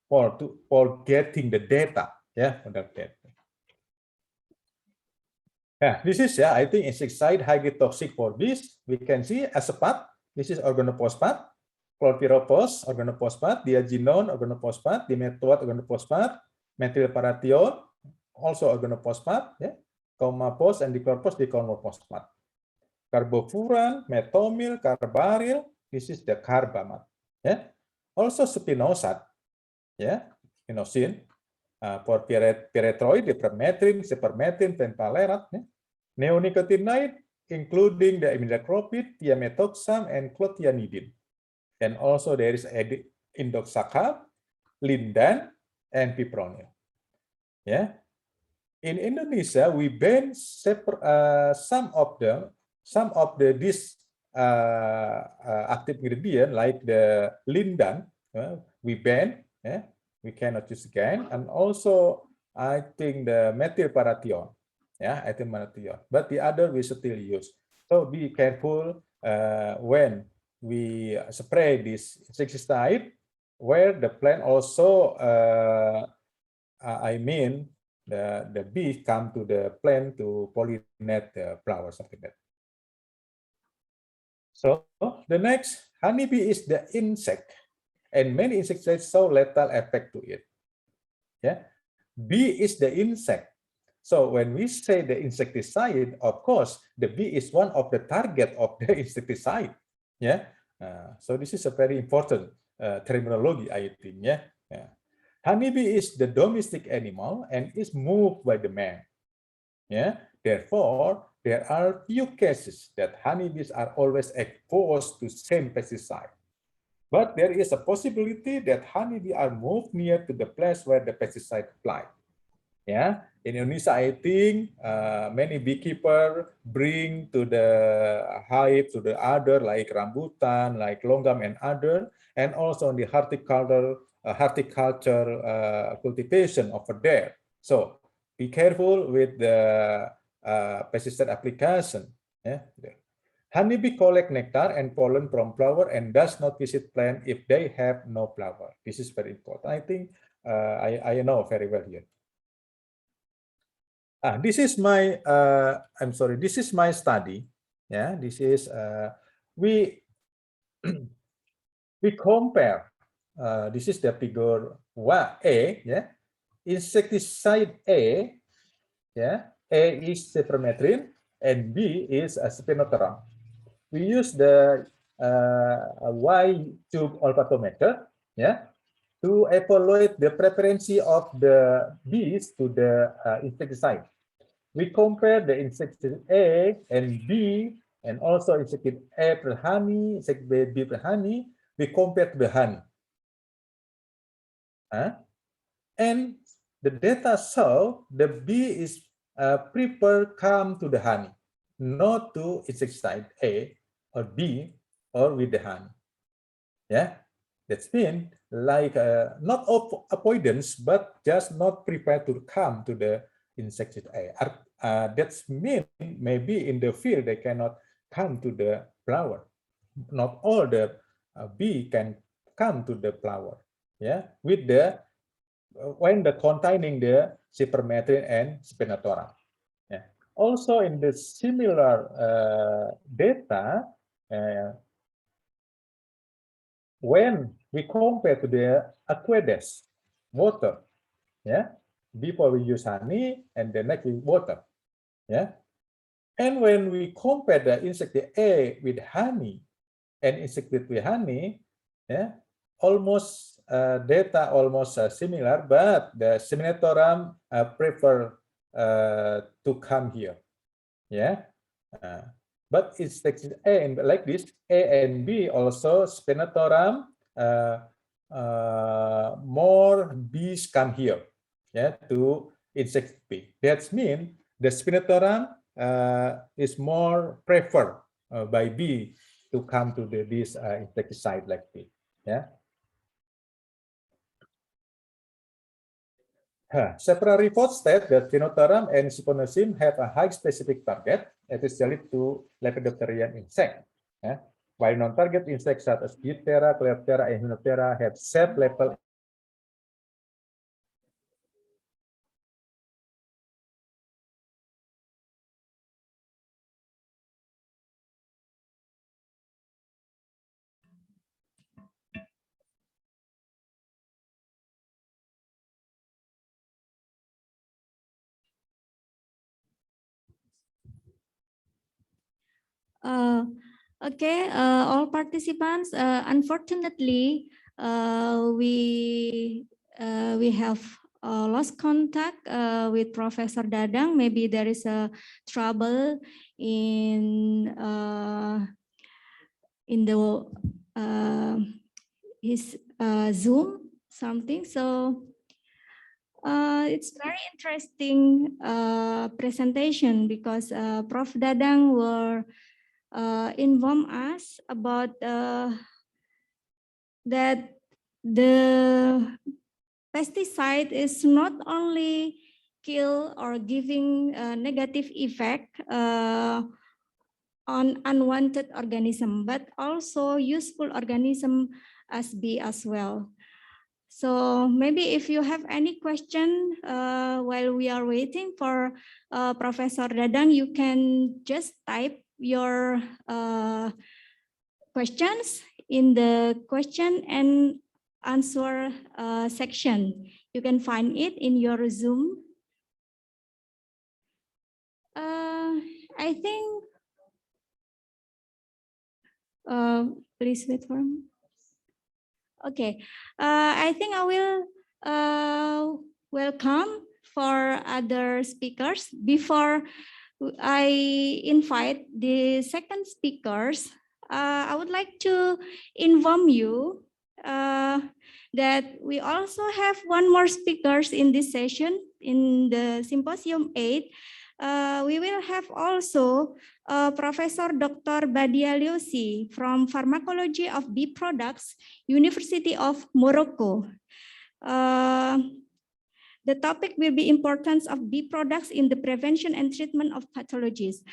for getting the data, yeah, for that data. Yeah, this is, yeah, I think insecticide highly toxic for bees. We can see acepat, this is organophosphate, chlorpyrifos, organophosphate, diazinon, organophosphate, dimethylate, organophosphate, methylparathione, also organophosphate, yeah, comapos and dichlorpos, dichromophosphate. Carbofuran, metomyl, carbaryl, this is the carbamat, yeah. Also spinosad, yeah, spinosine, for pyrethroid, permethrin, cypermethrin, fenvalerat, yeah. Neonicotinoid, including the imidacloprid, thiamethoxam, and clothianidin. And also there is indoxacarb, lindan, and fipronil. Yeah, in Indonesia we ban some of this active ingredient like the lindan. We ban. Yeah, we cannot use again, and also I think the methylparathione. Yeah, methylparathione. But the other we still use. So be careful when we spray this insecticide where the plant also, I mean, the bee come to the plant to pollinate the flowers, something like that. So the next, honeybee is the insect, and many insecticides show lethal effect to it. Yeah, bee is the insect. So when we say the insecticide, of course, the bee is one of the target of the insecticide. Yeah, so this is a very important terminology, I think. Yeah. Honeybee is the domestic animal and is moved by the man. Yeah, therefore, there are few cases that honeybees are always exposed to same pesticide. But there is a possibility that honeybee are moved near to the place where the pesticide applied. Yeah, in Indonesia, I think many beekeeper bring to the hive to the other like rambutan, like longgam and other, and also on the horticulture cultivation over there. So be careful with the pesticide application. Yeah. Honeybee collect nectar and pollen from flower and does not visit plant if they have no flower. This is very important. I think I know very well here. This is my, I'm sorry, this is my study. Yeah, this is, we compare, this is the figure A, yeah, insecticide A, yeah, A is cypermethrin and B is spinosad. We use the Y-tube olfactometer, yeah, to evaluate the preference of the bees to the insecticide. We compare the insecticide A and B, and also insecticide A per honey, insecticide B per honey. We compare to the honey. And the data show the bee is prefer come to the honey, not to insecticide A or B or with the honey. Yeah, that's mean like not of avoidance, but just not prepared to come to the insecticide A. That's mean maybe in the field they cannot come to the flower. Not all the bee can come to the flower. Yeah, with the when the containing the cypermethrin and spinosad. Yeah. Also in the similar data, when we compare to the aqueous water, yeah, before we use honey and the next with water, yeah, and when we compare the insecticide A with honey and insecticide with honey, yeah, almost data almost similar, but the spinosad prefer to come here, yeah. But it's A and like this, A and B also spinosad, more bees come here, yeah, to insect bee. That means the spinosad is more preferred by bee to come to this insecticide like this, yeah. Several reports state that Spinotarum and Siponosim have a high specific target, especially to lepidopteran insect. Yeah. While non-target insects such as Diptera, Coleoptera, and Hymenoptera have safe level. Okay, all participants, unfortunately, we have lost contact with Professor Dadang. Maybe there is a trouble in the his Zoom something. So it's very interesting presentation because Prof. Dadang will inform us about that the pesticide is not only kill or giving a negative effect on unwanted organism, but also useful organism as bee as well. So maybe if you have any question while we are waiting for Professor Dadang, you can just type your questions in the question and answer section. You can find it in your Zoom. I think, please wait for me. Okay, I think I will welcome for other speakers. Before I invite the second speakers, I would like to inform you that we also have one more speakers in this session in the Symposium 8. We will have also Professor Dr. Badia Liosi from Pharmacology of Bee Products, University of Morocco. The topic will be importance of bee products in the prevention and treatment of pathologies.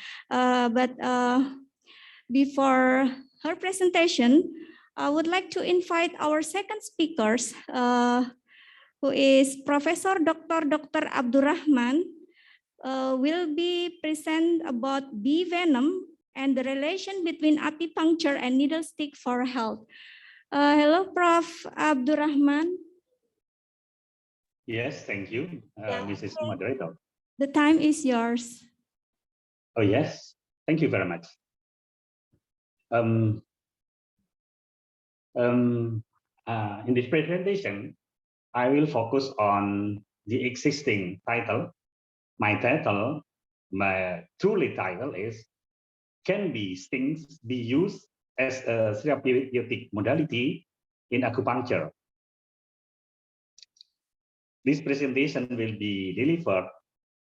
Before her presentation, I would like to invite our second speakers, who is Professor Dr. Abdurrahman, will be present about bee venom and the relation between apipuncture and needle stick for health. Hello, Prof. Abdurrahman. Yes, thank you, Mrs. Moderator. The time is yours. Oh, yes, thank you very much. In this presentation, I will focus on the existing title. My truly title is, can bee stings be used as a therapeutic modality in acupuncture? This presentation will be delivered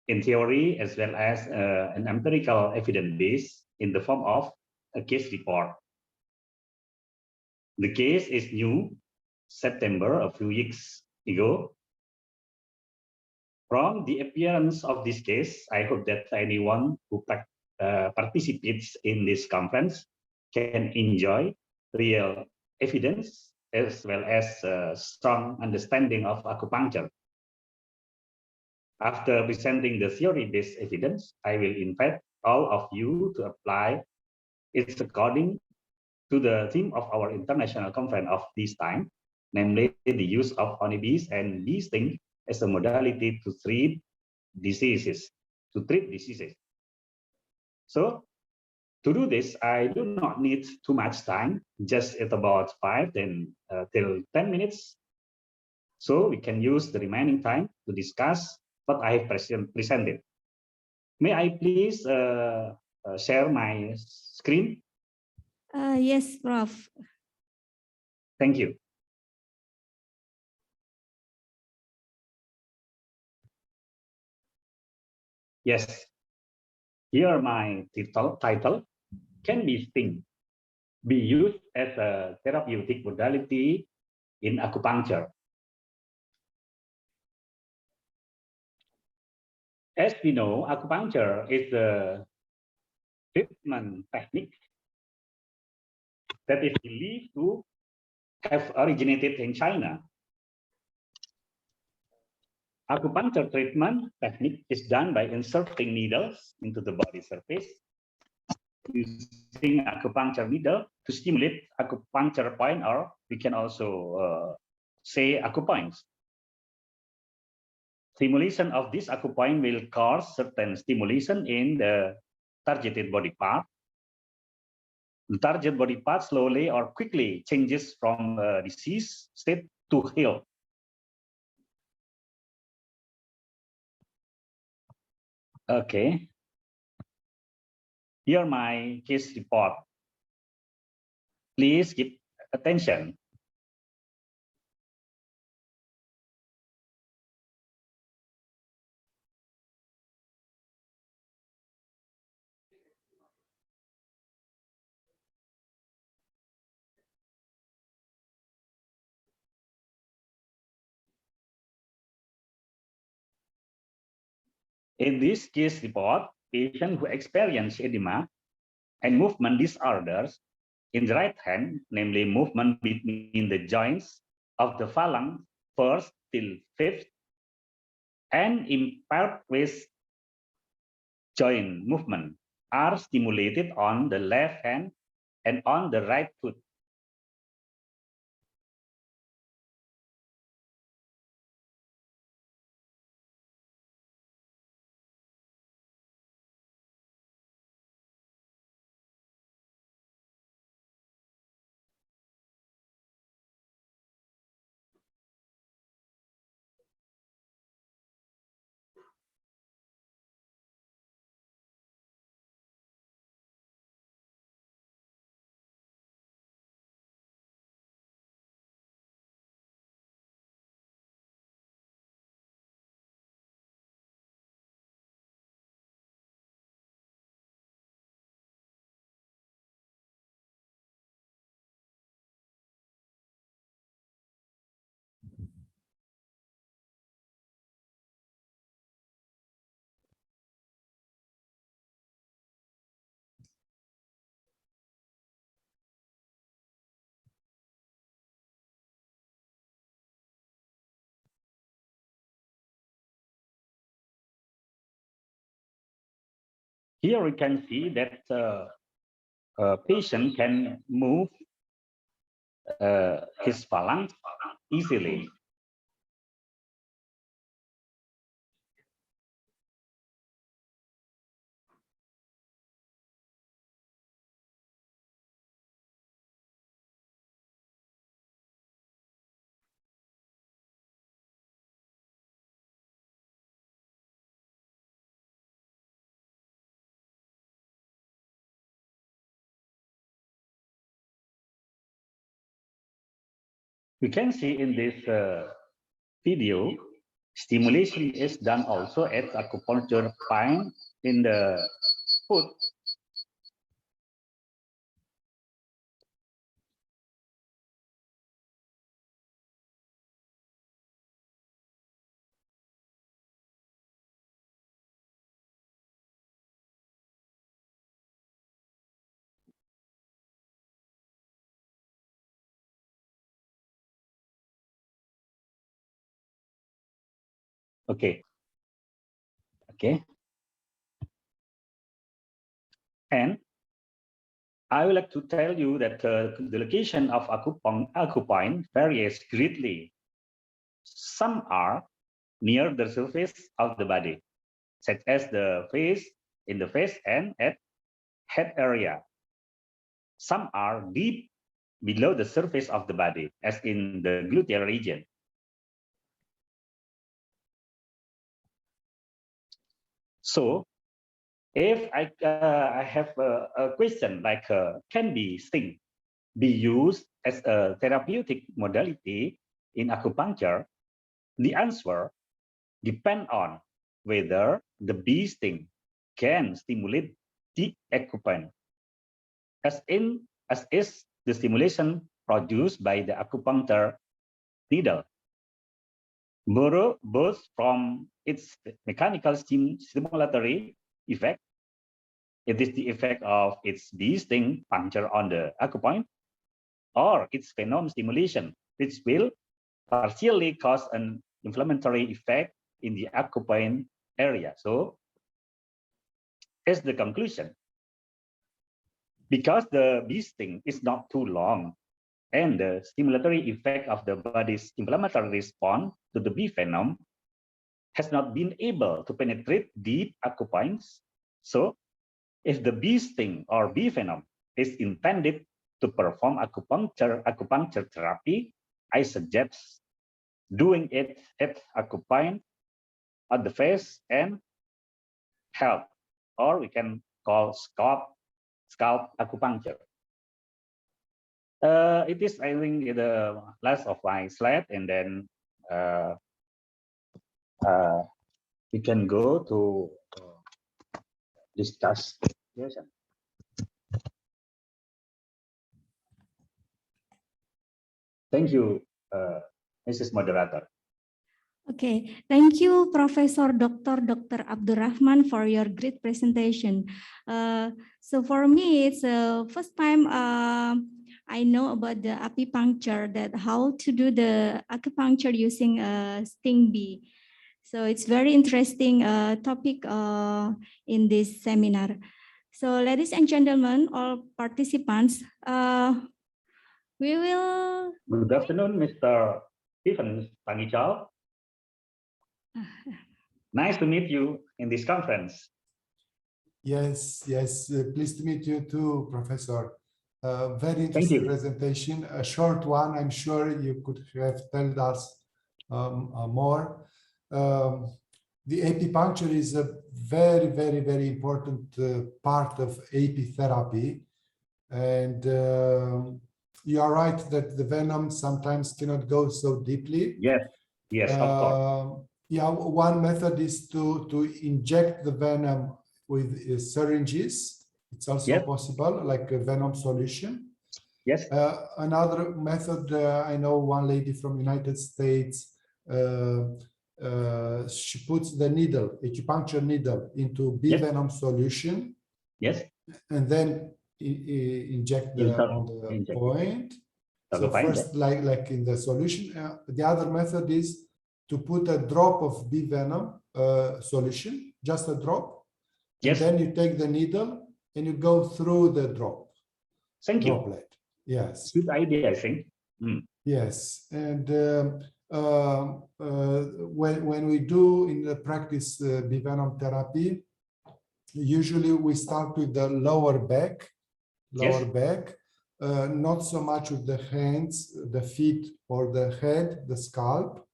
in theory as well as an empirical evidence base in the form of a case report. The case is new, September, a few weeks ago. From the appearance of this case, I hope that anyone who participates in this conference can enjoy real evidence as well as a strong understanding of acupuncture. After presenting the theory-based evidence, I will invite all of you to apply it according to the theme of our international conference of this time, namely the use of honeybees and bee sting as a modality to treat diseases. So, to do this, I do not need too much time, just at about 5 till 10 minutes. So we can use the remaining time to discuss what I have presented. May I please share my screen? Yes, Prof. Thank you. Yes, here my title, can bee sting be used as a therapeutic modality in acupuncture? As we know, acupuncture is a treatment technique that is believed to have originated in China. Acupuncture treatment technique is done by inserting needles into the body surface, using acupuncture needle to stimulate acupuncture point, or we can also say acupoints. Stimulation of this acupoint will cause certain stimulation in the targeted body part. The target body part slowly or quickly changes from disease state to heal. Okay. Here my case report. Please give attention. In this case report, patient who experienced edema and movement disorders in the right hand, namely movement between the joints of the phalanx first till fifth, and impaired with joint movement are stimulated on the left hand and on the right foot. Here we can see that a patient can move his phalanx easily. We can see in this video, stimulation is done also at acupuncture point in the foot. Okay. Okay. And I would like to tell you that the location of acupoint varies greatly. Some are near the surface of the body, such as the face, in the face and at head area. Some are deep below the surface of the body, as in the gluteal region. So, if I have a question like, can sting be used as a therapeutic modality in acupuncture? The answer depends on whether the bee sting can stimulate the acupoint, as is the stimulation produced by the acupuncture needle. Both from its mechanical stimulatory effect, it is the effect of its bee sting puncture on the acupoint, or its venom stimulation, which will partially cause an inflammatory effect in the acupoint area. So, here's the conclusion. Because the bee sting is not too long, and the stimulatory effect of the body's inflammatory response to the bee venom has not been able to penetrate deep acupoints. So, if the bee sting or bee venom is intended to perform acupuncture therapy, I suggest doing it at acupoint on the face and head, or we can call scalp acupuncture. It is, I think, the last of my slide, and then we can go to discuss. Thank you, Mrs. Moderator. Okay, thank you, Professor Dr. Abdurrahman, for your great presentation. So for me, it's the first time I know about the acupuncture, that how to do the acupuncture using a sting bee. So it's very interesting topic in this seminar. So ladies and gentlemen, all participants, we will. Good afternoon, Mr. Stephen Pangichal. Nice to meet you in this conference. Yes, pleased to meet you too, Professor. Very Thank interesting you. presentation, a short one. I'm sure you could have told us more. The acupuncture is a very, very, very important part of apitherapy. And you are right that the venom sometimes cannot go so deeply. Yes, of course. Yeah, one method is to inject the venom with syringes. It's also possible, like a venom solution. Yes. Another method, I know one lady from United States, she puts the needle, acupuncture needle, into bee venom solution. Yes. And then inject on the point. So first, like in the solution. The other method is to put a drop of bee venom solution, just a drop. Yes. And then you take the needle and you go through the droplet. Yes. Good idea, I think. Yes. And when we do in the practice bee venom therapy, usually we start with the lower back, not so much with the hands, the feet, or the head, the scalp.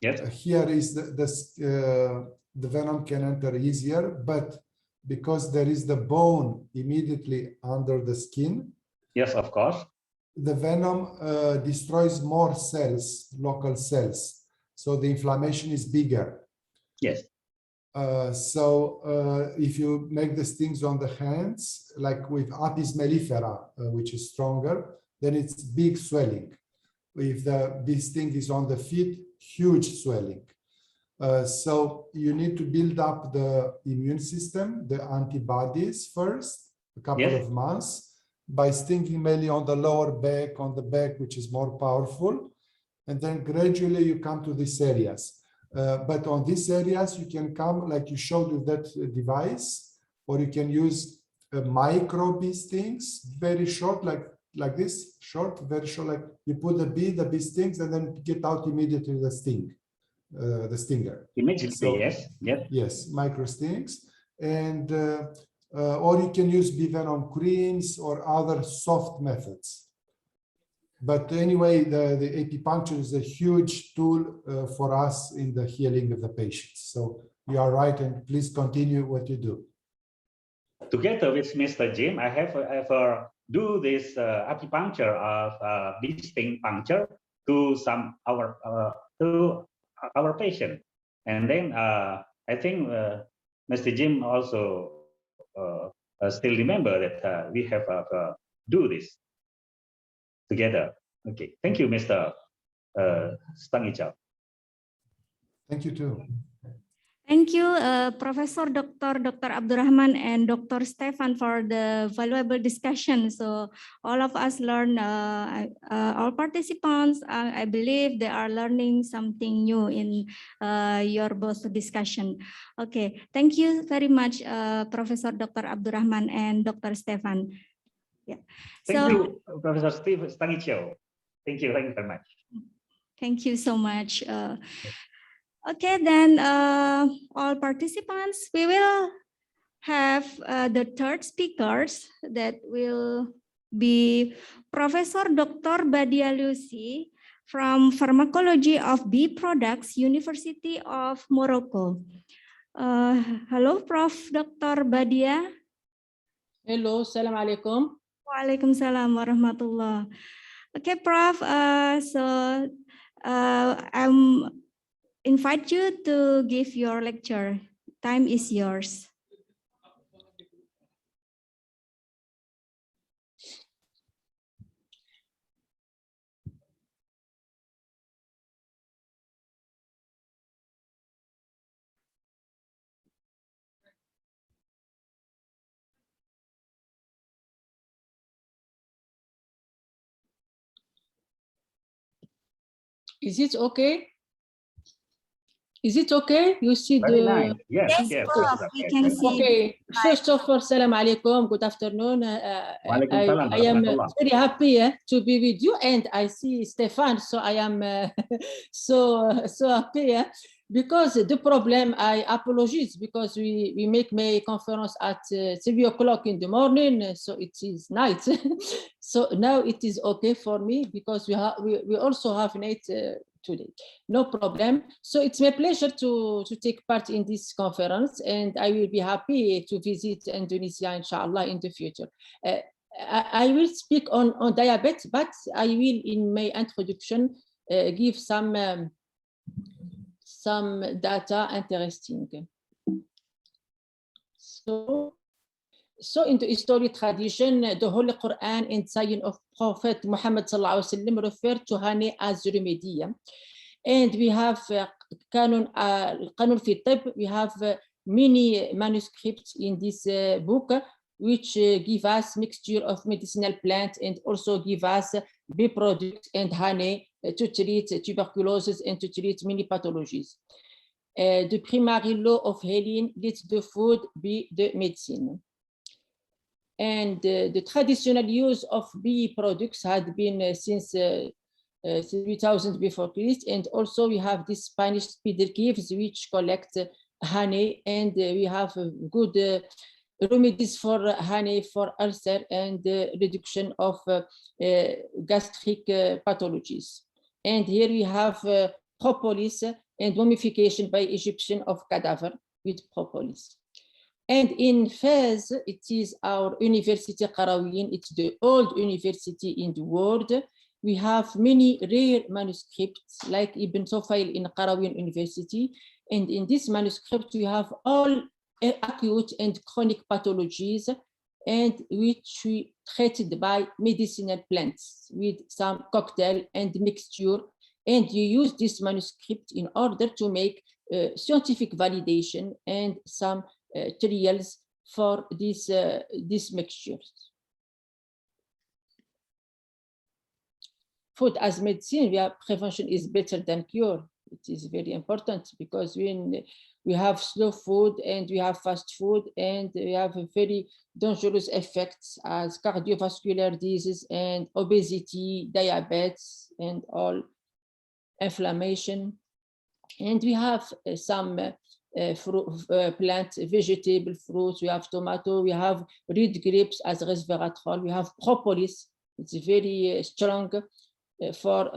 Here is the venom can enter easier, but because there is the bone immediately under the skin. Yes, of course. The venom destroys more cells, local cells. So the inflammation is bigger. Yes. So if you make the stings on the hands, like with Apis mellifera, which is stronger, then it's big swelling. If this sting is on the feet, huge swelling. So you need to build up the immune system, the antibodies first, a couple of months, by stinging mainly on the lower back, on the back, which is more powerful. And then gradually you come to these areas. But on these areas, you can come like you showed with that device, or you can use micro bee stings, very short, like this, short, very short, like you put the bee stings, and then get out immediately the sting, the stinger. Immediately, Yes, micro stings. And, or you can use bee venom creams or other soft methods. But anyway, the acupuncture is a huge tool for us in the healing of the patients. So you are right, and please continue what you do. Together with Mr. Jim, I have ever do this acupuncture of bee sting puncture to our patient, and then I think Mr. Jim also still remember that we have do this together. Okay, thank you, Mr. Stangichal. Thank you too. Thank you, Professor Dr. Abdurrahman and Dr. Stefan for the valuable discussion. So all of us learn, all participants, I believe they are learning something new in your both discussion. Okay, thank you very much, Professor Dr. Abdurrahman and Dr. Stefan. Yeah. Thank you, Professor Steve Stangichal. Thank you very much. Thank you so much. Okay, then all participants, we will have the third speakers that will be Professor Dr. Badia Lucy from Pharmacology of Bee Products, University of Morocco. Hello, Prof. Dr. Badia. Hello, salam alaikum. Waalaikumsalam warahmatullah. Okay, Prof. I'm invite you to give your lecture. Time is yours. Is it okay? Is it okay? You see Very the... nice. Yes, yes. We can see. Okay. First of all, salam alaikum. Good afternoon. Waalaikumsalam I am warahmatullah. very happy to be with you, and I see Stefan, so I am so happy because the problem, I apologize because we make my conference at 3 o'clock in the morning, so it is night. So now it is okay for me because we also have night today. No problem. So it's my pleasure to take part in this conference, and I will be happy to visit Indonesia, inshallah, in the future. I will speak on diabetes, but I will, in my introduction, give some data interesting. So in the historic tradition, the Holy Quran and saying of Prophet Muhammad sallallahu alaihi wasallam refer to honey as remedy. And we have Kanun fi Tib, we have many manuscripts in this book, which give us mixture of medicinal plants and also give us bee products and honey to treat tuberculosis and to treat many pathologies. The primary law of healing, let the food be the medicine. And the traditional use of bee products had been since 3000 before Christ, and also we have these Spanish spider caves which collect honey, and we have good remedies for honey for ulcer and reduction of gastric pathologies. And here we have propolis and mummification by Egyptian of cadaver with propolis. And in Fez, it is our University Qarawiyyin, it's the old university in the world. We have many rare manuscripts like Ibn Tufayl in Qarawiyyin University. And in this manuscript, we have all acute and chronic pathologies, and which we treated by medicinal plants with some cocktail and mixture. And you use this manuscript in order to make scientific validation and some trials for these mixtures. Food as medicine, prevention is better than cure. It is very important because when we have slow food and we have fast food, and we have very dangerous effects as cardiovascular disease and obesity, diabetes, and all inflammation. And we have some plant, vegetable fruits, we have tomato, we have red grapes as resveratrol, we have propolis, it's very strong for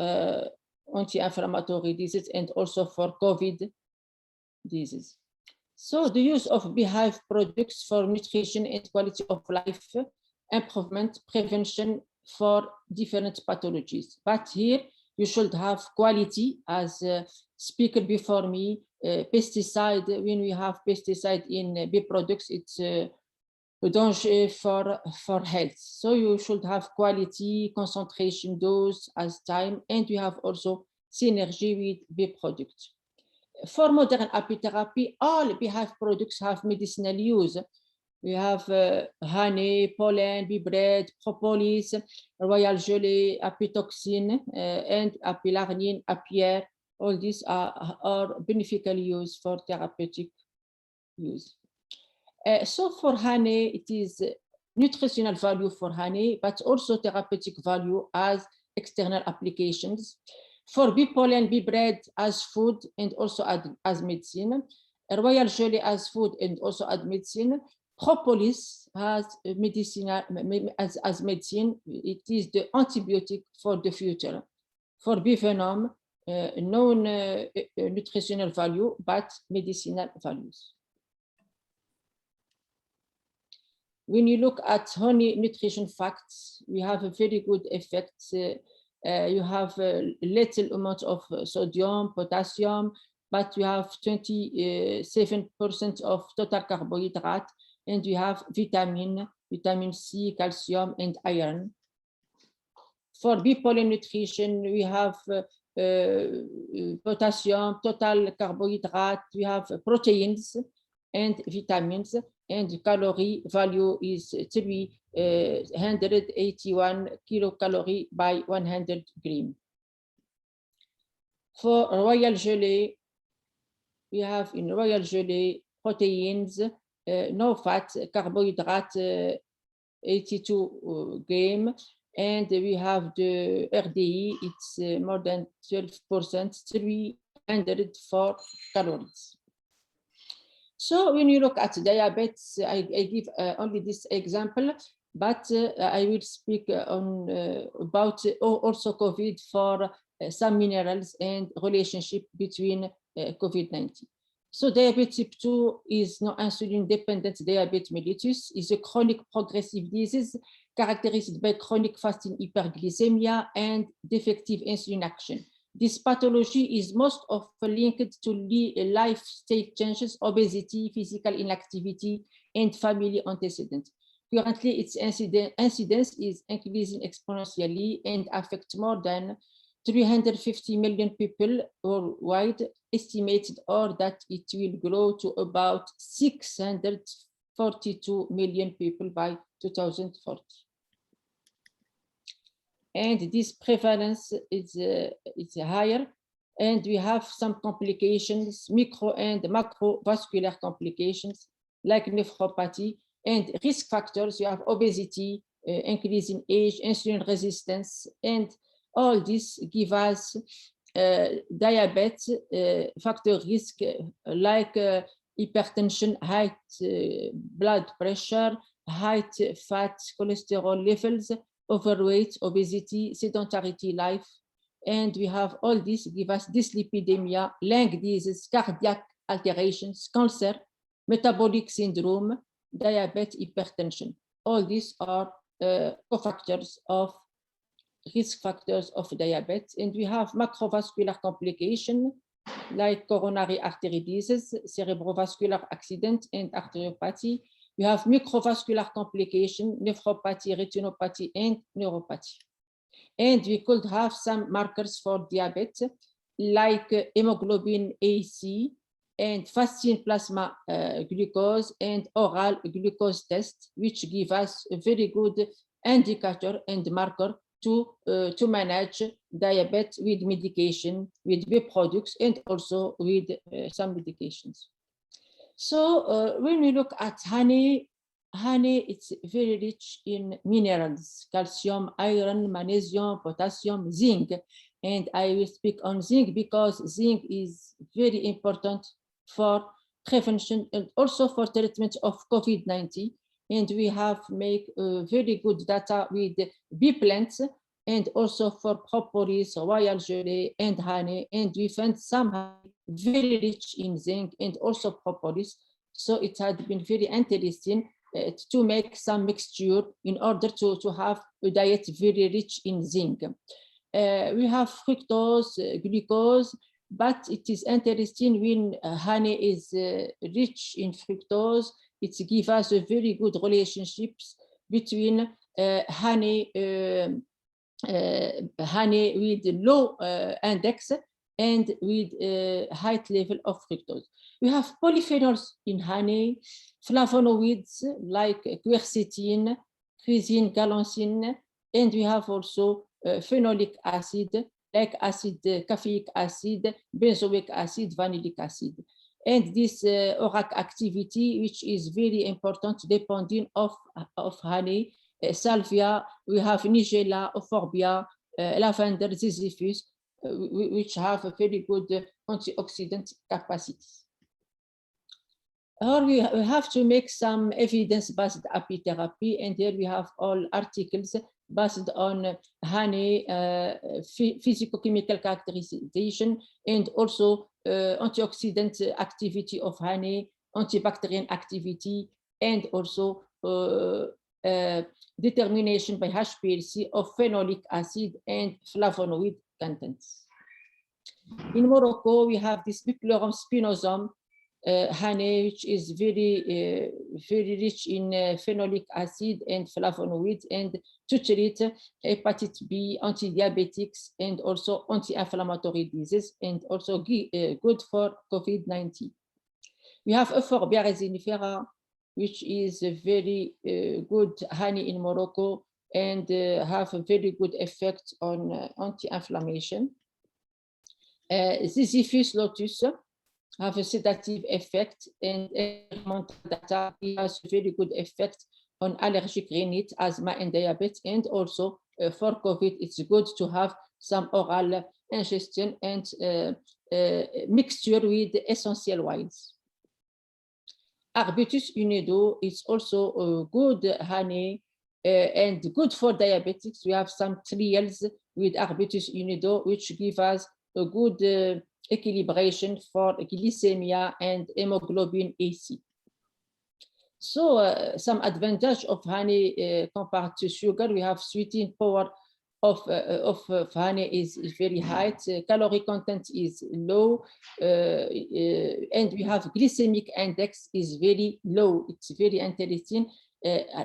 anti-inflammatory disease and also for COVID disease. So the use of beehive products for nutrition and quality of life improvement, prevention for different pathologies. But here you should have quality, as speaker before me, pesticide, when we have pesticide in bee products, it's a danger for health. So you should have quality, concentration, dose as time, and we have also synergy with bee products. For modern apitherapy, all beehive products have medicinal use. We have honey, pollen, bee bread, propolis, royal jelly, apitoxin, and apilarnine, apiaire. All these are beneficial use for therapeutic use. So for honey, it is nutritional value for honey, but also therapeutic value as external applications. For bee pollen, bee bread as food and also as medicine. Royal jelly as food and also as medicine. Propolis as medicinal as medicine. It is the antibiotic for the future. For bee venom, non-nutritional value, but medicinal values. When you look at honey nutrition facts, we have a very good effect. You have a little amount of sodium, potassium, but you have 27% of total carbohydrate, and you have vitamin C, calcium, and iron. For bee pollen nutrition, we have potassium, total carbohydrate, we have proteins and vitamins, and the calorie value is 381 kilocalorie by 100 grams. For royal jelly, we have in royal jelly proteins, no fat, carbohydrate, 82 gram, and we have the RDE, it's more than 12%, 304 calories. So when you look at diabetes, I give only this example, but I will speak on about also COVID for some minerals and relationship between COVID-19. So diabetes type 2 is no insulin-dependent diabetes mellitus, is a chronic progressive disease characterized by chronic fasting hyperglycemia and defective insulin action. This pathology is most often linked to lifestyle changes, obesity, physical inactivity, and family antecedents. Currently, its incidence is increasing exponentially and affects more than 350 million people worldwide, estimated, or that it will grow to about 642 million people by 2040. And this prevalence is higher, and we have some complications, micro and macrovascular complications like nephropathy, and risk factors. You have obesity, increase in age, insulin resistance, and all this give us diabetes factor risk like hypertension, high blood pressure, high fat cholesterol levels, overweight, obesity, sedentarity life. And we have all this give us dyslipidemia, lung disease, cardiac alterations, cancer, metabolic syndrome, diabetes, hypertension. All these are cofactors of risk factors of diabetes. And we have macrovascular complication like coronary artery disease, cerebrovascular accident, and arteriopathy. We have microvascular complication, nephropathy, retinopathy, and neuropathy. And we could have some markers for diabetes like hemoglobin AC and fasting plasma glucose and oral glucose test, which give us a very good indicator and marker to manage diabetes with medication, with products, and also with some medications. So when we look at honey, it's very rich in minerals, calcium, iron, magnesium, potassium, zinc. And I will speak on zinc because zinc is very important for prevention and also for treatment of COVID-19. And we have made very good data with bee plants and also for propolis, royal jelly, and honey. And we found some honey very rich in zinc and also propolis. So it had been very interesting to make some mixture in order to have a diet very rich in zinc. We have fructose, glucose, but it is interesting when honey is rich in fructose. It gives us a very good relationships between honey with low index and with high level of fructose. We have polyphenols in honey, flavonoids like quercetin, cresine, galactine, and we have also phenolic acid like caffeic acid, benzoic acid, vanillic acid. And this ORAC activity, which is very important depending of honey, salvia, we have nigella, euphorbia, lavender, ziziphus, which have a very good antioxidant capacity. Or we have to make some evidence-based apitherapy, and here we have all articles based on honey, physicochemical characterization, and also antioxidant activity of honey, antibacterial activity, and also determination by HPLC of phenolic acid and flavonoid contents. In Morocco, we have this Bichlorum spinosum honey, which is very rich in phenolic acid and flavonoids, and to treat hepatitis B, anti-diabetics, and also anti-inflammatory disease, and also good for COVID-19. We have Euphorbia resinifera, which is a very good honey in Morocco and have a very good effect on anti-inflammation. Sisyphus lotus have a sedative effect, and data has a very good effect on allergic rhinitis, asthma, and diabetes. And also for COVID, it's good to have some oral ingestion and mixture with essential oils. Arbutus unido is also a good honey and good for diabetics. We have some trials with Arbutus unido, which give us a good equilibration for glycemia and hemoglobin AC. So some advantage of honey compared to sugar, we have sweetening power of honey is very high, calorie content is low, and we have glycemic index is very low. It's very interesting.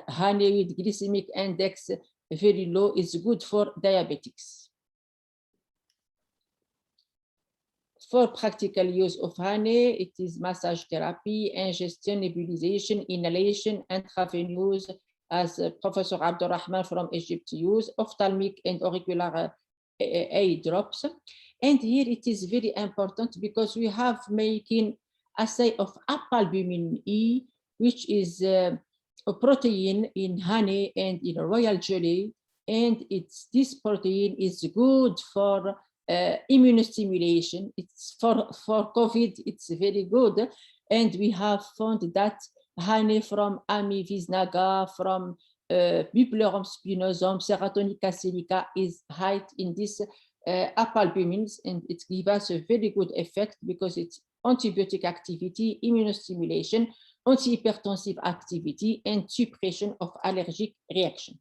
Honey with glycemic index very low is good for diabetics. For practical use of honey, it is massage therapy, ingestion, nebulization, inhalation, intravenous, as Professor Abdurrahman from Egypt used, ophthalmic and auricular eye drops. And here it is very important because we have making assay of apalbumin E, which is a protein in honey and in royal jelly. And this protein is good for immunostimulation. It's for COVID, it's very good. And we have found that honey from Amivisnaga, from Buplerum spinosum, Seratonica silica is high in this apalbumins, and it gives us a very good effect because it's antibiotic activity, immunostimulation, antihypertensive activity, and suppression of allergic reaction.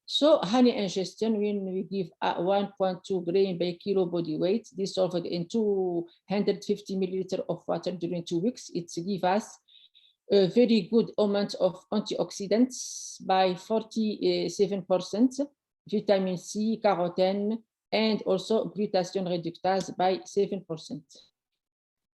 So honey ingestion, when we give 1.2 gram per kilo body weight dissolved in 250 milliliters of water during 2 weeks, it gives us a very good amount of antioxidants by 47%, vitamin C, carotene, and also glutathione reductase by 7%.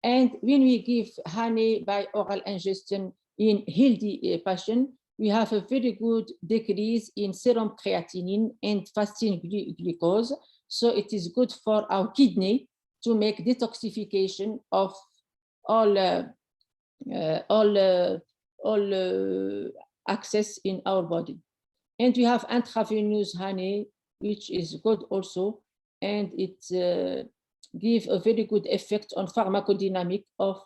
And when we give honey by oral ingestion in healthy patients, we have a very good decrease in serum creatinine and fasting glucose. So it is good for our kidney to make detoxification of all access in our body. And we have intravenous honey, which is good also, and it gives a very good effect on pharmacodynamic of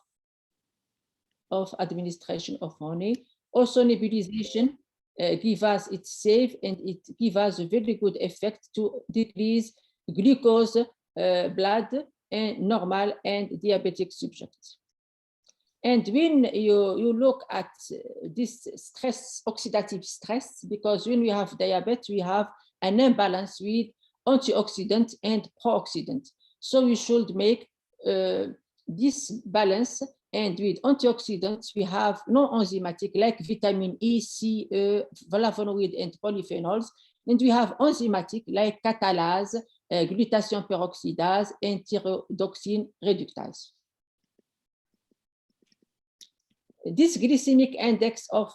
administration of honey. Also nebulization gives us, it's safe, and it gives us a very good effect to decrease glucose blood and normal and diabetic subjects. And when you look at this stress, oxidative stress, because when we have diabetes, we have an imbalance with antioxidant and pro-oxidant. So we should make this balance, and with antioxidants, we have non-enzymatic like vitamin E, C, E, flavonoid, and polyphenols. And we have enzymatic like catalase, glutathione peroxidase, and thyrodoxine reductase. This glycemic index of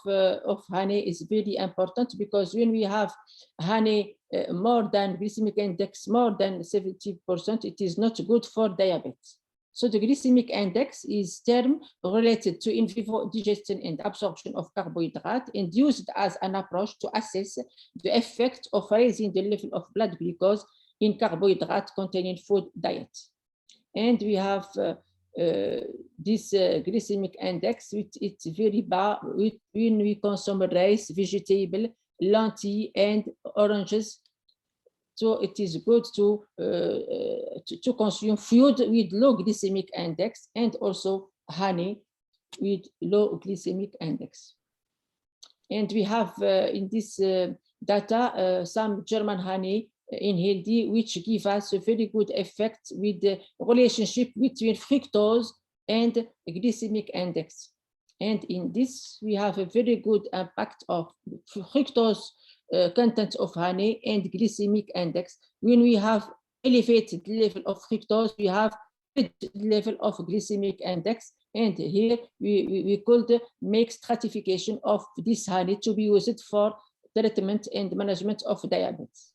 honey is very important because when we have honey more than glycemic index more than 70%, it is not good for diabetes. So the glycemic index is term related to in vivo digestion and absorption of carbohydrate and used as an approach to assess the effect of raising the level of blood glucose in carbohydrate containing food diet. And we have this glycemic index, which it's very bad when we consume rice, vegetable, lentil, and oranges. So it is good to consume food with low glycemic index and also honey with low glycemic index. And we have in this data some German honey in healthy, which give us a very good effect with the relationship between fructose and glycemic index. And in this, we have a very good impact of fructose content of honey and glycemic index. When we have elevated level of fructose, we have level of glycemic index. And here we could make stratification of this honey to be used for treatment and management of diabetes.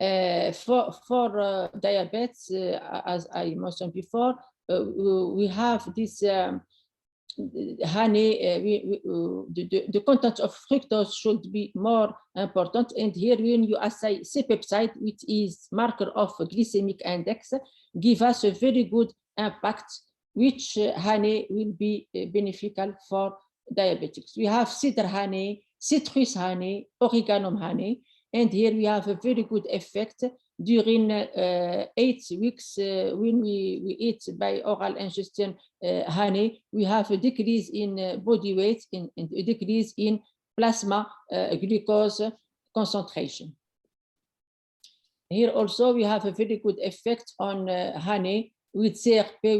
For diabetes, as I mentioned before, we have this honey, the content of fructose should be more important. And here, when you assay C-peptide, which is marker of glycemic index, give us a very good impact, which honey will be beneficial for diabetics. We have cedar honey, citrus honey, oregano honey, and here we have a very good effect during 8 weeks when we eat by oral ingestion honey. We have a decrease in body weight and a decrease in plasma glucose concentration. Here also we have a very good effect on honey with CRP,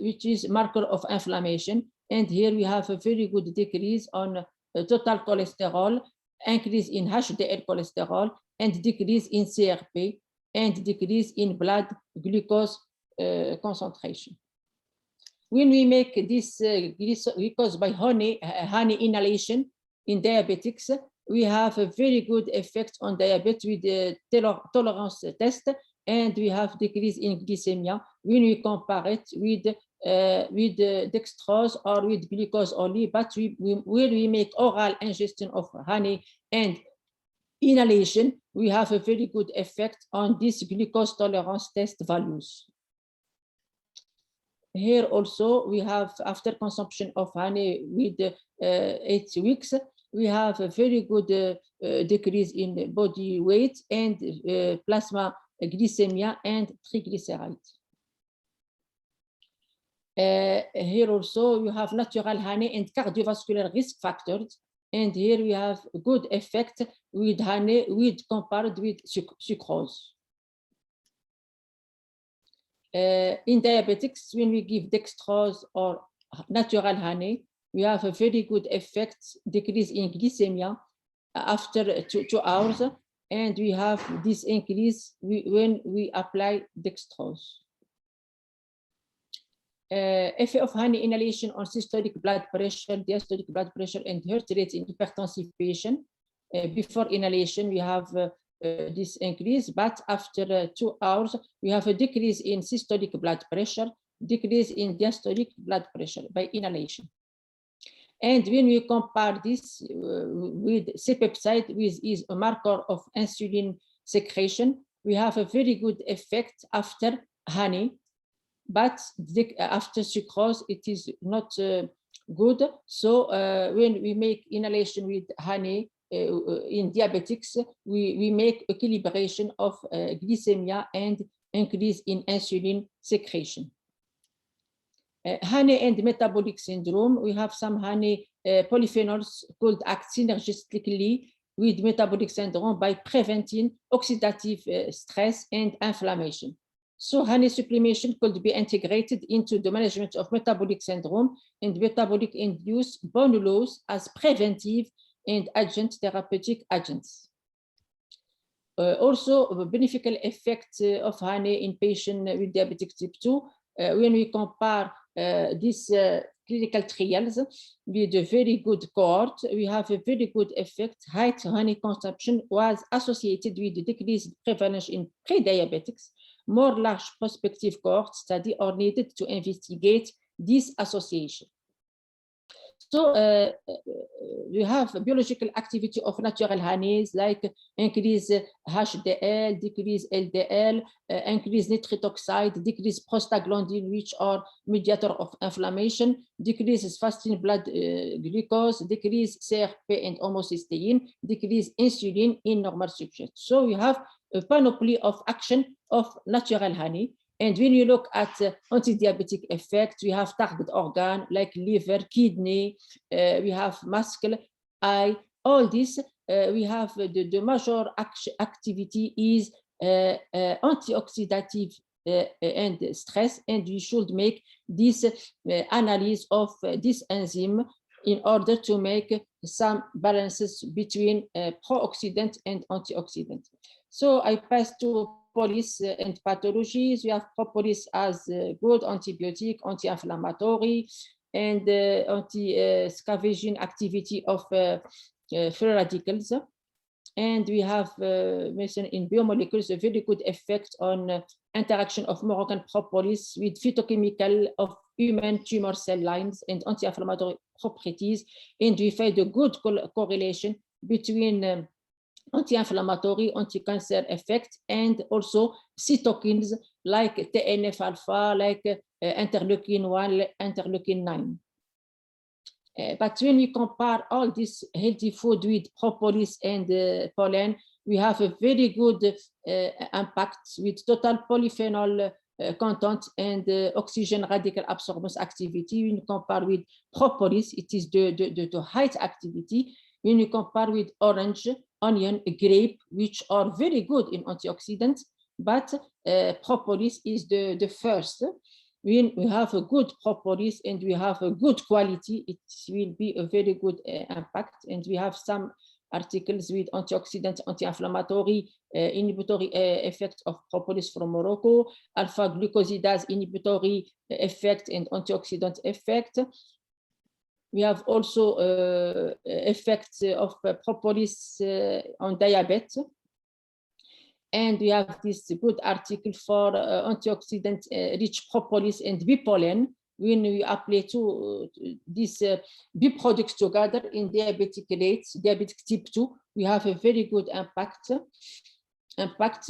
which is marker of inflammation. And here we have a very good decrease on total cholesterol, increase in HDL cholesterol, and decrease in CRP, and decrease in blood glucose concentration. When we make this glucose by honey inhalation in diabetics, we have a very good effect on diabetes with the tolerance test, and we have decrease in glycemia when we compare it with dextrose or with glucose only. But when we make oral ingestion of honey and inhalation, we have a very good effect on this glucose tolerance test values. Here also we have, after consumption of honey with 8 weeks, we have a very good decrease in body weight and plasma glycemia and triglycerides. Here also you have natural honey and cardiovascular risk factors, and here we have a good effect with honey compared with sucrose. In diabetics, when we give dextrose or natural honey, we have a very good effect, decrease in glycemia after 2 hours, and we have this increase when we apply dextrose. Effect of honey inhalation on systolic blood pressure, diastolic blood pressure, and heart rate in hypertensive patient. Before inhalation, we have this increase, but after 2 hours, we have a decrease in systolic blood pressure, decrease in diastolic blood pressure by inhalation. And when we compare this with C-peptide, which is a marker of insulin secretion, we have a very good effect after honey, but after sucrose, it is not good. So when we make inhalation with honey in diabetics, we make equilibration of glycemia and increase in insulin secretion. Honey and metabolic syndrome, we have some honey polyphenols could act synergistically with metabolic syndrome by preventing oxidative stress and inflammation. So honey supplementation could be integrated into the management of metabolic syndrome and metabolic induced bone loss as preventive and adjunct therapeutic agents. Also, the beneficial effect of honey in patients with diabetic type 2, when we compare these clinical trials with a very good cohort, we have a very good effect. High honey consumption was associated with the decreased prevalence in pre-diabetics. More large prospective cohort study are needed to investigate this association. So we have biological activity of natural honeys like increase HDL, decrease LDL, increase nitric oxide, decrease prostaglandin, which are mediator of inflammation, decreases fasting blood glucose, decrease CRP and homocysteine, decrease insulin in normal subjects. So we have a panoply of action of natural honey. And when you look at anti-diabetic effect, we have target organ like liver, kidney, we have muscle, eye, all this. We have the major activity is antioxidative and stress, and we should make this analysis of this enzyme in order to make some balances between pro-oxidant and antioxidant. So I pass to propolis and pathologies. We have propolis as good antibiotic, anti-inflammatory, and anti-scavenging activity of free radicals. And we have mentioned in biomolecules a very good effect on interaction of Moroccan propolis with phytochemical of human tumor cell lines and anti-inflammatory properties. And we find a good correlation between anti-inflammatory, anti-cancer effect, and also cytokines like TNF-alpha, like interleukin-1, interleukin-9. But when we compare all this healthy food with propolis and pollen, we have a very good impact with total polyphenol content and oxygen radical absorbance activity. When you compare with propolis, it is the height activity. When you compare with orange, onion, grape, which are very good in antioxidants, but propolis is the first. When we have a good propolis and we have a good quality, it will be a very good impact. And we have some articles with antioxidant, anti-inflammatory, inhibitory effect of propolis from Morocco, alpha glucosidase inhibitory effect and antioxidant effect. We have also effects of propolis on diabetes. And we have this good article for antioxidant rich propolis and bee pollen. When we apply these bee products together in diabetic rates, diabetic type 2, we have a very good impact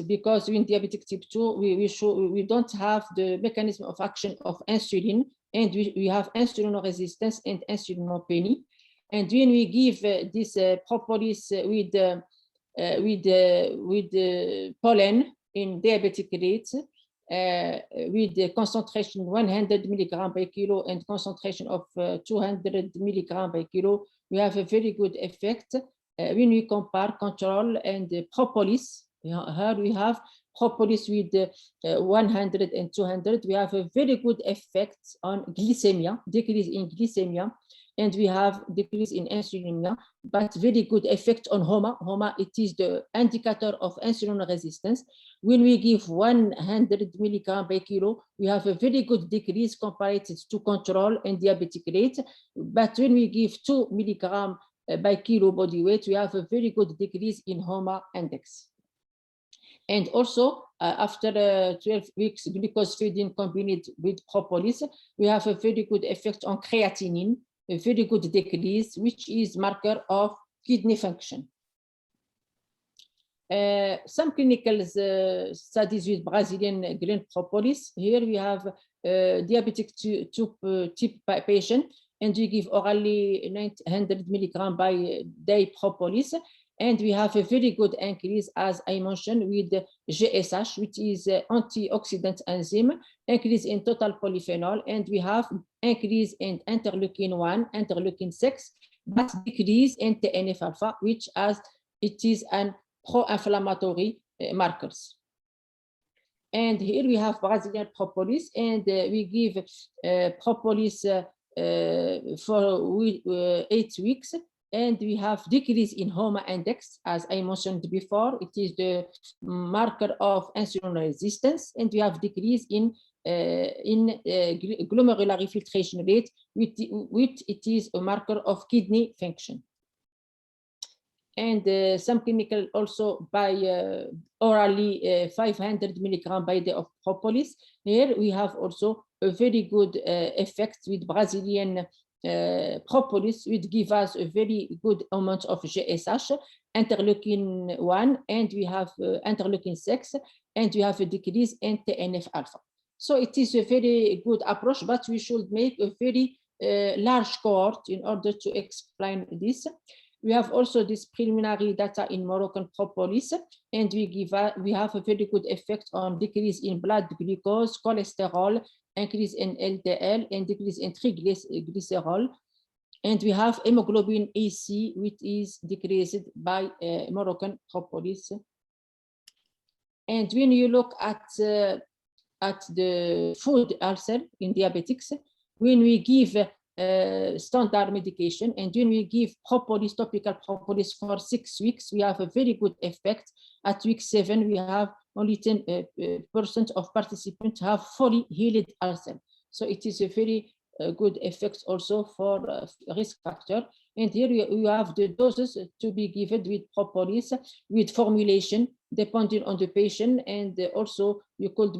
because in diabetic type 2, we don't have the mechanism of action of insulin, and we have insulin resistance and insulinopathy. And when we give this propolis with pollen in diabetic rates, with the concentration 100 milligram by kilo and concentration of 200 milligram by kilo, we have a very good effect. When we compare control and propolis, here we have propolis with 100 and 200, we have a very good effect on glycemia, decrease in glycemia, and we have decrease in insulinemia, but very good effect on HOMA. HOMA, it is the indicator of insulin resistance. When we give 100 milligram by kilo, we have a very good decrease compared to control and diabetic rate. But when we give 2 milligram by kilo body weight, we have a very good decrease in HOMA index. And also, after 12 weeks glucose feeding combined with propolis, we have a very good effect on creatinine, a very good decrease, which is marker of kidney function. Some clinical studies with Brazilian green propolis. Here we have diabetic type patient, and we give orally 900 milligram by day propolis. And we have a very good increase, as I mentioned, with GSH, which is antioxidant enzyme, increase in total polyphenol, and we have increase in interleukin-1, interleukin-6, but decrease in TNF-alpha, which as it is an pro-inflammatory markers. And here we have Brazilian propolis, and we give propolis for 8 weeks. And we have decrease in HOMA index, as I mentioned before. It is the marker of insulin resistance, and we have decrease in glomerular filtration rate, which it is a marker of kidney function. And some clinical also by orally 500 milligram by day of propolis. Here we have also a very good effect with Brazilian propolis, which give us a very good amount of GSH, interleukin-1, and we have interleukin-6, and we have a decrease in TNF-alpha. So it is a very good approach, but we should make a very large cohort in order to explain this. We have also this preliminary data in Moroccan propolis, and we have a very good effect on decrease in blood glucose, cholesterol, increase in LDL, and decrease in triglycerol. And we have hemoglobin AC, which is decreased by Moroccan propolis. And when you look at the food ulcer in diabetics, when we give standard medication, and when we give propolis, topical propolis for 6 weeks, we have a very good effect. At week 7, we have only 10% of participants have fully healed ulcer. So it is a very good effect also for risk factor. And here you have the doses to be given with propolis, with formulation, depending on the patient. And also you could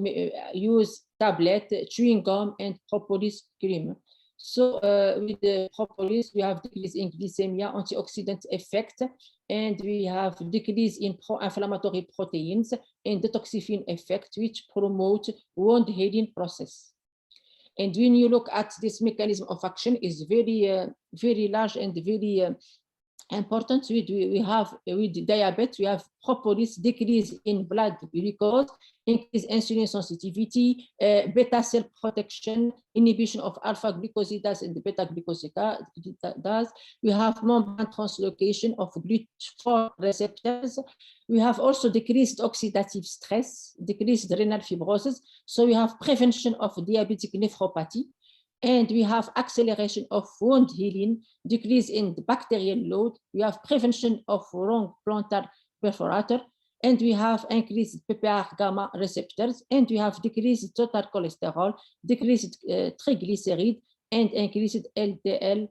use tablet, chewing gum, and propolis cream. So with the propolis, we have decrease in glycemia, antioxidant effect, and we have decrease in pro-inflammatory proteins and detoxifying effect, which promote wound healing process. And when you look at this mechanism of action, is very large and very important. We have with diabetes, we have propolis decrease in blood glucose, increase insulin sensitivity, beta cell protection, inhibition of alpha glucosidase and beta glucosidase. We have membrane translocation of GLUT4 receptors. We have also decreased oxidative stress, decreased renal fibrosis. So we have prevention of diabetic nephropathy. And we have acceleration of wound healing, decrease in the bacterial load. We have prevention of wrong plantar perforator, and we have increased PPAR gamma receptors, and we have decreased total cholesterol, decreased triglyceride, and increased LDL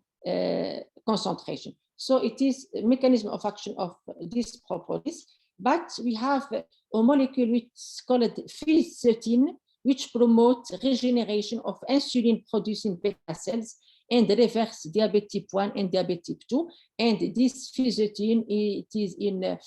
concentration. So it is a mechanism of action of this propolis, but we have a molecule which is called FIS13, which promotes regeneration of insulin-producing beta cells and reverse diabetes type 1 and diabetes type 2. And this FIS13, it is in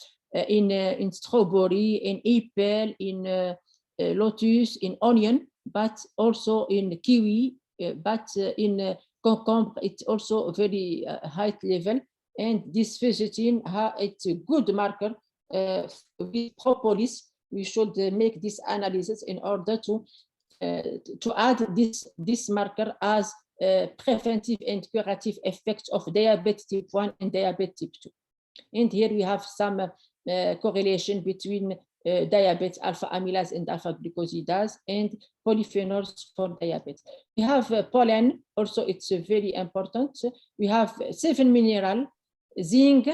strawberry, in apple, in lotus, in onion, but also in kiwi, but in cucumber, it's also a very high level. And this FIS13, it's a good marker with propolis. We should make this analysis in order to add this marker as preventive and curative effects of diabetes type 1 and diabetes type 2. And here we have some correlation between diabetes, alpha amylase and alpha glucosidase, and polyphenols for diabetes. We have pollen, also it's very important. We have 7 minerals, zinc,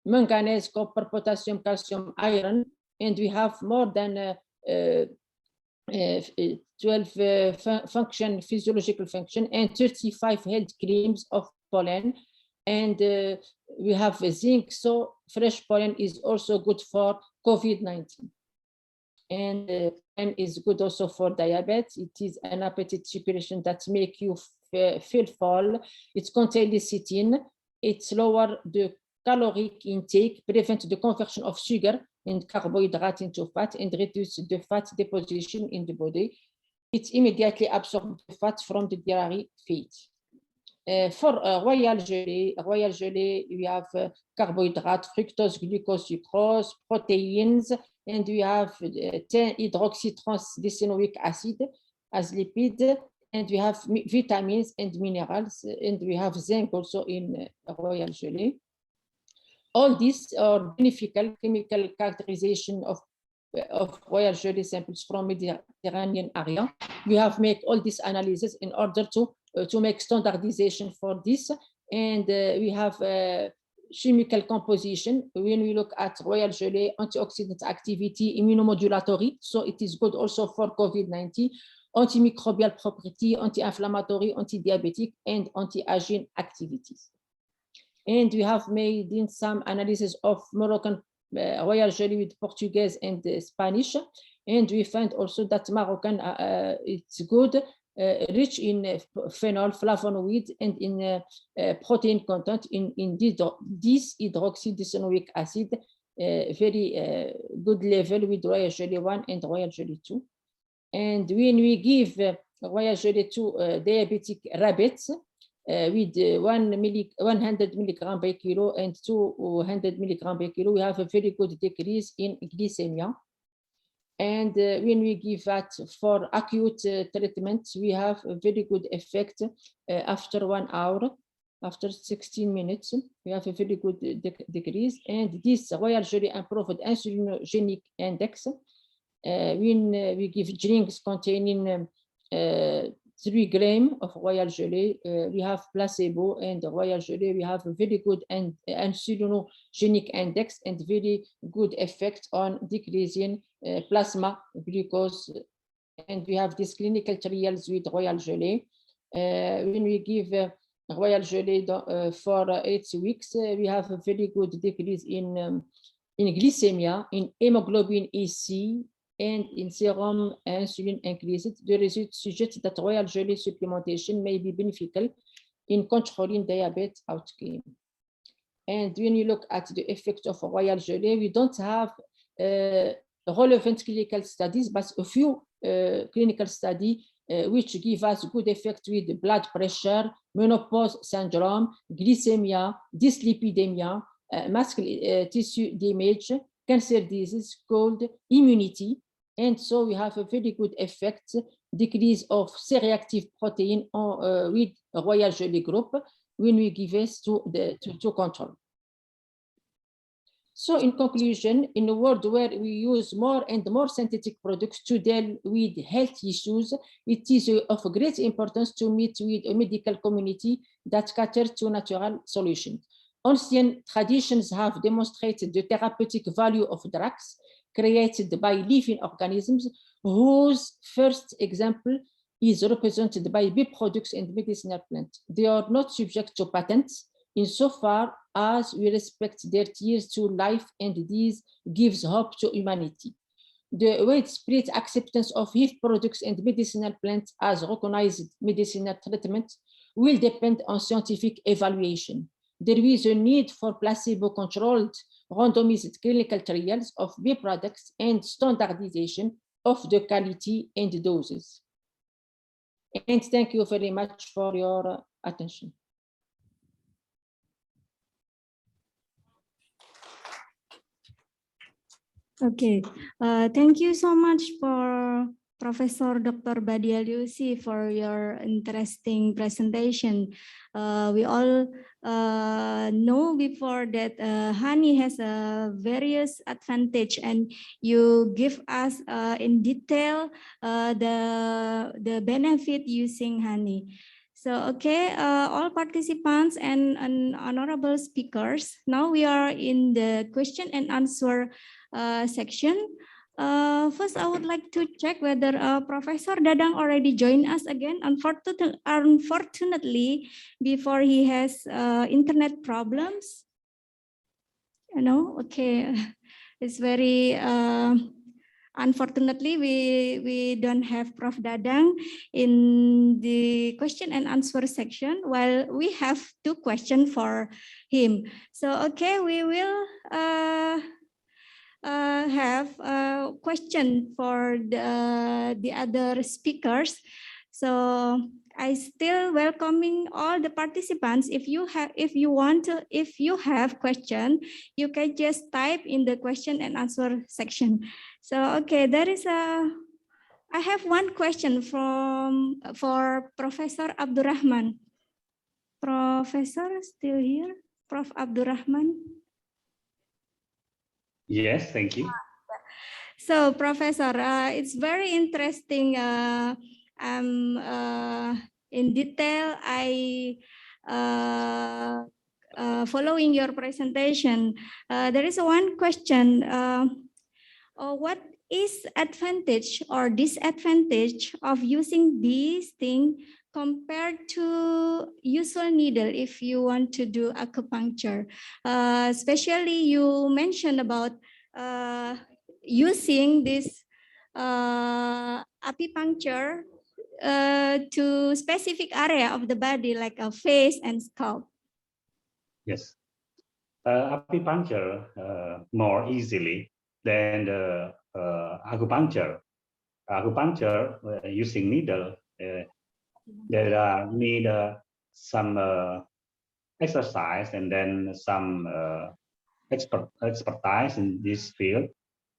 manganese, copper, potassium, calcium, iron, and we have more than 12 physiological function and 35 health claims of pollen. And we have zinc, so fresh pollen is also good for COVID-19. And is good also for diabetes. It is an appetite suppression that make you feel full. It contains lecithin. It's lower the caloric intake, prevent the conversion of sugar and carbohydrate into fat, and reduce the fat deposition in the body. It immediately absorbs the fat from the dairy feed. For royal jelly, we have carbohydrate, fructose, glucose, sucrose, proteins, and we have 10 hydroxytransdecenoic acid as lipid, and we have vitamins and minerals, and we have zinc also in royal jelly. All these are beneficial chemical characterization of royal jelly samples from Mediterranean area. We have made all this analysis in order to make standardization for this, and we have chemical composition. When we look at royal jelly, antioxidant activity, immunomodulatory, so it is good also for COVID-19, antimicrobial property, anti-inflammatory, anti-diabetic, and anti-aging activities. And we have made in some analysis of Moroccan royal jelly with Portuguese and Spanish, and we find also that Moroccan it's good, rich in phenol, flavonoid, and in protein content in this hydroxydecenoic acid, very good level with royal jelly 1 and royal jelly 2. And when we give royal jelly to diabetic rabbits, with 100 milligram per kilo and 200 milligram per kilo, we have a very good decrease in glycemia. And when we give that for acute treatment, we have a very good effect after 1 hour, after 16 minutes, we have a very good decrease. And this royal jelly improved insulinogenic index. When we give drinks containing 3 grams of royal jelly, we have placebo, and royal jelly, we have a very good insulinogenic index and very good effect on decreasing plasma glucose. And we have these clinical trials with royal jelly. When we give royal jelly for 8 weeks, we have a very good decrease in glycemia, in hemoglobin EC, and in serum insulin increased. The results suggest that royal jelly supplementation may be beneficial in controlling diabetes outcome. And when you look at the effect of royal jelly, we don't have relevant clinical studies, but a few clinical studies which give us good effect with blood pressure, menopause syndrome, glycemia, dyslipidemia, muscular tissue damage, cancer disease called immunity. And so we have a very good effect, decrease of C-reactive protein with royal jelly group when we give it to control. So in conclusion, in a world where we use more and more synthetic products to deal with health issues, it is of great importance to meet with a medical community that caters to natural solutions. Ancient traditions have demonstrated the therapeutic value of drugs created by living organisms, whose first example is represented by bee products and medicinal plants. They are not subject to patents insofar as we respect their tears to life, and this gives hope to humanity. The widespread acceptance of HIV products and medicinal plants as recognized medicinal treatment will depend on scientific evaluation. There is a need for placebo-controlled randomized clinical trials of bee products and standardization of the quality and doses. And thank you very much for your attention. Okay, thank you so much for Professor Dr. Badia Lucy for your interesting presentation. We all know before that honey has a various advantage, and you give us in detail the benefit using honey. So, okay, all participants and honorable speakers, now we are in the question and answer section. First, I would like to check whether Professor Dadang already joined us again. Unfortunately, before he has internet problems. You know, okay, it's very unfortunately we don't have Prof. Dadang in the question and answer section, while we have 2 questions for him. So, okay, we will have a question for the other speakers. So I still welcoming all the participants. If you have question, you can just type in the question and answer section. So okay, I have one question for Professor Abdurrahman. Professor still here? Prof. Abdurrahman? Yes, thank you. So, Professor, it's very interesting. In detail, following your presentation, there is one question. What is advantage or disadvantage of using these things compared to usual needle if you want to do acupuncture? Especially you mentioned about using this acupuncture to specific area of the body like a face and scalp. Yes, acupuncture more easily than the acupuncture. Acupuncture using needle, there need some exercise and then some expertise in this field.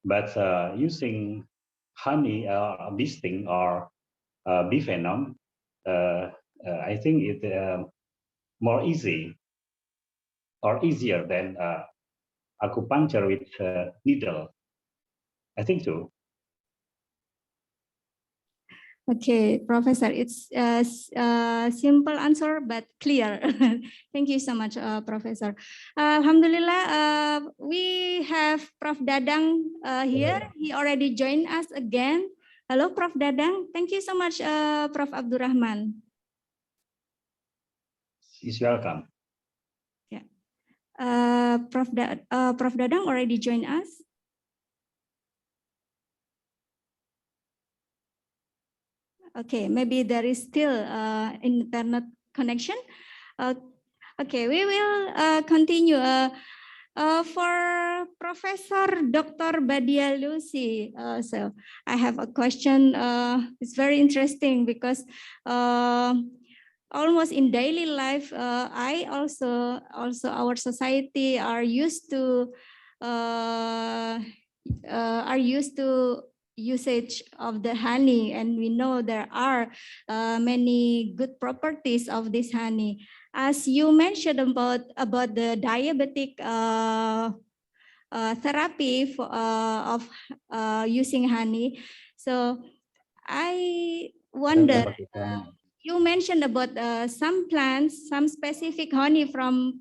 But using honey or bee sting or bee venom, I think it more easy or easier than acupuncture with needle. I think so. Okay, Professor, it's a simple answer but clear. Thank you so much, Professor. Alhamdulillah, we have Prof. Dadang here. He already joined us again. Hello, Prof. Dadang. Thank you so much, Prof. Abdurrahman. is welcome. Yeah. Prof. Dadang already joined us. Okay, maybe there is still internet connection. Okay, we will continue. For Professor Dr. Badia Lucy, so I have a question. It's very interesting because almost in daily life, I also our society are used to usage of the honey, and we know there are many good properties of this honey. As you mentioned about the diabetic therapy of using honey, so I wonder. You mentioned about some plants, some specific honey from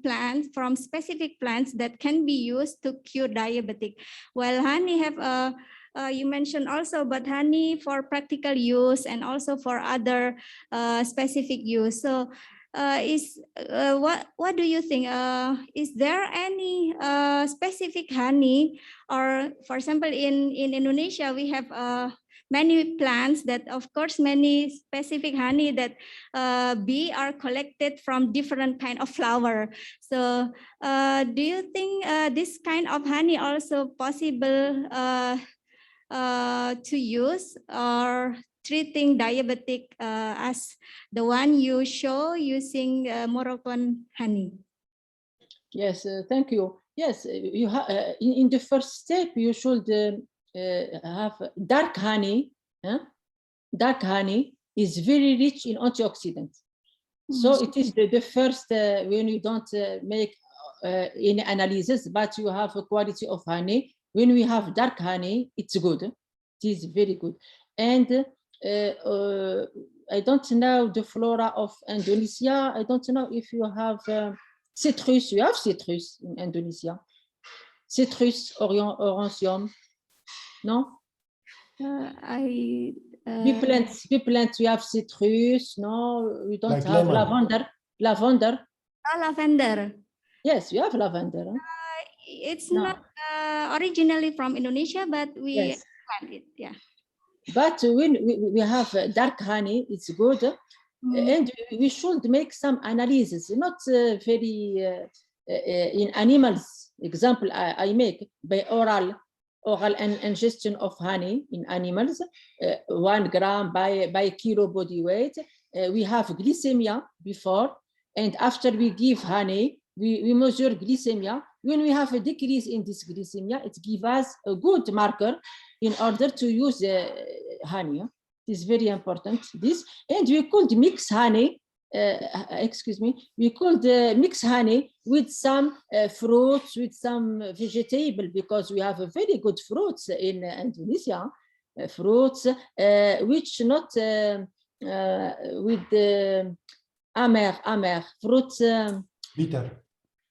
specific plants that can be used to cure diabetic. While honey have you mentioned also about honey for practical use and also for other specific use. So what do you think? Is there any specific honey, or for example in Indonesia we have many plants that, of course, many specific honey that bee are collected from different kind of flower. So do you think this kind of honey also possible to use or treating diabetic as the one you show using Moroccan honey? Yes, thank you. Yes, you have in the first step you should have dark honey. Dark honey is very rich in antioxidants. So it is the first when you don't make any analysis, but you have a quality of honey. When we have dark honey, it's good. It is very good. And I don't know the flora of Indonesia. I don't know if you have citrus. You have citrus in Indonesia. Citrus, orantium. No? We plant, we have citrus. No, we don't like have lemon. Lavender. Lavender. Yes, we have lavender. It's No. not originally from Indonesia, but we plant it. Yeah. But when we have dark honey, it's good. And we should make some analysis, not very in animals. Example, I make by oral ingestion of honey in animals, 1 gram by kilo body weight. We have glycemia before, and after we give honey, we measure glycemia. When we have a decrease in this glycemia, it gives us a good marker in order to use honey. It is very important, this. And we could mix honey, we could mix honey with some fruits, with some vegetable, because we have a very good fruits in Indonesia, fruits which not with amer fruits. Bitter.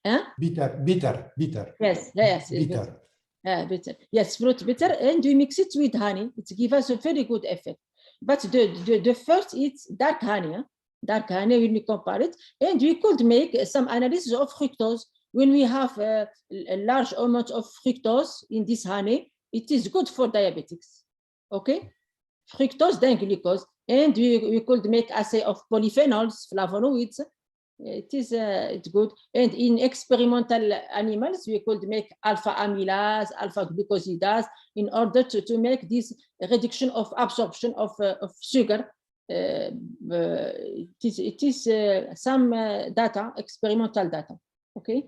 Huh? Bitter. Yes, bitter. Bitter. Yes, fruit bitter, and we mix it with honey. It gives us a very good effect. But the first is dark honey. Dark honey, when we compare it, and we could make some analysis of fructose. When we have a large amount of fructose in this honey, it is good for diabetics. Okay, fructose, then glucose, and we could make assay of polyphenols, flavonoids. It's good. And in experimental animals, we could make alpha amylase, alpha glucosidase in order to make this reduction of absorption of sugar. It is some data, experimental data. Okay.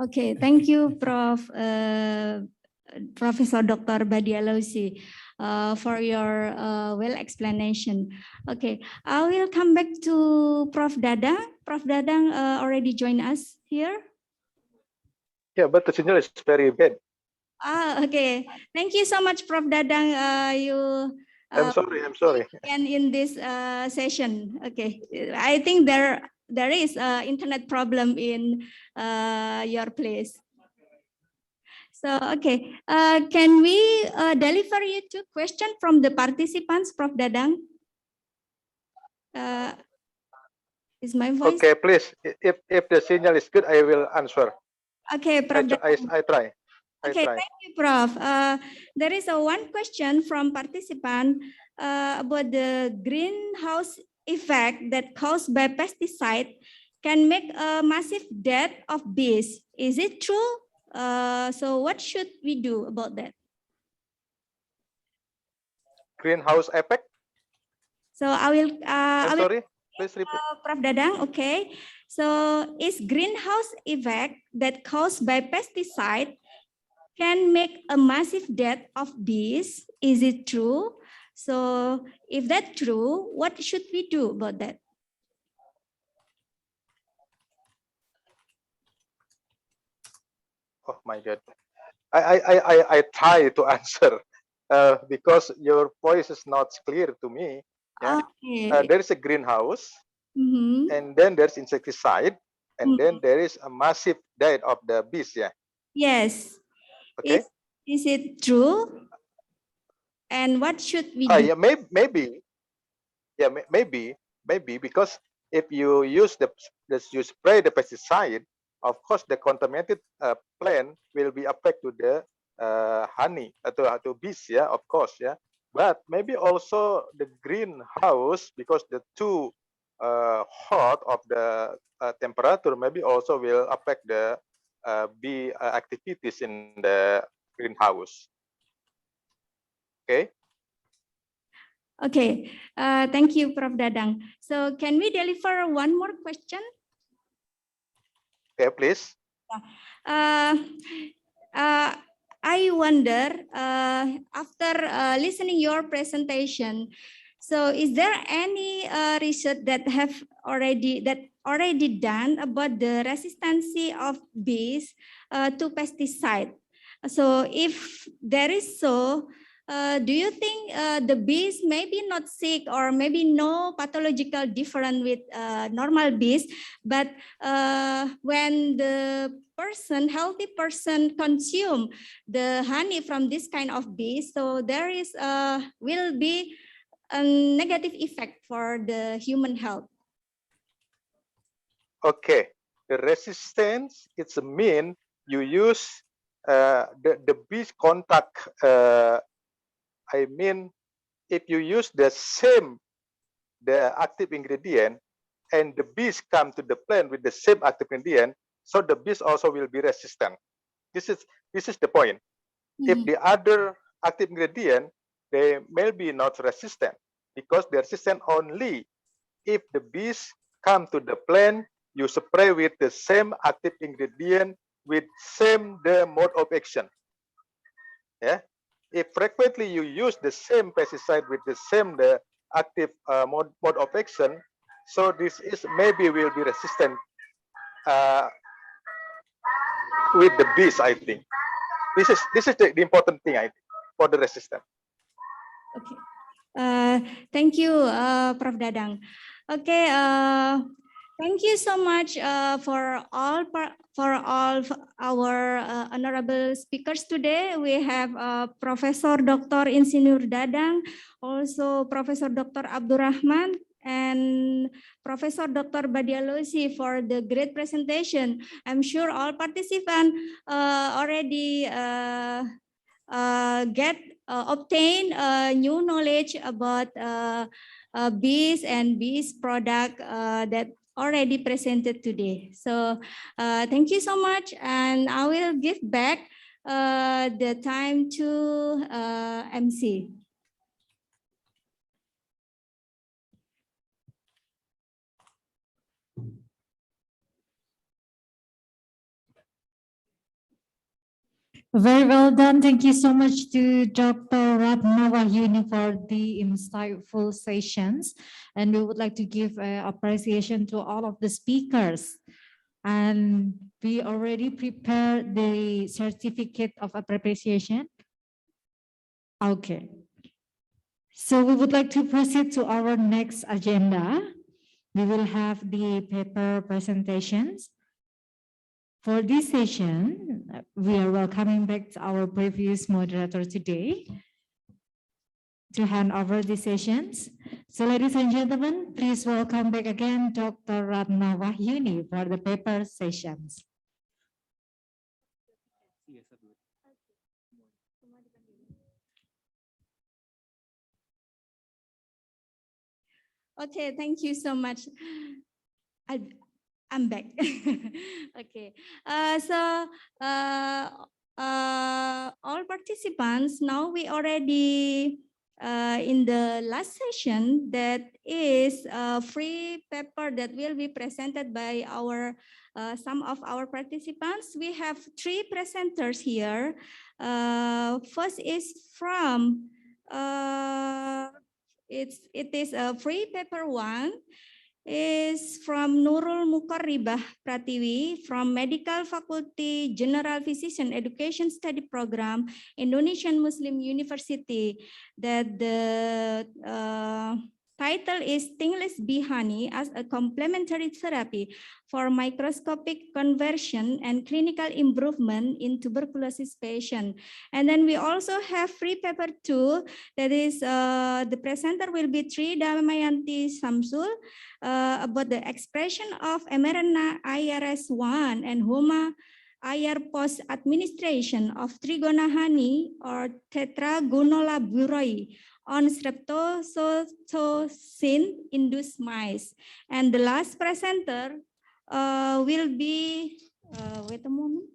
Okay, thank you, Professor Dr. Badia Lucy, for your well explanation. Okay, I will come back to Prof. Dadang. Prof. Dadang already joined us here. Yeah, but the signal is very bad. Okay. Thank you so much, Prof. Dadang. I'm sorry. And in this session, okay. I think there is internet problem in your place. So, okay. Can we deliver you two questions from the participants, Prof. Dadang? Is my voice? Okay, please. If the signal is good, I will answer. Okay, Prof. I try. Okay, thank you, Prof. There is a one question from participant about the greenhouse effect that caused by pesticide can make a massive death of bees. Is it true? So what should we do about that? Greenhouse effect? So I will. I'm sorry, please repeat. Prof. Dadang, okay. So is greenhouse effect that caused by pesticide can make a massive death of bees? Is it true? So if that's true, what should we do about that? Oh my God. I try to answer because your voice is not clear to me. Yeah. Okay. There is a greenhouse, Mm-hmm. and then there's insecticide, and then there is a massive death of the bees. Yeah. Yes. Okay. Is it true? And what should we do? Yeah, maybe. Yeah, maybe because if you use you spray the pesticide, of course the contaminated plant will be affected to the honey to bees. Yeah, of course. Yeah, but maybe also the greenhouse, because the too hot of the temperature maybe also will affect the bee activities in the greenhouse. Okay. Okay, thank you, Prof. Dadang. So can we deliver one more question? Okay, please. I wonder, after listening your presentation, so is there any research that already done about the resistancy of bees to pesticide? So if there is so, do you think the bees maybe not sick or maybe no pathological different with normal bees, but when the healthy person consume the honey from this kind of bees, so there is will be a negative effect for the human health. Okay, the resistance, it's a mean you use the bees contact. I mean, if you use the active ingredient, and the bees come to the plant with the same active ingredient, so the bees also will be resistant. This is the point. If the other active ingredient, they may be not resistant, because they're resistant only if the bees come to the plant, you spray with the same active ingredient with the mode of action. Yeah. If frequently you use the same pesticide with the active mode of action, so this is maybe will be resistant with the bees. I think this is the important thing, I think, for the resistance. Okay. Thank you, Prof. Dadang. Okay. Thank you so much for all our honorable speakers today. We have Professor Dr. Insinyur Dadang, also Professor Dr. Abdurrahman, and Professor Dr. Badialosi for the great presentation. I'm sure all participants already obtain new knowledge about bees and bees product that already presented today. So thank you so much, and I will give back the time to MC. Very well done. Thank you so much to Dr. Ratna Wahyuni for the insightful sessions. And we would like to give appreciation to all of the speakers. And we already prepared the certificate of appreciation. Okay. So we would like to proceed to our next agenda. We will have the paper presentations. For this session, we are welcoming back our previous moderator today, to hand over the sessions. So ladies and gentlemen, please welcome back again Dr. Ratna Wahyuni for the paper sessions. Okay, thank you so much. I'm back. Okay, all participants, now we already in the last session that is a free paper that will be presented by our some of our participants. We have 3 presenters here. First is from it is a free paper 1 is from Nurul Mukarribah Pratiwi from Medical Faculty General Physician Education Study Program, Indonesian Muslim University. That the title is Stingless bee honey as a complementary therapy for microscopic conversion and clinical improvement in tuberculosis patient. And then we also have free paper 2, that is the presenter will be Tri Damayanti Samsul about the expression of mRNA IRS1 and HOMA IR post administration of Trigona honey or Tetragonolaburoi on streptozotocin induced mice. And the last presenter will be, wait a moment,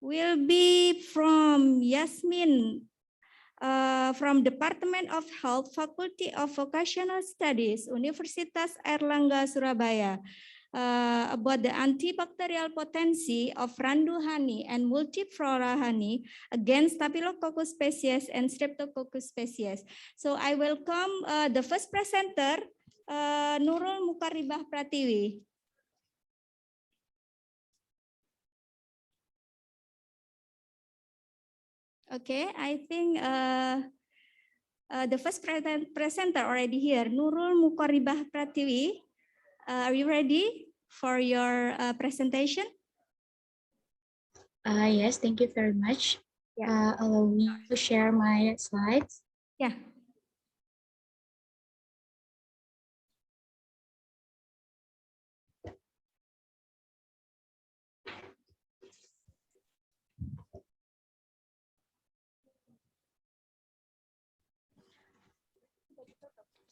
will be from Yasmin from Department of Health, Faculty of Vocational Studies, Universitas Airlangga, Surabaya, about the antibacterial potency of Randu honey and multiflora honey against Staphylococcus species and Streptococcus species. So I welcome the first presenter, Nurul Mukarribah Pratiwi. Okay, I think the first presenter already here, Nurul Mukarribah Pratiwi. Are you ready for your presentation? Yes, thank you very much. Yeah. Allow me to share my slides. Yeah.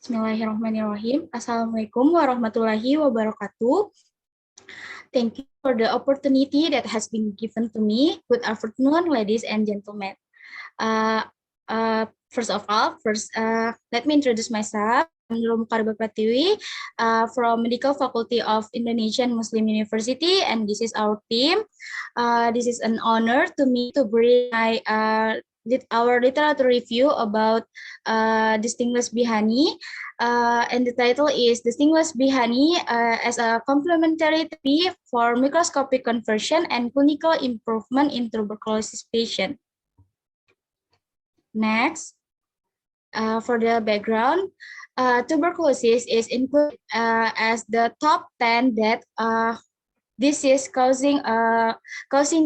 Bismillahirrahmanirrahim. Assalamualaikum warahmatullahi wabarakatuh. Thank you for the opportunity that has been given to me. Good afternoon, ladies and gentlemen. First of all, let me introduce myself. I'm Nurul Mukarribah Pratiwi from Medical Faculty of Indonesian Muslim University, and this is our team. This is an honor to me to bring our literature review about Distinguished bee honey, and the title is Distinguished bee honey as a complementary therapy for microscopic conversion and clinical improvement in tuberculosis patient. Next, for the background, tuberculosis is included as the top 10 death disease causing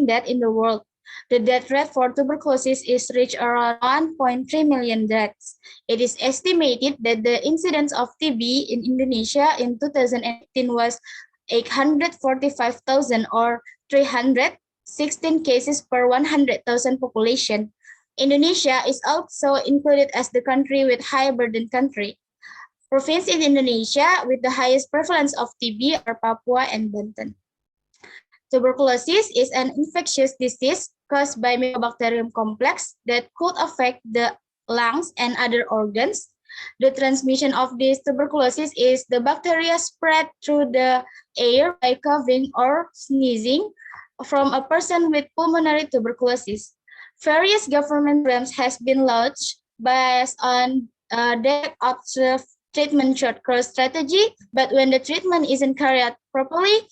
death in the world. The death rate for tuberculosis is reached around 1.3 million deaths. It is estimated that the incidence of TB in Indonesia in 2018 was 845,000 or 316 cases per 100,000 population. Indonesia is also included as the country with high burden country. Provinces in Indonesia with the highest prevalence of TB are Papua and Banten. Tuberculosis is an infectious disease caused by Mycobacterium complex that could affect the lungs and other organs. The transmission of this tuberculosis is the bacteria spread through the air by coughing or sneezing from a person with pulmonary tuberculosis. Various government programs has been launched based on direct observed treatment short course strategy, but when the treatment isn't carried out properly,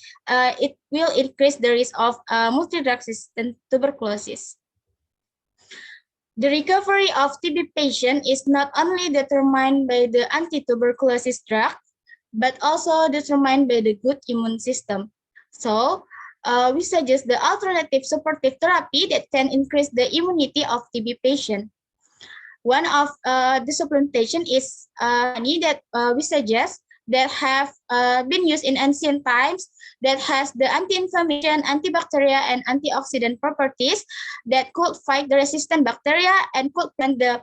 it will increase the risk of multi-drug resistant tuberculosis. The recovery of TB patient is not only determined by the anti-tuberculosis drug, but also determined by the good immune system. So, we suggest the alternative supportive therapy that can increase the immunity of TB patient. One of the supplementation is honey that we suggest that have been used in ancient times, that has the anti-inflammation, antibacterial, and antioxidant properties that could fight the resistant bacteria and could prevent the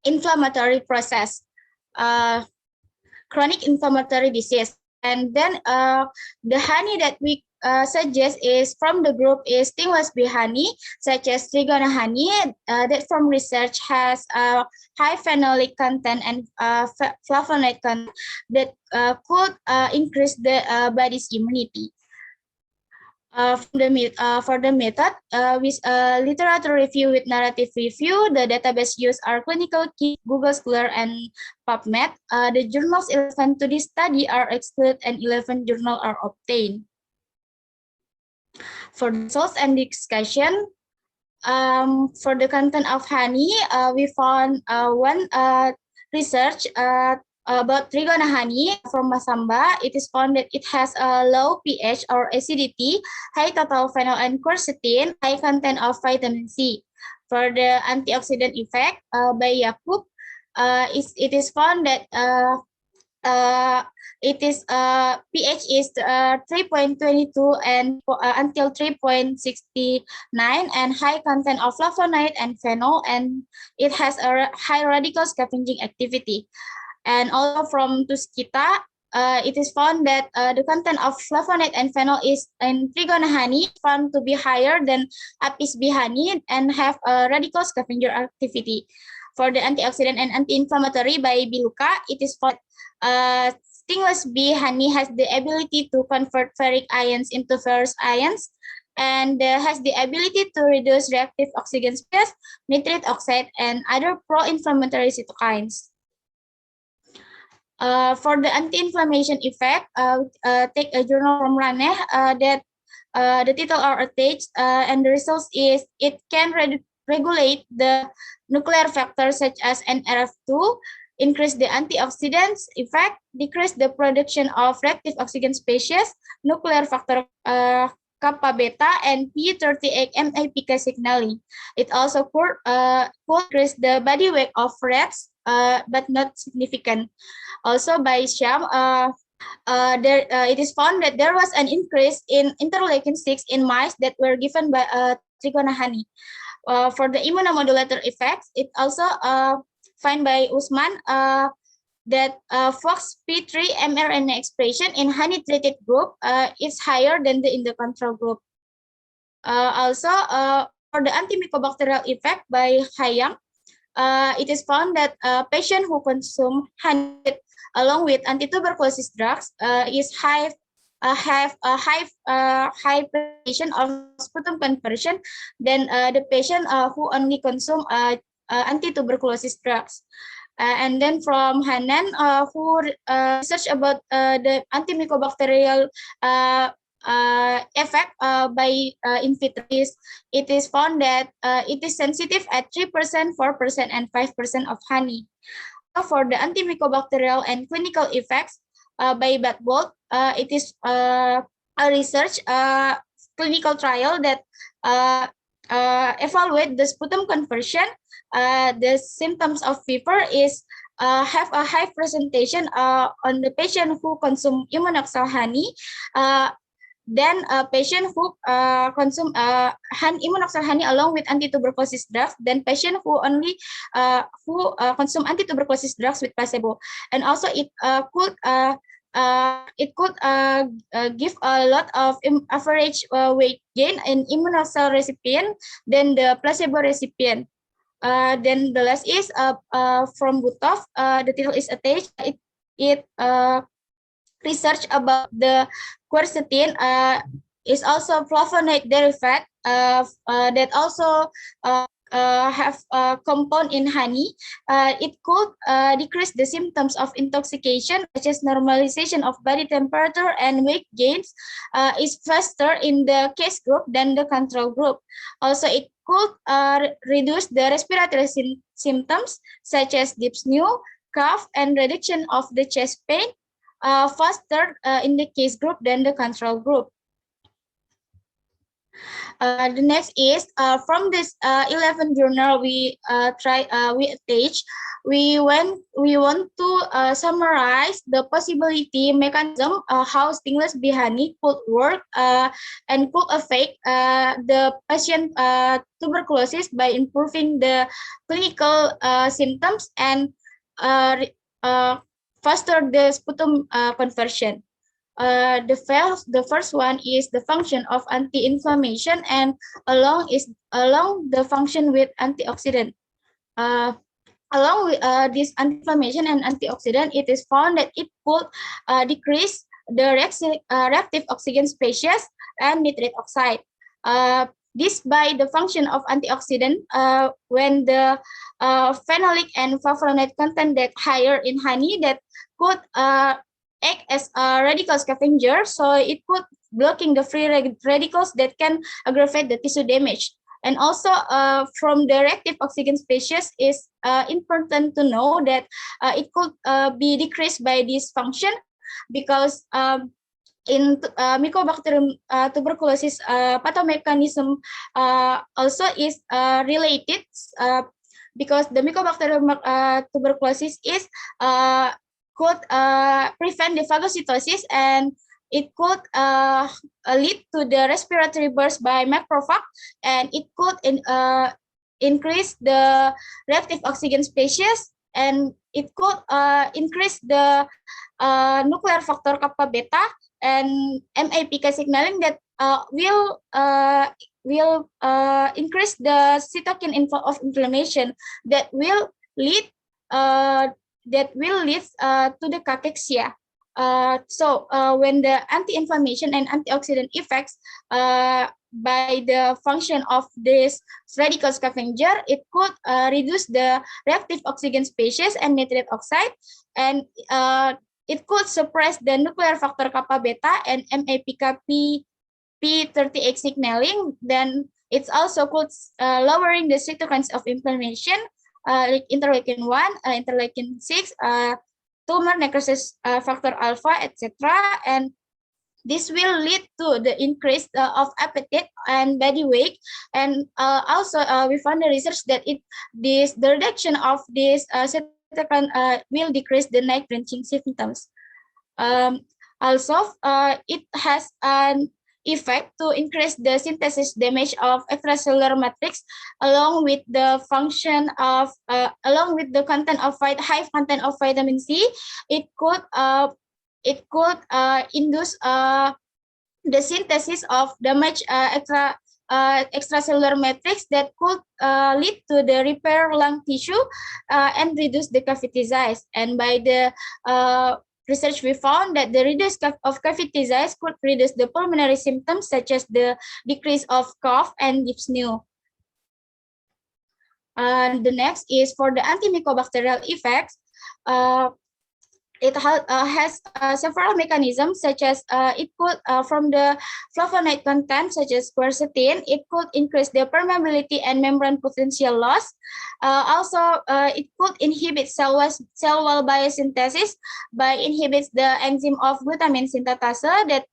inflammatory process, chronic inflammatory disease. And then the honey that we suggest is from the group is stingless bee honey, such as trigona honey, that from research has high phenolic content and flavonoid content that could increase the body's immunity. For the method, with literature review with narrative review, the database used are Clinical Key, Google Scholar, and PubMed. The journals relevant to this study are excluded and 11 journals are obtained. For the results and discussion, for the content of honey, we found one research about trigona honey from Masamba. It is found that it has a low pH or acidity, high total phenol and quercetin, high content of vitamin C. For the antioxidant effect by Yakub, it is found that it is pH is 3.22 and until 3.69 and high content of flavonoid and phenol, and it has a high radical scavenging activity. And also from Tuskita, it is found that the content of flavonoid and phenol is in trigona honey found to be higher than apis bee honey and have a radical scavenger activity. For the antioxidant and anti-inflammatory by Biluka, it is found stingless bee honey has the ability to convert ferric ions into ferrous ions and has the ability to reduce reactive oxygen species, nitric oxide, and other pro-inflammatory cytokines. For the anti-inflammation effect, take a journal from Raneh that the title are attached, and the results is it can regulate the nuclear factors such as NRF2, increase the antioxidants effect, decrease the production of reactive oxygen species, nuclear factor kappa beta, and P38 MAPK signaling. It also could increase the body weight of rats, but not significant. Also by Sham, it is found that there was an increase in interleukin-6 in mice that were given by trigona honey. For the immunomodulator effects, it also found by Usman that FOXP3 mRNA expression in honey-treated group is higher than in the control group. Also, for the antimycobacterial effect by Hayang, it is found that patients who consume honey along with anti-tuberculosis drugs is have a high percentage of sputum conversion than the patient who only consume anti-tuberculosis drugs. And then from Hanan, who researched about the antimycobacterial effect by in vitro, it is found that it is sensitive at 3%, 4%, and 5% of honey. For the antimycobacterial and clinical effects by Batbold, it is a research clinical trial that evaluate the sputum conversion. The symptoms of fever is have a high presentation on the patient who consume immunoxal honey. Then a patient who consume immunoxal honey along with anti-tuberculosis drugs, then patient who only consume anti-tuberculosis drugs with placebo. And also it could give a lot of average weight gain in immunoxal recipient than the placebo recipient. Then the last is from Butov. The title is attached. It research about the quercetin is also flavonoid derivative that also have a compound in honey. It could decrease the symptoms of intoxication, such as normalization of body temperature and weight gains is faster in the case group than the control group. Also, it could reduce the respiratory symptoms such as dyspnea, cough, and reduction of the chest pain faster in the case group than the control group. The next is from this 11 journal we attach. We want to summarize the possibility mechanism how stingless bee honey could work and could affect the patient tuberculosis by improving the clinical symptoms and faster the sputum conversion. The first one is the function of anti-inflammation, and along the function with antioxidant. Along with this anti-inflammation and antioxidant, it is found that it could decrease the reactive oxygen species and nitrate oxide. This by the function of antioxidant when the phenolic and flavonoid content that higher in honey that could act as a radical scavenger, so it could blocking the free radicals that can aggravate the tissue damage. And also from the reactive oxygen species is important to know that it could be decreased by this function because in Mycobacterium tuberculosis pathomechanism also is related because the Mycobacterium tuberculosis is could prevent the phagocytosis, and it could lead to the respiratory burst by macrophage, and it could increase the reactive oxygen species, and it could increase the nuclear factor kappa beta and MAPK signaling that will increase the cytokine of inflammation that will lead to the cachexia. So when the anti-inflammation and antioxidant effects by the function of this radical scavenger, it could reduce the reactive oxygen species and nitrate oxide, and it could suppress the nuclear factor kappa beta and MAPK P38 signaling. Then it's also could lowering the cytokines of inflammation like interleukin 1, interleukin 6, tumor necrosis factor alpha, etc. And this will lead to the increase of appetite and body weight. And also we found the research that the reduction of this cytokine will decrease the night drenching symptoms. Also, it has an effect to increase the synthesis damage of extracellular matrix along with the function of along with the content of high content of vitamin C. It could induce the synthesis of damaged extracellular matrix that could lead to the repair lung tissue and reduce the cavity size. And by the research, we found that the reduce of cavity size could reduce the pulmonary symptoms such as the decrease of cough and dyspnea. And the next is for the antimycobacterial effects. It has several mechanisms such as it could from the flavonoid content such as quercetin, it could increase the permeability and membrane potential loss. Also, it could inhibit cell wall biosynthesis by inhibits the enzyme of glutamine synthetase that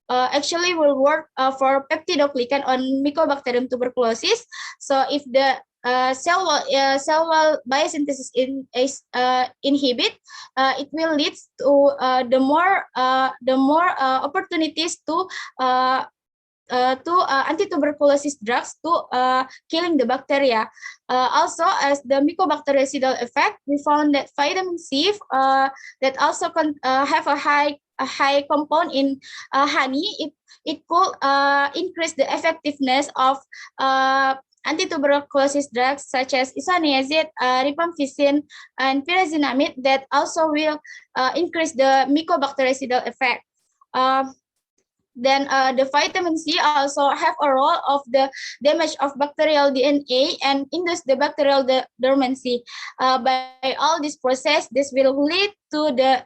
actually will work for peptidoglycan on Mycobacterium tuberculosis. So if the cell wall biosynthesis is inhibit, it will lead to the more opportunities to anti-tuberculosis drugs to killing the bacteria. Also, as the mycobactericidal effect, we found that vitamin C that also have a high compound in honey. It could increase the effectiveness of anti-tuberculosis drugs such as isoniazid, rifampicin, and pyrazinamide that also will increase the mycobactericidal effect. Then the vitamin C also have a role of the damage of bacterial DNA and induce the bacterial dormancy. By all this process, this will lead to the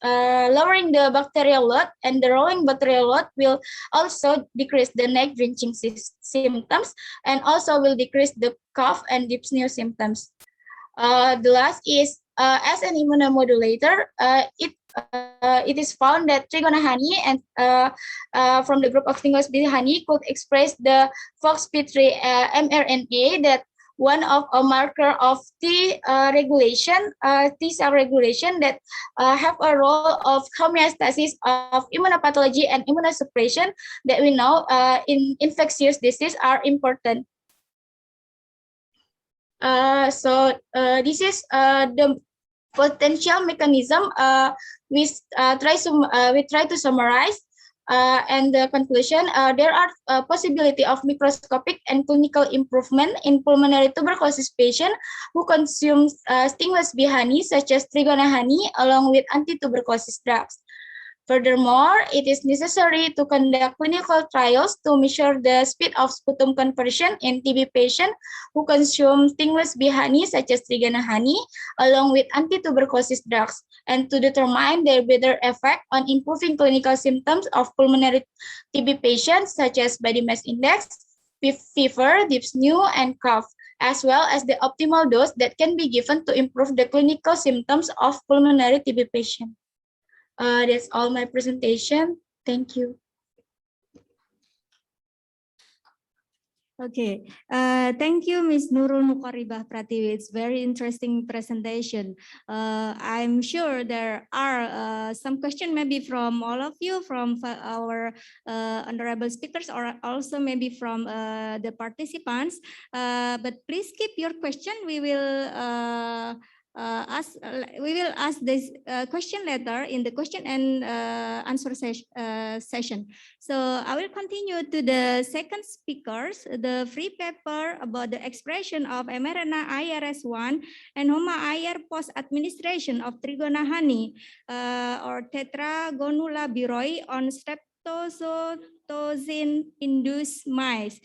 lowering the bacterial load, and the lowering bacterial load will also decrease the neck drenching symptoms and also will decrease the cough and dyspnea symptoms. The last is as an immunomodulator, it it is found that Trigona honey and from the group of Tingless bee honey could express the FOXP3 mRNA, that one of a marker of T regulation, T cell regulation, that have a role of homeostasis of immunopathology and immunosuppression that we know in infectious disease are important. So this is the potential mechanism we try to summarize. And the conclusion, there are possibility of microscopic and clinical improvement in pulmonary tuberculosis patient who consume stingless bee honey such as Trigona honey along with anti-tuberculosis drugs. Furthermore, it is necessary to conduct clinical trials to measure the speed of sputum conversion in TB patients who consume stingless bee honey such as Trigona honey along with anti-tuberculosis drugs, and to determine their better effect on improving clinical symptoms of pulmonary TB patients such as body mass index, fever, dyspnea, and cough, as well as the optimal dose that can be given to improve the clinical symptoms of pulmonary TB patients. That's all my presentation. Thank you. Okay, thank you, Ms. Nurul Mukaribah Pratiwi. It's very interesting presentation. I'm sure there are some questions maybe from all of you, from our honorable speakers, or also maybe from the participants. But please keep your question. We will ask this question later in the question and answer session. So I will continue to the second speakers, the free paper about the expression of mRNA IRS1 and HOMA-IR post-administration of Trigona honey or Tetragonula biroi on streptozotocin-induced mice.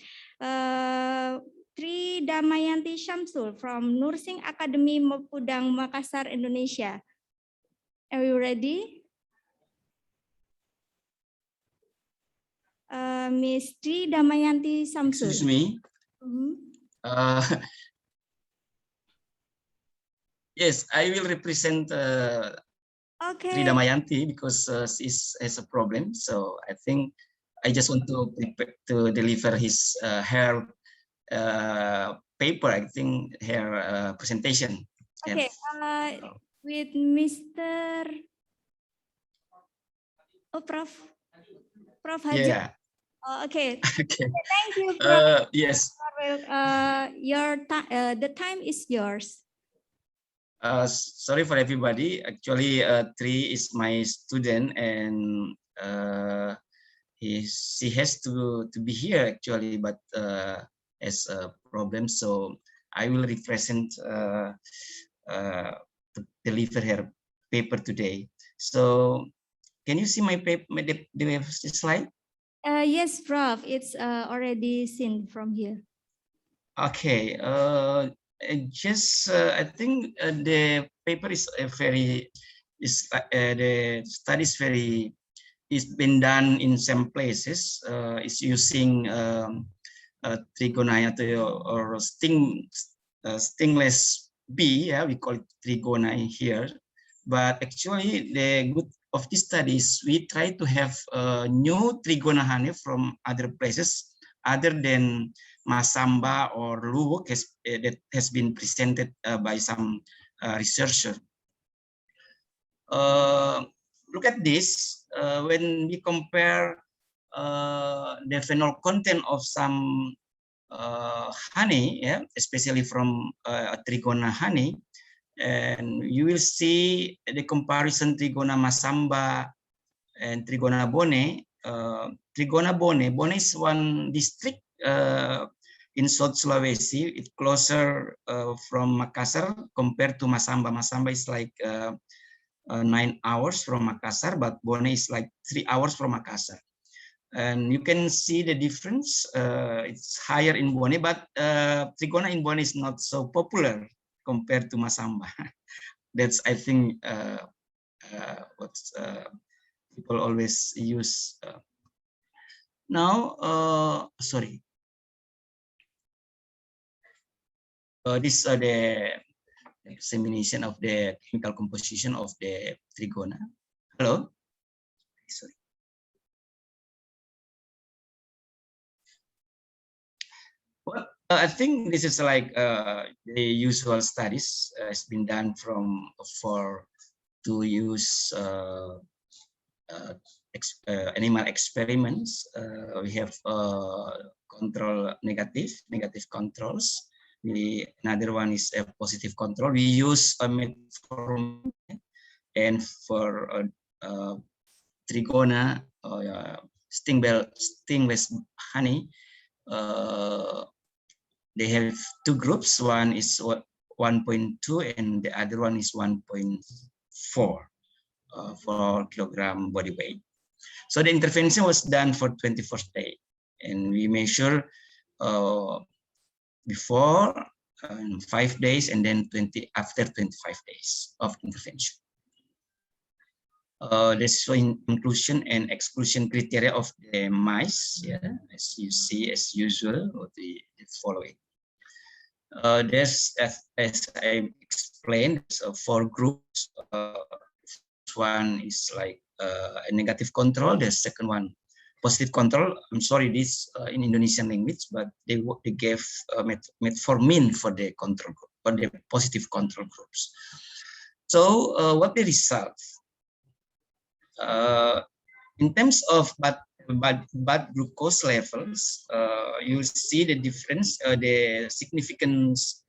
Tri Damayanti Syamsul from Nursing Academy Mapudang, Makassar, Indonesia. Are you ready? Miss Tri Damayanti Syamsul. Excuse me. Yes, I will represent Tri Damayanti because she has a problem. So I think I just want to prepare to deliver his her paper, I think her presentation. Okay, with Mr. Prof. Haji. Yeah. Okay. Okay. Thank you, Prof. Yes. The time is yours. Sorry for everybody. Actually, Tri is my student, and she has to be here actually, but as a problem, so I will represent to deliver her paper today. So can you see my paper, the slide? Yes, Prof. It's already seen from here. Okay. I think the paper is the study is very, it's been done in some places. It's using Trigona or stingless bee. Yeah, we call it Trigona here. But actually, the good of this study is we try to have new Trigona honey from other places other than Masamba or Luwuk that has been presented by some researcher. Look at this. When we compare the phenol content of some honey, yeah, especially from Trigona honey, and you will see the comparison Trigona Masamba and Trigona Bone. Trigona Bone is one district in South Sulawesi. It's closer from Makassar compared to Masamba. Masamba is like 9 hours from Makassar, but Bone is like 3 hours from Makassar. And you can see the difference. It's higher in Bone, but Trigona in Bone is not so popular compared to Masamba. That's, I think, what people always use. Now, sorry. These are the examination of the chemical composition of the Trigona. Hello? Sorry. Well, I think this is like the usual studies has been done to use animal experiments. We have negative controls. Another one is a positive control. We use a metformin, and for trigona stingless honey, they have two groups. One is 1.2 and the other one is 1.4 for kilogram body weight. So the intervention was done for 21st day, and we measure before 5 days and then after 25 days of intervention. This inclusion and exclusion criteria of the mice, yeah, as you see as usual, or the following. There's, as I explained, so 4 groups. One is like a negative control. The second one, positive control. I'm sorry, this in Indonesian language, but they gave metformin for the control group, for the positive control groups. So what the results? In terms of blood glucose levels, you'll see the difference, the significance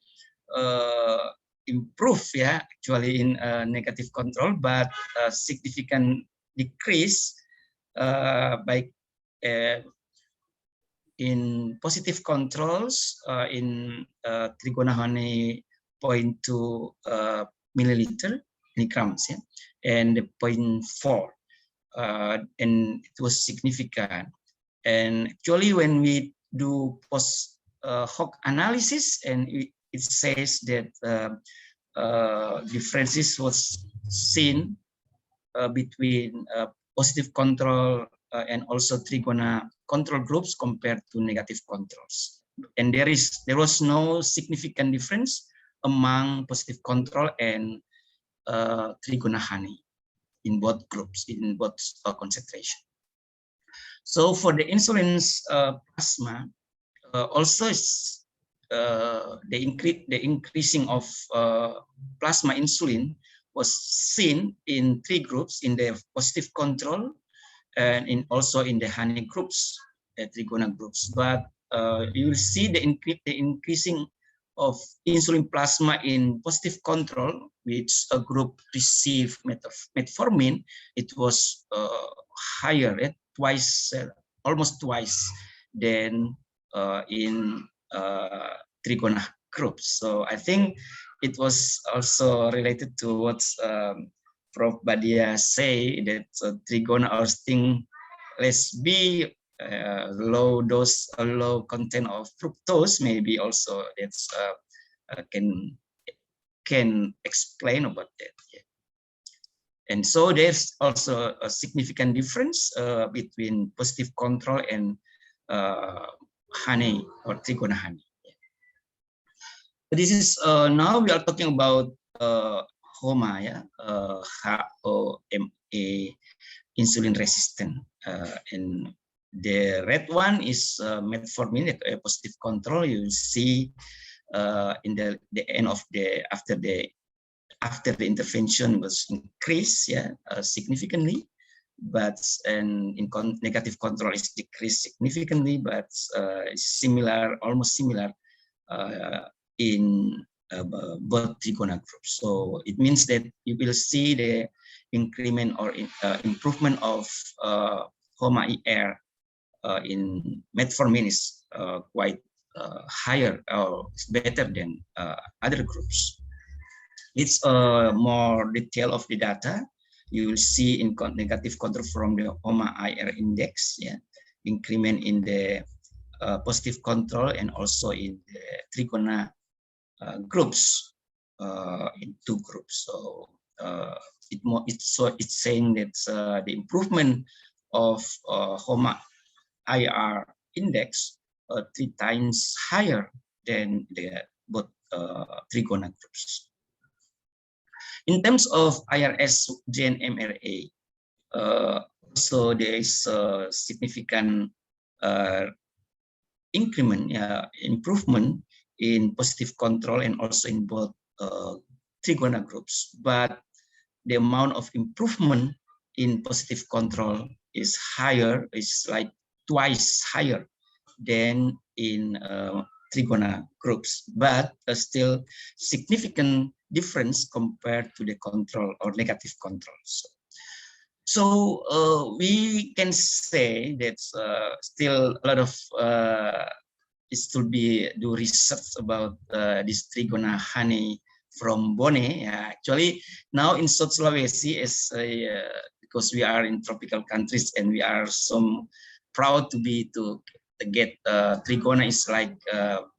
improve, yeah, actually in negative control, but significant decrease by in positive controls in trigona honey 0.2 milligrams, yeah, and 0.4. And it was significant. And actually, when we do post hoc analysis, and it says that differences was seen between positive control and also trigona control groups compared to negative controls. And there was no significant difference among positive control and trigona honey in both groups, in both concentration. So for the insulin plasma, also is the increasing of plasma insulin was seen in 3 groups, in the positive control and also in the honey groups, the trigona groups. But you will see the increasing of insulin plasma in positive control, which a group received metformin. It was higher, twice, almost twice than in trigona groups. So I think it was also related to what Prof. Badia say, that trigona or stingless bee, low dose, low content of fructose, maybe also it's can explain about that. Yeah. And so there's also a significant difference between positive control and honey or trigona honey. This is now we are talking about HOMA, yeah, HOMA, insulin resistant, and the red one is metformin, a positive control. You see in the end of after the intervention was increased, yeah, significantly, but in negative control is decreased significantly, but similar, almost similar in both trigona groups. So it means that you will see the increment or improvement of HOMA-IR in metformin is quite higher or better than other groups. It's more detail of the data. You will see in negative control from the HOMA-IR index, yeah, increment in the positive control and also in the trigona groups, in 2 groups. So it's saying that the improvement of HOMA-IR index 3 times higher than the both trigona groups. In terms of IRS gen MRA, So there is a significant improvement in positive control and also in both trigona groups. But the amount of improvement in positive control is higher, is like twice higher than in trigona groups, but still significant difference compared to the control or negative controls. So we can say that still a lot of is to be do research about this trigona honey from Bone. Actually, now in South Sulawesi, is because we are in tropical countries and we are so proud to get trigona is like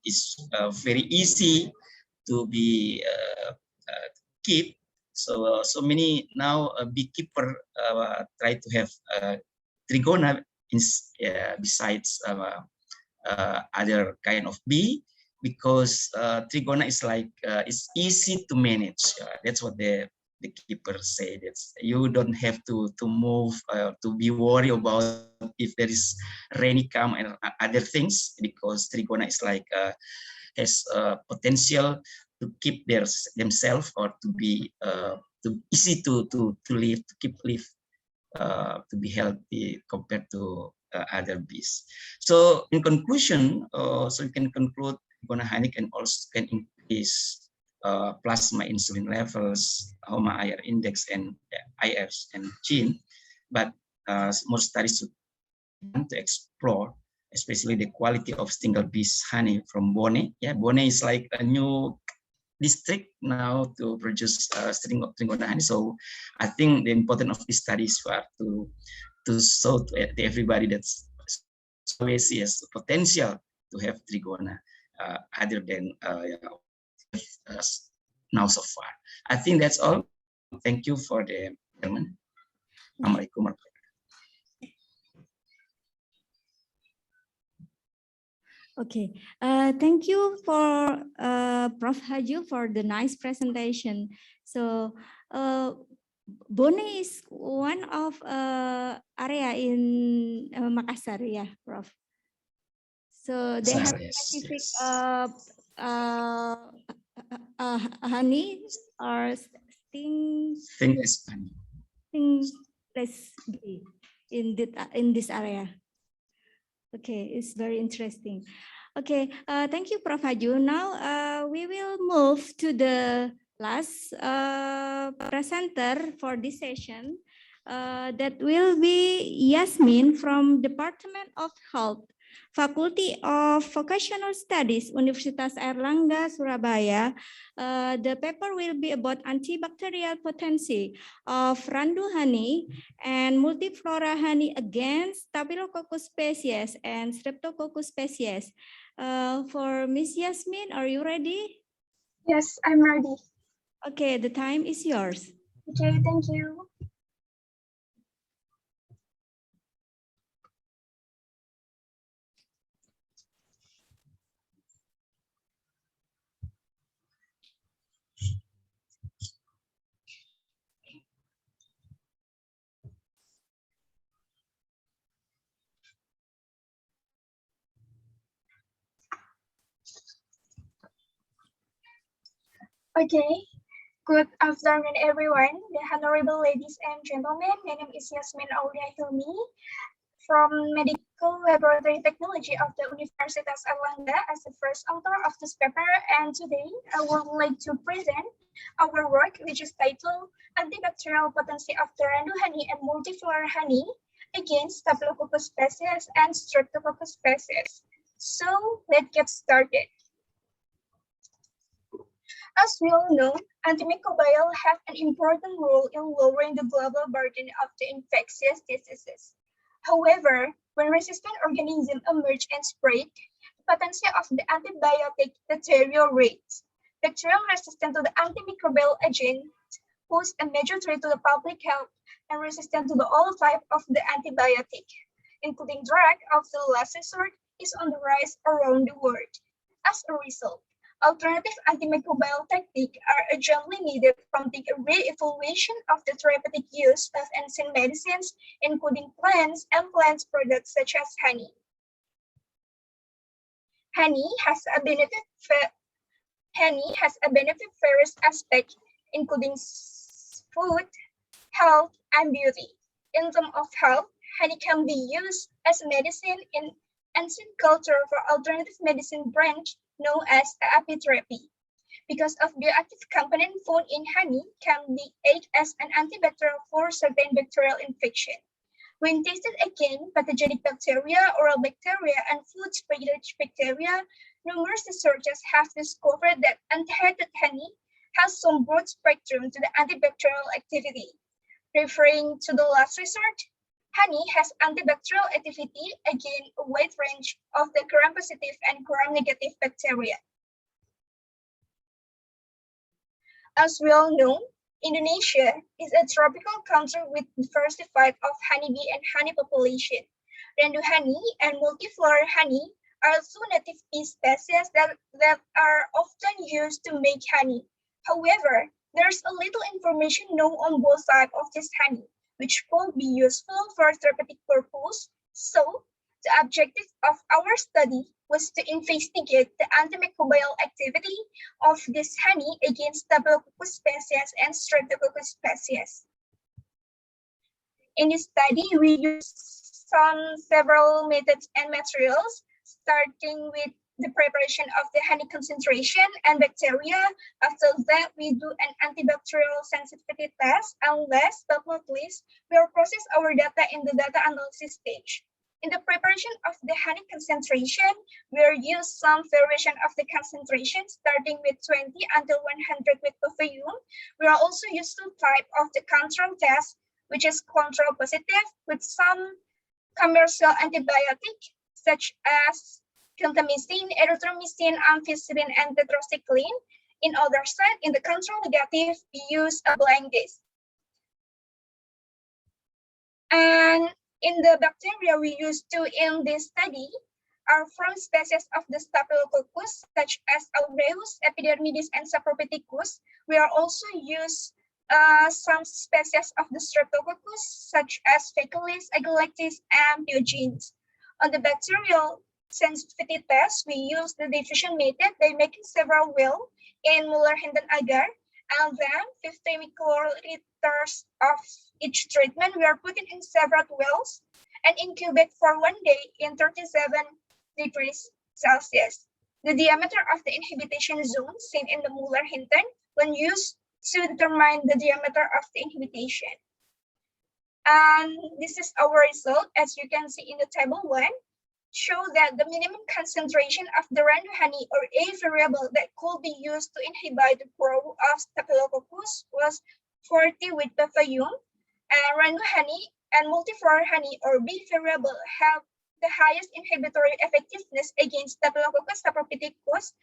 is very easy to be keep. So so many now beekeeper try to have trigona besides other kind of bee, because trigona is like it's easy to manage. That's what the keepers say. That you don't have to move to be worried about if there is rainy come and other things, because trigona is like has potential to keep themselves or to be easy to live, to keep live, to be healthy compared to other bees. So in conclusion, so you can conclude trigona honey can also increase plasma insulin levels, HOMA-IR index, and IRs and gene, but more studies to explore, especially the quality of single bees honey from Bone. Yeah, Bone is like a new district now to produce string of trigona honey. So I think the importance of these studies are to show to everybody that Sulawesi has the potential to have trigona other than now so far. I think that's all. Thank you for the chairman. Assalamualaikum. Okay, thank you for Prof. Haju for the nice presentation. So Bone is one of area in Makassar, yeah, Prof. So they have specific honey or stingless bee in this area. Okay, it's very interesting. Okay, thank you, Prof. Haju. Now we will move to the last presenter for this session. That will be Yasmin from Department of Health, Faculty of Vocational Studies, Universitas Airlangga, Surabaya. The paper will be about antibacterial potency of randu honey and multiflora honey against Staphylococcus species and Streptococcus species. For Miss Yasmin, are you ready? Yes, I'm ready. Okay, the time is yours. Okay, thank you. Okay, good afternoon, everyone. The honorable ladies and gentlemen, my name is Yasmin Aulia Hilmi from Medical Laboratory Technology of the Universitas Airlangga as the first author of this paper. And today I would like to present our work, which is titled Antibacterial Potency of the randu honey and multiflora honey against Staphylococcus species and Streptococcus species. So let's get started. As we all know, antimicrobials have an important role in lowering the global burden of the infectious diseases. However, when resistant organisms emerge and spread, the potency of the antibiotic deteriorates. Bacterial resistant to the antimicrobial agent pose a major threat to the public health and resistant to the all type of the antibiotic, including drug of the last resort, is on the rise around the world. As a result, Alternative antimicrobial techniques are urgently needed, prompting a re-evaluation of the therapeutic use of ancient medicines, including plants and plant products such as honey. Honey has a various aspects, including food, health, and beauty. In terms of health, honey can be used as medicine in ancient culture for alternative medicine branch known as apitherapy. Because of bioactive component found in honey can be act as an antibacterial for certain bacterial infection. When tested against pathogenic bacteria, oral bacteria, and food-spurious bacteria, numerous researchers have discovered that unheated honey has some broad spectrum to the antibacterial activity. Referring to the last resort, honey has antibacterial activity against a wide range of the gram-positive and gram-negative bacteria. As we all know, Indonesia is a tropical country with diversified of honeybee and honey population. Randu honey and multiflower honey are two native bee species that are often used to make honey. However, there's a little information known on both sides of this honey, which could be useful for therapeutic purpose. So, the objective of our study was to investigate the antimicrobial activity of this honey against Staphylococcus species and Streptococcus species. In this study, we used several methods and materials, starting with the preparation of the honey concentration and bacteria. After that, we do an antibacterial sensitivity test, and last but not least, we will process our data in the data analysis stage. In the preparation of the honey concentration, we will use some variation of the concentration, starting with 20 until 100 with perfume. We will also use two types of the control test, which is control positive with some commercial antibiotic, such as clindamycin, erythromycin, ampicillin, and tetracycline. In other side, in the control negative, we use a blind test. And in the bacteria we used to in this study are from species of the Staphylococcus, such as aureus, epidermidis, and saprophyticus. We are also use some species of the Streptococcus, such as Faecalis, Agalactis, and Pyogenes. On the bacterial sensitivity test, we use the diffusion method by making several wells in Muller-Hinton agar, and then 50 microliters of each treatment we are putting in several wells and incubate for 1 day in 37 degrees Celsius. The diameter of the inhibition zone seen in the Muller-Hinton when used to determine the diameter of the inhibition. And this is our result, as you can see in the table 1. Show that the minimum concentration of the Randu honey or a variable that could be used to inhibit the growth of Staphylococcus was 40 with perfume, and Randu honey and multiflower honey or B variable have the highest inhibitory effectiveness against Staphylococcus saprophyticus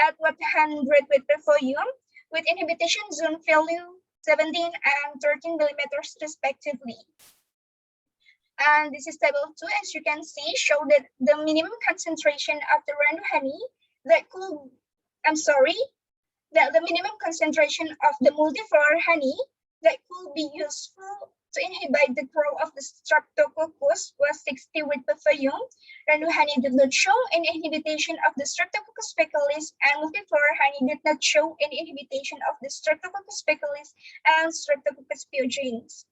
at 100 with perfume, with inhibition zone value 17 and 13 millimeters respectively. And this is table 2, as you can see, show that the minimum concentration of the Randu honey that could, that the minimum concentration of the multiflower honey that could be useful to inhibit the growth of the Streptococcus was 60 with perfume. Randu honey did not show any inhibition of the Streptococcus faecalis, and multiflower honey did not show any inhibition of the Streptococcus faecalis and Streptococcus pyogenes.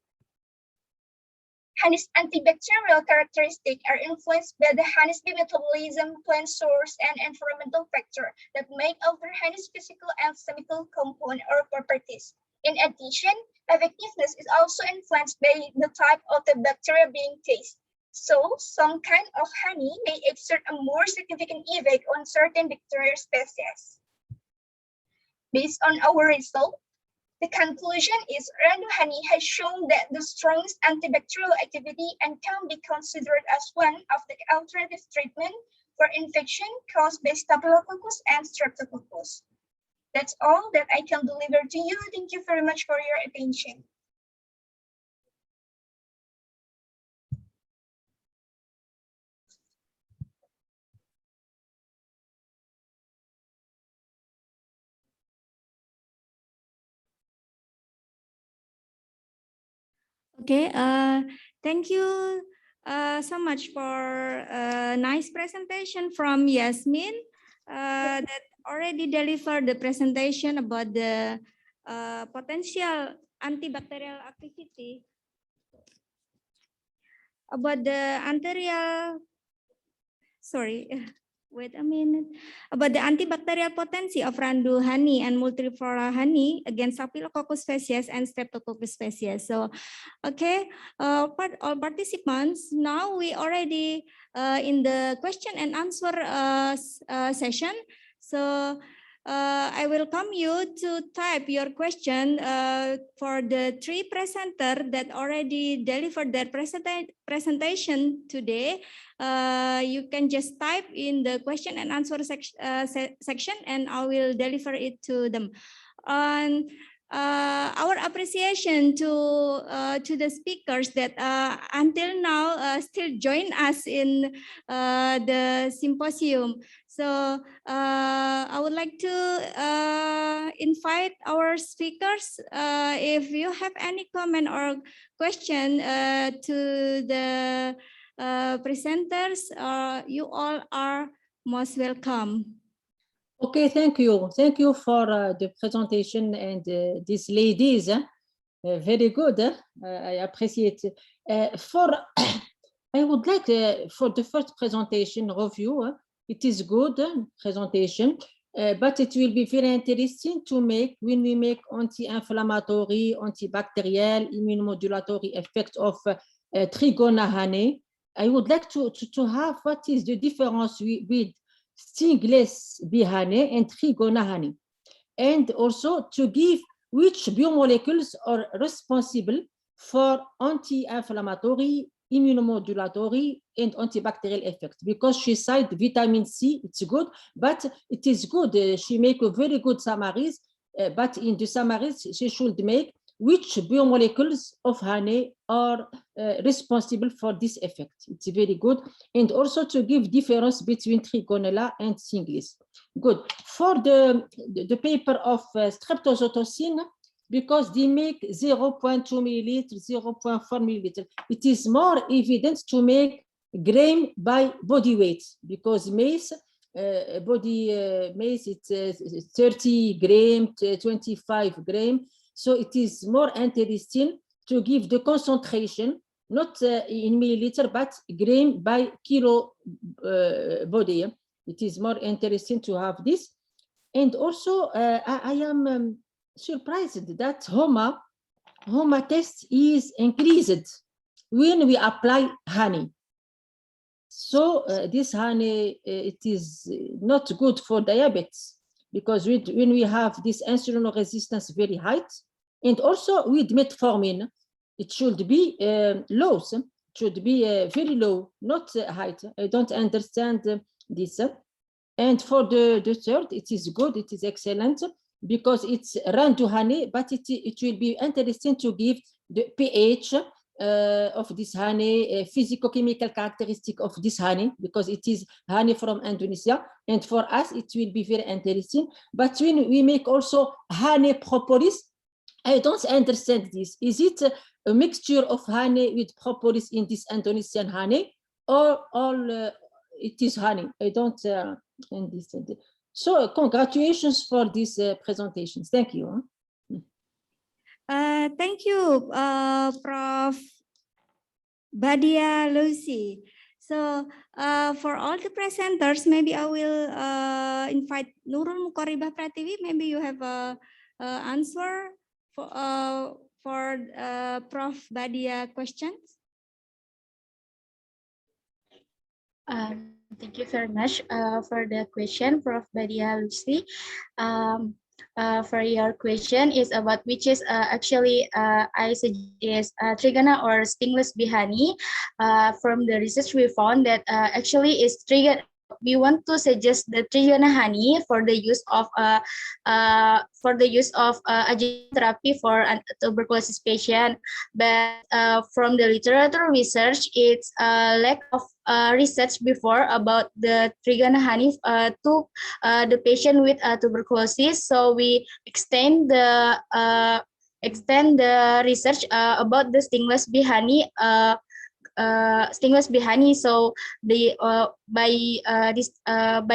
Honey's antibacterial characteristics are influenced by the honey's metabolism, plant source, and environmental factor that make alter honey's physical and chemical component or properties. In addition, effectiveness is also influenced by the type of the bacteria being tasted. So, some kind of honey may exert a more significant effect on certain bacterial species. Based on our result, the conclusion is Randu honey has shown that the strongest antibacterial activity and can be considered as one of the alternative treatment for infection caused by Staphylococcus and Streptococcus. That's all that I can deliver to you. Thank you very much for your attention. Okay, thank you so much for a nice presentation from Yasmin that already delivered the presentation about the potential antibacterial activity, about the wait a minute, about the antibacterial potency of Randu honey and multiflora honey against Staphylococcus species and Streptococcus species. So, okay, all participants, now we already in the question and answer session. So, I welcome you to type your question for the three presenters that already delivered their presentation today. You can just type in the question and answer section and I will deliver it to them. And our appreciation to the speakers that until now still join us in the symposium. So I would like to invite our speakers, if you have any comment or question to the presenters, you all are most welcome. Okay, thank you. Thank you for the presentation and these ladies. Very good. I appreciate it. I would like for the first presentation review. It is good presentation, but it will be very interesting to make when we make anti-inflammatory, antibacterial, immunomodulatory effect of Trigona honey. I would like to have what is the difference with stingless bee honey and Trigona honey, and also to give which biomolecules are responsible for anti-inflammatory, immunomodulatory, and antibacterial effect. Because she said vitamin C, it's good, but it is good. She make a very good summaries, but in the summaries, she should make which biomolecules of honey are responsible for this effect. It's very good. And also to give difference between Trigonella and Singlis. Good. For the paper of streptozotocin, because they make 0.2 milliliters, 0.4 milliliters, it is more evident to make gram by body weight, because maize, maize, it's 30 gram, 25 gram. So it is more interesting to give the concentration, not in milliliter, but gram by kilo body. It is more interesting to have this. And also, I am surprised that HOMA test is increased when we apply honey. So this honey, it is not good for diabetes, because when we have this insulin resistance very high, and also with metformin, it should be low, should be very low, not high. I don't understand this. And for the third, it is good, it is excellent, because it's Randu honey, but it will be interesting to give the pH of this honey, physicochemical characteristic of this honey, because it is honey from Indonesia, and for us it will be very interesting. But when we make also honey propolis, I don't understand this. Is it a mixture of honey with propolis in this Indonesian honey, or all it is honey? I don't understand. So congratulations for these presentations. Thank you. Thank you, Prof. Badia Lucy. So for all the presenters, maybe I will invite Nurul Mukoribah Pratiwi. Maybe you have a answer for Prof. Badia questions. Thank you very much for the question, Prof. Badia Lucy. For your question is about which is actually I suggest Trigona or stingless bee honey. From the research we found that actually is Trigona. We want to suggest the Trigona honey for the use of adjuvant therapy for tuberculosis patient. But from the literature research, it's lack of research before about the Trigona honey to the patient with tuberculosis. So we extend the extend the research about the stingless bee honey. Stingless bee honey. So the by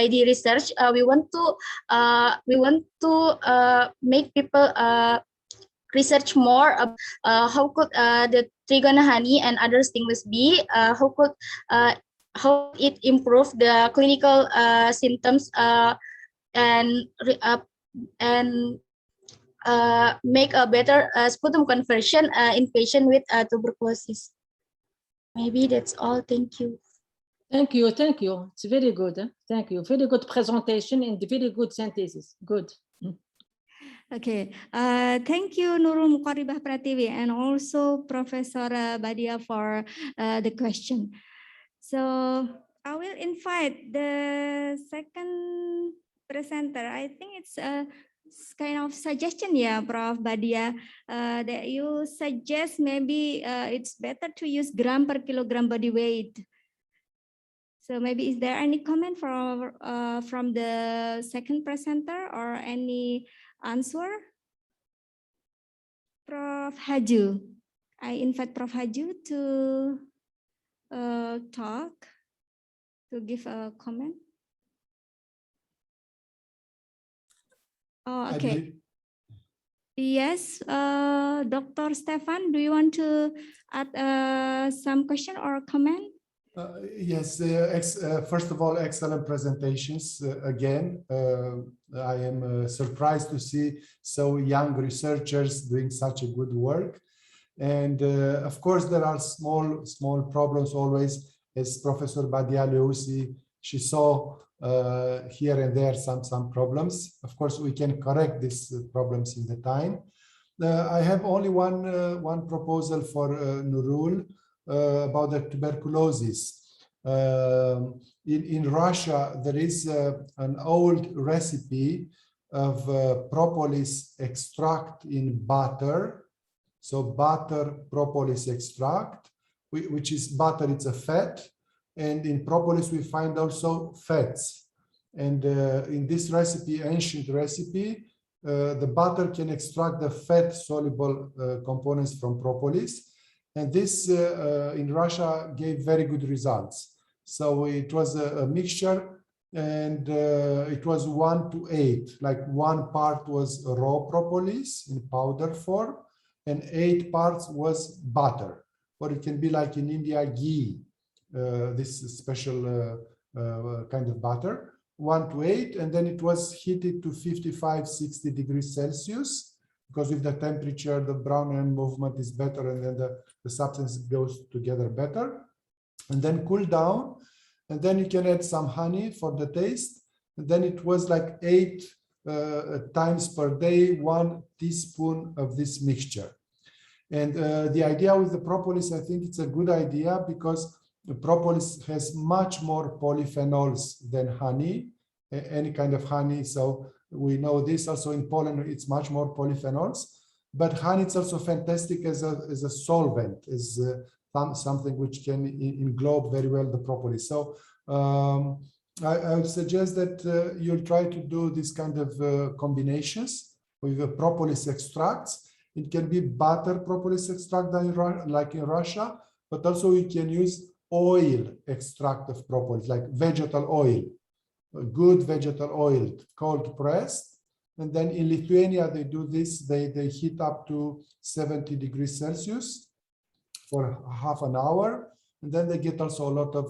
the research, we want to make people research more about how could the trigona honey and other stingless bee how it improve the clinical symptoms and make a better sputum conversion in patient with tuberculosis. Maybe that's all. Thank you. Thank you. Thank you. It's very good. Thank you. Very good presentation and very good synthesis. Good. Okay, thank you Nurul Mukaribah Pratiwi and also Professor Badia for the question. So I will invite the second presenter. I think it's a kind of suggestion, yeah, Prof. Badia, that you suggest maybe it's better to use gram per kilogram body weight. So maybe is there any comment from the second presenter or any answer? Prof. Haju, I invite Prof. Haju to talk, to give a comment. Oh, okay. Yes, Dr. Stefan, do you want to add some question or comment? Yes, first of all, excellent presentations. Again, I am surprised to see so young researchers doing such a good work. And of course, there are small problems always, as Professor Badia Leusi, she saw here and there some problems. Of course, we can correct these problems in the time. I have only one proposal for Nurul. About the tuberculosis. In Russia, there is an old recipe of propolis extract in butter. So butter propolis extract, which is butter, it's a fat. And in propolis, we find also fats. And in this recipe, ancient recipe, the butter can extract the fat soluble components from propolis. And this in Russia gave very good results. So it was a mixture and it was 1:8, like 1 part was raw propolis in powder form and 8 parts was butter. Or it can be like in India, ghee, this special kind of butter, 1:8, and then it was heated to 55-60 degrees Celsius. Because with the temperature, the brown end movement is better and then the substance goes together better. And then cool down. And then you can add some honey for the taste. And then it was like 8 times per day, 1 teaspoon of this mixture. And the idea with the propolis, I think it's a good idea because the propolis has much more polyphenols than honey, any kind of honey. So we know this also in pollen, it's much more polyphenols, but honey is also fantastic as a solvent, as something which can englobe very well the propolis. So I would suggest that you'll try to do this kind of combinations with the propolis extracts. It can be butter propolis extract like in Russia, but also you can use oil extract of propolis, like vegetal oil. Good vegetal oil, cold pressed. And then in Lithuania, they do this, they heat up to 70 degrees Celsius for half an hour. And then they get also a lot of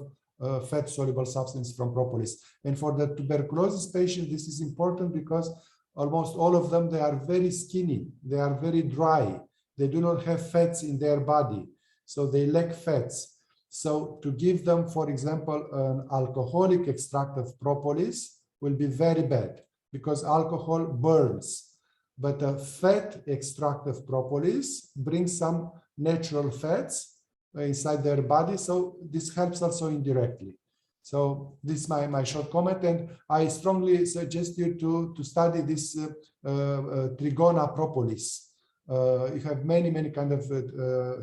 fat soluble substance from propolis. And for the tuberculosis patient, this is important because almost all of them, they are very skinny. They are very dry. They do not have fats in their body. So they lack fats. So to give them, for example, an alcoholic extract of propolis will be very bad because alcohol burns. But a fat extract of propolis brings some natural fats inside their body. So this helps also indirectly. So this is my short comment. And I strongly suggest you to study this Trigona propolis. You have many kind of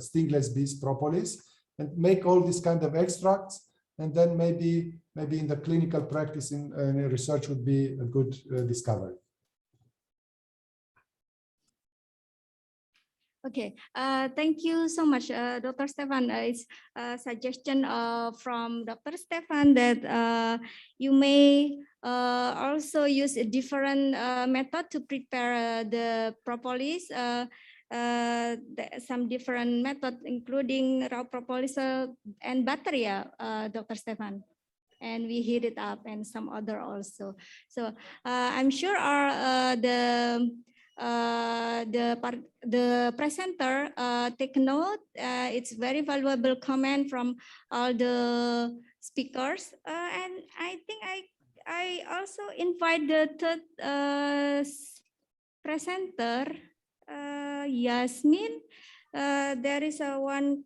stingless bees propolis. And make all these kind of extracts, and then maybe in the clinical practice in research would be a good discovery. Okay, thank you so much, Dr. Stefan. It's a suggestion from Dr. Stefan that you may also use a different method to prepare the propolis. Some different method, including raw propolis and bacteria, Dr. Stefan. And we heat it up and some other also. So I'm sure the presenter take note. It's very valuable comment from all the speakers, and I think I also invite the third presenter, Yasmin. There is one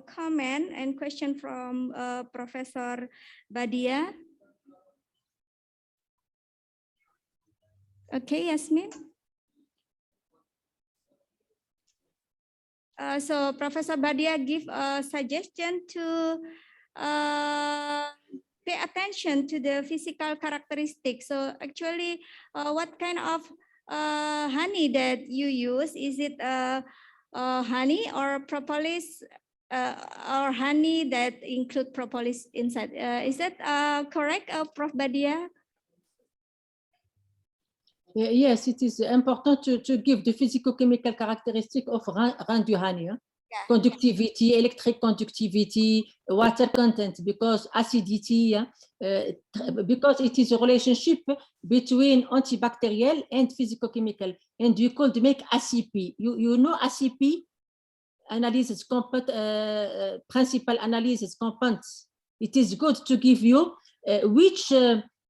comment and question from Professor Badia. Okay, Yasmin. So Professor Badia give a suggestion to pay attention to the physical characteristics. So actually, what kind of honey that you use? Is it honey or propolis or honey that include propolis inside? Is that correct, Prof. Badia? Yes, it is important to give the physicochemical characteristic of rein du honey. Yeah. Conductivity, electric conductivity, water content, because acidity, because it is a relationship between antibacterial and physicochemical, and you could make ACP. You know ACP, analysis, principal analysis compounds. It is good to give you which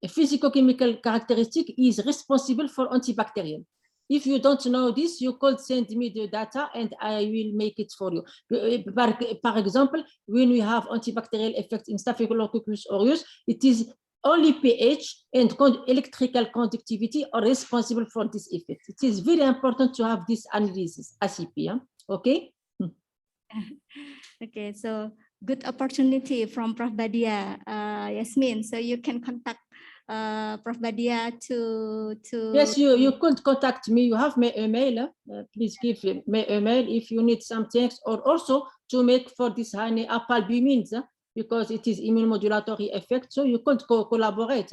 physicochemical characteristic is responsible for antibacterial. If you don't know this, you could send me the data and I will make it for you. For example, when we have antibacterial effect in Staphylococcus aureus, it is only pH and electrical conductivity are responsible for this effect. It is very important to have this analysis, ACP, okay? Okay, so good opportunity from Prof. Badia, Yasmin. So you can contact Prof. Badia to. Yes, you could contact me. You have my email. Please give my email if you need some things, or also to make for this honey apalbumins, because it is immunomodulatory effect. So you could collaborate,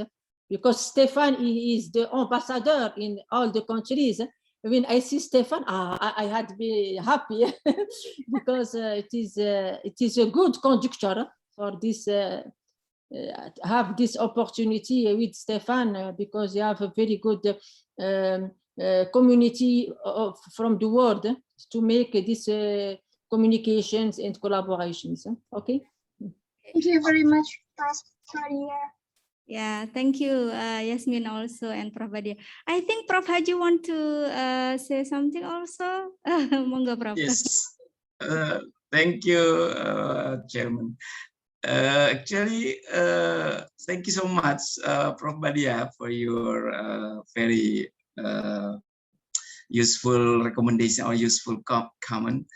because Stefan is the ambassador in all the countries. When I see Stefan, I had to be happy because it is a good conductor for this. Have this opportunity with Stefan because you have a very good community from the world to make these communications and collaborations. Okay. Thank you very much, Prof. Badia. Yeah, thank you, Yasmin also and Prof. Badia. I think Prof. Haji want to say something also. Monggo, Prof. Yes. Thank you, Chairman. Actually, thank you so much, Prof. Badia, for your very useful recommendation or useful comment.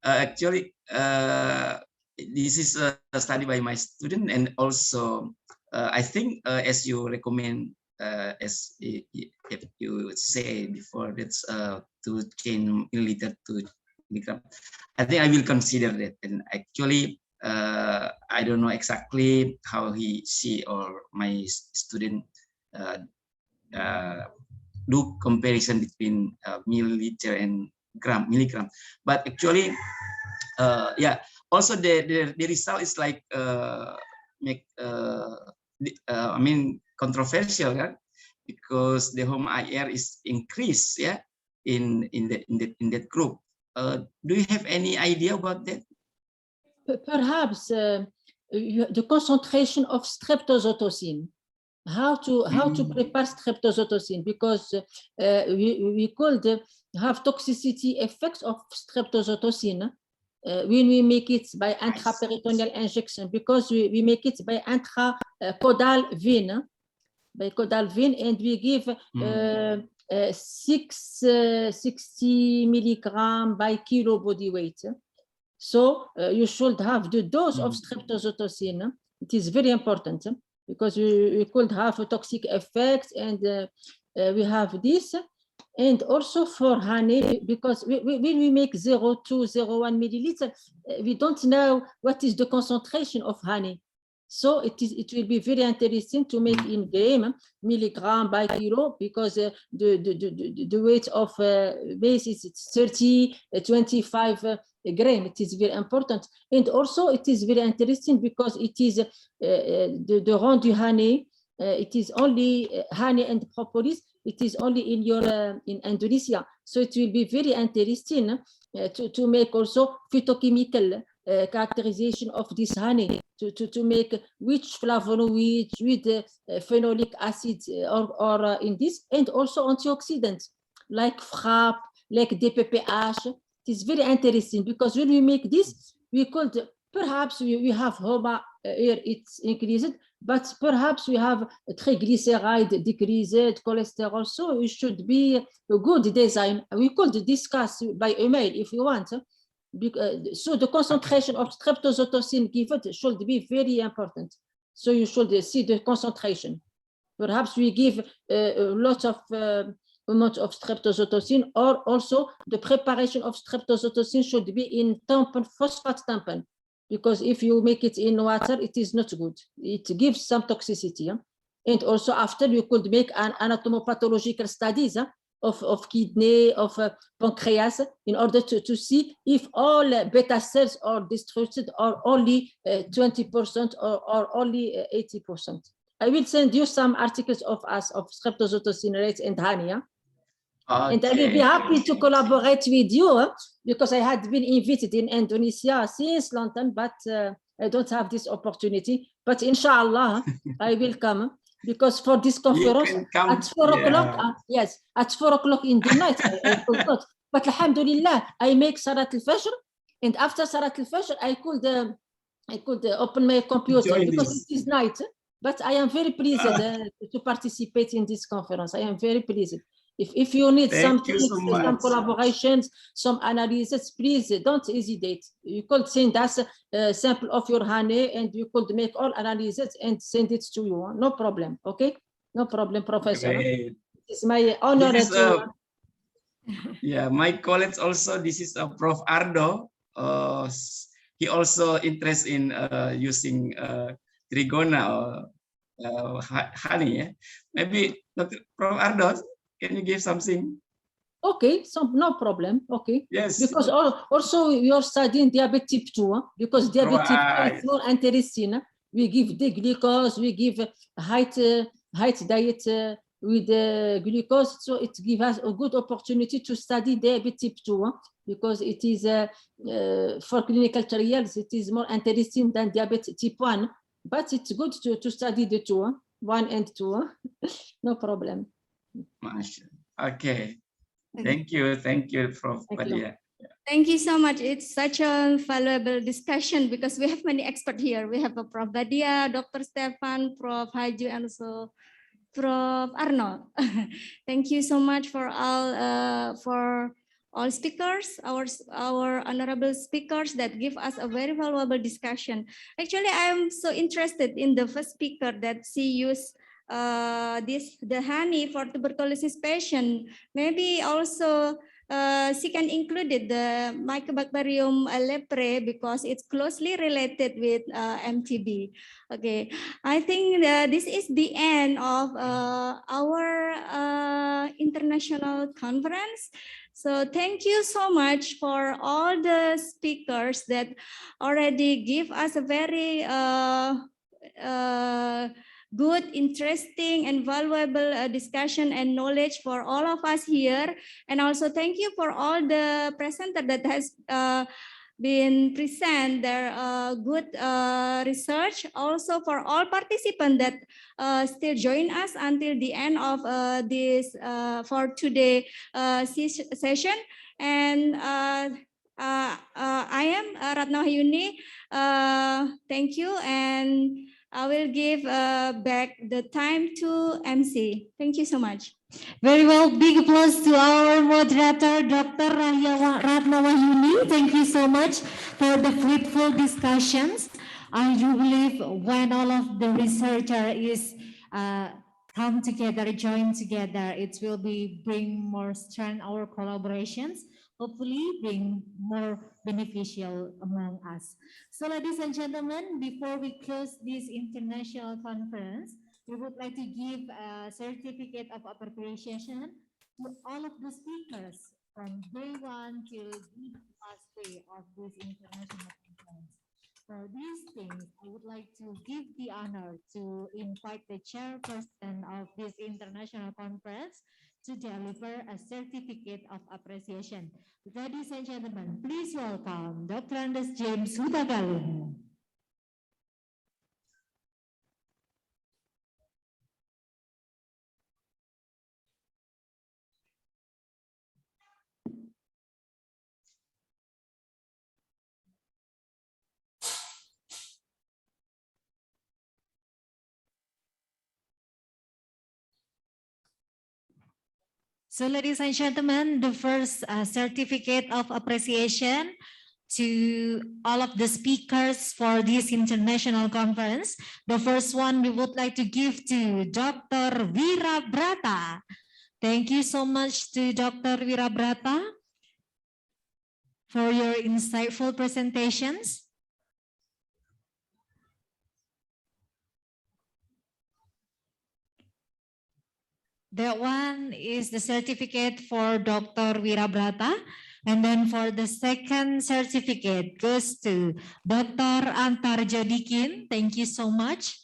Actually, this is a study by my student, and also I think as you recommend, as if you say before, that's to change milliliter to milligram. I think I will consider that. And actually, I don't know exactly how she or my student do comparison between milliliter and milligram. But actually, yeah, also the result is like I mean controversial, right? Because the home IR is increased, yeah, in that group. Do you have any idea about that? Perhaps the concentration of streptozotocin. How to prepare streptozotocin, because we could have toxicity effects of streptozotocin when we make it by intraperitoneal injection, because we make it by intracaudal vein, and we give 60 milligram by kilo body weight. So you should have the dose of streptozotocin. It is very important because we could have a toxic effect, and we have this. And also for honey, because when we make 0.2, 0.1 milliliter, we don't know what is the concentration of honey. So it will be very interesting to make in game milligram by kilo, because the weight of maize is 30, 25 gram. It is very important. And also it is very interesting because it is the rendu honey. It is only honey and propolis. It is only in in Indonesia. So it will be very interesting to make also phytochemical characterization of this honey, to make which flavonoids, with phenolic acid or in this, and also antioxidants like FRAP, like DPPH. It is very interesting because when we make this, we could perhaps we have HOMA here, it's increased, but perhaps we have triglyceride decreased, cholesterol. So it should be a good design. We could discuss by email if you want. So the concentration of streptozotocin given should be very important. So you should see the concentration. Perhaps we give a lot of amount of streptozotocin, or also the preparation of streptozotocin should be in tampon, phosphate tampon, because if you make it in water, it is not good. It gives some toxicity. And also after you could make an anatomopathological studies of kidney, of pancreas, in order to see if all beta cells are destroyed, or only 20% or only 80%. I will send you some articles of us of streptozotocin rates and honey. And I will be happy to collaborate with you because I had been invited in Indonesia since London, but I don't have this opportunity. But inshallah, I will come, because for this conference at 4 o'clock, yes, at 4 o'clock in the night, I could not. But alhamdulillah, I make Salat al-Fajr, and after Salat al-Fajr, I could open my computer because it is night. But I am very pleased to participate in this conference. I am very pleased. If you need some collaborations, some analysis, please don't hesitate. You could send us a sample of your honey, and you could make all analysis and send it to you. No problem. Okay? No problem, Professor. Great. It's my honor to. Yeah, my colleagues also. This is Prof. Ardo. He also interested in using trigona or honey. Yeah? Maybe Dr. Prof. Ardo, can you give something? Okay, so no problem. Okay. Yes. Because also you're studying diabetes type 2, because diabetes type 2 is more interesting. We give the glucose, we give height diet with the glucose, so it gives us a good opportunity to study diabetes type 2, because it is for clinical trials, it is more interesting than diabetes type 1, but it's good to study the two, 1 and 2. No problem. Okay. Thank you, Prof. Padia. Thank you so much. It's such a valuable discussion because we have many experts here. We have a Prof. Badia, Dr. Stefan, Prof. Haju, and also Prof. Arnold. Thank you so much for all speakers, our honorable speakers that give us a very valuable discussion. Actually, I am so interested in the first speaker that she used the honey for tuberculosis patient. Maybe also she can include the Mycobacterium leprae because it's closely related with MTB. Okay, I think this is the end of our international conference. So thank you so much for all the speakers that already give us a very good, interesting, and valuable discussion and knowledge for all of us here. And also thank you for all the presenter that has been present their good research. Also for all participants that still join us until the end of this for today session. And I am Ratna Hayuni. Thank you, and I will give back the time to MC. Thank you so much. Very well. Big applause to our moderator, Dr. Ratna Hayuni. Thank you so much for the fruitful discussions. I do believe when all of the researcher is come together, join together. It will be bring more strength our collaborations, hopefully bring more beneficial among us. So ladies and gentlemen, before we close this international conference, we would like to give a certificate of appreciation to all of the speakers from day one till the last day of this international conference. For these things, I would like to give the honor to invite the chairperson of this international conference to deliver a certificate of appreciation. Ladies and gentlemen, please welcome Dr. Andes James Hutagalung. So ladies and gentlemen, the first certificate of appreciation to all of the speakers for this international conference. The first one we would like to give to Dr. Wirabrata. Thank you so much to Dr. Wirabrata for your insightful presentations. That one is the certificate for Dr. Wirabrata. And then for the second certificate goes to Dr. Antarjodikin. Thank you so much.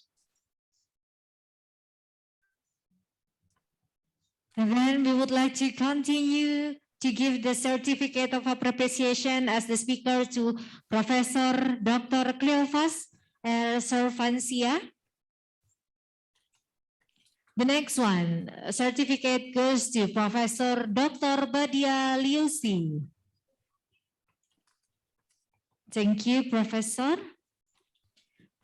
And then we would like to continue to give the certificate of appreciation as the speaker to Professor Dr. Cleophas Servancia. The next one, certificate goes to Professor Dr. Badia Liusi. Thank you, Professor.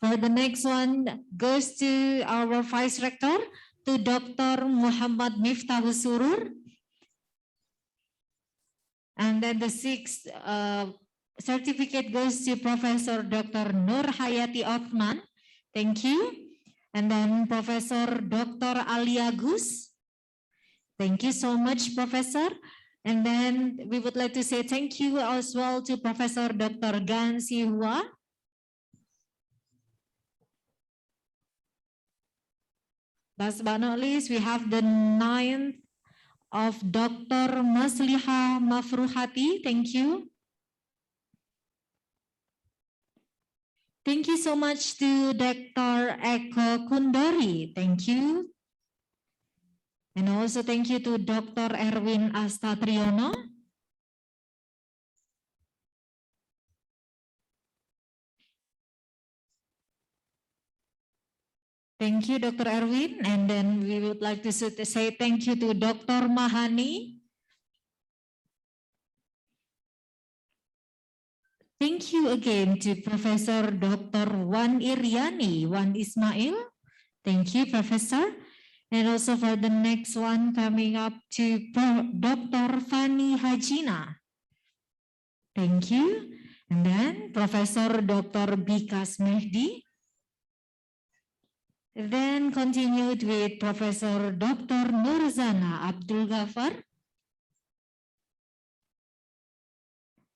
For the next one goes to our Vice Rector, to Dr. Muhammad Miftahul Surur. And then the sixth certificate goes to Professor Dr. Nur Hayati Othman. Thank you. And then Professor Dr. Ali Agus. Thank you so much, Professor. And then we would like to say thank you as well to Professor Dr. Gan Sihua. Last but not least, we have the ninth of Dr. Masliha Mafruhati. Thank you. Thank you so much to Dr. Eko Kundori. Thank you. And also thank you to Dr. Erwin Astatriono. Thank you, Dr. Erwin. And then we would like to say thank you to Dr. Mahani. Thank you again to Professor Dr. Wan Iriani, Wan Ismail. Thank you, Professor. And also for the next one coming up to Dr. Fani Hajina. Thank you. And then Professor Dr. Bikas Mehdi. Then continued with Professor Dr. Nurzana Abdul Ghaffar.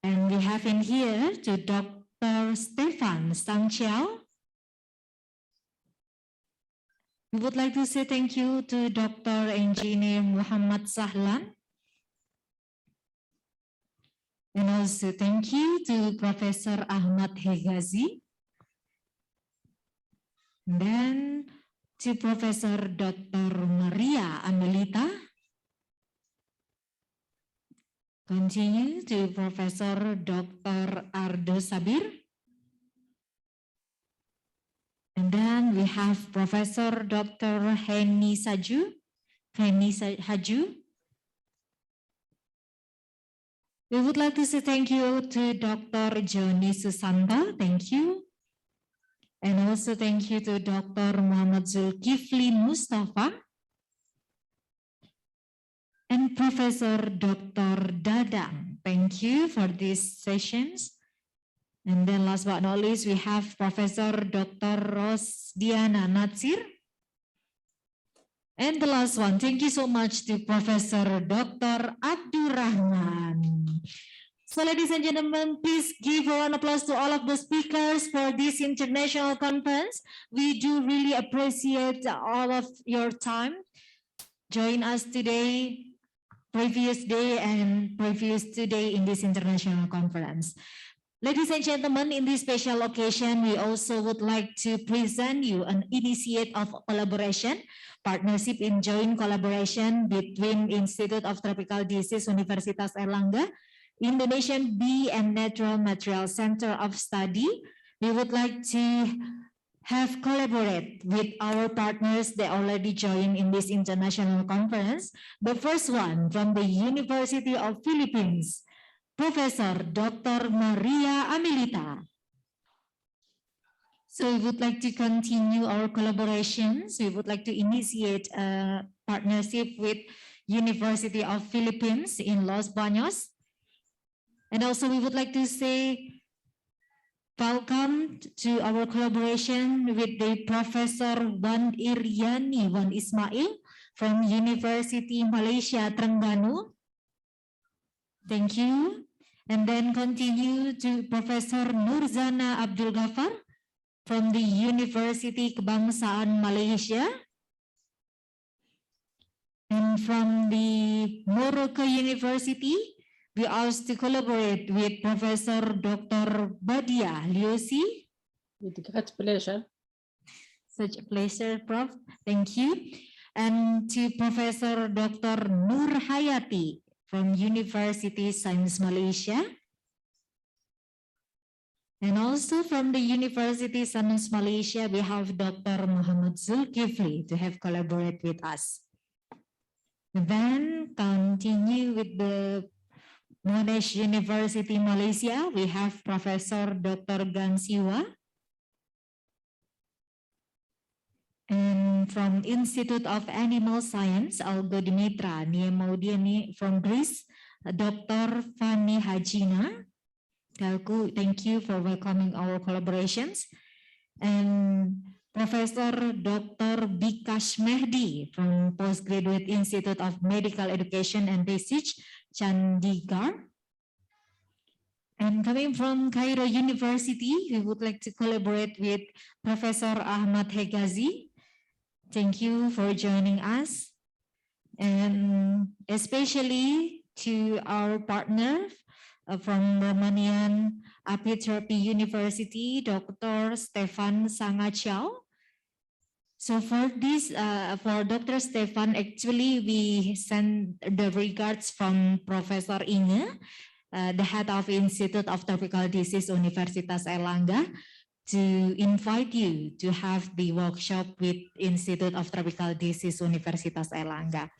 And we have in here to Dr. Stefan Sangchiao. We would like to say thank you to Dr. Engineer Muhammad Sahlan. And also thank you to Professor Ahmad Hegazi. Then to Professor Dr. Maria Amelita. Continue to Professor Dr. Ardo Sabir. And then we have Professor Dr. Heni Haju. We would like to say thank you to Dr. Joni Susanto. Thank you. And also thank you to Dr. Muhammad Zulkifli Mustafa. And Professor Dr. Dadang. Thank you for these sessions. And then last but not least, we have Professor Dr. Rosdiana Natsir. And the last one, thank you so much to Professor Dr. Abdurrahman. So ladies and gentlemen, please give a round of applause to all of the speakers for this international conference. We do really appreciate all of your time. Join us today, previous day and previous today in this international conference. Ladies and gentlemen, in this special occasion, we also would like to present you an initiative of collaboration, partnership in joint collaboration between Institute of Tropical Disease Universitas Airlangga, Indonesian Bee and Natural Materials Center of Study. We would like to have collaborate with our partners that already joined in this international conference. The first one from the University of Philippines, Professor Dr. Maria Amelita. So we would like to continue our collaborations. We would like to initiate a partnership with University of Philippines in Los Baños. And also we would like to say welcome to our collaboration with the Professor Wan Iryani Wan Ismail from University Malaysia Terengganu. Thank you. And then continue to Professor Nurzana Abdul Ghaffar from the University Kebangsaan Malaysia. And from the Morocco University, we asked to collaborate with Professor Dr. Badia Liosi. With great pleasure. Such a pleasure, Prof. Thank you. And to Professor Dr. Nur Hayati from University Science Malaysia. And also from the University Science Malaysia, we have Dr. Muhammad Zulkifli to have collaborate with us. And then continue with the Monash University Malaysia, we have Professor Dr. Gansiwa. And from Institute of Animal Science, Algo Dimitra, Niemaudiani from Greece, Dr. Fani Hajina. Thank you for welcoming our collaborations. And Professor Dr. Bikash Mehdi from Postgraduate Institute of Medical Education and Research, Chandigarh. And coming from Cairo University, we would like to collaborate with Professor Ahmad Hegazi. Thank you for joining us. And especially to our partner from Romanian Apitherapy University, Dr. Stefan Sangaciao. So for this, for Dr. Stefan, actually we send the regards from Professor Inge, the head of Institute of Tropical Disease Universitas Airlangga, to invite you to have the workshop with Institute of Tropical Disease Universitas Airlangga.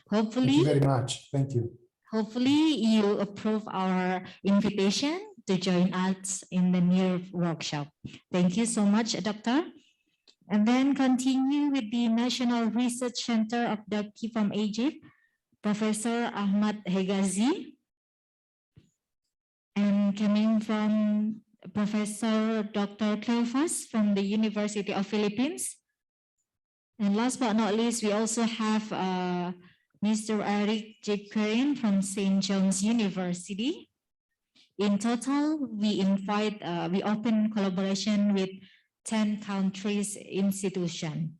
Hopefully, thank you very much. Thank you. Hopefully you approve our invitation to join us in the near workshop. Thank you so much, Doctor. And then continue with the National Research Center of Daki from Egypt, Professor Ahmad Hegazi. And coming from Professor Dr. Cleofas from the University of Philippines. And last but not least, we also have Mr. Eric Jekwerin from St. John's University. In total, we open collaboration with 10 countries institution.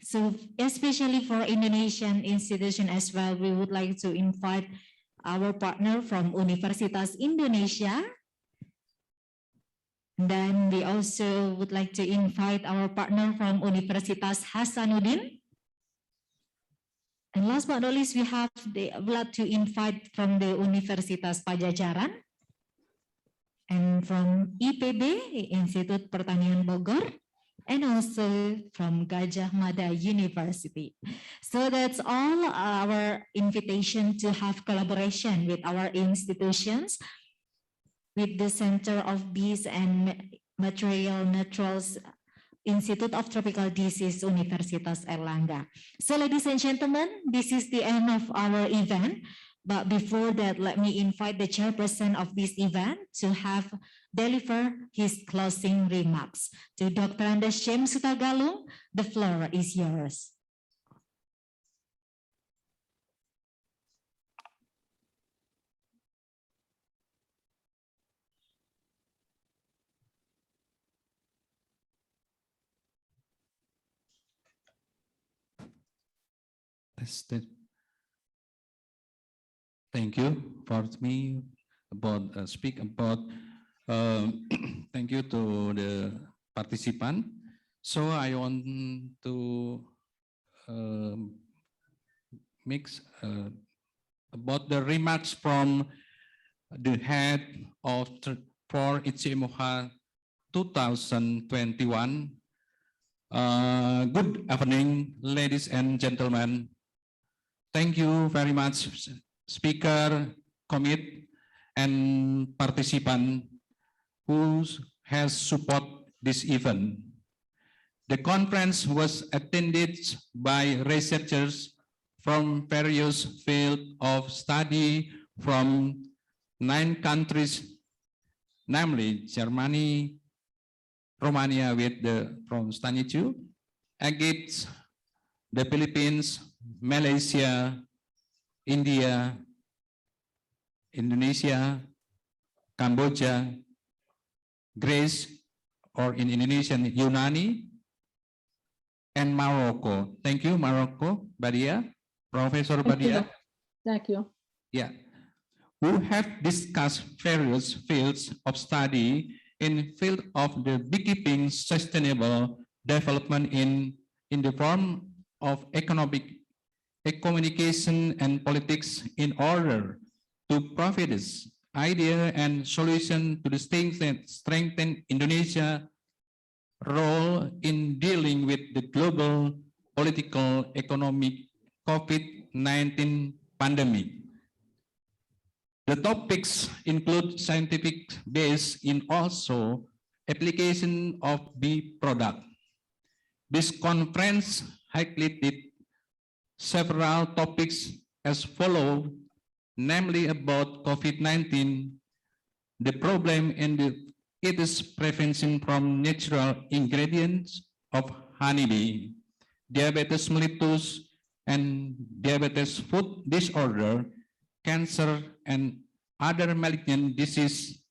So especially for Indonesian institution as well, we would like to invite our partner from Universitas Indonesia. Then we also would like to invite our partner from Universitas Hasanuddin. And last but not least, we would like to invite from the Universitas Pajajaran and from IPB, Institut Pertanian Bogor, and also from Gajah Mada University. So that's all our invitation to have collaboration with our institutions, with the Center of Bees and Material Naturals, Institute of Tropical Disease, Universitas Airlangga. So ladies and gentlemen, this is the end of our event. But before that, let me invite the chairperson of this event to have deliver his closing remarks. To Dr. Andes James Sutagalung, the floor is yours. Thank you for me about speak about. Thank you to the participant. So I want to mix about the remarks from the head of for ICMOHA 2021. Good evening, ladies and gentlemen. Thank you very much, speaker, commit, and participant who has support this event. The conference was attended by researchers from various fields of study from 9 countries, namely Germany, Romania with from Stanicu, Egypt, the Philippines, Malaysia, India, Indonesia, Cambodia, Greece, or in Indonesian, Yunani, and Morocco. Thank you, Morocco, Badia, Professor Badia. Thank you. Yeah, who have discussed various fields of study in field of the beekeeping sustainable development in the form of economic, communication, and politics in order to provide this idea and solution to the strengthen Indonesia role in dealing with the global political economic COVID-19 pandemic. The topics include scientific base in also application of bee product. This conference highlighted several topics as follows, namely about COVID-19, the problem and its prevention from natural ingredients of honeybee, diabetes mellitus and diabetes food disorder, cancer and other malignant disease